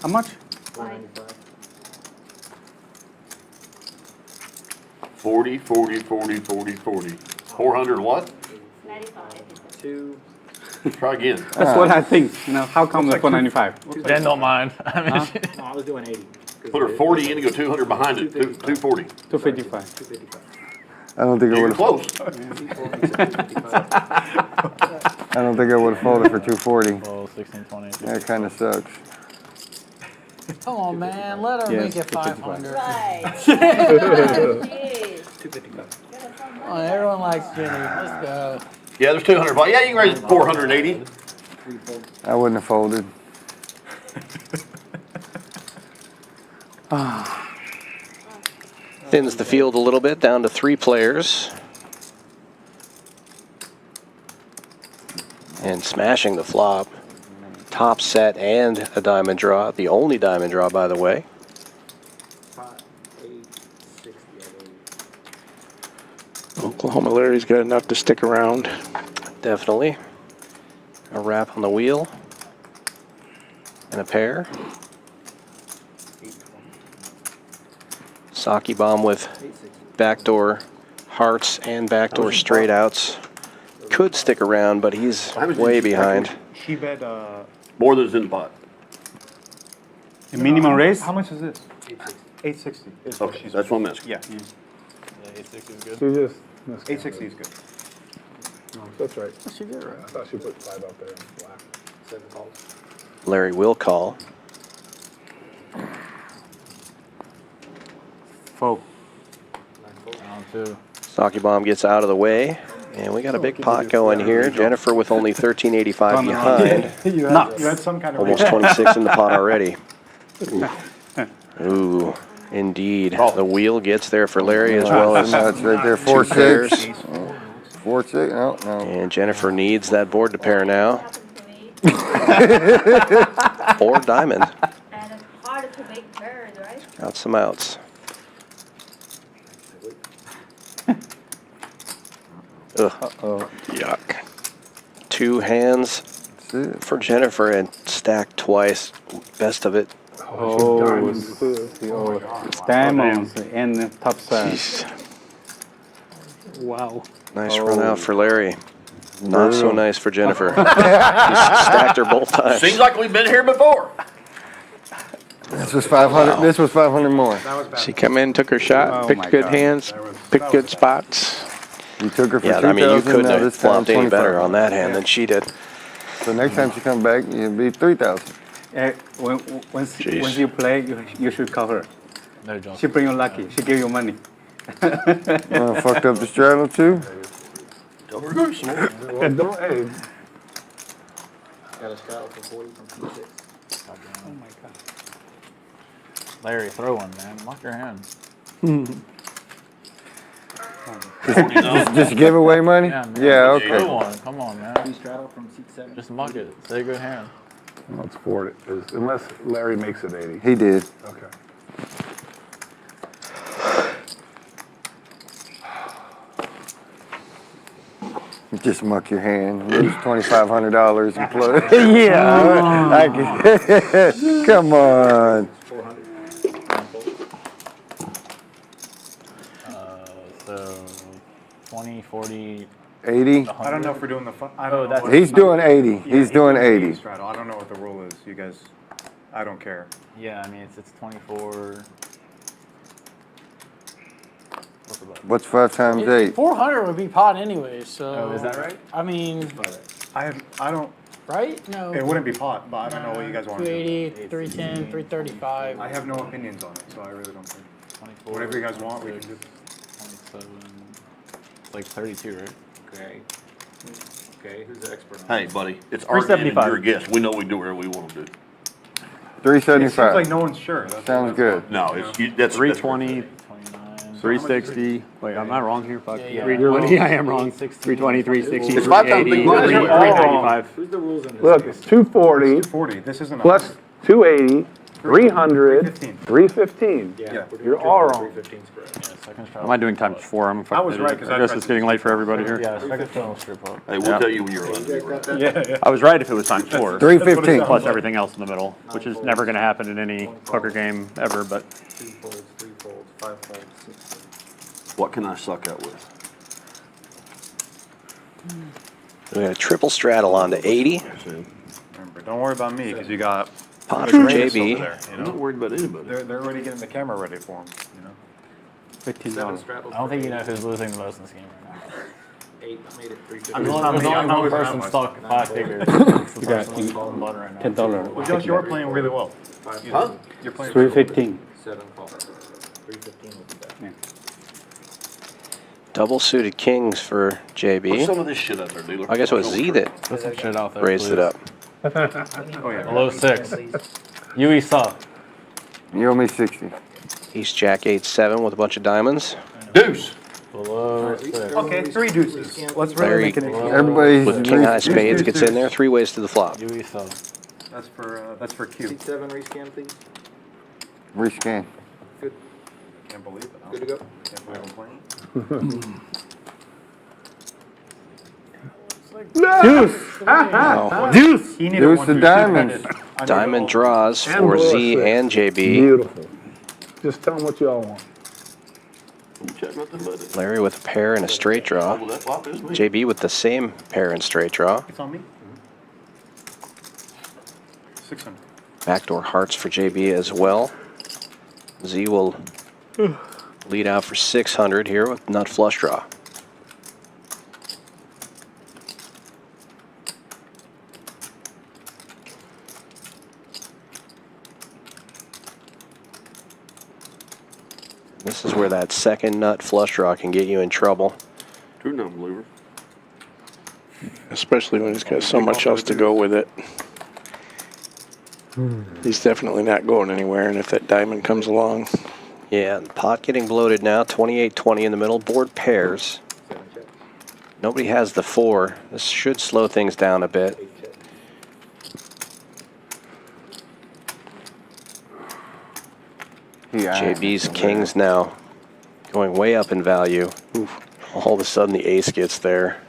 How much? 495. 40, 40, 40, 40, 40. 400 what? 2. Try again. That's what I think. You know, how come the 495? Dan don't mind. I mean, No, I was doing 80. Put her 40 in and go 200 behind it. 240. 255. 255. I don't think I You're would have. close. I don't think I would have folded for 240. oh, 16, 20. That kind of sucks. Come on, man. Let her Yes, make it 500. Right. Jeez. 255. Come on, everyone likes Jenny. Let's go. Yeah, there's 200. Yeah, you can raise 480. 3 folds. I wouldn't have folded. Thins the field a little bit, down to 3 players. And smashing the flop. top set and a diamond draw. The only diamond draw, by the way. Oklahoma Larry's got enough to stick around. Definitely. A wrap on the wheel. And a pair. Saki bomb with backdoor hearts and backdoor straight outs. Could stick around, but he's way behind. She bet more than is in the pot. The minimum raise? How much is this? 860. Okay, that's what I'm asking. Yeah. 860 is good. She just. 860 is good. No, that's right. She did right. I thought she put 5 out there in black. 7 calls. Larry will call. Fold. Round 2. Saki bomb gets out of the way. And we got a big pot going here. Jennifer with only 1385 behind. You had some kind of Almost 26 in the pot already. Ooh, indeed. The wheel gets there for Larry as well as That's right there, 4-6. 4-6, no. And Jennifer needs that board to pair now. Or diamond. And it's harder to make pairs, right? Got some outs. Ugh. Yuck. 2 hands for Jennifer and stacked twice. Best of it. Diamonds and top side. Wow. Nice run out for Larry. Not so nice for Jennifer. He's stacked her both times. Seems like we've been here before. This was 500. This was 500 more. She come in, took her shot, picked good hands, picked good spots. You took her for 2,000. Yeah, I mean, you couldn't now have this time flopped any better 25. on that hand than she did. So next time she come back, you'll be 3,000. Once you play, you should call her. No joke. She bring you lucky. She give you money. Fucked up the straddle too. Don't regret small. And don't, hey, Got a straddle for 40 from P6. Oh my god. Larry, throw one, man. Lock your hand. Just give away money? Yeah, man. Yeah, Throw okay. one. Come on, man. Straddle from C7. Just muck it. Say a good hand. let's board it. Unless Larry makes it 80. He did. Okay. Just muck your hand. Lose $2,500 and play. Yeah. I can. Come on. 400. So 20, 40. 80. I don't know if we're doing the fun. I don't know. that's- what- He's doing 80. Yeah, He's doing doing 80. straddle. I don't know what the rule is. You guys, I don't care. Yeah, I mean, it's 24. What's 5 times 8? 400 would be pot anyway, so. Oh, is that right? I mean, I don't. right? No. It wouldn't be pot, but I don't know what you guys want to do. 280, 310, 335. I have no opinions on it, so I really don't care. 24. Whatever you guys want, we can do. 27. It's like 32, right? Okay. Okay, who's the expert on Hey, buddy, it's our game and 375. you're a guest. We know we do whatever we want to do. It seems 375. like no one's sure. Sounds good. No, that's 320, 29. 360. Wait, am I wrong here? Fuck. Yeah, yeah. 320. I am wrong. 320, 360, It's 5 times big money. 335. Who's the rules in this? Look, it's 240 40. This isn't. plus 280, 300, 315. 315. Yeah. You're all wrong. 315 spread. Yeah, second straddle. Am I doing times 4? I'm a fucking I was idiot. right, 'cause I I guess tried it's to- getting late for everybody here. Yeah, second straddle strip up. Hey, we'll tell you when you're allowed to be right. Yeah. I was right if it was times 4. 315. Plus everything else in the middle, which is never going to happen in any poker game ever, but 2 folds, 3 folds, 5 folds, 6 folds. What can I suck out with? We got a triple straddle on to 80. Remember, don't worry about me because you got Pot for Reyes JB. over there, you I'm know? not worried about anybody. They're already getting the camera ready for them, you know? 15 7 dollars. straddles. I don't think you for know who's losing the most in this game right now. 8. I made it 350. I'm There's just only, not there's me. only I'm not one losing person that stuck 5 figures. It's the got person who's calling butter right now. $10. Well, Josh, you're playing really well. Huh? You're playing 315. 7 calls. 315 will be that. Double suited kings for Put JB. some of this shit out there, dealer. I guess it was Z that Put some shit out there. raised please. it up. Oh, yeah. Below 6. Yui saw. You owe me 60. Ace Jack 8-7 with a bunch of diamonds. Deuce. Below 6. Okay, 3 deuces. Let's really Larry make it. Everybody's with king high spades gets in there. 3 ways to the flop. Yui saw. That's for Q. Seat 7 rescan, please. Rescan. Good. Can't believe it. Good to go. Can't believe I'm playing. Deuce! Deuce the diamonds. Diamond draws for Z and JB. Beautiful. Just tell them what y'all want. Check nothing but it. Larry with a pair and a straight draw. Well, that flop is me. JB with the same pair and straight draw. It's on me. 600. Backdoor hearts for JB as well. Z will lead out for 600 here with nut flush draw. This is where that second nut flush draw can get you in trouble. True non-believer. Especially when he's got so much else to go with it. He's definitely not going anywhere, and if that diamond comes along. Yeah, the pot getting bloated now, 28-20 in the middle, board pairs. Nobody has the 4. This should slow things down a bit. JB's kings now going way up in value. Oof. All of a sudden the ace gets there.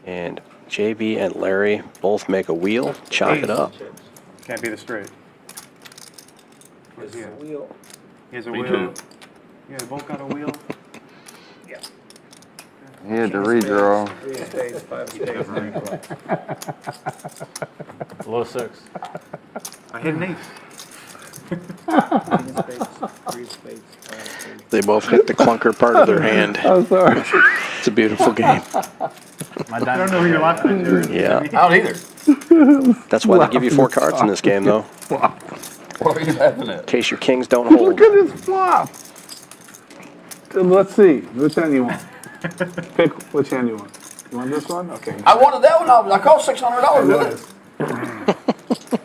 And JB and Larry both make a wheel, chop it up. Can't be the straight. Here's a wheel. Here's a Me wheel. too. Yeah, they both got a wheel. He had to redraw. 3 of spades, 5 of spades. Low 6. I hit an ace. 3 of spades, 5 of spades. They both hit the clunker part of their hand. I'm sorry. It's a beautiful game. I don't know who you're laughing at. Yeah. I don't either. That's why they give you 4 cards in this game, though. What are you laughing at? In case your kings don't hold. Look at this flop. Let's see. Which hand you want? Pick which hand you want. You want this one? Okay. I wanted that one. I cost $600 with it.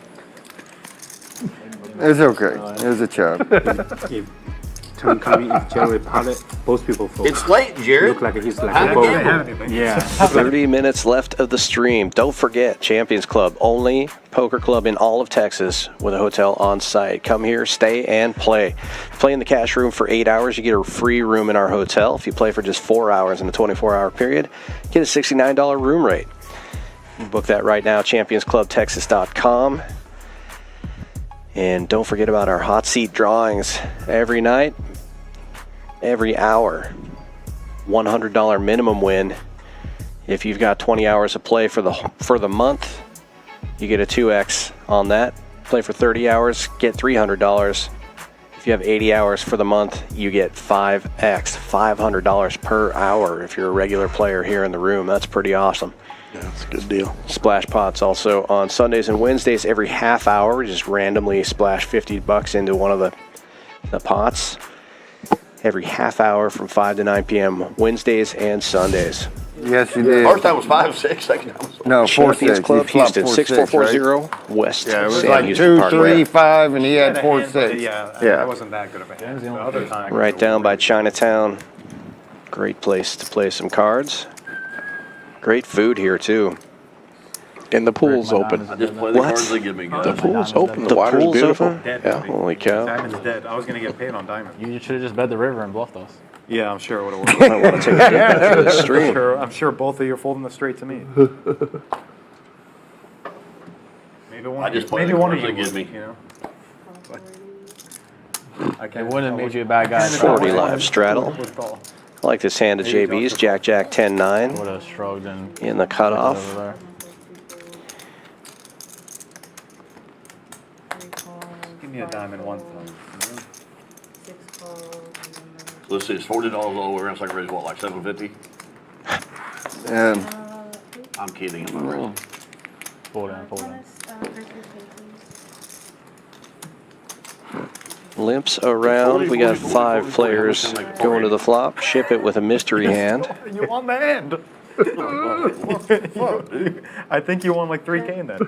It's okay. It was a chop. If turn coming, if Jerry pallet, both people fold. It's late, Jared. Look like he's like Have a a both. gamble. Yeah. 30 minutes left of the stream. Don't forget, Champions Club, only poker club in all of Texas with a hotel on site. Come here, stay, and play. Play in the cash room for 8 hours. You get a free room in our hotel. If you play for just 4 hours in a 24-hour period, get a $69 room rate. Book that right now, championsclubtexas.com. And don't forget about our hot seat drawings every night, every hour. $100 minimum win. If you've got 20 hours of play for the month, you get a 2x on that. Play for 30 hours, get $300. If you have 80 hours for the month, you get 5x, $500 per hour if you're a regular player here in the room. That's pretty awesome. Yeah, that's a good deal. Splash pots also on Sundays and Wednesdays every half hour. We just randomly splash $50 into one of the pots every half hour from 5 to 9 p.m. Wednesdays and Sundays. Yes, you did. First time was 5-6. Second time was No, 4-6. Champions Club, He flopped Houston, 4-6, 6440 West. Yeah, it was Sam like Houston 2, Parkway. 3, 5, and he had a hand, 4-6. Yeah, Yeah. I wasn't that good of a hand. The other time. Right down by Chinatown. Great place to play some cards. Great food here too. And the pool's open. I just play the What? cards they give me. The pool's open. The The water's pool's beautiful. open? Yeah. Holy cow. Diamond's dead. I was going to get paid on diamond. You should have just bet the river and bluffed us. Yeah, I'm sure it would have I want to take a peek after the stream. I'm sure both of you are folding the straight to me. Maybe one. I just play maybe the one of cards you they give would, me. you know. I It can't wouldn't have tell made what- you a bad guy. 40 live straddle. what call. I like this hand of JB's, Jack, 10-9 Would have shrugged and in the cutoff. over there. Give me a diamond one time. Let's see, it's $40 all the way around, so I can raise what, like $750? I'm kidding. I'm not raising. Pull down, pull down. Limps around. We got 5 players going to the flop. Ship it with a mystery hand. You won the hand. I think you won like 3K in that.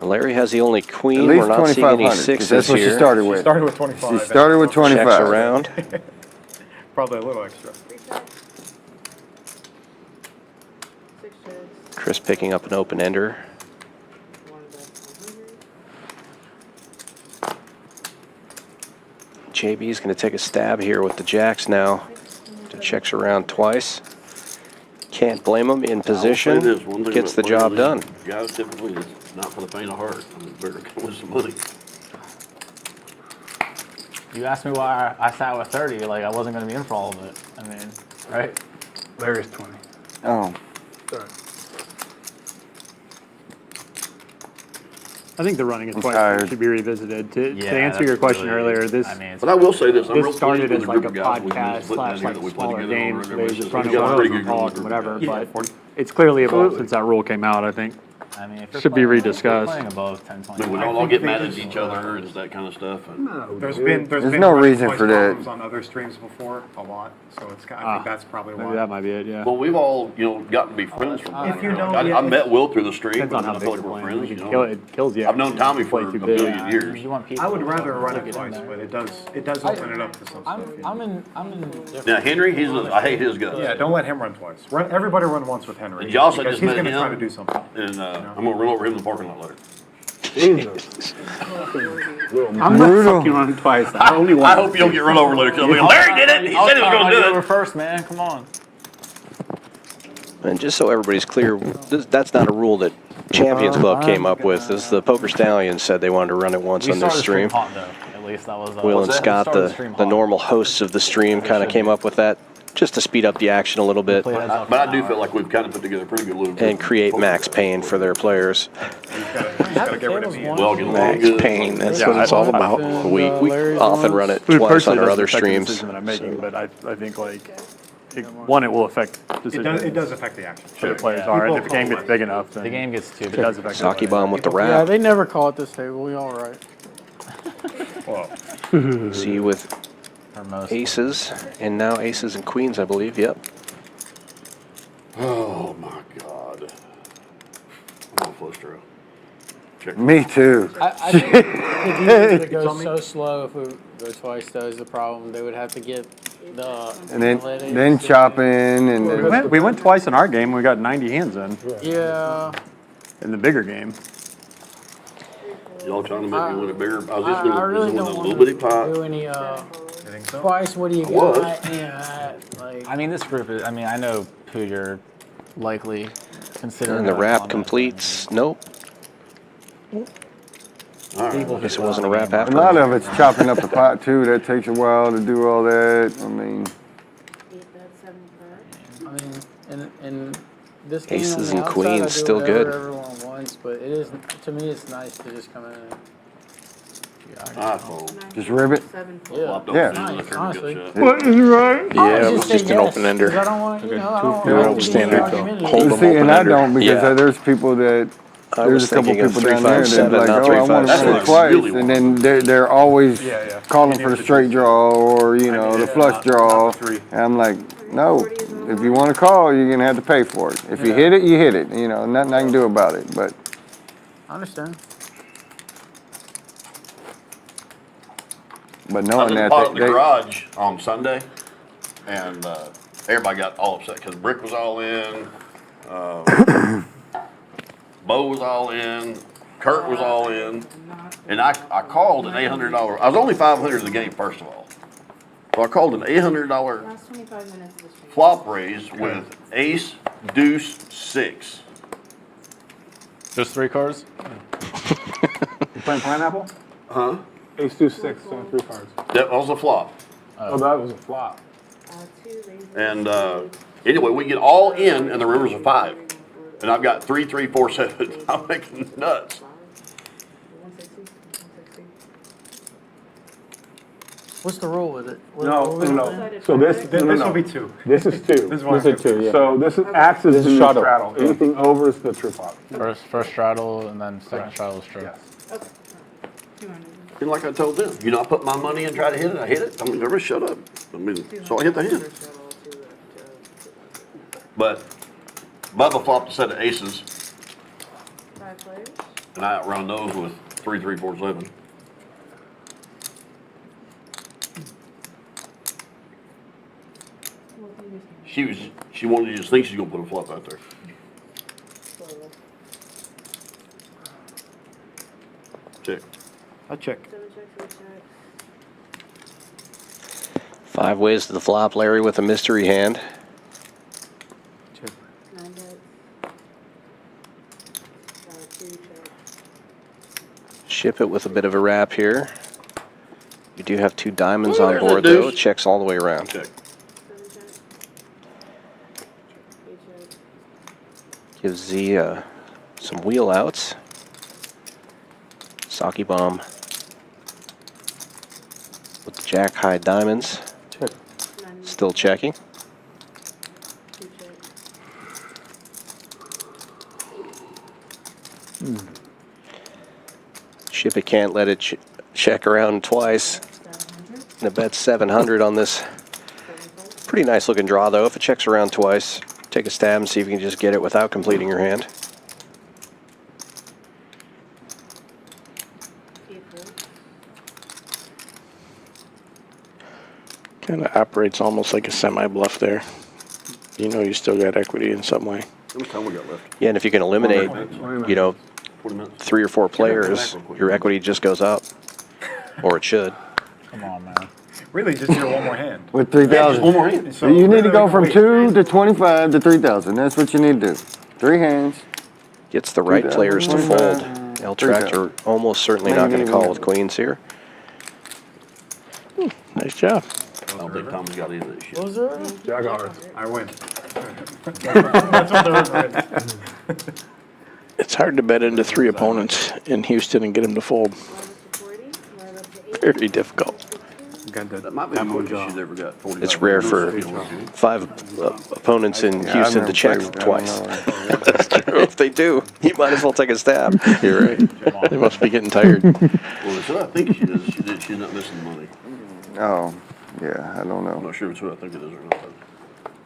Larry has the only queen. At least We're not seeing any 2,500. 'Cause sixes that's what here. she started with. She started with 25. She started with 25. Checks around. Probably a little extra. Chris picking up an open ender. JB's going to take a stab here with the jacks now. Checks around twice. Can't blame him. In position, gets the job done. Guys, typically, it's not for the faint of heart. I mean, better come with some money. You asked me why I sat with 30, like I wasn't going to be in for all of it. I mean, right? Larry's 20. Oh. Sorry. I think the running it twice tired. should be revisited. To Yeah, answer your that's question really- earlier, this I mean, it's But I will say this, I'm real this started pleased as with the like a group of guys we podcast used, putting slash in here like that we put smaller together games. over They there. just We run got it a one pretty of good calls group and of whatever, guys. but it's clearly evolved since that rule came out, I think. I mean, if you're Should be playing- if you're rediscussed. Playing above 10, I 20. mean, we don't all get mad at each other and that kind of stuff. And There's There's been no running reason twice for that. problems on other streams before, a lot, so it's, I think that's probably Maybe why. that might be it, yeah. well, we've all, gotten to be friends from If you don't- I yeah, met Will through the stream, Depends on but how I big feel the like we're plan is. friends, It kills you. I've known Tommy for Play a too billion big. years. You want people I would to rather run get it in twice, there. but it does open it up to some stuff. yeah. I'm in different. Now, Henry, I hate his guts. Yeah, don't let him run twice. Everybody run once with Henry. And Josh, I because just he's met gonna him. try to do something. And I'm going to run over him in the parking lot later. Jesus. I'm not fucking running twice. I only I want. hope you don't get run over later, because Larry did it. He said he was going to do over it. first, man. Come on. And just so everybody's clear, that's not a rule that Champions Club came up with. This the Poker Stallions said they wanted to run it once on their stream. Hot, though. At least that was. Will and we Scott, started the stream the hot. normal hosts of the stream, kind of came up with that just to speed up the action a little bit Played heads up But for I do an feel hour. like we've kind of put together a pretty good little and create max pain for their players. Gotta get rid of me. Well, get along Max good. pain, that's what it's all about. We often run it twice Personally, on our doesn't other affect the streams. decision that I'm making, but I think like one, it will affect decisions. It does affect the action. Who the players are, and if the game gets big enough, then The game gets too it big. does affect. Sake bomb with the Yeah, wrap. they never call it this table. We all right. See with For most. aces, and now aces and queens, I believe. Yep. Oh, my God. I'm going to flush through. Check. Me too. I think it goes so slow if we go twice, though, is the problem. They would have to get the And then analytics. chopping and then. We went twice in our game. We got 90 hands in Yeah. the bigger game. Y'all trying to make me win it bigger? I was just I going to really win a don't little want bitty to pot. do any twice. What do you was. got? Yeah, like I mean, this group is. I mean, I know who you're likely considering. And the on wrap that completes. Nope. All right. I guess it wasn't a wrap A after. lot of it's chopping up the pot too. That takes a while to do all that. I mean, I mean, in this game Aces on the and outside, queens, I do still whatever good. Everyone wants, but it is to me, it's nice to just come in. And, I fold. just rib it. Flopped Yeah. over in the curve, Honestly. good shot. What is right? Yeah, it was just an open ender. I don't want, you know, I don't Your want old to be standard argumentative. hold 'em See, and open I ender. don't because Yeah. there's people that. I There's was a couple thinking of people down there that 3-5-7, like, not oh, I want to 3-5-6. run it twice, really and then they're always calling for the straight draw or the flush draw. And I'm like, no, if you want to call, you're gonna have to pay for it. If you hit it, you hit it. Nothing I can do about it. But I understand. I was knowing in the that pot in the they garage on Sunday, and everybody got all upset because Brick was all in, Bo was all in, Kurt was all in, and I called an $800. I was only $500 in the game, first of all. So I called an $800 Last 25 minutes of the stream. flop raise with ace, deuce, six. Just 3 cards. You playing pineapple? Huh? Ace, 2, 6, so 3 cards. That was a flop. Oh, that was a flop. And anyway, we get all in, and the river's a 5. And I've got 3, 3, 4, 7. I'm making nuts. What's the rule with it? No. So this will be 2. This is 2. This is one. This is 2, yeah. So this is acts as This the is new straddle. straddle. Anything over is the trip hop. First straddle, and then second straddle is true. Yes. And like I told them, I put my money in and try to hit it, I hit it. I mean, everybody shut up. I mean, so I hit the hand. But Bubba flopped a set of aces, 5 players. and I outrun those with 3, 3, 4, 7. She wanted to just think she's gonna put a flop out there. Check. I check. 7 checks, 8 checks. 5 ways to the flop. Larry with a mystery hand. Ship it with a bit of a wrap here. You do have 2 diamonds on board, though. It checks all the way around. Check. Gives Z some wheel outs. Sake bomb with the jack high diamonds. Check. Still checking. Ship it can't let it check around twice. And a bet 700 on this. Pretty nice looking draw though. If it checks around twice, take a stab and see if you can just get it without completing your hand. Kind of operates almost like a semi-bluff there. You know you still got equity in some way. How much time we got left? Yeah, and if you can eliminate, you know, 3 or 4 players, your equity just goes up. Or it should. Come on, man. Really, just do one more hand. With 3,000. One more hand. So you need to go from 2 to 25 to 3,000. That's what you need to do. 3 hands. Gets the right players to fold. El Tractor almost certainly not going to call with queens here. Nice job. I don't think Tom's got any of this shit. Was there? Jack of hearts. I win. That's what they're It's hard to bet into 3 opponents in Houston and get them to fold. Very difficult. That might be the quickest she's ever got. It's rare for 5 opponents in Houston to check twice. That's true. If they do, you might as well take a stab. You're right. They must be getting tired. Well, that's what I think she does. She's not missing money. Oh, yeah, I don't know. I'm not sure if it's what I think it is or not.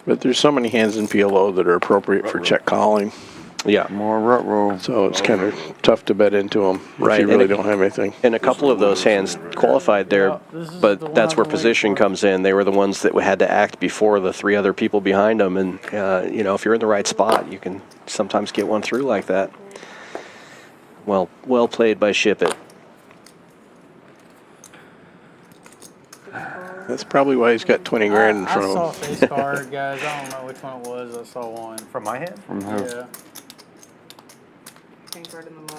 But there's so many hands in PLO that are appropriate for check calling. Yeah. More rut roll. So it's kind of tough to bet into them Right, if you really don't have anything. And a couple of those hands qualified there, but that's where position comes in. They were the ones that had to act before the 3 other people behind them. And, you know, if you're in the right spot, you can sometimes get one through like that. Well played by Ship It. That's probably why he's got 20 grand in I front saw a of him. face card, guys. I don't know which one it was. I saw one. From my hand? From who? Yeah.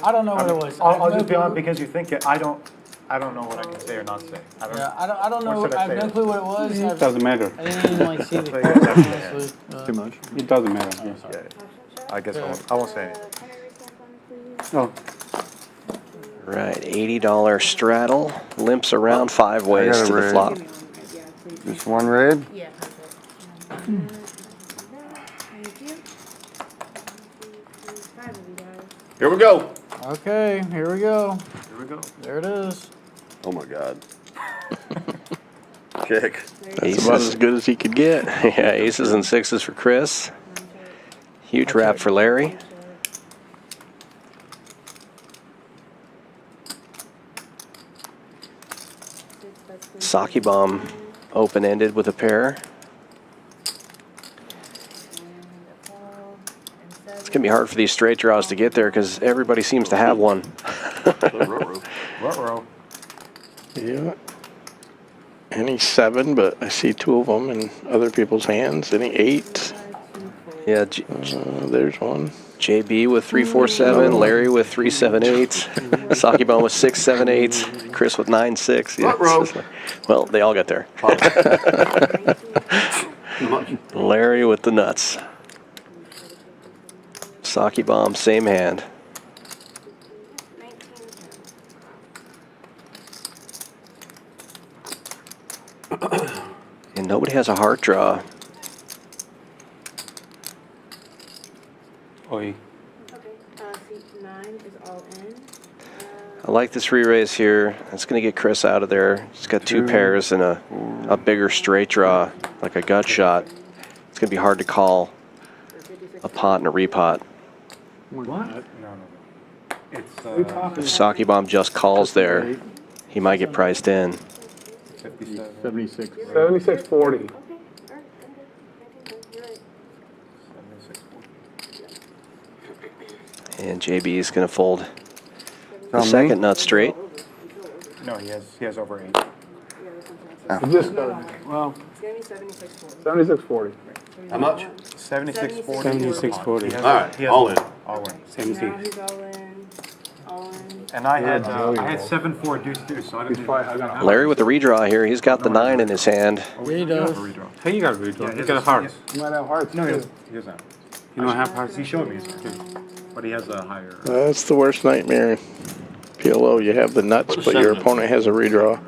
I I don't know what it was. I'll just be honest because you think it. I don't know what I can say or not say. I don't. Yeah, I don't know. Or should I I have say no it? clue what it was. It doesn't matter. I didn't even like see the Too card, honestly. Too much. It doesn't matter. Yes. Yeah. I guess I won't say anything. Oh, Right, $80 straddle. Limps around 5 ways got a to the red. flop. Just 1 red? Yeah. Here we go. Okay, here we go. Here we go. There it is. Oh my God. Check. That's about as good as he could get. Yeah, aces and 6s for Chris. Huge wrap for Larry. Sake bomb open-ended with a pair. It's going to be hard for these straight draws to get there because everybody seems to have one. Ruh-roh. Yeah. Any 7, but I see 2 of them in other people's hands. Any 8? Yeah, there's one. JB with 3-4-7, Larry with 3-7-8, Sake bomb with 6-7-8, Chris with 9-6. Yeah, well, they all got there. Larry with the nuts. Sake bomb, same hand. And nobody has a heart draw. oi. Seat 9 is all in. I like this re-raise here. That's going to get Chris out of there. He's got 2 pairs and a bigger straight draw, like a gut shot. It's going to be hard to call a pot and a repot. What? No. It's If Sake bomb just calls there, he might get priced in. 76. 76-40. And JB is going to fold the Tell me. second nut straight. No, he has over 8. Just started. Well, It's gonna be 76-40. 76-40. How much? 76-40. 76-40. All right, all in. All in. Same Now thing. he's all in. All in. And I had 7-4 deuce, so I didn't. Larry with the redraw here. He's got the 9 in his hand. Yeah, he does. Hey, you got a redraw. You got a heart. You might have hearts. No, he too. doesn't. He doesn't. You don't have hearts? He showed me his heart, but he has a higher. That's the worst nightmare in PLO. You have the nuts, but your opponent has a redraw.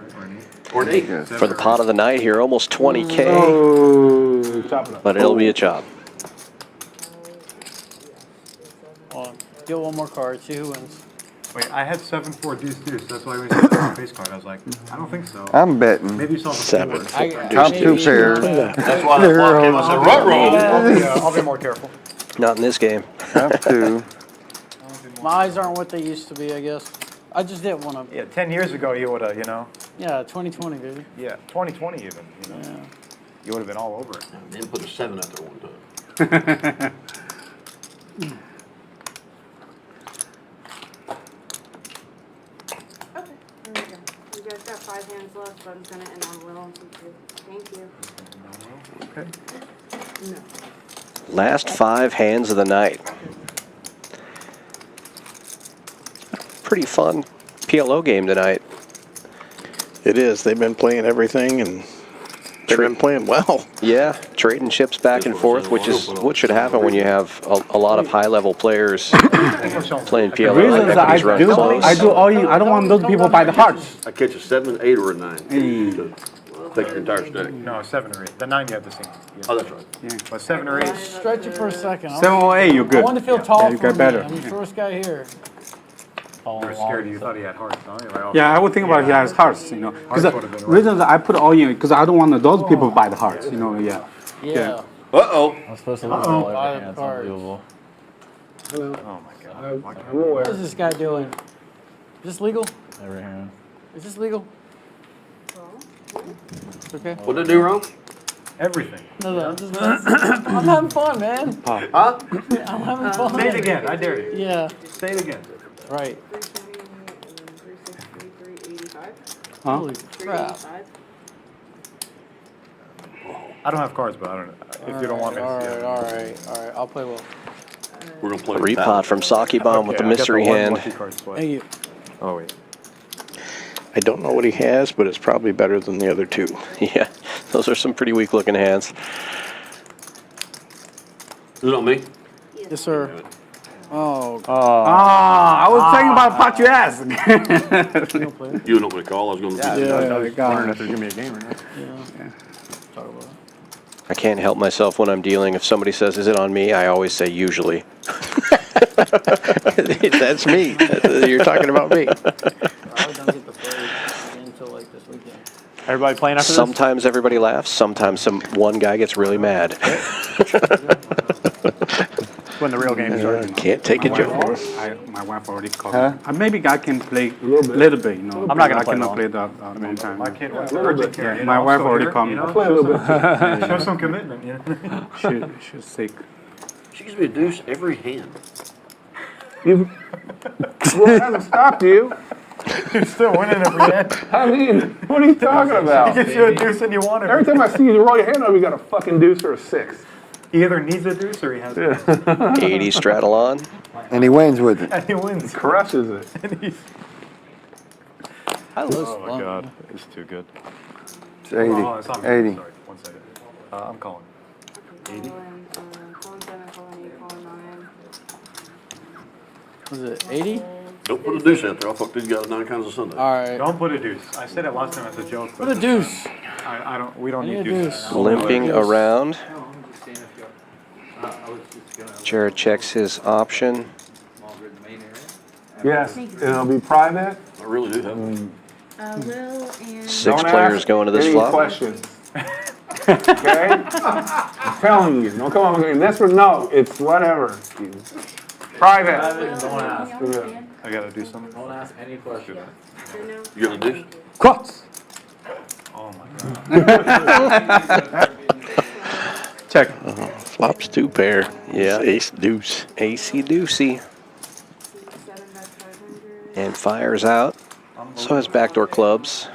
Or an 8. For the pot of the night here, almost 20K, Oh, chop it up. but it'll be a chop. Get one more card, see who wins. Wait, I had 7-4 deuce. That's why we said the face card. I was like, I don't think so. I'm betting. Maybe you saw the 7. four. Top two pairs. That's why the clock came. I said, ruh-roh. I'll be more careful. Not in this game. Top two. My eyes aren't what they used to be, I guess. I just didn't want to. Yeah, 10 years ago you would have, you know. Yeah, 2020, baby. Yeah, 2020 even, you know. Yeah. You would have been all over it. Then put a 7 out there one time. Okay, there we go. You guys got 5 hands left, but I'm gonna end on Will. Thank you. Okay. No. Last 5 hands of the night. Pretty fun PLO game tonight. It is. They've been playing everything, and they've been playing well. Yeah, trading chips back and forth, which is what should happen when you have a lot of high-level players playing The PLO. reason is Equities run close. I do all in. I don't want those people by the hearts. I catch a 7, 8, or a 9. To take your entire stack. No, 7 or 8. The 9 you have the same. Yeah. Oh, that's right. Yeah. But 7 or 8. Stretch it for a second. 7 or 8, you're good. I want to feel tall Yeah, you for got me. better. I'm the first guy here. You were scared. You thought he had hearts, huh? You're like, oh, Yeah, I would think about he has hearts, you know. Because Hearts the would've been reason that I put all in, because I don't want those people by the hearts, you know. Yeah. Yeah. Uh-oh. I'm supposed to lose all By every the hand. It's cards. unbelievable. Oh my god. What is this guy doing? Is this legal? Every hand. Is this legal? Okay. What did I do wrong? Everything. No, I'm having fun, man. Huh? I'm having fun. Say it again. I dare you. Yeah. Say it again. Right. 370 and then 360, 385. Huh? Holy crap. 385. I don't have cards, but I don't know. If you don't want me to see it. All right. I'll play well. We're going to play Repot from Saki Bomb with the mystery hand. Thank you. Oh, wait. I don't know what he has, but it's probably better than the other 2. Yeah, those are some pretty weak-looking hands. Is it on me? Yes, sir. Oh. Ah, I was thinking about pot you asked. You don't want me to call? I was going to do Yeah, Wondering if there's going to be a game or not. Yeah. Talk about it. I can't help myself when I'm dealing. If somebody says, "Is it on me?" I always say, "Usually." That's me. You're talking about me. I don't get the play until like this weekend. Everybody playing after this? Sometimes everybody laughs. Sometimes one guy gets really mad. When the real game starts. Can't take a joke. My wife already called Huh? me. Maybe I can play a little bit, you know. I'm not gonna I play cannot long. play that long time. My kid wants urgent care. Yeah, you my know, wife so already here, called you me. know, Play a little bit. Show some commitment, you know. She's sick. She gives me a deuce every hand. Well, it hasn't stopped you. You're still winning every hand. I mean, what are you talking He about? gives you a deuce and you want it. Every time I see you roll your hand up, you got a fucking deuce or a 6. He either needs a deuce or he has a 80 straddle on. And he wins with it. and he wins. Crushes it. And he's, I love oh my god, it's too good. It's 80. Oh, it's on me. 80. Sorry, 1 second. I'm calling. Calling 7, calling 8, calling 9. Was it 80? Don't put a deuce out there. I'll fuck these guys 9 kinds of Sunday. All right. Don't put a deuce. I said it last time as a joke. Put a deuce. I don't. We don't I need need a deuces. deuce. Limping around. Jared checks his option. Yes, and it'll be private. I really do have Will and 6 Don't players ask going to this any flop. questions. Okay? I'm telling you. Don't come up with this one. No, it's whatever. Private. Don't ask. Yeah. I gotta do something. Don't ask any questions. You got a deuce? Cross. Oh my god. Check. Flops 2 pair. Yeah. Ace deuce. Acey deucey. 7 by 500. And fires out. So has backdoor clubs.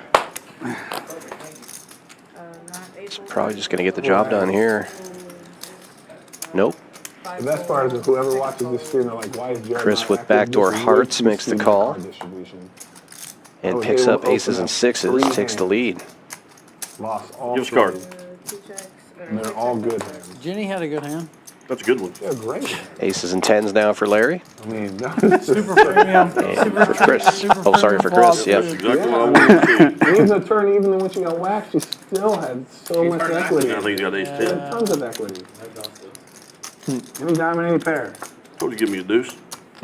It's probably just going to get the job done here. Nope. The best part is if whoever watches this stream, they're like, why is Jared Chris not with active? backdoor This is hearts way too makes the skewed call. card distribution. And I was picks able up to aces open and up sixes, 3 takes the hands. lead. Lost all Give us a card. 2 checks. And they're all good hands. Jenny had a good hand. That's a good one. Yeah, great hand. Aces and tens now for Larry. I mean, Super premium. And for Chris. Oh, sorry, for Chris. That's Yep. exactly what I wanted to see. Even a turn, even when she got waxed, she still had so much equity. I think he's got ace She 10. had tons of equity. Any diamond, any pair. Told you give me a deuce.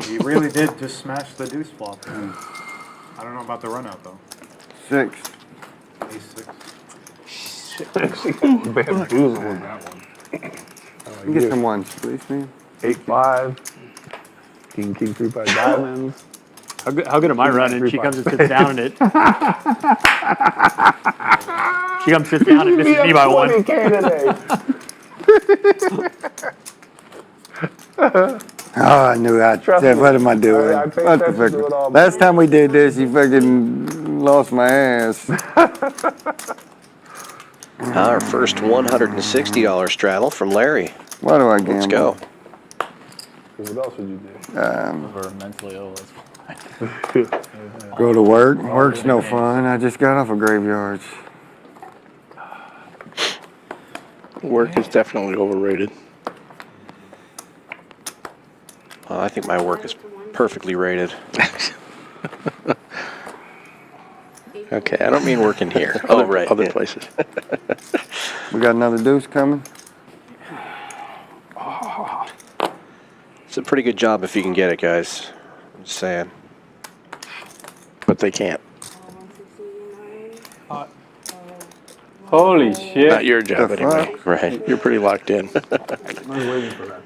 He really did just smash the deuce flop. I don't know about the run out though. 6. Ace 6. She bamboozled with that one. Get some ones, please, man. 8-5. King 3-5 diamonds. How good am I running? She comes and sits down in it. She comes, sits down and misses me by 1. 20K today. Oh, I knew I said, what am I doing? I paid What the attention to it all fuck? Last time we did this, you fucking lost my ass. Our first $160 straddle from Larry. Why do I gamble? Let's go. What else would you do? We're mentally ill. That's fine. Go to work. Work's no fun. I just got off of graveyards. Work is definitely overrated. I think my work is perfectly rated. Okay, I don't mean working here. Oh, right. Other places. We got another deuce coming. It's a pretty good job if you can get it, guys. I'm just saying. But they can't. Holy shit. Not your job The anyway. Right. You're pretty locked in. I was waiting for that.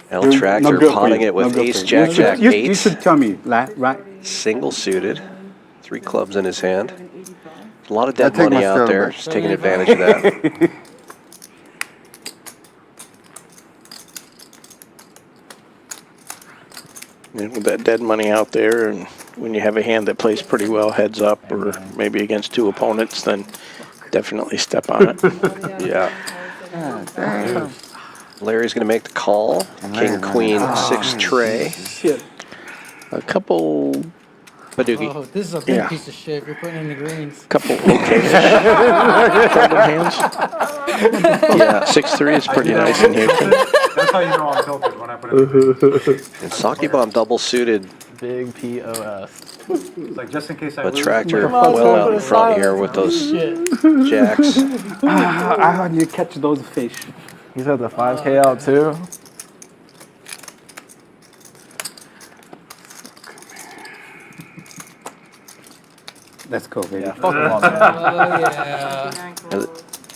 L Tractor good for potting you. it with Not good ace, for jack, you. jack, You 8. should tell me, right? Single suited. 3 clubs in his hand. A lot of dead I take money my out there. silver. Just taking advantage of that. And with that dead money out there, and when you have a hand that plays pretty well heads up or maybe against 2 opponents, then definitely step on it. Yeah. Larry's going to make the call. King, queen, 6 tray. Shit. A couple Badoogie. Oh, this is a big Yeah. piece of shit if you're putting in the greens. couple okay folded hands. Yeah, 6-3 is pretty nice in here too. That's how you know I'm tilted when I put it. And Saki Bomb double suited. Big POS. It's like just in case I But lose. Tractor Come on, well put out a in front silence here with those Shit. jacks. I heard you catch those fish. He's had the 5K out too. Let's go, baby. Yeah, fuck him up, man. Oh, yeah.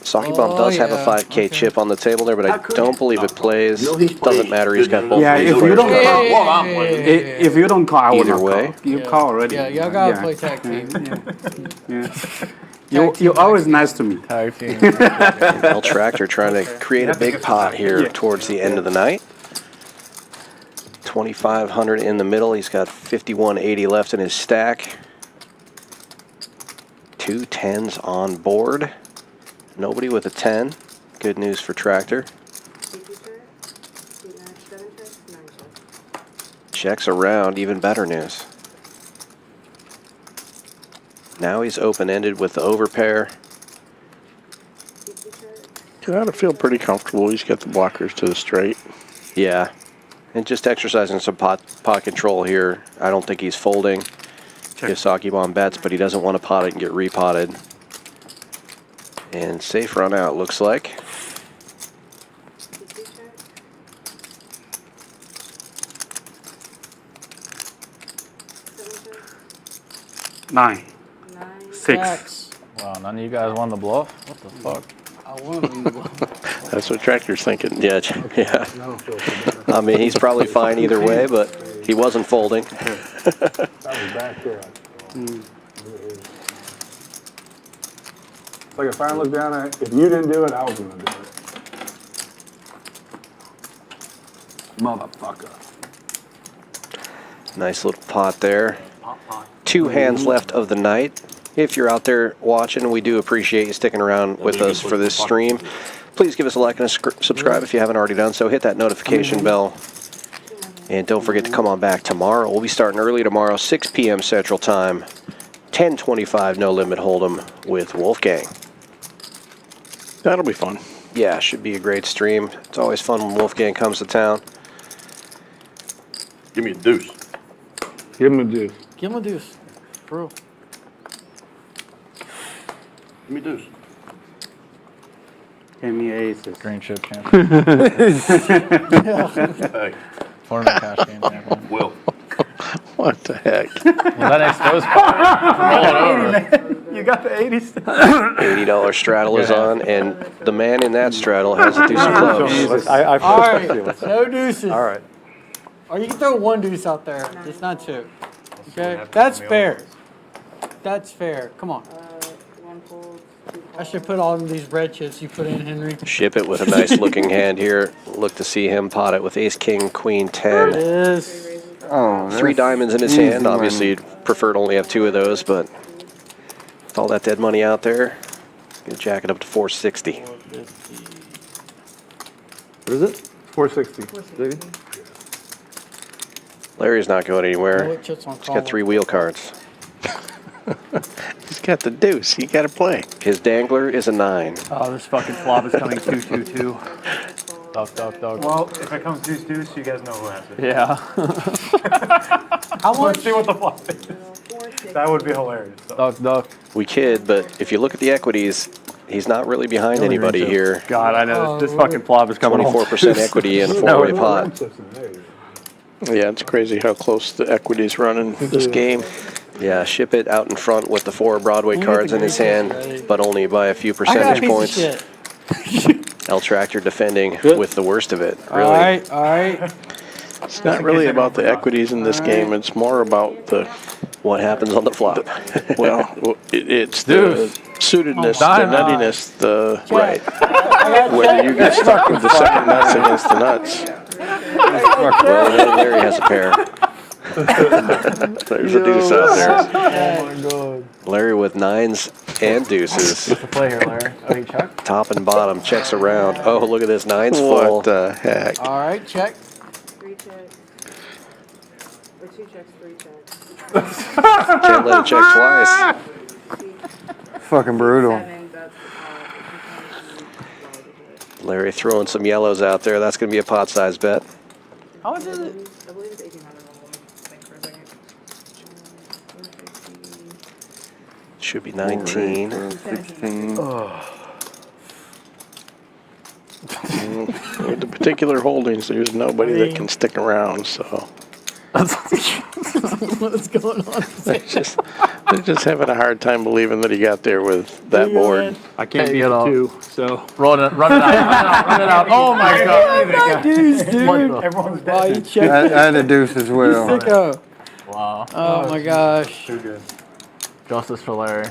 Saki Bomb does have a 5K chip on the table there, but I don't believe it plays. Doesn't matter. He's got both Yeah, of these if you players. don't call, What I'm playing. if you don't call, I will Either not way. call. You call already. Yeah, y'all gotta play tag team. Yeah. You're always nice to me. Tag team. L Tractor trying to create a big pot here towards the end of the night. 2,500 in the middle. He's got 5,180 left in his stack. 2 10s on board. Nobody with a 10. Good news for Tractor. Checks around, even better news. Now he's open-ended with the overpair. You ought to feel pretty comfortable. He's got the blockers to the straight. Yeah, and just exercising some pot control here. I don't think he's folding. If Saki Bomb bets, but he doesn't want to pot it and get repotted. And safe run out, looks like. Nine. 6. Jacks. Wow, none of you guys won the bluff? What the fuck? I want to win the bluff. That's what Tractor's thinking. Yeah, yeah. I mean, he's probably fine either way, but he wasn't folding. That was back there. It's like if I look down at, if you didn't do it, I was gonna do it. Motherfucker. Nice little pot there. 2 hands left of the night. If you're out there watching, we do appreciate you sticking around with us for this stream. Please give us a like and a subscribe if you haven't already done so. Hit that notification bell. And don't forget to come on back tomorrow. We'll be starting early tomorrow, 6 p.m. Central Time, 10:25 No Limit Hold'em with Wolfgang. That'll be fun. Yeah, should be a great stream. It's always fun when Wolfgang comes to town. Give me a deuce. Give him a deuce. Give him a deuce. For real. Give me a deuce. Give me aces. Green chip champion. Hey, Former cash game champion. Will. What the heck? Was that exposed? Roll it over. You got the 80s. $80 straddle is on, and the man in that straddle has a deuce of clubs. All right, no deuces. All right. Or you can throw one deuce out there. It's not two. Okay, that's fair. That's fair. Come on. One fold, two I should put all of these red chips you put in, Henry. Ship it with a nice looking hand here. Look to see him pot it with ace, king, queen, 10. It is. Oh, 3 diamonds in his easy hand. money. Obviously, you'd prefer to only have 2 of those, but with all that dead money out there, gonna jack it up to 460. What is it? 460. Larry's not going anywhere. What chips on He's got 3 wheel cards. He's got the deuce. He got to play. His dangler is a 9. Oh, this fucking flop is coming 2-2-2. Dog. Well, if it comes deuce deuce, you guys know who has it. Yeah. How Let's much? see what the flop is. That would be hilarious. Dog. We kid, but if you look at the equities, he's not really behind anybody here. God, I know this fucking flop is coming 24% equity in a 4-way pot. Yeah, it's crazy how close the equity's running this game. Yeah, ship it out in front with the 4 Broadway cards in his hand, but only by a few I got a percentage piece points. of shit. L Tractor defending with the worst of it, really. All right. It's not really about the equities in this game. It's more about the what happens on the flop. Well, it's the suitedness, the nuttiness, the right. whether you get stuck with the second nuts against the nuts. Well, Larry has a pair. There's a deuce out there. Oh my god. Larry with 9s and deuces. What's the play here, Larry? Oh, you check? Top and bottom, checks around. Oh, look at this, 9's full. What the heck? All right, check. 3 checks. Or 2 checks, 3 checks. Can't let it check twice. Fucking brutal. 7, that's Larry throwing some yellows out there. That's going to be a pot size bet. How much is it? I believe it's 1,800. Think for a second. 450. Should be 19. 16. With the particular holdings, there's nobody that can stick around, so. What's going on? They're just having a hard time believing that he got there with that board. I can't beat the 2, so. Run it out. Oh my god. Deuce, dude. Everyone's Wow, you dead. checked I it. had a deuce as well. Sicko. Wow. Oh my gosh. Too good. Justice for Larry.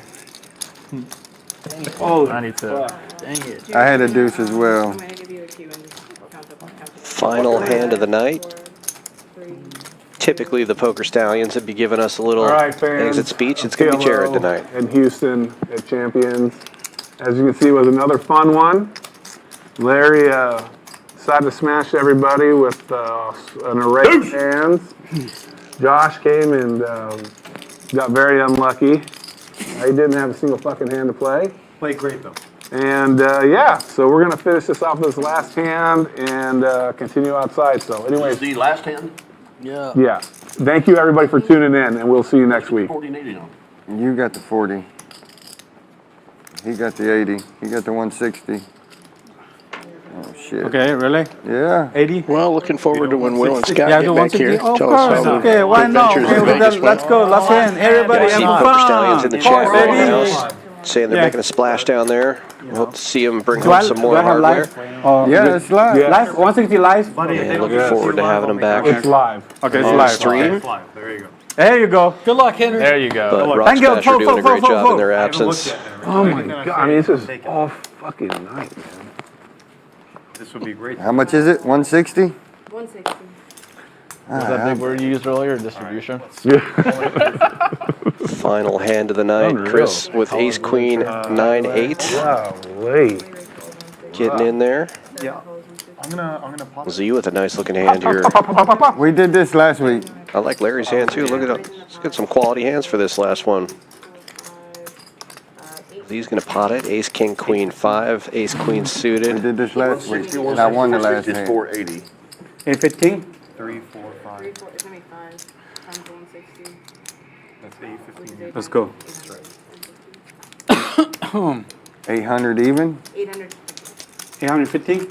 Oh, 92. Dang it. I had a deuce as well. I'm going to give you a cue and just count the Final hand of the night. 4, 3. Typically, the Poker Stallions would be giving us a little All right, fans. exit speech. It's going to be Jared PLO tonight. in Houston at Champions. As you can see, it was another fun one. Larry decided to smash everybody with an array of hands. Josh came and got very unlucky. He didn't have a single fucking hand to play. Played great though. And yeah, so we're gonna finish this off with this last hand and continue outside. So anyways, The last hand, Yeah. yeah. Thank you everybody for tuning in, and we'll see you next week. 40-80 on. You got the 40. He got the 80. He got the 160. Oh, shit. Okay, really? Yeah. 80? Well, looking forward to when Will and Scott Yeah, get the back here. 160? Of Tell us course. how Okay, why not? adventures Okay, in Vegas went. let's go. Let's hand. Everybody, See have Poker Stallions in fun. the chat right Baby. now, saying they're Yeah. making a splash down there. We hope to see them bring Do home I, some do more I have hardware. live? Oh, Yeah, it's live. Yeah. Live? 160 live? And looking forward to having them back It's live. Okay, it's on live. stream. There you go. There you go. Good luck, Henry. There you go. But Rock Thank you. Smash are doing a great job in their I haven't looked absence. yet. Oh my god! I mean, this is all fucking night, man. This would be great. How much is it? 160? 160. Was that big word you used earlier, distribution? Final hand of the night. Chris with ace queen 9-8. Golly. Getting in there. Yeah. I'm gonna pop. Z with a nice looking hand here. We did this last week. I like Larry's hand too. Look at that. Let's get some quality hands for this last one. Z's gonna pot it. Ace, king, queen, 5. Ace, queen We suited. did this last week. And I won the last It's hand. 480. 815. 3, 4, 5. 3, 4, it's gonna be 5 times 160. That's 815. Let's go. 800 even? 800. 815.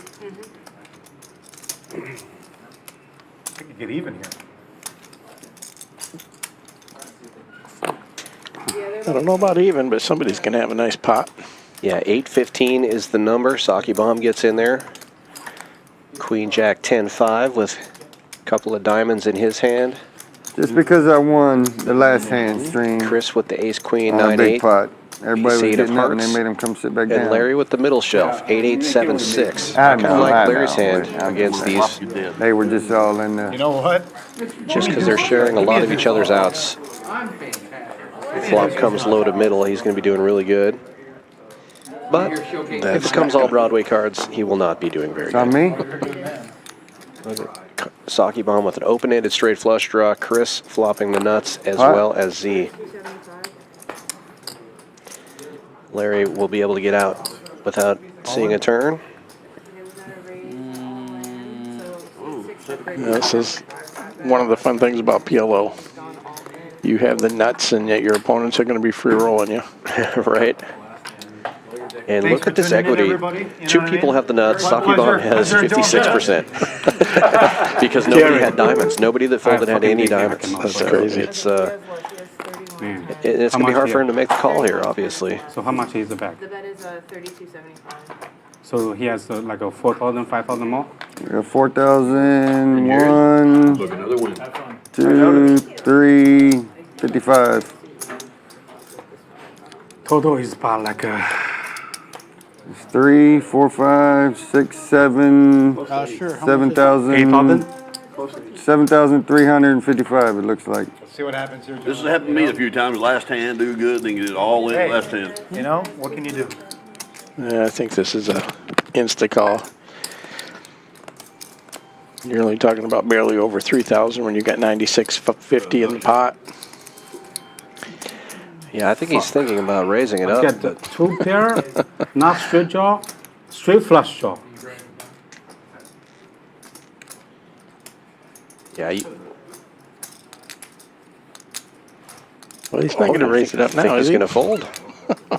I could get even here. I don't know about even, but somebody's going to have a nice pot. Yeah, 8-15 is the number. Saki Bomb gets in there. Queen, Jack, 10-5 with a couple of diamonds in his hand. Just because I won the last hand stream. Chris with the ace, queen, on a big 9-8. pot. Everybody was Ace-8 of getting up and they hearts. made him come sit back down. And Larry with the middle shelf, 8-8-7-6. I I kind know, of like I Larry's know. hand I'm against just these, They were just all in the... You know what? just because they're sharing a lot of each other's outs. Flop comes low to middle, he's going to be doing really good. But if it comes all Broadway cards, he will not be doing very It's on good. me? Saki Bomb with an open-ended straight flush draw. Chris flopping the nuts as What? well as Z. Larry will be able to get out without seeing a turn. This is one of the fun things about PLO. You have the nuts, and yet your opponents are going to be free rolling you. Right? And Thanks look for at this tuning in, equity. everybody. You know Two what I people mean? have the nuts. My Saki Bomb pleasure. has Pleasure doing 56%. Because nobody had diamonds. Nobody that folded had any diamonds. That's So crazy. it's Man. it's How going to be much hard do for you him to make the call here, obviously. So how much is the back? The bet is 32.75. So he has like a 4,000, 5,000 more? 4,000, 1, Look, another win. 2, 3, 55. Total is about like a... It's 3, 4, 5, 6, 7, Sure. 7,000. 8,000? 7,355 it looks like. Let's see what happens here. This has happened to me a few times. Last hand, do good, then get it all in Hey. last hand. You know, what can you do? Yeah, I think this is a insta call. You're only talking about barely over 3,000 when you got 96.50 in the pot. Yeah, I think he's thinking about raising it Get up. the 2 pair, not straight draw, straight flush draw. Yeah, Well, he's not going to raise it up I think now, he's is he? going to fold.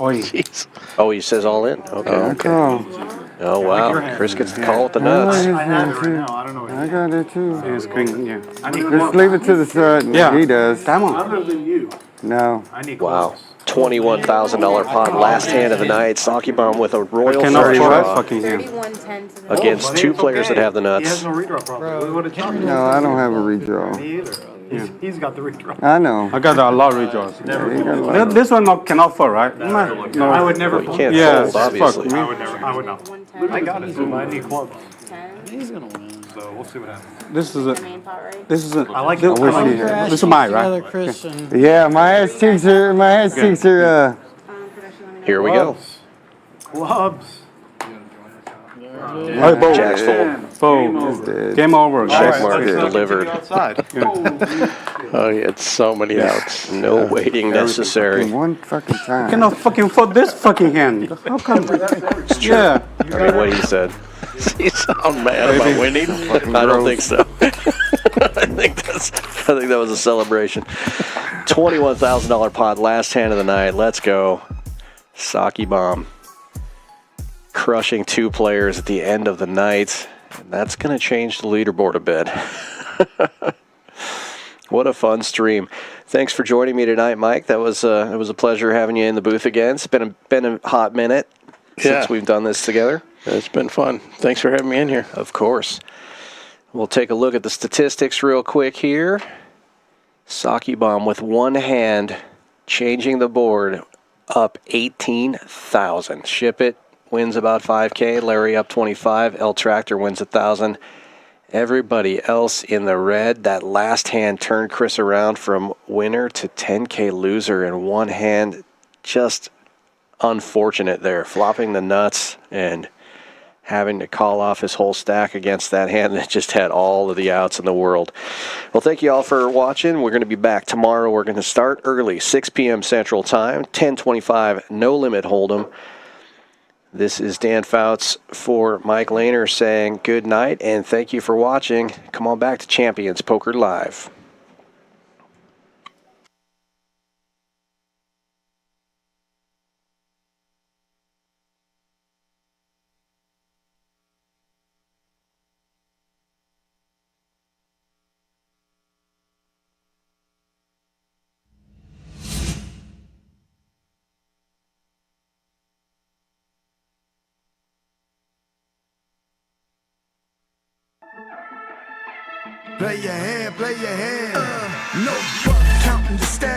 Oi. Jeez. Oh, he says all in. Okay. Oh, Oh, wow. Chris gets the call with the nuts. I have it right now. I don't know what I got it too. Yes, queen, yeah. I need Just leave it to the side. Yeah. He does. Come on. Other than you. No. I need Wow. close. $21,000 pot, last hand of the night. Saki Bomb with a royal Cannot flush afford that draw fucking hand. 31.10 to the against buddy, two it's players okay. that have the He has nuts. no redraw problem. We would have jumped. No, I don't have a redraw. Me either. He's got the redraw. I know. I got a lot of redraws. You got a lot. This one cannot fall, right? No. I would never. You can't Yeah, fold, obviously. I would never. I would not. I got it, but I need clubs. 10. He's gonna win. So we'll see what happens. This is a... The main pot, right? This is a... I like this, it. I like it. This is mine, Together, right? Chris, and Yeah, my ass cheeks are, Here we go. Clubs. Oh, both. Jack's fold. Fold. dead. Game over. Check All mark let's, delivered. continue outside. Oh, he had so many outs. No waiting necessary. One fucking time. Cannot fucking fold this fucking hand. How come? Yeah. I mean, what he said. He sound mad about winning. I don't think so. I think that was a celebration. $21,000 pot, last hand of the night. Let's go. Saki Bomb crushing two players at the end of the night. And that's going to change the leaderboard a bit. What a fun stream. Thanks for joining me tonight, Mike. It was a pleasure having you in the booth again. It's been a hot minute since we've done this together. It's been fun. Thanks for having me in here. Of course. We'll take a look at the statistics real quick here. Saki Bomb with one hand changing the board up 18,000. Ship It wins about 5K. Larry up 25. L Tractor wins 1,000. Everybody else in the red. That last hand turned Chris around from winner to 10K loser in one hand. Just unfortunate there, flopping the nuts and having to call off his whole stack against that hand that just had all of the outs in the world. Well, thank you all for watching. We're going to be back tomorrow. We're going to start early, 6 p.m. Central Time, 10:25, no limit hold'em. This is Dan Fouts for Mike Lehner saying good night and thank you for watching. Come on back to Champions Poker Live. Play your hand, play your hand. No fuck counting the stats.